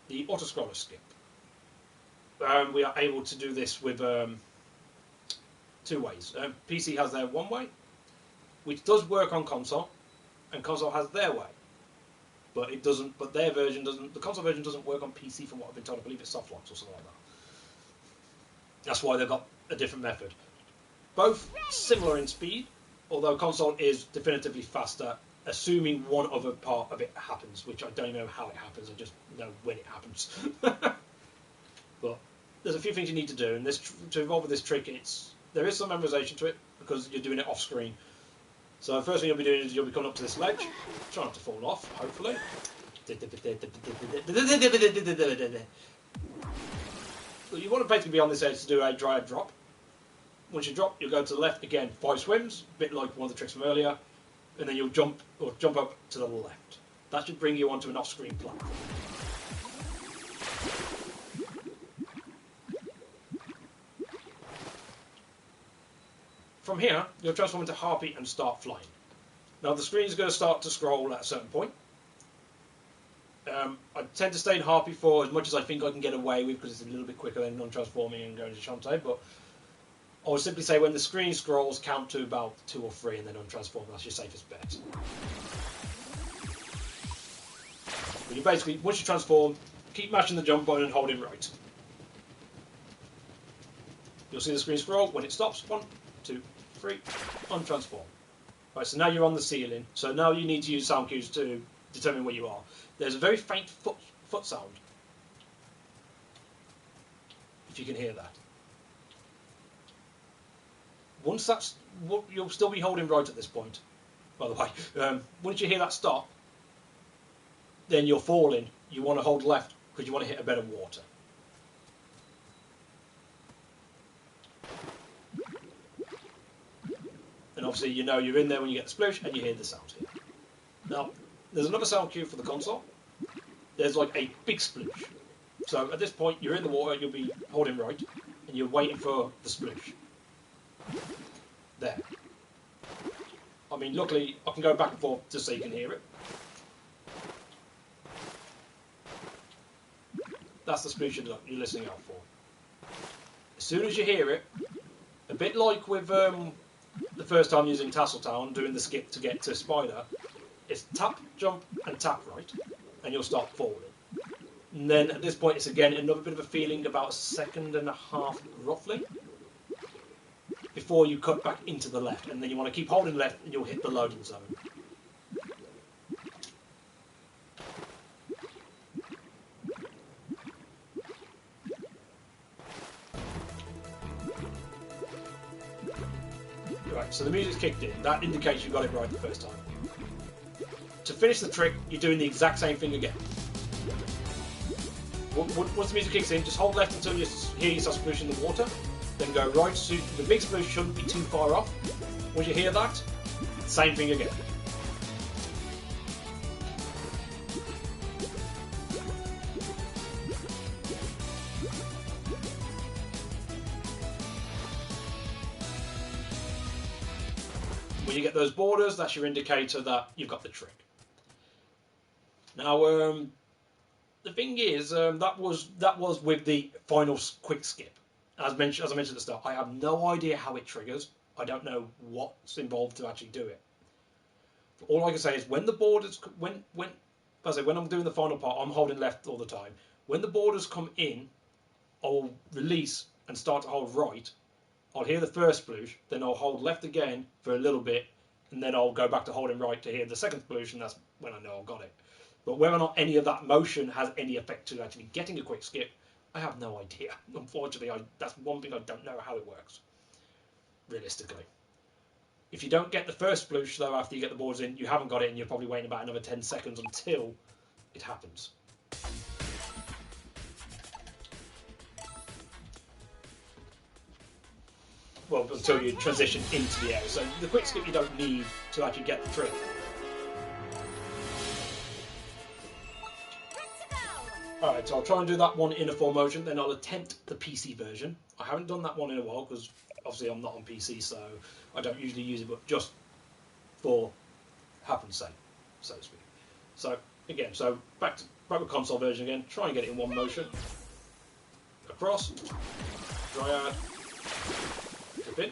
the auto-scroller skip, we are able to do this with two ways. PC has their one way, which does work on console, and console has their way, but it doesn't. But their version doesn't. The console version doesn't work on PC, from what I've been told. I believe it's soft locks or something like that. That's why they've got a different method. Both similar in speed, although console is definitively faster, assuming one other part of it happens, which I don't know how it happens, I just know when it happens. But there's a few things you need to do, and to evolve with this trick, there is some memorization to it, because you're doing it off screen. So the first thing you'll be doing is you'll be coming up to this ledge, try not to fall off, hopefully. You want to basically be on this edge to do a dryad drop. Once you drop, you'll go to the left again, 5 swims, a bit like one of the tricks from earlier, and then you'll jump up to the left. That should bring you onto an off-screen platform. From here, you'll transform into Harpy and start flying. Now the screen is going to start to scroll at a certain point. I tend to stay in Harpy for as much as I think I can get away with, because it's a little bit quicker than non-transforming and going to Shantae, but I would simply say when the screen scrolls, count to about 2 or 3 and then untransform. That's your safest bet. But you basically, once you transform, keep mashing the jump button and holding right. You'll see the screen scroll. When it stops, 1, 2, 3, untransform. Right, so now you're on the ceiling. So now you need to use sound cues to determine where you are. There's a very faint foot sound, if you can hear that. Once that's, you'll still be holding right at this point, by the way. Once you hear that stop, then you're falling. You want to hold left because you want to hit a bed of water. And obviously you know you're in there when you get the sploosh and you hear the sound here. Now, there's another sound cue for the console. There's like a big sploosh. So at this point, you're in the water, you'll be holding right, and you're waiting for the sploosh. There. I mean, luckily, I can go back and forth just so you can hear it. That's the sploosh you're listening out for. As soon as you hear it, a bit like with the first time using Tasseltown, doing the skip to get to Spider, it's tap, jump, and tap right, and you'll start falling. And then at this point, it's again another bit of a feeling, about 1.5 seconds, roughly, before you cut back into the left. And then you want to keep holding left, and you'll hit the loading zone. Right, so the music's kicked in. That indicates you got it right the first time. To finish the trick, you're doing the exact same thing again. Once the music kicks in, just hold left until you hear yourself splooshing the water. Then go right, so the big sploosh shouldn't be too far off. Once you hear that, same thing again. When you get those borders, that's your indicator that you've got the trick. Now, the thing is, that was with the final quick skip. As I mentioned at the start, I have no idea how it triggers. I don't know what's involved to actually do it. All I can say is when the borders when I'm doing the final part, I'm holding left all the time. When the borders come in, I'll release and start to hold right. I'll hear the first sploosh, then I'll hold left again for a little bit, and then I'll go back to holding right to hear the second sploosh, and that's when I know I've got it. But whether or not any of that motion has any effect to actually getting a quick skip, I have no idea. Unfortunately, that's one thing I don't know how it works, realistically. If you don't get the first sploosh, though, after you get the borders in, you haven't got it, and you're probably waiting about another 10 seconds until it happens. Well, until you transition into the area. So the quick skip you don't need to actually get the trick. Alright, so I'll try and do that one in a full motion, then I'll attempt the PC version. I haven't done that one in a while, because obviously I'm not on PC, so I don't usually use it, but just for happen's sake, so to speak. So, again, back with console version again, try and get it in one motion. Across, dryad, flip in.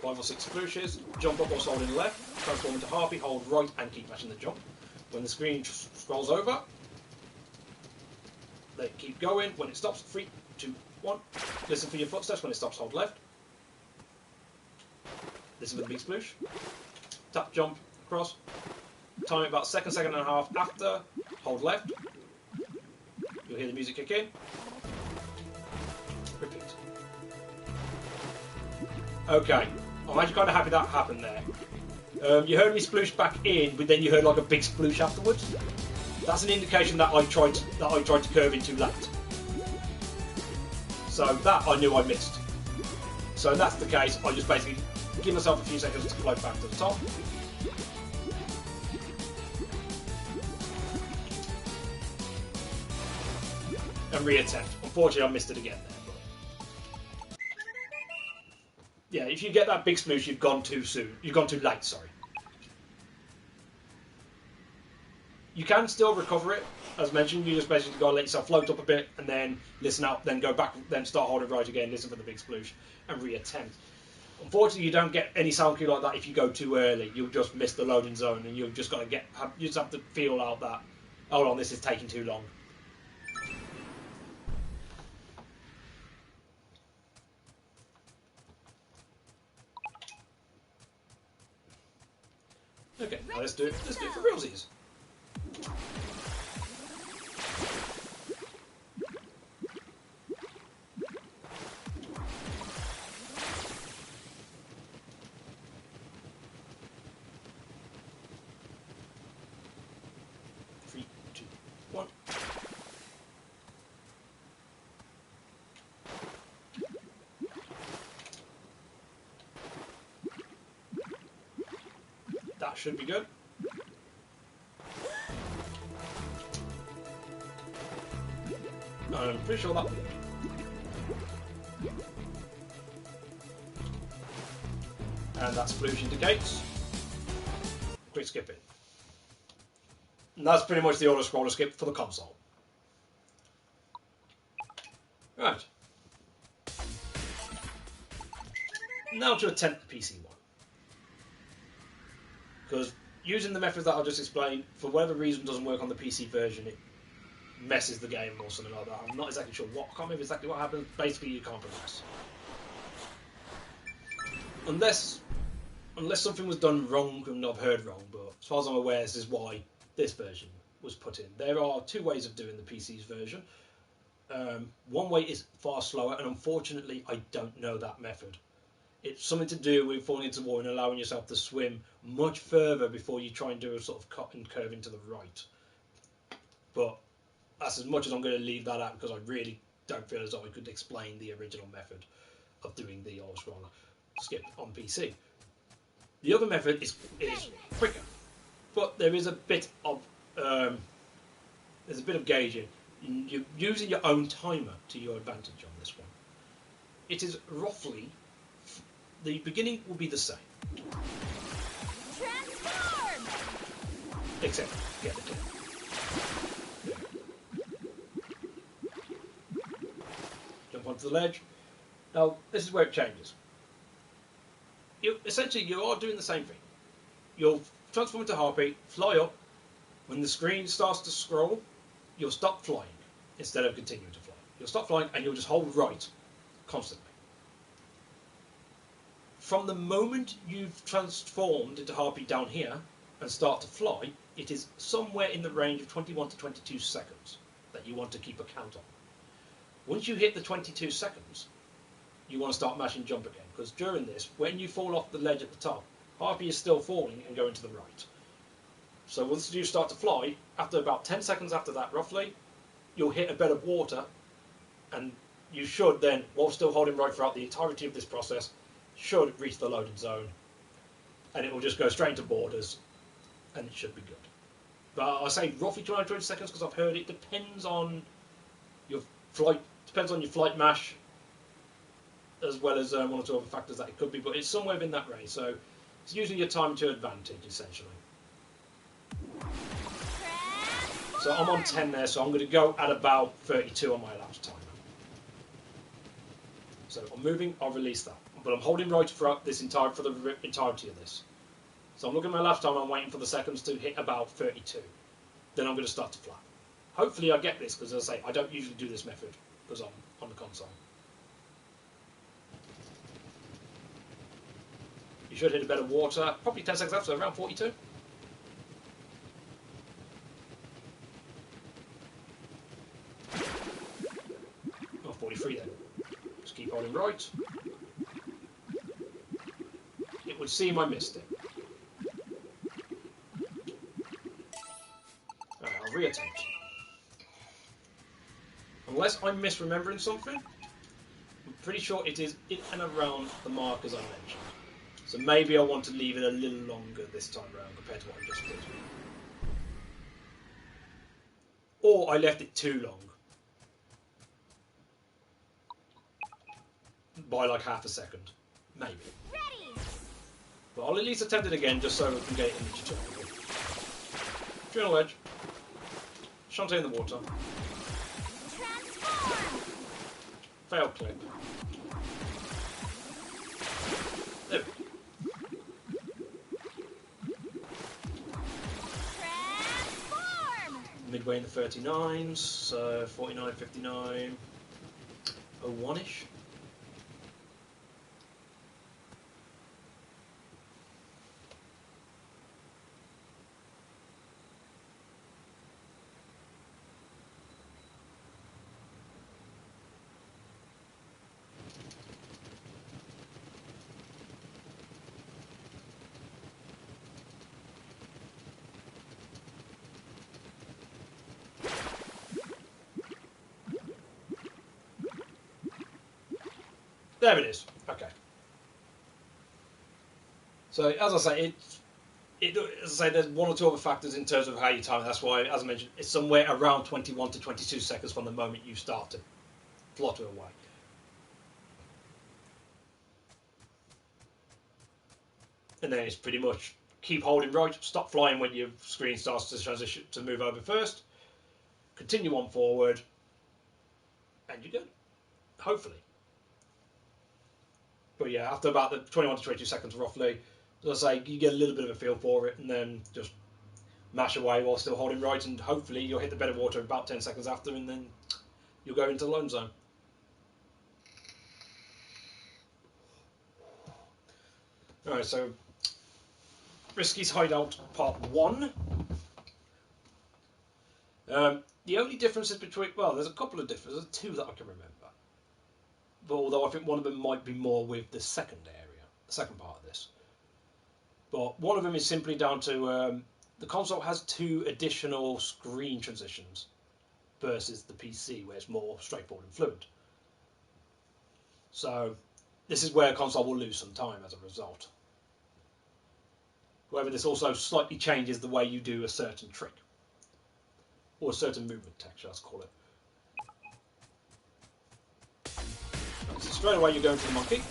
5 or 6 splooshes, jump up whilst holding left, transform into harpy, hold right and keep matching the jump. When the screen scrolls over, they keep going. When it stops, 3, 2, 1. Listen for your footsteps. When it stops, hold left. Listen for the big sploosh. Tap, jump, across. Time it about second and a half after. Hold left. You'll hear the music kick in. Repeat. Okay. I'm actually kind of happy that happened there. You heard me sploosh back in, but then you heard like a big sploosh afterwards. That's an indication that I tried to curve in too late. So that I knew I missed. So if that's the case, I just basically give myself a few seconds to float back to the top. And reattempt. Unfortunately, I missed it again there. But yeah, if you get that big sploosh, you've gone too soon. You've gone too late, sorry. You can still recover it, as mentioned. You just basically got to let yourself float up a bit, and then listen up, then go back, then start holding right again, listen for the big sploosh, and reattempt. Unfortunately, you don't get any sound cue like that if you go too early. You'll just miss the loading zone, and you've just got to you just have to feel out that, hold on, this is taking too long. Okay, now let's do it for realsies. Three, two, one. That should be good. I'm pretty sure that. And that sploosh indicates quick skip it. And that's pretty much the auto scroller skip for the console. Right. Now to attempt the PC one. Because using the methods that I just explained, for whatever reason doesn't work on the PC version, it messes the game or something like that. I'm not exactly sure what. I can't remember exactly what happened. Basically, you can't progress. Unless something was done wrong and I've heard wrong, but as far as I'm aware, this is why this version was put in. There are 2 ways of doing the PC's version. One way is far slower, and unfortunately, I don't know that method. It's something to do with falling into the water and allowing yourself to swim much further before you try and do a sort of cut and curve into the right. But that's as much as I'm going to leave that out, because I really don't feel as though I could explain the original method of doing the auto scroller skip on PC. The other method is quicker, but there is a bit of gauging. You're using your own timer to your advantage on this one. It is roughly, the beginning will be the same. Transform! Except get the tip. the ledge. Now, this is where it changes. Essentially, you are doing the same thing. You'll transform into Harpy, fly up. When the screen starts to scroll, you'll stop flying instead of continuing to fly. You'll stop flying and you'll just hold right constantly. From the moment you've transformed into Harpy down here and start to fly, it is somewhere in the range of 21 to 22 seconds that you want to keep a count on. Once you hit the 22 seconds, you want to start mashing jump again, because during this, when you fall off the ledge at the top, Harpy is still falling and going to the right. So once you start to fly, after about 10 seconds after that roughly, you'll hit a bed of water, and you should then, while still holding right throughout the entirety of this process, should reach the loaded zone, and it will just go straight into borders, and it should be good. But I say roughly 20 seconds because I've heard it depends on your flight mash, as well as one or two other factors that it could be, but it's somewhere in that range. So it's using your time to advantage essentially. So I'm on 10 there, so I'm going to go at about 32 on my elapsed timer. So I'm moving, I'll release that. But I'm holding right for the entirety of this. So I'm looking at my elapsed time, I'm waiting for the seconds to hit about 32. Then I'm going to start to fly. Hopefully I get this, because as I say, I don't usually do this method, because I'm on the console. You should hit a bed of water, probably 10 seconds after, so around 42. Oh, 43 then. Just keep holding right. It would seem I missed it. Alright, I'll reattempt. Unless I'm misremembering something, I'm pretty sure it is in and around the markers I mentioned. So maybe I want to leave it a little longer this time around compared to what I just did. Or I left it too long. By like half a second. Maybe. Ready. But I'll at least attempt it again just so we can get it in the tutorial. Journal edge. Shantae in the water. Transform. Fail clip. There we go. Transform. Midway in the 39s, so 49, 59, 01-ish. There it is. Okay. So as I say, there's one or two other factors in terms of how you time it. That's why, as I mentioned, it's somewhere around 21 to 22 seconds from the moment you start to flutter away. And then it's pretty much keep holding right, stop flying when your screen starts to transition to move over first, continue on forward, and you're good. Hopefully. But yeah, after about the 21 to 22 seconds roughly, as I say, you get a little bit of a feel for it, and then just mash away while still holding right, and hopefully you'll hit the bed of water about 10 seconds after, and then you'll go into the loan zone. Alright, so Risky's Hideout Part 1. The only differences between, well, there's a couple of differences, there's two that I can remember. But although I think one of them might be more with the second area, the second part of this. But one of them is simply down to the console has 2 additional screen transitions versus the PC, where it's more straightforward and fluid. So this is where a console will lose some time as a result. However, this also slightly changes the way you do a certain trick, or a certain movement texture, let's call it. So straight away you go into the monkey,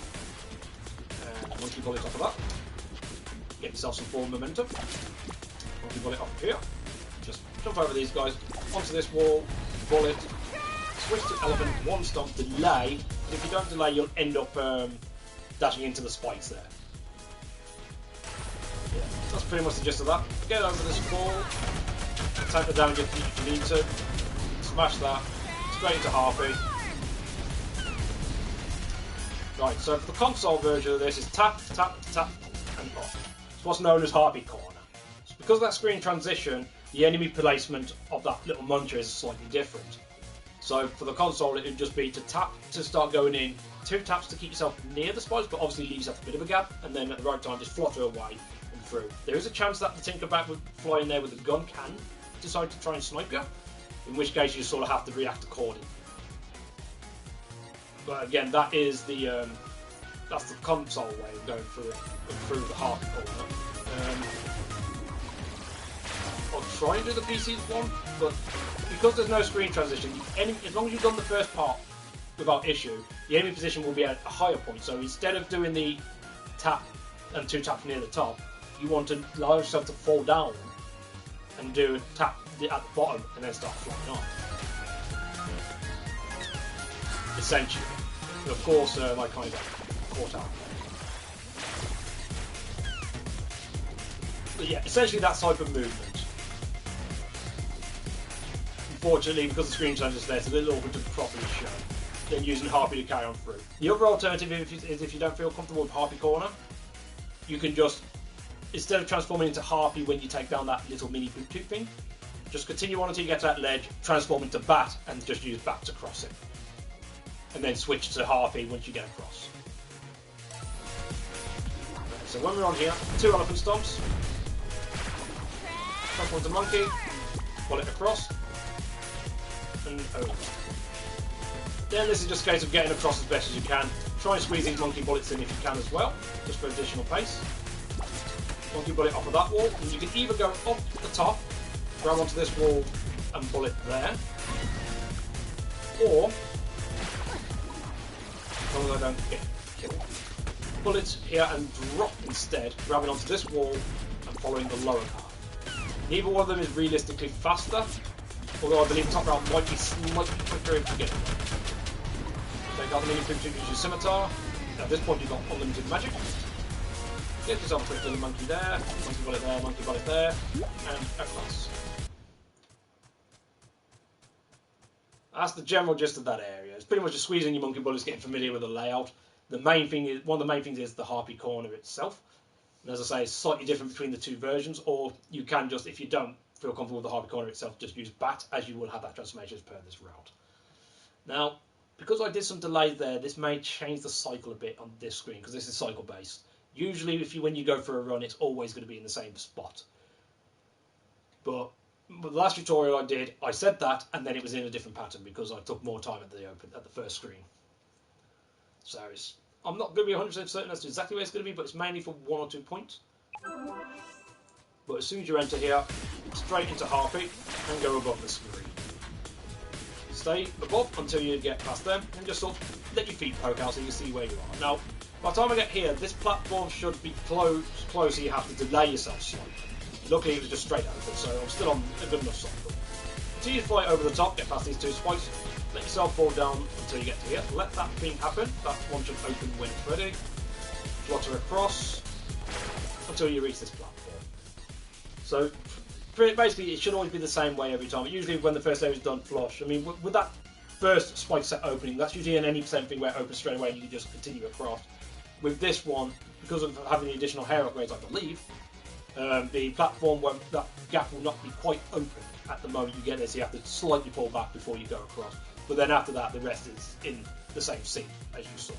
and monkey bullet off of that. Get yourself some forward momentum. Monkey bullet off of here. Just jump over these guys, onto this wall, bullet, switch to elephant, one stomp, delay, If you don't delay, you'll end up dashing into the spikes there. Yeah, that's pretty much the gist of that. Get over this ball, take the damage if you need to, smash that, straight into Harpy. Right, so for the console version of this, is tap, tap, tap, and up. It's what's known as Harpy Corner. So because of that screen transition, the enemy placement of that little muncher is slightly different. So for the console, it would just be to tap to start going in, 2 taps to keep yourself near the spikes, but obviously leave yourself a bit of a gap, and then at the right time just flutter away and through. There is a chance that the Tinkerbat would fly in there with a gun can decide to try and snipe you, in which case you sort of have to react accordingly. But again, that is the that's the console way of going through the Harpy Corner. I'll try and do the PC one, but because there's no screen transition, as long as you've done the first part without issue, the enemy position will be at a higher point. So instead of doing the tap and 2 taps near the top, you want to allow yourself to fall down and do a tap at the bottom and then start flying off. Essentially. And of course, I kind of caught out. But yeah, essentially that type of movement. Unfortunately, because the screen change is there, it's a little awkward to properly show. Then using Harpy to carry on through. The other alternative is if you don't feel comfortable with Harpy Corner, you can just, instead of transforming into Harpy when you take down that little mini boot tube thing, just continue on until you get to that ledge, transform into Bat, and just use Bat to cross it. And then switch to Harpy once you get across. So when we're on here, 2 elephant stomps, transform to monkey, pull it across, and over. Then this is just a case of getting across as best as you can. Try and squeeze these monkey bullets in if you can as well, just for additional pace. Monkey bullet off of that wall, and you can either go up the top, grab onto this wall and bullet there, or, as long as I don't get killed, bullets here and drop instead, grabbing onto this wall and following the lower path. Neither one of them is realistically faster, although I believe top round might be slightly quicker if you get it. Take out the mini picture, use your scimitar. At this point you've got unlimited magic. Get yourself a quick little monkey there, monkey bullet there, and across. That's the general gist of that area. It's pretty much just squeezing your monkey bullets, getting familiar with the layout. The main thing is, one of the main things is the Harpy Corner itself. And as I say, it's slightly different between the 2 versions, or you can just, if you don't feel comfortable with the Harpy Corner itself, just use Bat, as you will have that transformation as per this route. Now, because I did some delays there, this may change the cycle a bit on this screen, because this is cycle based. Usually when you go for a run, it's always going to be in the same spot. But the last tutorial I did, I said that, and then it was in a different pattern because I took more time at the first screen. So I'm not going to be 100% certain as to exactly where it's going to be, but it's mainly for 1 or 2 points. But as soon as you enter here, straight into Harpy and go above the screen. Stay above until you get past them, and just sort of let your feet poke out so you can see where you are. Now, by the time I get here, this platform should be close so you have to delay yourself slightly. Luckily it was just straight over, so I'm still on a good enough cycle. Until you fly over the top, get past these 2 spikes, let yourself fall down until you get to here. Let that thing happen, that one should open when it's ready. Flutter across until you reach this platform. So basically it should always be the same way every time, but usually when the first area is done flush, I mean with that first spike set opening, that's usually an any percent thing where it opens straight away and you can just continue across. With this one, because of having the additional hair upgrades I believe, the platform that gap will not be quite open at the moment you get there, so you have to slightly pull back before you go across. But then after that, the rest is in the same scene as you saw.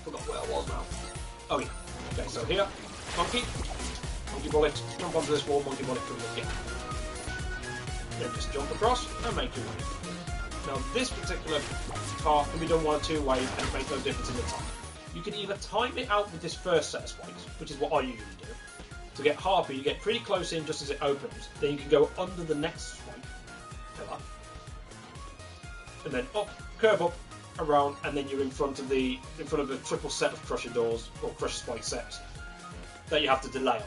Forgot where I was now. Oh yeah. Okay, so here, monkey bullet, jump onto this wall, monkey bullet through the gap. Then just jump across and make your way. Now this particular part can be done 1 or 2 ways, and it makes no difference in the time. You can either time it out with this first set of spikes, which is what I usually do. To get Harpy, you get pretty close in just as it opens. Then you can go under the next spike, pillar, and then up, curve up, around, and then you're in front of the triple set of crusher doors or crusher spike sets that you have to delay on.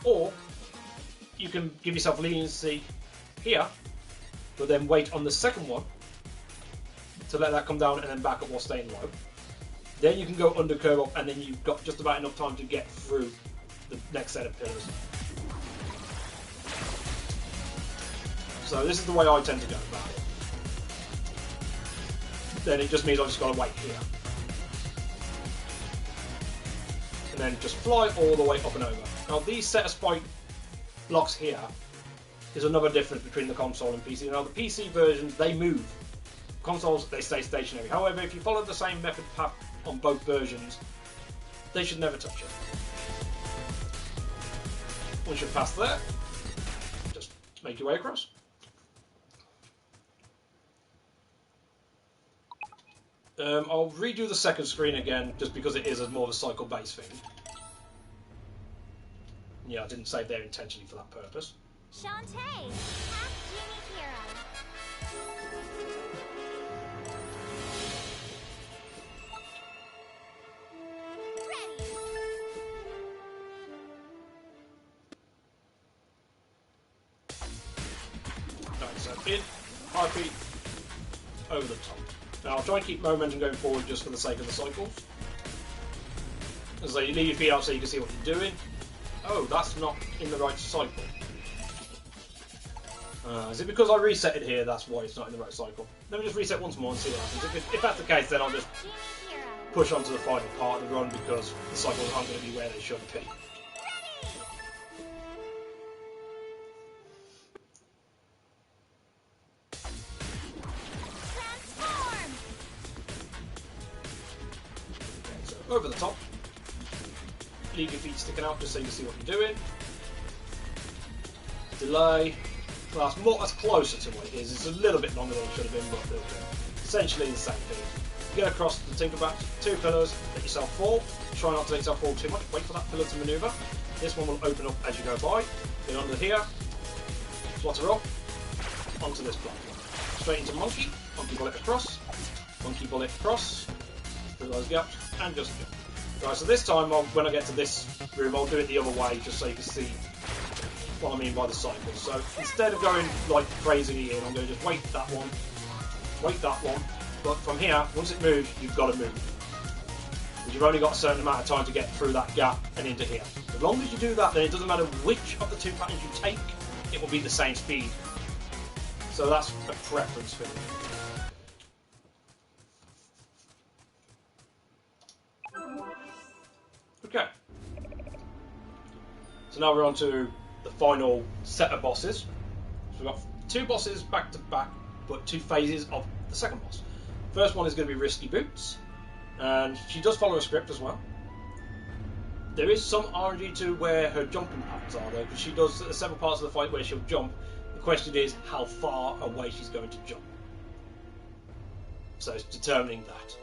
Or you can give yourself leniency here, but then wait on the second one to let that come down and then back up while staying low. Then you can go under curve up, and then you've got just about enough time to get through the next set of pillars. So this is the way I tend to go about it. Then it just means I've just got to wait here. And then just fly all the way up and over. Now these set of spike blocks here is another difference between the console and PC. Now the PC versions, they move. Consoles, they stay stationary. However, if you follow the same method path on both versions, they should never touch it. Once you're past there, just make your way across. I'll redo the second screen again, just because it is more of a cycle-based thing. Yeah, I didn't save there intentionally for that purpose. Shantae, half genie hero. Ready. Right, so in, heartbeat, over the top. Now I'll try and keep momentum going forward just for the sake of the cycles. So you leave your feet out so you can see what you're doing. Oh, that's not in the right cycle. Is it because I reset it here, that's why it's not in the right cycle? Let me just reset once more and see what happens. If that's the case, then I'll just push on to the final part of the run, because the cycles aren't going to be where they should be. Okay, so over the top. Leave your feet sticking out just so you can see what you're doing. Delay. Well, that's closer to what it is. It's a little bit longer than it should have been, but essentially the same thing. Get across the Tinkerback, 2 pillars, let yourself fall. Try not to let yourself fall too much. Wait for that pillar to manoeuvre. This one will open up as you go by. Get under here, flutter up, onto this platform. Straight into monkey, monkey bullet across, through those gaps, and just go. Right, so this time, when I get to this room, I'll do it the other way, just so you can see what I mean by the cycle. So instead of going like crazily in, I'm going to just wait that one, but from here, once it moves, you've got to move. Because you've only got a certain amount of time to get through that gap and into here. As long as you do that, then it doesn't matter which of the 2 patterns you take, it will be the same speed. So that's a preference for me. Okay. So now we're on to the final set of bosses. So we've got 2 bosses back to back, but 2 phases of the second boss. First one is going to be Risky Boots, and she does follow a script as well. There is some RNG to where her jumping patterns are though, because she does several parts of the fight where she'll jump. The question is how far away she's going to jump. So it's determining that.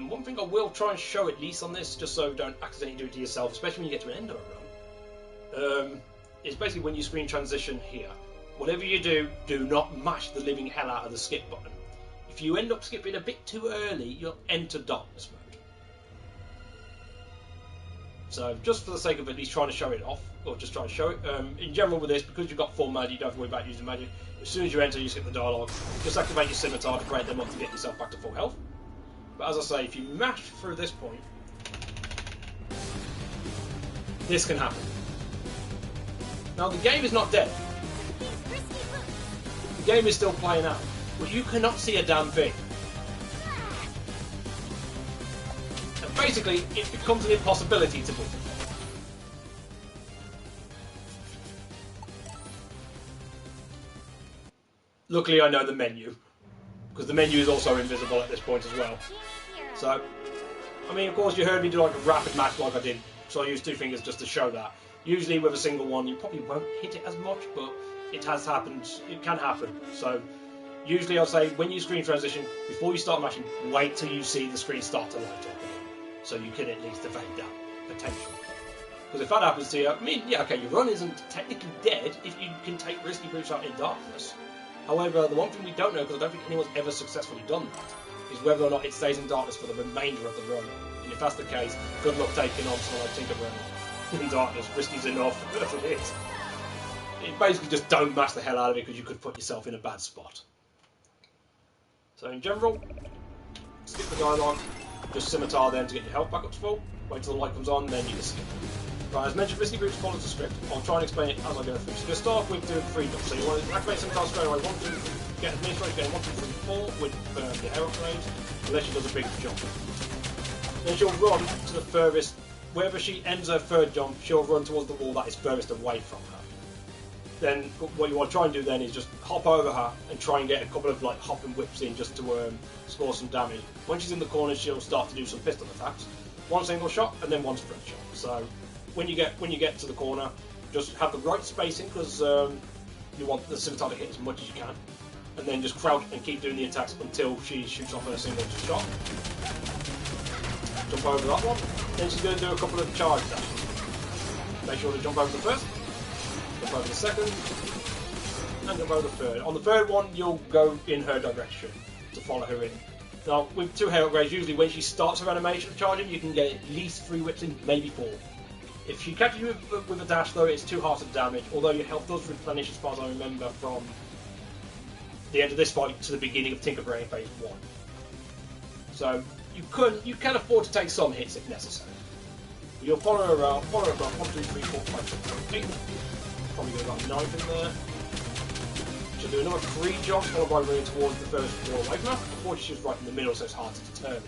One thing I will try and show at least on this, just so don't accidentally do it to yourself, especially when you get to an end of a run, is basically when you screen transition here. Whatever you do, do not mash the living hell out of the skip button. If you end up skipping a bit too early, you'll enter darkness mode. So just for the sake of at least trying to show it off, or just try to show it, in general with this, because you've got full magic, you don't have to worry about using magic. As soon as you enter, you skip the dialogue. Just activate your scimitar to break them up to get yourself back to full health. But as I say, if you mash through this point, this can happen. Now the game is not dead. The game is still playing out, but you cannot see a damn thing. And basically, it becomes an impossibility to move. Luckily, I know the menu, because the menu is also invisible at this point as well. So, I mean, of course, you heard me do like a rapid match like I did, so I used 2 fingers just to show that. Usually with a single one, you probably won't hit it as much, but it has happened. It can happen. So, usually I'll say, when you screen transition, before you start mashing, wait till you see the screen start to light up again, so you can at least evade that potential. Because if that happens to you, I mean, yeah, okay, your run isn't technically dead if you can take Risky Boots out in darkness. However, the one thing we don't know, because I don't think anyone's ever successfully done that, is whether or not it stays in darkness for the remainder of the run. And if that's the case, good luck taking on someone like Tinkerbell in darkness. Risky's enough as it is. It basically just don't mash the hell out of it, because you could put yourself in a bad spot. So in general, skip the dialogue, just scimitar then to get your health back up to full, wait till the light comes on, then you can skip it. Right, as mentioned, Risky Groups follows the script. I'll try and explain it as I go through. So just start with doing 3 jumps. So you want to activate scimitar straight away, 1, 2, get as many strikes again, 1, 2, 3, 4 with the air upgrades, unless she does a big jump. Then she'll run to the furthest, wherever she ends her 3rd jump, she'll run towards the wall that is furthest away from her. Then what you want to try and do then is just hop over her and try and get a couple of like hopping whips in just to score some damage. When she's in the corner, she'll start to do some pistol attacks. 1 single shot and then 1 sprint shot. So when you get to the corner, just have the right spacing because you want the scimitar to hit as much as you can, and then just crouch and keep doing the attacks until she shoots off her single shot. Jump over that one. Then she's going to do a couple of charge dashes. Make sure to jump over the first. Jump over the second, and jump over the third. On the third one, you'll go in her direction to follow her in. Now, with 2 hair upgrades, usually when she starts her animation of charging, you can get at least 3 whips in, maybe 4. If she catches you with a dash, though, it's 2 hearts of damage, although your health does replenish, as far as I remember, from the end of this fight to the beginning of Tinker Brain Phase 1. So, you can afford to take some hits if necessary. You'll follow her around, 1, 2, 3, 4, 5, 6, 7, 8. Probably got about 9 in there. She'll do another 3 jumps, followed by running towards the first wall away from her. Unfortunately, she's right in the middle, so it's hard to determine.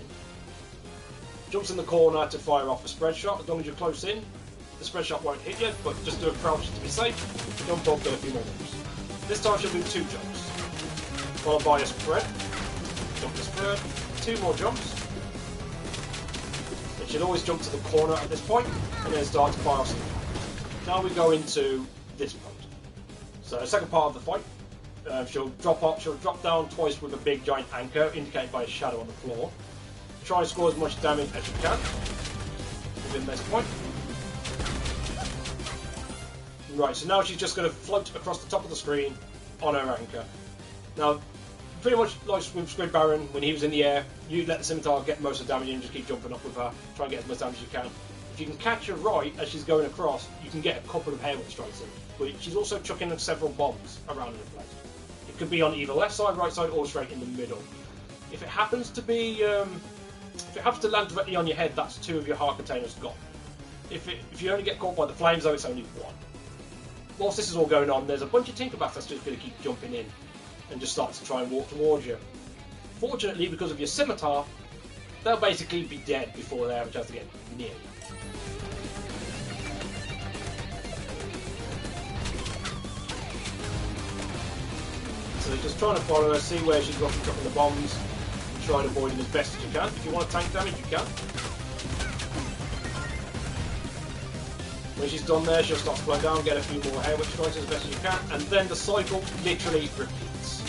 Jumps in the corner to fire off a spread shot. As long as you're close in, the spread shot won't hit you, but just do a crouch to be safe. Jump up, do a few more jumps. This time she'll do 2 jumps, followed by a spread. Jump to spread, 2 more jumps. And she'll always jump to the corner at this point, and then start to fire off some. Now we go into this mode. So the second part of the fight, she'll drop down twice with a big giant anchor, indicated by a shadow on the floor. Try and score as much damage as you can within this point. Right, so now she's just going to float across the top of the screen on her anchor. Now, pretty much like with Squid Baron, when he was in the air, you let the scimitar get most of the damage and just keep jumping up with her, try and get as much damage as you can. If you can catch her right as she's going across, you can get a couple of hair whip strikes in. But she's also chucking several bombs around in the place. It could be on either left side, right side, or straight in the middle. If it happens to be, if it happens to land directly on your head, that's 2 of your heart containers gone. If you only get caught by the flames, though, it's only 1. Whilst this is all going on, there's a bunch of Tinkerbats that's just going to keep jumping in and just start to try and walk towards you. Fortunately, because of your scimitar, they'll basically be dead before they have a chance to get near you. So just trying to follow her, see where she's dropping the bombs, and try and avoid them as best as you can. If you want to tank damage, you can. When she's done there, she'll start to slow down, get a few more hair whip strikes as best as you can, and then the cycle literally repeats.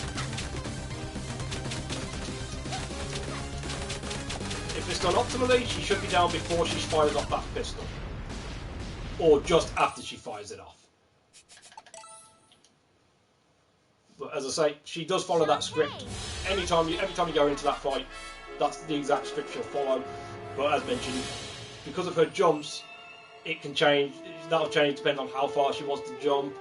If it's done optimally, she should be down before she fires off that pistol. Or just after she fires it off. But as I say, she does follow that script. Every time you go into that fight, that's the exact script she'll follow. But as mentioned, because of her jumps, it can change. That'll change depending on how far she wants to jump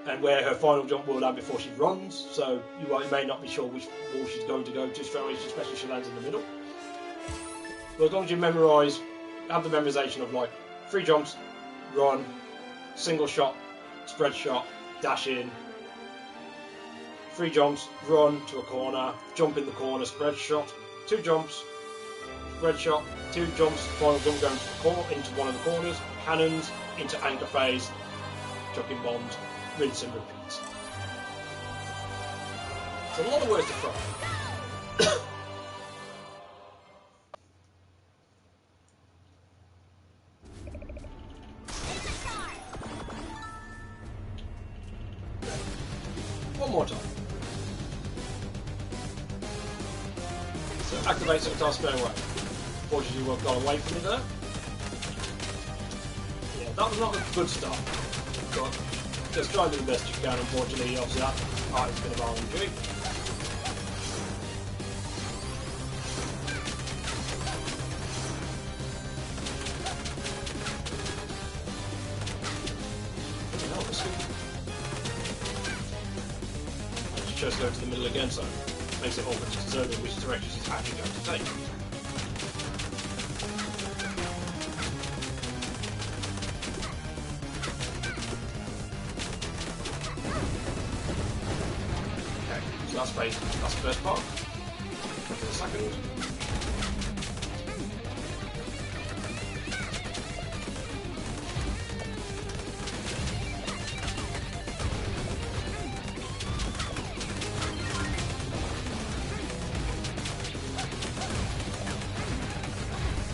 and where her final jump will land before she runs. So you may not be sure which wall she's going to go to straight away, especially if she lands in the middle. But as long as you have the memorization of like 3 jumps, run, single shot, spread shot, dash in. 3 jumps, run to a corner, jump in the corner, spread shot, 2 jumps, spread shot, 2 jumps, final jump going into one of the corners, cannons, into anchor phase, chucking bombs, rinse and repeat. It's a lot of words to try. One more time. So activate scimitar straight away. Unfortunately, we've gone away from me there. Yeah, that was not a good start. But just try and do the best you can. Unfortunately, obviously that part is a bit of RNG. Just go to the middle again, so. makes it all much determine which direction it's actually going to take. Okay, so that's the first part. For the second.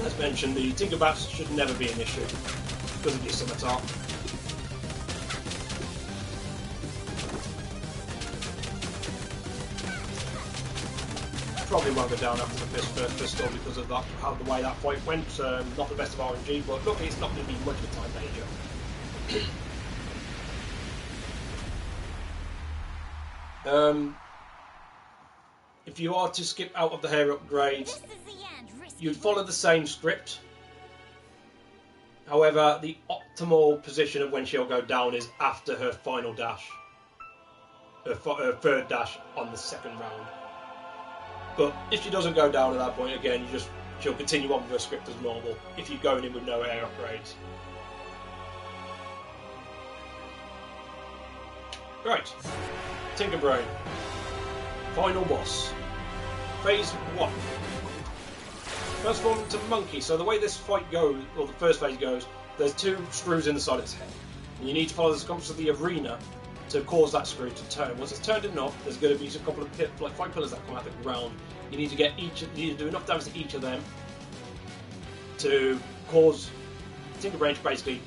As mentioned, the Tinkerbats should never be an issue because of your scimitar. Probably won't go down after the first pistol because of that, how the way that fight went. Not the best of RNG, but luckily it's not going to be much of a time danger. If you are to skip out of the hair upgrade, you'd follow the same script. However, the optimal position of when she'll go down is after her final dash, her third dash on the second round. But if she doesn't go down at that point, again, she'll continue on with her script as normal if you're going in with no air upgrades. Right, Tinkerbrain, final boss, phase 1. Transform into monkey. So the way this fight goes, or the first phase goes, there's 2 screws in the side of its head. And you need to follow the circumference of the arena to cause that screw to turn. Once it's turned enough, there's going to be a couple of 5 pillars that come out of the ground. You need to get you need to do enough damage to each of them to cause Tinkerbrain to basically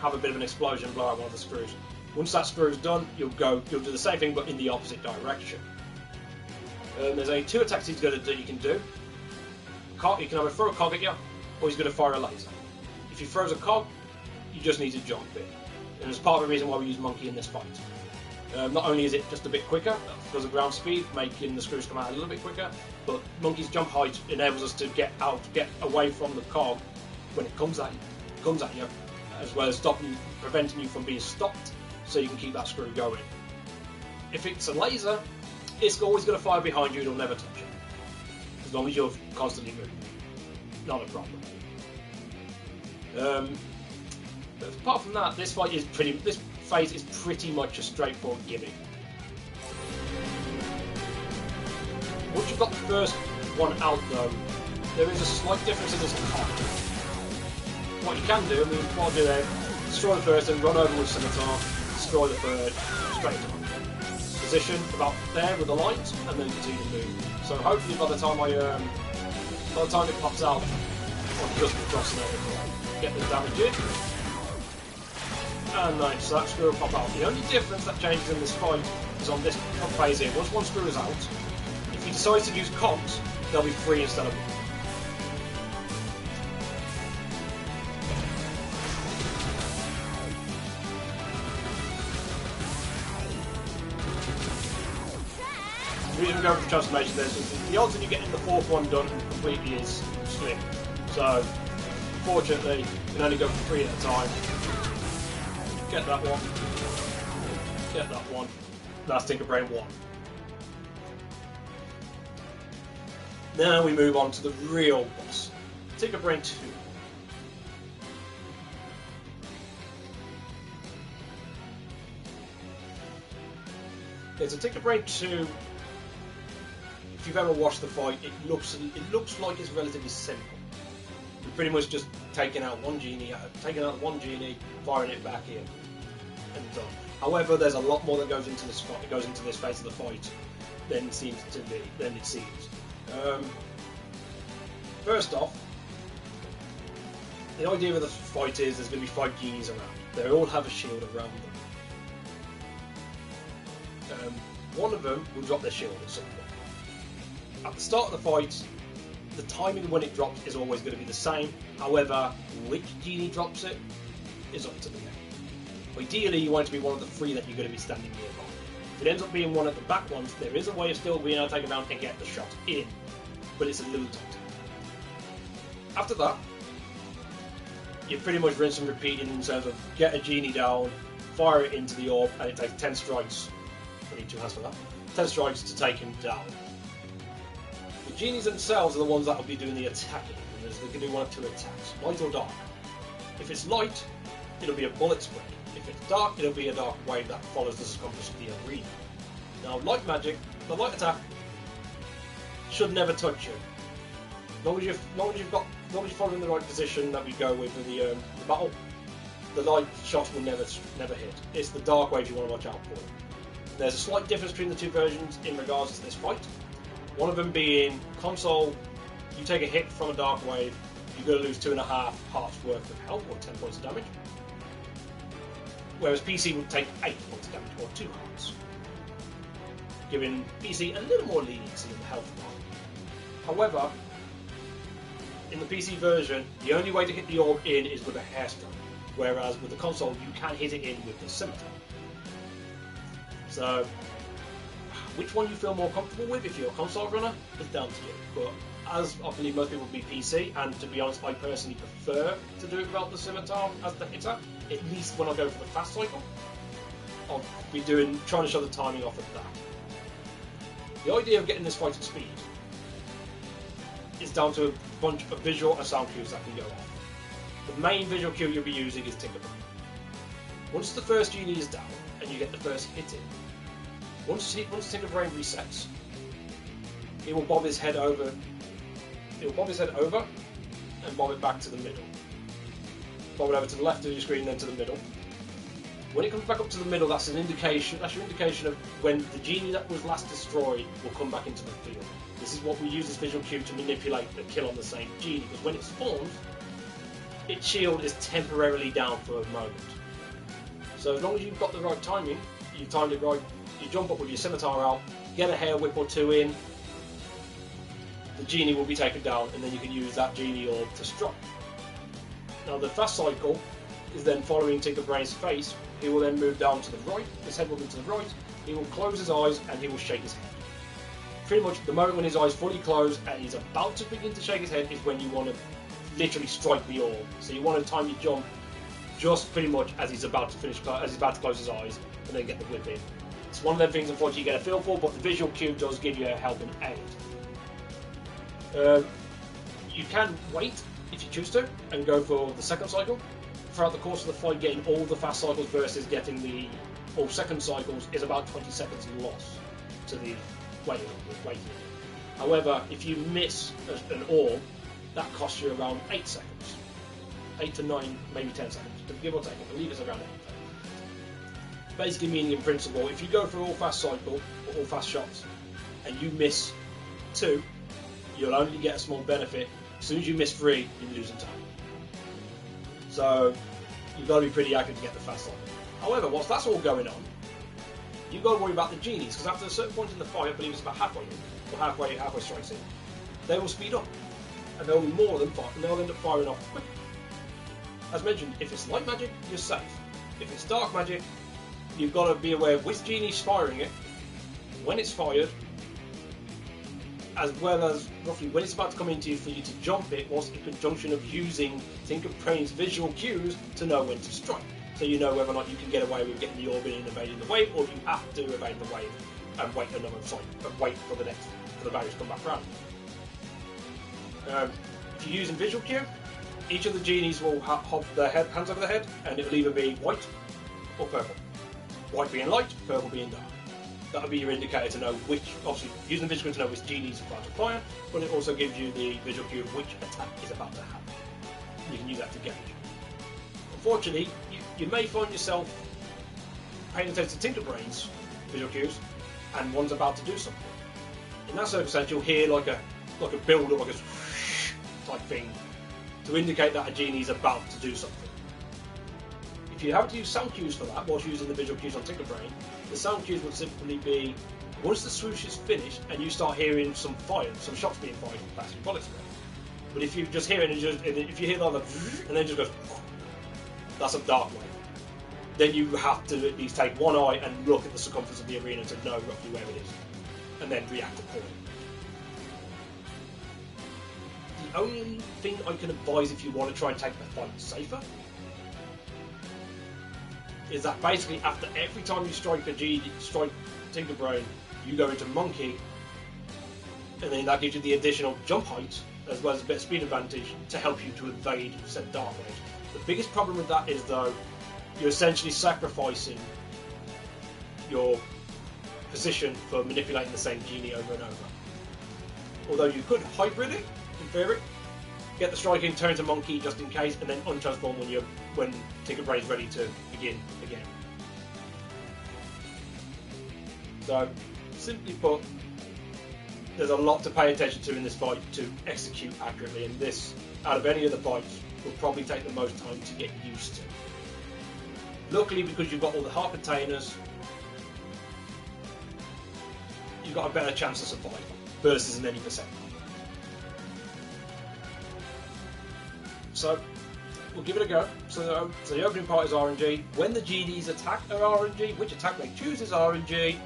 have a bit of an explosion, blow out one of the screws. Once that screw is done, you'll do the same thing but in the opposite direction. There's 2 attacks that you can do. You can either throw a cog at you, or he's going to fire a laser. If he throws a cog, you just need to jump it. And it's part of the reason why we use Monkey in this fight. Not only is it just a bit quicker, because of ground speed, making the screws come out a little bit quicker, but Monkey's jump height enables us to get away from the cog when it comes at you, as well as preventing you from being stopped, so you can keep that screw going. If it's a laser, it's always going to fire behind you, it'll never touch you. As long as you're constantly moving. Not a problem. But apart from that, this phase is pretty much a straightforward gimmick. Once you've got the first one out though, there is a slight difference in this cog. What you can do, what I'll do there, destroy the first and run over with scimitar, destroy the third, straight on. Position about there with the lines, and then continue to move. So hopefully by the time it pops out, I'll just be crossing over, get the damage in, and then so that screw will pop out. The only difference that changes in this fight is on this phase here. Once one screw is out, if he decides to use cogs, they'll be 3 instead of 1. The reason we go with the transformation there is the odds that you getting the 4th one done completely is slim. So, fortunately, you can only go for 3 at a time. Get that one. Get that one. That's Tinkerbrain 1. Now we move on to the real boss, Tinkerbrain 2. It's a Tinkerbrain 2. If you've ever watched the fight, it looks like it's relatively simple. You're pretty much just taking out one genie, firing it back in, and done. However, there's a lot more that goes into this fight. It goes into this phase of the fight than it seems. First off, the idea of the fight is there's going to be 5 genies around. They all have a shield around them. One of them will drop their shield at some point. At the start of the fight, the timing when it drops is always going to be the same. However, which genie drops it is up to the game. Ideally, you want it to be one of the 3 that you're going to be standing nearby. If it ends up being one of the back ones, there is a way of still being able to take around and get the shot in, but it's a little tight. After that, you're pretty much rinse and repeat in terms of get a genie down, fire it into the orb, and it takes 10 strikes. I need 2 hands for that. 10 strikes to take him down. The genies themselves are the ones that will be doing the attacking, and they can do one of two attacks, light or dark. If it's light, it'll be a bullet spray. If it's dark, it'll be a dark wave that follows the circumference of the arena. Now, light magic, the light attack should never touch you. As long as you're following the right position that we go with in the battle, the light shots will never hit. It's the dark waves you want to watch out for. There's a slight difference between the two versions in regards to this fight. One of them being console, you take a hit from a dark wave, you're going to lose 2.5 hearts worth of health or 10 points of damage. Whereas PC would take 8 points of damage or 2 hearts, giving PC a little more leniency in the health bar. However, in the PC version, the only way to hit the orb in is with a hairspray, whereas with the console, you can hit it in with the scimitar. So, which one you feel more comfortable with if you're a console runner is down to you. But as I believe most people would be PC, and to be honest, I personally prefer to do it without the scimitar as the hitter, at least when I go for the fast cycle. I'll be trying to show the timing off of that. The idea of getting this fight at speed is down to a bunch of visual and sound cues that can go off. The main visual cue you'll be using is Tinkerbrain. Once the first genie is down and you get the first hit in, once Tinkerbrain resets, it will bob his head over. It will bob his head over and bob it back to the middle. Bob it over to the left of your screen, then to the middle. When it comes back up to the middle, that's an indication. That's your indication of when the genie that was last destroyed will come back into the field. This is what we use this visual cue to manipulate the kill on the same genie, because when it spawns, its shield is temporarily down for a moment. So as long as you've got the right timing, you've timed it right, you jump up with your scimitar out, get a hair whip or two in, the genie will be taken down, and then you can use that genie orb to strike. Now the fast cycle is then following Tinkerbrain's face. He will then move down to the right, his head will move to the right, he will close his eyes and he will shake his head. Pretty much the moment when his eyes fully close and he's about to begin to shake his head is when you want to literally strike the orb. So you want to time your jump just pretty much as he's about to close his eyes and then get the whip in. It's one of them things unfortunately you get a feel for, but the visual cue does give you a helping aid. You can wait if you choose to and go for the second cycle. Throughout the course of the fight, getting all the fast cycles versus getting the all second cycles is about 20 seconds loss to the waiting. However, if you miss an orb, that costs you around 8 seconds. 8 to 9, maybe 10 seconds, but give or take. I believe it's around 8. Basically meaning in principle, if you go for all fast cycle, or all fast shots, and you miss 2, you'll only get a small benefit. As soon as you miss 3, you're losing time. So, you've got to be pretty accurate to get the fast cycle. However, whilst that's all going on, you've got to worry about the genies, because after a certain point in the fight, I believe it's about halfway in, or halfway strikes in, they will speed up. And there will be more of them, and they'll end up firing off quickly. As mentioned, if it's light magic, you're safe. If it's dark magic, you've got to be aware of which genie's firing it, when it's fired, as well as roughly when it's about to come into you for you to jump it, whilst in conjunction of using Tinkerbrain's visual cues to know when to strike. So you know whether or not you can get away with getting the orb in and evading the wave, or if you have to evade the wave and wait another cycle, but wait for the barriers to come back around. If you're using visual cue, each of the genies will have their hands over their head, and it will either be white or purple. White being light, purple being dark. That'll be your indicator to know which, obviously using the visual cue to know which genies are about to fire, but it also gives you the visual cue of which attack is about to happen. You can use that to gauge. Unfortunately, you may find yourself paying attention to Tinkerbrain's visual cues, and one's about to do something. In that circumstance, you'll hear like a build up, like a type thing, to indicate that a genie is about to do something. If you have to use sound cues for that, whilst using the visual cues on Tinkerbrain, the sound cues would simply be, once the swoosh is finished and you start hearing some shots being fired from plastic bullets. But if you just hear it, if you hear like and then it just goes, that's a dark wave. Then you have to at least take one eye and look at the circumference of the arena to know roughly where it is, and then react accordingly. The only thing I can advise if you want to try and take the fight safer is that basically after every time you strike Tinkerbrain, you go into Monkey, and then that gives you the additional jump height as well as a bit of speed advantage to help you to evade said Dark Waves. The biggest problem with that is, though, you're essentially sacrificing your position for manipulating the same genie over and over. Although you could hybrid it, in theory, get the strike in, turn to Monkey just in case, and then untransform when Tinkerbrain's ready to begin again. So, simply put, there's a lot to pay attention to in this fight to execute accurately, and this, out of any of the fights, will probably take the most time to get used to. Luckily, because you've got all the heart containers, you've got a better chance of survival versus an any percent. So, we'll give it a go. So the opening part is RNG. When the GDs attack are RNG, which attack they choose is RNG,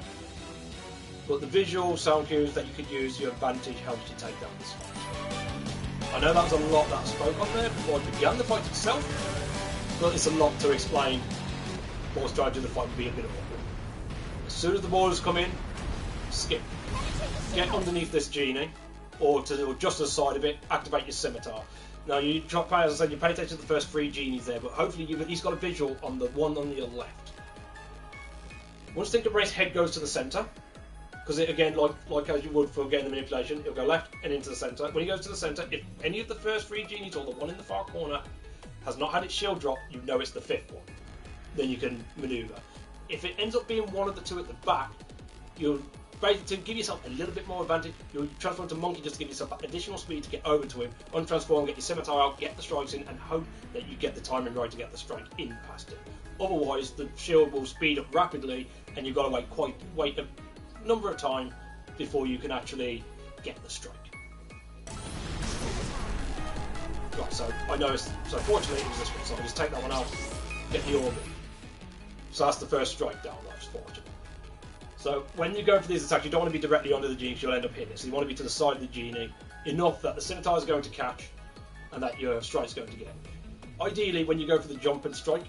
but the visual sound cues that you could use to your advantage helps you take down this fight. I know that was a lot that I spoke on there before I began the fight itself, but it's a lot to explain what strategy of the fight would be a bit awkward. As soon as the borders come in, skip. Get underneath this genie, or just to the side of it, activate your scimitar. Now, as I said, you pay attention to the first 3 genies there, but hopefully you've at least got a visual on the one on your left. Once Tinkerbrain's head goes to the centre, because it, again, like as you would for getting the manipulation, it'll go left and into the centre. When he goes to the centre, if any of the first 3 genies or the one in the far corner has not had its shield drop, you know it's the 5th one. Then you can manoeuvre. If it ends up being one of the 2 at the back, you'll basically, to give yourself a little bit more advantage, you'll transform to Monkey just to give yourself additional speed to get over to him, untransform, get your scimitar out, get the strikes in, and hope that you get the timing right to get the strike in past him. Otherwise, the shield will speed up rapidly, and you've got to wait a number of time before you can actually get the strike. Right, so I noticed, so fortunately it was this one, so I just take that one out, get the orbit. So that's the first strike down, that's fortunate. So when you go for these attacks, you don't want to be directly under the genie because you'll end up hitting it. So you want to be to the side of the genie, enough that the scimitar is going to catch and that your strike's going to get. Ideally, when you go for the jump and strike,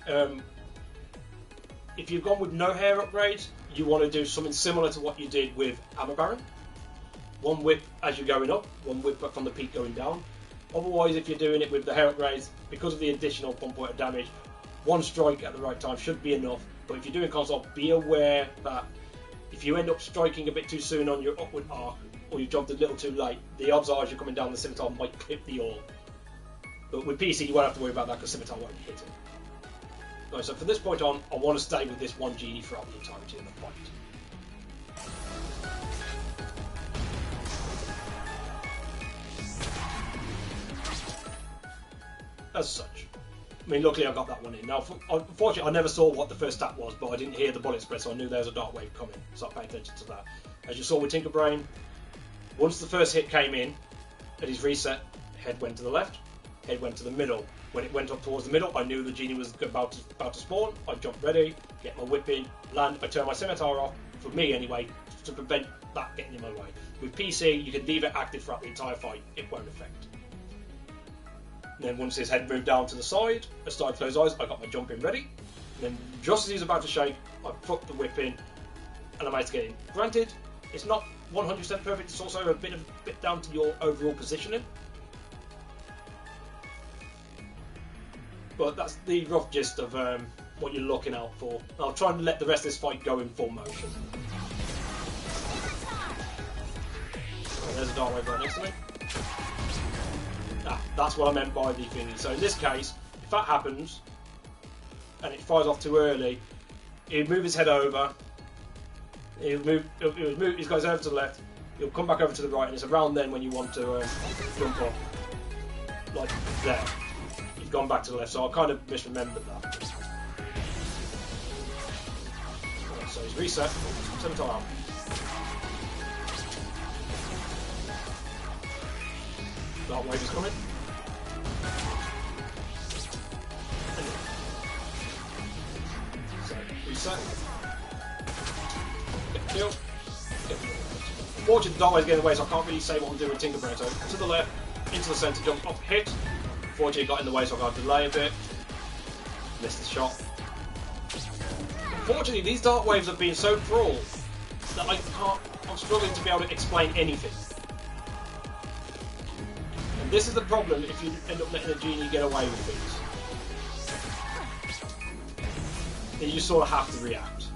if you've gone with no hair upgrades, you want to do something similar to what you did with Hammer Baron. One whip as you're going up, one whip from the peak going down. Otherwise, if you're doing it with the hair upgrades, because of the additional 1 point of damage, one strike at the right time should be enough. But if you're doing console, be aware that if you end up striking a bit too soon on your upward arc, or you jumped a little too late, the odds are as you're coming down the scimitar might clip the orb. But with PC, you won't have to worry about that because scimitar won't hit it. Right, so from this point on, I want to stay with this one genie throughout the entirety of the fight. As such. I mean, luckily I got that one in. Now, unfortunately, I never saw what the first stat was, but I didn't hear the bullet spread, so I knew there was a dark wave coming, so I paid attention to that. As you saw with Tinkerbrain, once the first hit came in, at his reset, head went to the left, head went to the middle. When it went up towards the middle, I knew the genie was about to spawn. I jumped ready, get my whip in, land, I turn my scimitar off, for me anyway, to prevent that getting in my way. With PC, you can leave it active throughout the entire fight, it won't affect. Then once his head moved down to the side, I started to close eyes, I got my jump in ready. Then just as he was about to shake, I put the whip in and I managed to get in. Granted, it's not 100% perfect, it's also a bit down to your overall positioning. But that's the rough gist of what you're looking out for. I'll try and let the rest of this fight go in full motion. Oh, there's a dark wave right next to me. Ah, that's what I meant by the thingy. So in this case, if that happens, and it fires off too early, he'll move his head over, he goes over to the left, he'll come back over to the right, and it's around then when you want to jump up. Like there. He's gone back to the left, so I kind of misremembered that. Right, so he's reset, scimitar out. Dark wave is coming. So, reset. Get the kill. Fortunately, the dark wave's getting away, so I can't really say what I'm doing with Tinkerbrain. So, to the left, into the centre, jump up, hit. Fortunately, it got in the way, so I got to delay a bit. Missed the shot. Unfortunately, these dark waves have been so cruel that I can't I'm struggling to be able to explain anything. And this is the problem if you end up letting a genie get away with things. Then you just sort of have to react.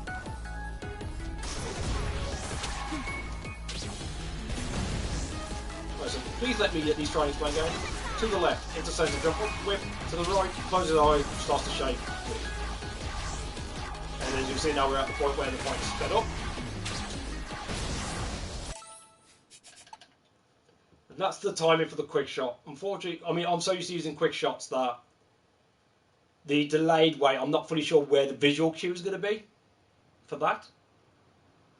Right, so please let me at least try and explain going. To the left, intercepts a jump up, whip. To the right, closes the eye, starts to shake, whip. And as you can see now we're at the point where the fight is sped up. And that's the timing for the quick shot. Unfortunately, I mean, I'm so used to using quick shots that the delayed way, I'm not fully sure where the visual cue is going to be for that.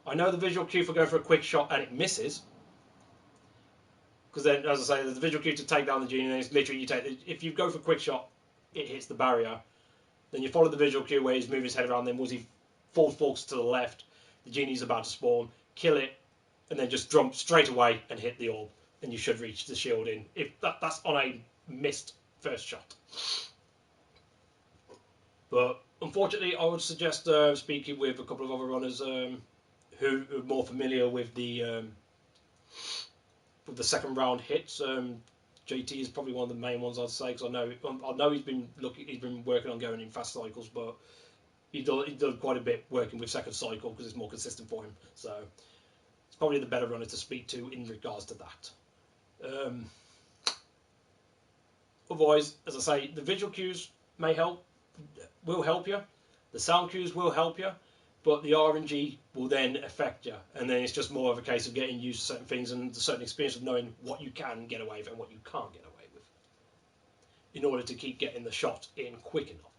I know the visual cue for going for a quick shot and it misses. Because then, as I say, there's the visual cue to take down the genie, and it's literally you take. If you go for a quick shot, it hits the barrier. Then you follow the visual cue where he's moving his head around. Then once he falls focus to the left, the genie's about to spawn. Kill it, and then just jump straight away and hit the orb, and you should reach the shield in. If that's on a missed first shot. But unfortunately, I would suggest speaking with a couple of other runners who are more familiar with the second round hits. JT is probably one of the main ones I'd say, because I know he's been working on going in fast cycles, but he's done quite a bit working with second cycle because it's more consistent for him. So it's probably the better runner to speak to in regards to that. Otherwise, as I say, the visual cues will help you. The sound cues will help you. But the RNG will then affect you, and then it's just more of a case of getting used to certain things and a certain experience of knowing what you can get away with and what you can't get away with, in order to keep getting the shot in quick enough.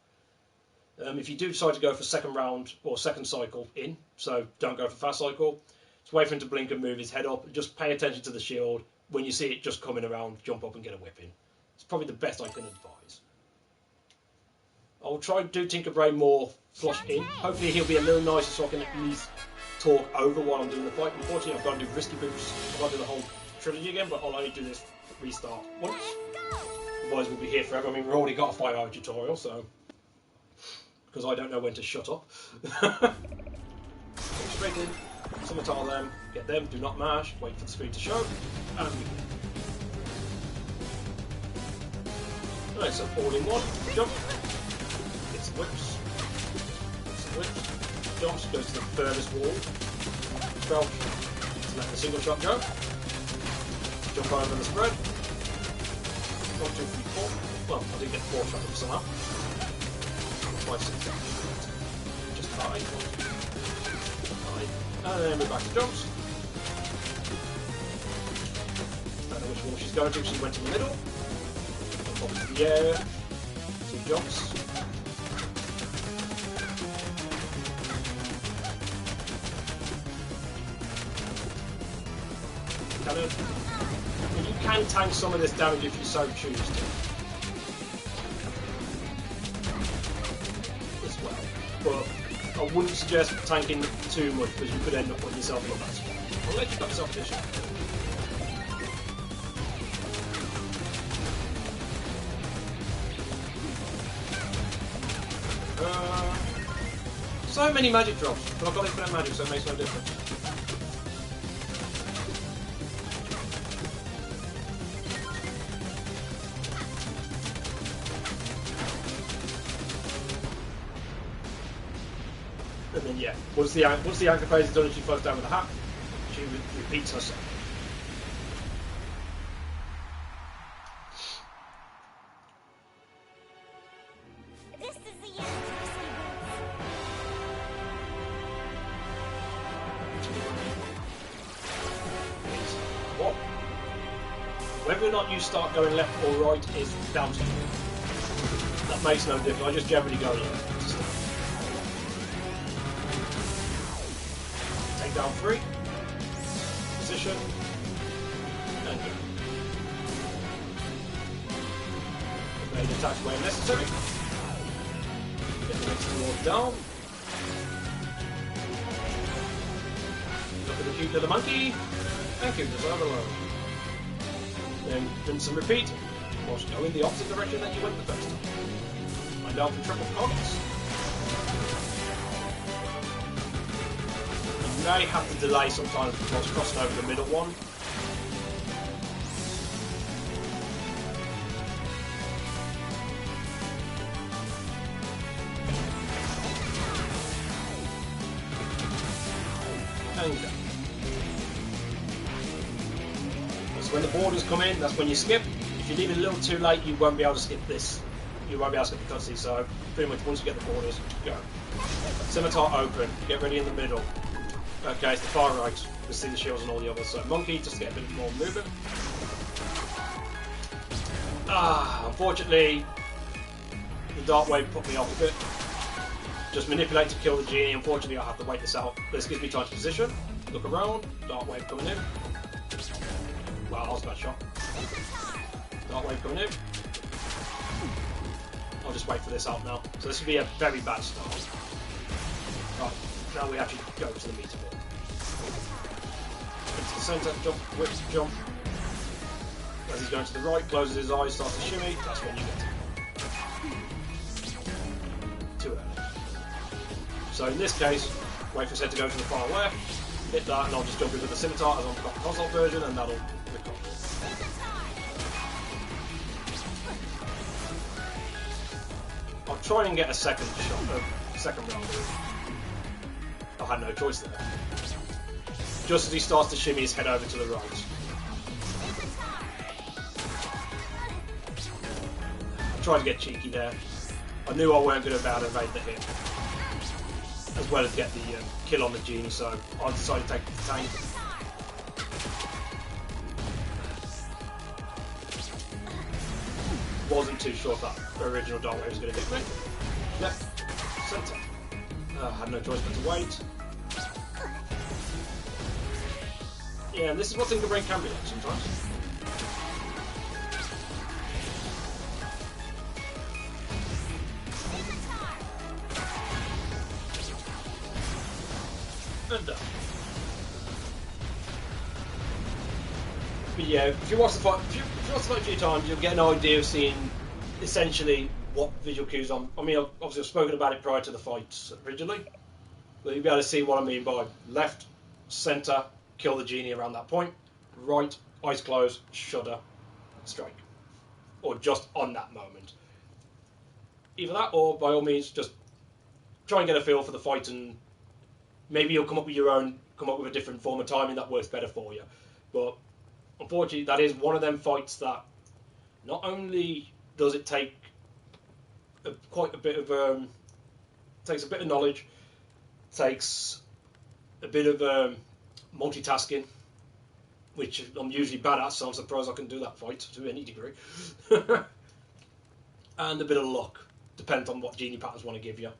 If you do decide to go for second round or second cycle in, so don't go for fast cycle, just wait for him to blink and move his head up. Just pay attention to the shield. When you see it just coming around, jump up and get a whip in. It's probably the best I can advise. I'll try and do Tinkerbrain more flush in. Hopefully he'll be a little nicer so I can at least talk over while I'm doing the fight. Unfortunately I've got to do risky boots. I've got to do the whole trilogy again, but I'll only do this restart once. Otherwise we'll be here forever. I mean, we've already got a 5-hour tutorial, so... because I don't know when to shut up. Straight in, summertile them, get them, do not mash, wait for the screen to show, and we go. Alright, so all in one, jump. Whips, jumps, goes to the furthest wall, crouch, let the single shot go, jump over the spread, 1, 2, 3, 4, well, I did get 4 shots somehow, 5, 6, 7, 8, just 5, 5, and then we're back to jumps. Don't know which wall she's going to, she went to the middle, jump up into the air, 2 jumps. You can tank some of this damage if you so choose to, as well. But I wouldn't suggest tanking too much because you could end up putting yourself in a bad spot. Unless you've got yourself an issue. So many magic drops, but I've got infinite magic, so it makes no difference. And then yeah, once the anchor phase is done and she floats down with the hat, she repeats herself. This is the end, Risky What? Whether or not you start going left or right is down to you. That makes no difference. I just generally go left. Take down 3. Position. And go. Made attacks where necessary. Get the next sword down. Look at the cute little monkey. Thank you, just leave alone. Then rinse and repeat. Whilst going the opposite direction that you went the first time. Find out for triple cogs. You may have to delay sometimes because crossing over the middle one. And go. So when the borders come in, that's when you skip. If you leave it a little too late, you won't be able to skip this. You won't be able to skip the cutscene, so pretty much once you get the borders, go. Scimitar open, get ready in the middle. Okay, it's the far right. You can see the shields and all the others. So monkey, just to get a bit more movement. Unfortunately, the dark wave put me off a bit. Just manipulate to kill the genie. Unfortunately, I have to wait this out. This gives me time to position, look around, dark wave coming in. Wow, that was a bad shot. Dark wave coming in. I'll just wait for this out now. So this would be a very bad start. Right, now we actually go to the meter ball. Into the centre, jump, whip, jump. As he's going to the right, closes his eyes, starts to shimmy, that's when you get it. Too early. So in this case, wait for his head to go to the far left, hit that, and I'll just jump in with the scimitar as I've got the console version, and that'll recover. I'll try and get a second shot, second round. I had no choice there. Just as he starts to shimmy his head over to the right. I tried to get cheeky there. I knew I weren't going to be able to evade the hit, as well as get the kill on the genie, so I decided to take the tank. Wasn't too sure if that original dark wave was going to hit me. Left, centre. Had no choice but to wait. Yeah, and this is what Tinker Brain can be like sometimes. And done. But yeah, if you watch the fight, a few times, you'll get an idea of seeing essentially what visual cues on. I mean, obviously I've spoken about it prior to the fights originally, but you'll be able to see what I mean by left, centre, kill the genie around that point, right, eyes closed, shudder, strike, or just on that moment. Either that, or by all means, just try and get a feel for the fight, and maybe you'll come up with a different form of timing that works better for you. But unfortunately, that is one of them fights that not only does it take quite a bit of takes a bit of knowledge, takes a bit of multitasking, which I'm usually bad at, so I'm surprised I can do that fight to any degree, and a bit of luck, depends on what genie patterns want to give you. I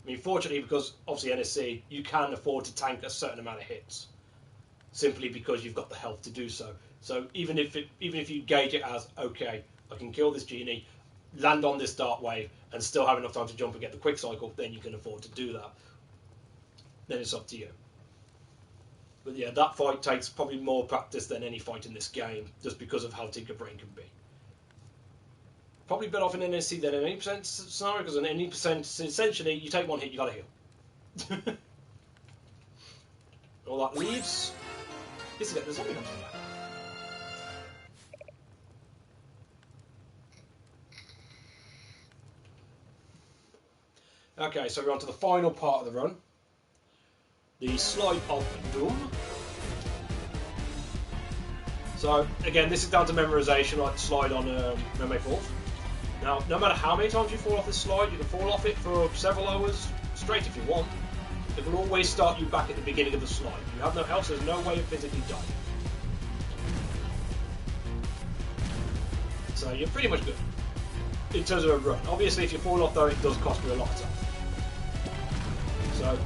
mean, fortunately, because obviously NSC, you can afford to tank a certain amount of hits, simply because you've got the health to do so. So even if you gauge it as, okay, I can kill this genie, land on this dark wave, and still have enough time to jump and get the quick cycle, then you can afford to do that. Then it's up to you. But yeah, that fight takes probably more practice than any fight in this game, just because of how Tinker Brain can be. Probably better off in NSC than an 80% scenario, because an 80%, essentially, you take one hit, you gotta heal. All that leaves is to get the zombie hunter back. Okay, so we're on to the final part of the run. The Slide of Doom. So, again, this is down to memorization, like the slide on Memory Force. Now, no matter how many times you fall off this slide, you can fall off it for several hours straight if you want. It will always start you back at the beginning of the slide. You have no health, so there's no way of physically dying. So you're pretty much good in terms of a run. Obviously, if you fall off though, it does cost you a lot of time. So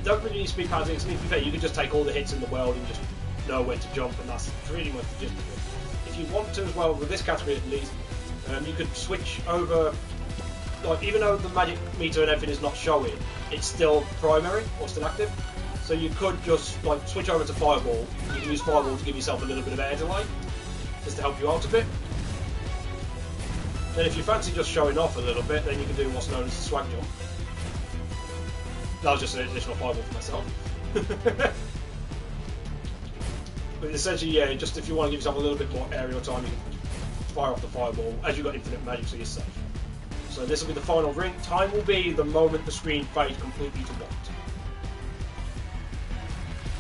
don't really need to be panicking. To be fair, you can just take all the hits in the world and just know when to jump, and that's pretty much the gist of it. If you want to as well, with this category at least, you could switch over. Like, even though the magic meter and everything is not showing, it's still primary or still active. So you could just like switch over to Fireball. You can use Fireball to give yourself a little bit of air delay, just to help you out a bit. Then if you fancy just showing off a little bit, then you can do what's known as the swag jump. That was just an additional Fireball for myself. But essentially, yeah, just if you want to give yourself a little bit more aerial time, you can fire off the fireball as you've got infinite magic, so you're safe. So this will be the final ring. Time will be the moment the screen fades completely to white.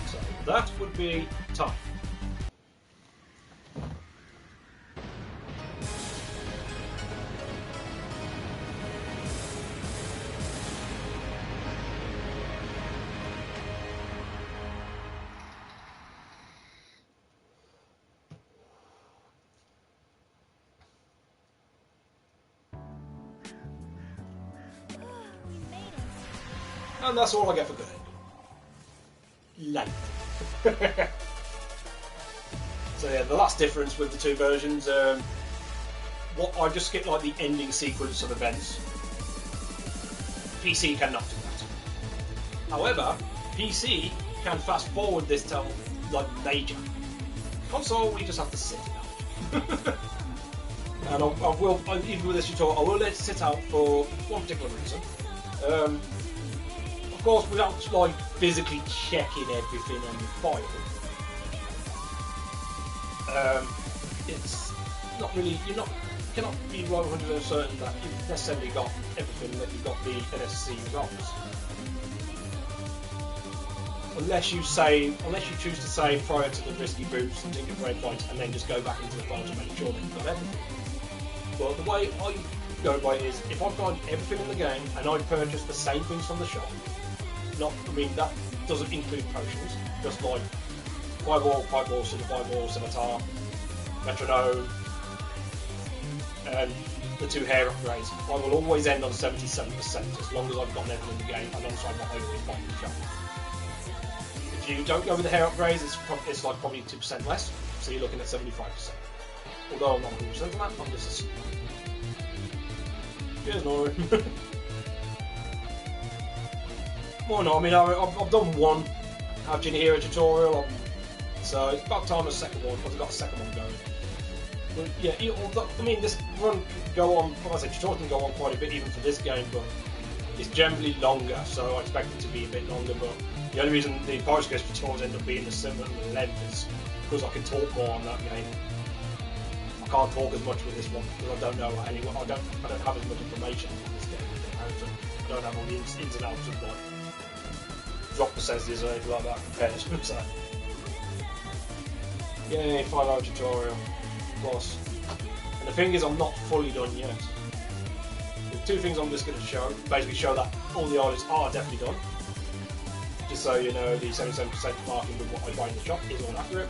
So that would be time. We made it. And that's all I get for good. Length. So yeah, the last difference with the two versions, what I just skipped like the ending sequence of events. PC cannot do that. However, PC can fast forward this to like major. Console, we just have to sit it out. And even with this tutorial, I will let it sit out for one particular reason. Of course, without like physically checking everything on the file, it's not really, you cannot be 100% certain that you've necessarily got everything, that you've got the NSC ROMs. Unless you choose to save prior to the risky boots and tinker brain fights, and then just go back into the file to make sure that you've got everything. But the way I go by it is, if I've got everything in the game and I purchase the same things from the shop, that doesn't include potions, just like fireball, silver fireball, scimitar, metronome, and the two hair upgrades, I will always end on 77% as long as I've got everything in the game alongside what I've bought in the shop. If you don't go with the hair upgrades, it's like probably 2% less, so you're looking at 75%. Although I'm not 100% on that, I'm just cheers, Nori. Well, no, I mean, I've done one Algin Hero tutorial, so it's about time a second one, because I've got a second one going. But yeah, I mean, this run can go on, well, I say tutorial can go on quite a bit even for this game, but it's generally longer, so I expect it to be a bit longer. But the only reason the Pirate Sketch tutorials end up being a similar length is because I can talk more on that game. I can't talk as much with this one because I don't know anyone. I don't have as much information on this game. I don't have all the ins and outs of like drop percentages or anything like that compared to it. So, yay, 5-hour tutorial. Plus, and the thing is, I'm not fully done yet. There's two things I'm just going to show. Basically, show that all the items are definitely done. Just so you know, the 77% marking with what I buy in the shop is all accurate.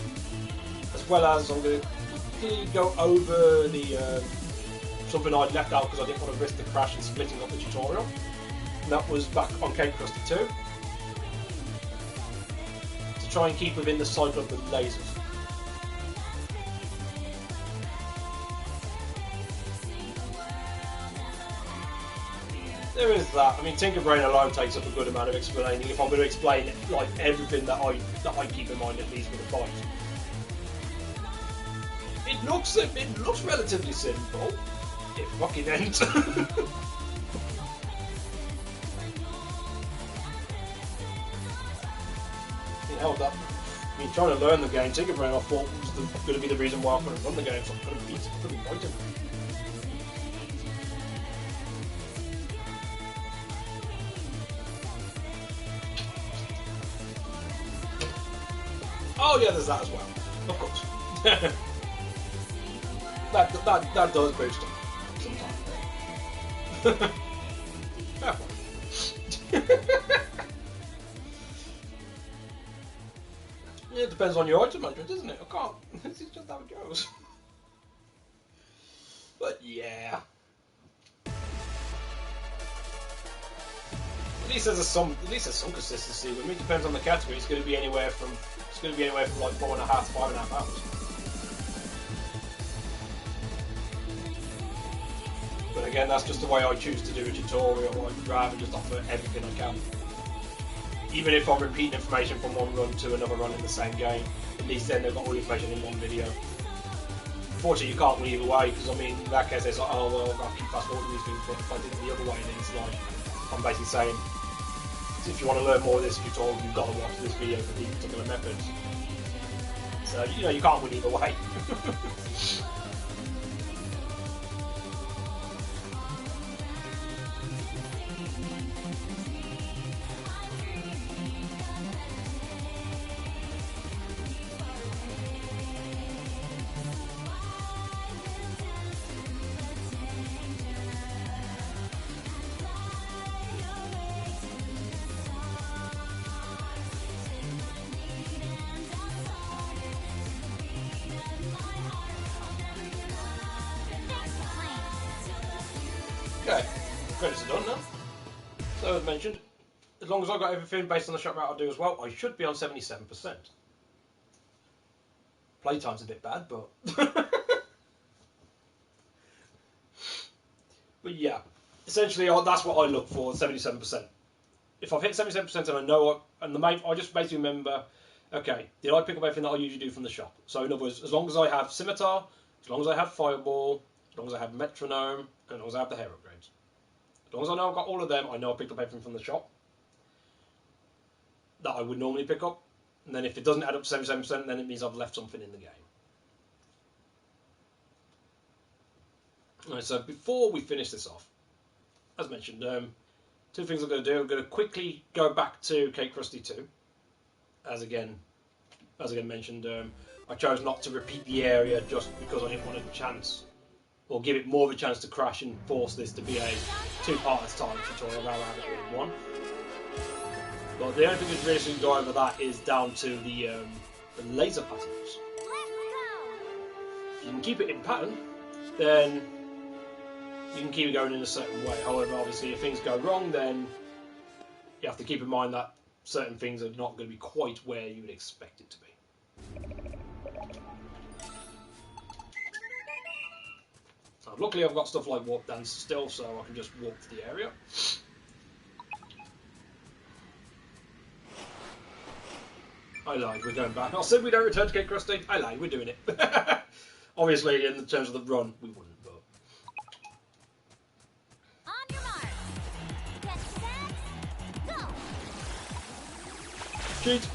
As well as I'm going to go over the something I'd left out because I didn't want to risk the crash and splitting up the tutorial. And that was back on Cape Crusty 2. To try and keep within the cycle of the lasers. There is that. I mean, Tinkerbrain alone takes up a good amount of explaining. If I'm going to explain like everything that I keep in mind, at least with a fight, it looks relatively simple. It fucking ain't. Hell, that. I mean, trying to learn the game, Tinkerbrain I thought was going to be the reason why I couldn't run the game, so I couldn't fight him. Oh yeah, there's that as well. Of course. that does boost it sometimes. Fair point. Yeah, it depends on your item management, doesn't it? I can't. This is just how it goes. But yeah. At least there's some consistency. I mean, it depends on the category. It's going to be anywhere from like 4.5 to 5.5 hours. But again, that's just the way I choose to do a tutorial. I'd rather just offer everything I can. Even if I'm repeating information from one run to another run in the same game, at least then they've got all the information in one video. Unfortunately, you can't win either way, because I mean, in that case, it's like, oh well, I'll keep fast forwarding these things, but if I did it the other way, then it's like, I'm basically saying, So if you want to learn more of this tutorial, you've got to watch this video for these particular methods. So, you know, you can't win either way. Okay, credits are done now. So as mentioned, as long as I got everything based on the shot route I do as well, I should be on 77%. Playtime's a bit bad, but but yeah, essentially that's what I look for, 77%. If I've hit 77% and I know, and the main, I just basically remember, okay, did I pick up everything that I usually do from the shop? So in other words, as long as I have scimitar, as long as I have fireball, as long as I have metronome, and as long as I have the hair upgrades. As long as I know I've got all of them, I know I picked up everything from the shop that I would normally pick up. And then if it doesn't add up to 77%, then it means I've left something in the game. Alright, so before we finish this off, as mentioned, two things I'm going to do. I'm going to quickly go back to Cake Krusty 2. As again mentioned, I chose not to repeat the area just because I didn't want a chance, or give it more of a chance to crash and force this to be a two-part at a time tutorial rather than have it in one. But the only thing that's really soon go over that is down to the laser patterns. If you can keep it in pattern, then you can keep it going in a certain way. However, obviously, if things go wrong, then you have to keep in mind that certain things are not going to be quite where you would expect it to be. Luckily, I've got stuff like Warp Dance still, so I can just walk to the area. I lied, we're going back. I said we don't return to Cake Krusty. I lied, we're doing it. Obviously, in terms of the run, we wouldn't, but... On your mark. Get set. Go. Cheat.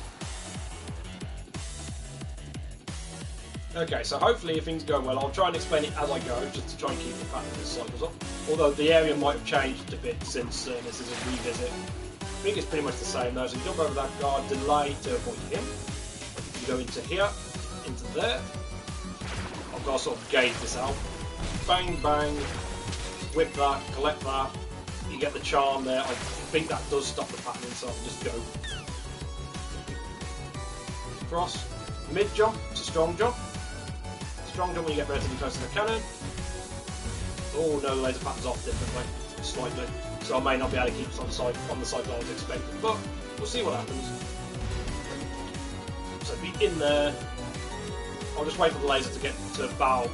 Okay, so hopefully if things go well, I'll try and explain it as I go, just to try and keep the pattern of the cycles up. Although the area might have changed a bit since this is a revisit. I think it's pretty much the same though, so you jump over that guard, delay to avoid him. You go into here, into there. I've got to sort of gauge this out. Bang, bang, whip that, collect that. You get the charm there. I think that does stop the pattern, so I can just go. Cross, mid jump to strong jump. Strong jump when you get relatively close to the cannon. Oh no, the laser patterns off differently, slightly. So I may not be able to keep it on the cycle I was expecting, but we'll see what happens. So be in there. I'll just wait for the laser to get to bow.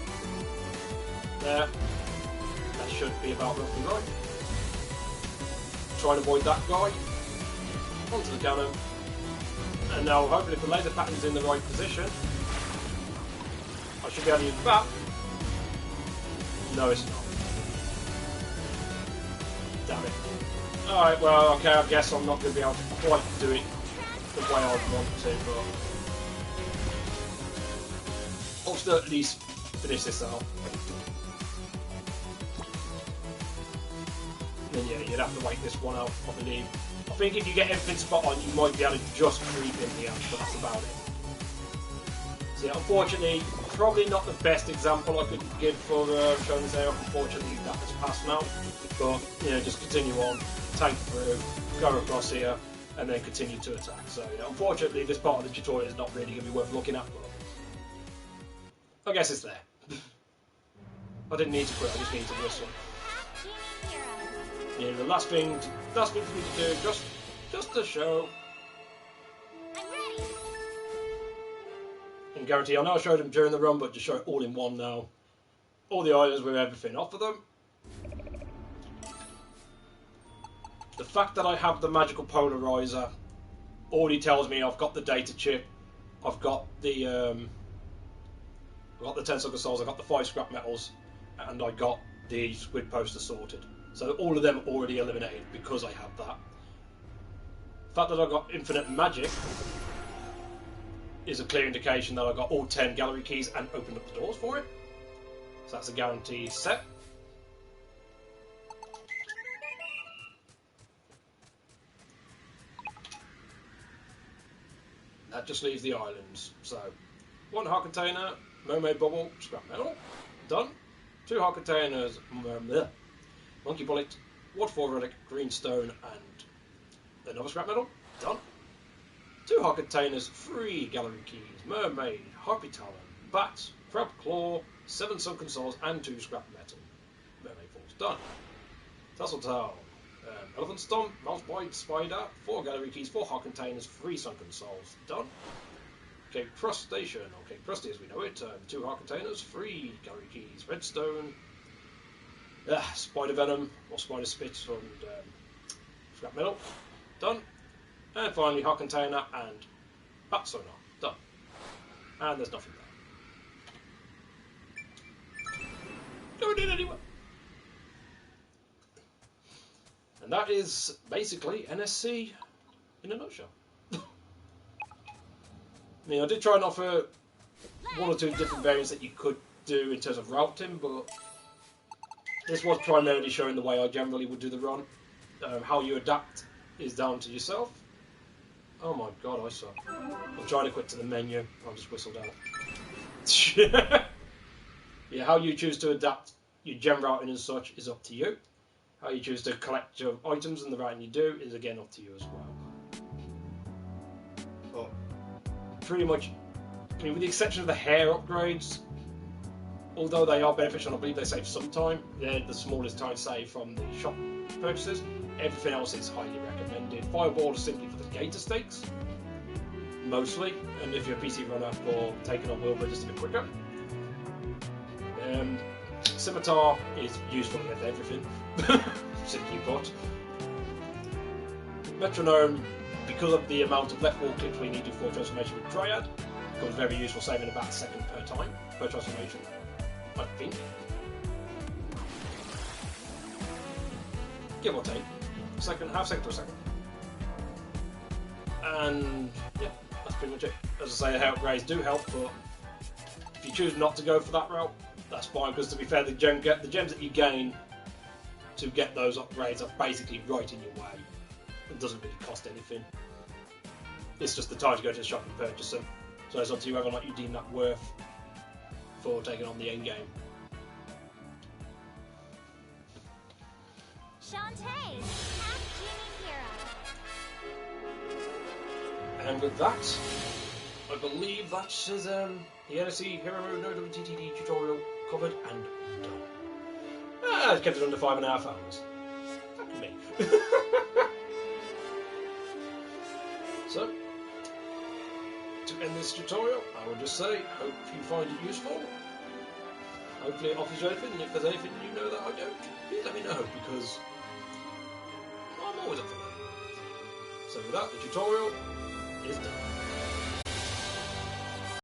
There. That should be about roughly right. Try and avoid that guy. Onto the cannon. And now hopefully if the laser pattern's in the right position, I should be able to use that. No, it's not. Damn it. Alright, well, okay, I guess I'm not going to be able to quite do it the way I want to, but I'll still at least finish this out. And then, yeah, you'd have to wait this one out, I believe. I think if you get everything spot on, you might be able to just creep in here, but that's about it. So, yeah, unfortunately, probably not the best example I could give for showing this area. Unfortunately, that has passed now. But, you know, just continue on, tank through, go across here, and then continue to attack. So, you know, unfortunately, this part of the tutorial is not really going to be worth looking at, but I guess it's there. I didn't need to quit, I just needed to whistle. Yeah, the last thing for me to do, just to show. And guarantee, I know I showed them during the run, but just show it all in one now. All the items with everything off of them. The fact that I have the magical polarizer already tells me I've got the data chip, I've got the 10 sucker souls, I've got the 5 scrap metals, and I got the squid poster sorted. So all of them already eliminated because I have that. The fact that I got infinite magic is a clear indication that I got all 10 gallery keys and opened up the doors for it. So that's a guaranteed set. That just leaves the islands. So, 1 heart container, mermaid bubble, scrap metal, done. 2 heart containers, monkey bullet, waterfall relic, green stone, and another scrap metal, done. 2 heart containers, 3 gallery keys, mermaid, harpy talon, bat, crab claw, 7 sunken souls, and 2 scrap metal. Mermaid falls, done. Tasseltail, elephant stomp, mouse bite, spider, 4 gallery keys, 4 heart containers, 3 sunken souls, done. Cape crustacean, or Cape crusty as we know it, 2 heart containers, 3 gallery keys, redstone, spider venom, or spider spit, and scrap metal, done. And finally, heart container and bat sonar, done. And there's nothing there. Going in anywhere. And that is basically NSC in a nutshell. I mean, I did try and offer 1 or 2 different variants that you could do in terms of routing, but this was primarily showing the way I generally would do the run. How you adapt is down to yourself. Oh my god, I suck. I'm trying to quit to the menu. I'll just whistle down. Yeah, how you choose to adapt your gem routing and such is up to you. How you choose to collect your items and the routing you do is again up to you as well. But pretty much, I mean, with the exception of the hair upgrades, although they are beneficial, I believe they save some time. They're the smallest time saved from the shop purchases. Everything else is highly recommended. Fireball is simply for the gator stakes, mostly, and if you're a PC runner for taking on Wilbur just a bit quicker. Scimitar is useful with everything, simply put. Metronome, because of the amount of left wall clips we need to for transformation with Dryad, becomes very useful, saving about a second per time per transformation, I think. Give or take. Half second to a second. And yeah, that's pretty much it. As I say, the hair upgrades do help, but if you choose not to go for that route, that's fine, because to be fair, the gems that you gain to get those upgrades are basically right in your way. It doesn't really cost anything. It's just the time to go to the shop and purchase them. So it's up to you whether or not you deem that worth for taking on the end game. Shantae, Ask Genie Hero. And with that, I believe that is the NSC Hero Mode WTTD tutorial covered and done. I kept it under 5.5 hours. Fuck me. So, to end this tutorial, I will just say, hope you find it useful. Hopefully it offers you anything, and if there's anything you know that I don't, please let me know, because I'm always up for that. So with that, the tutorial is done.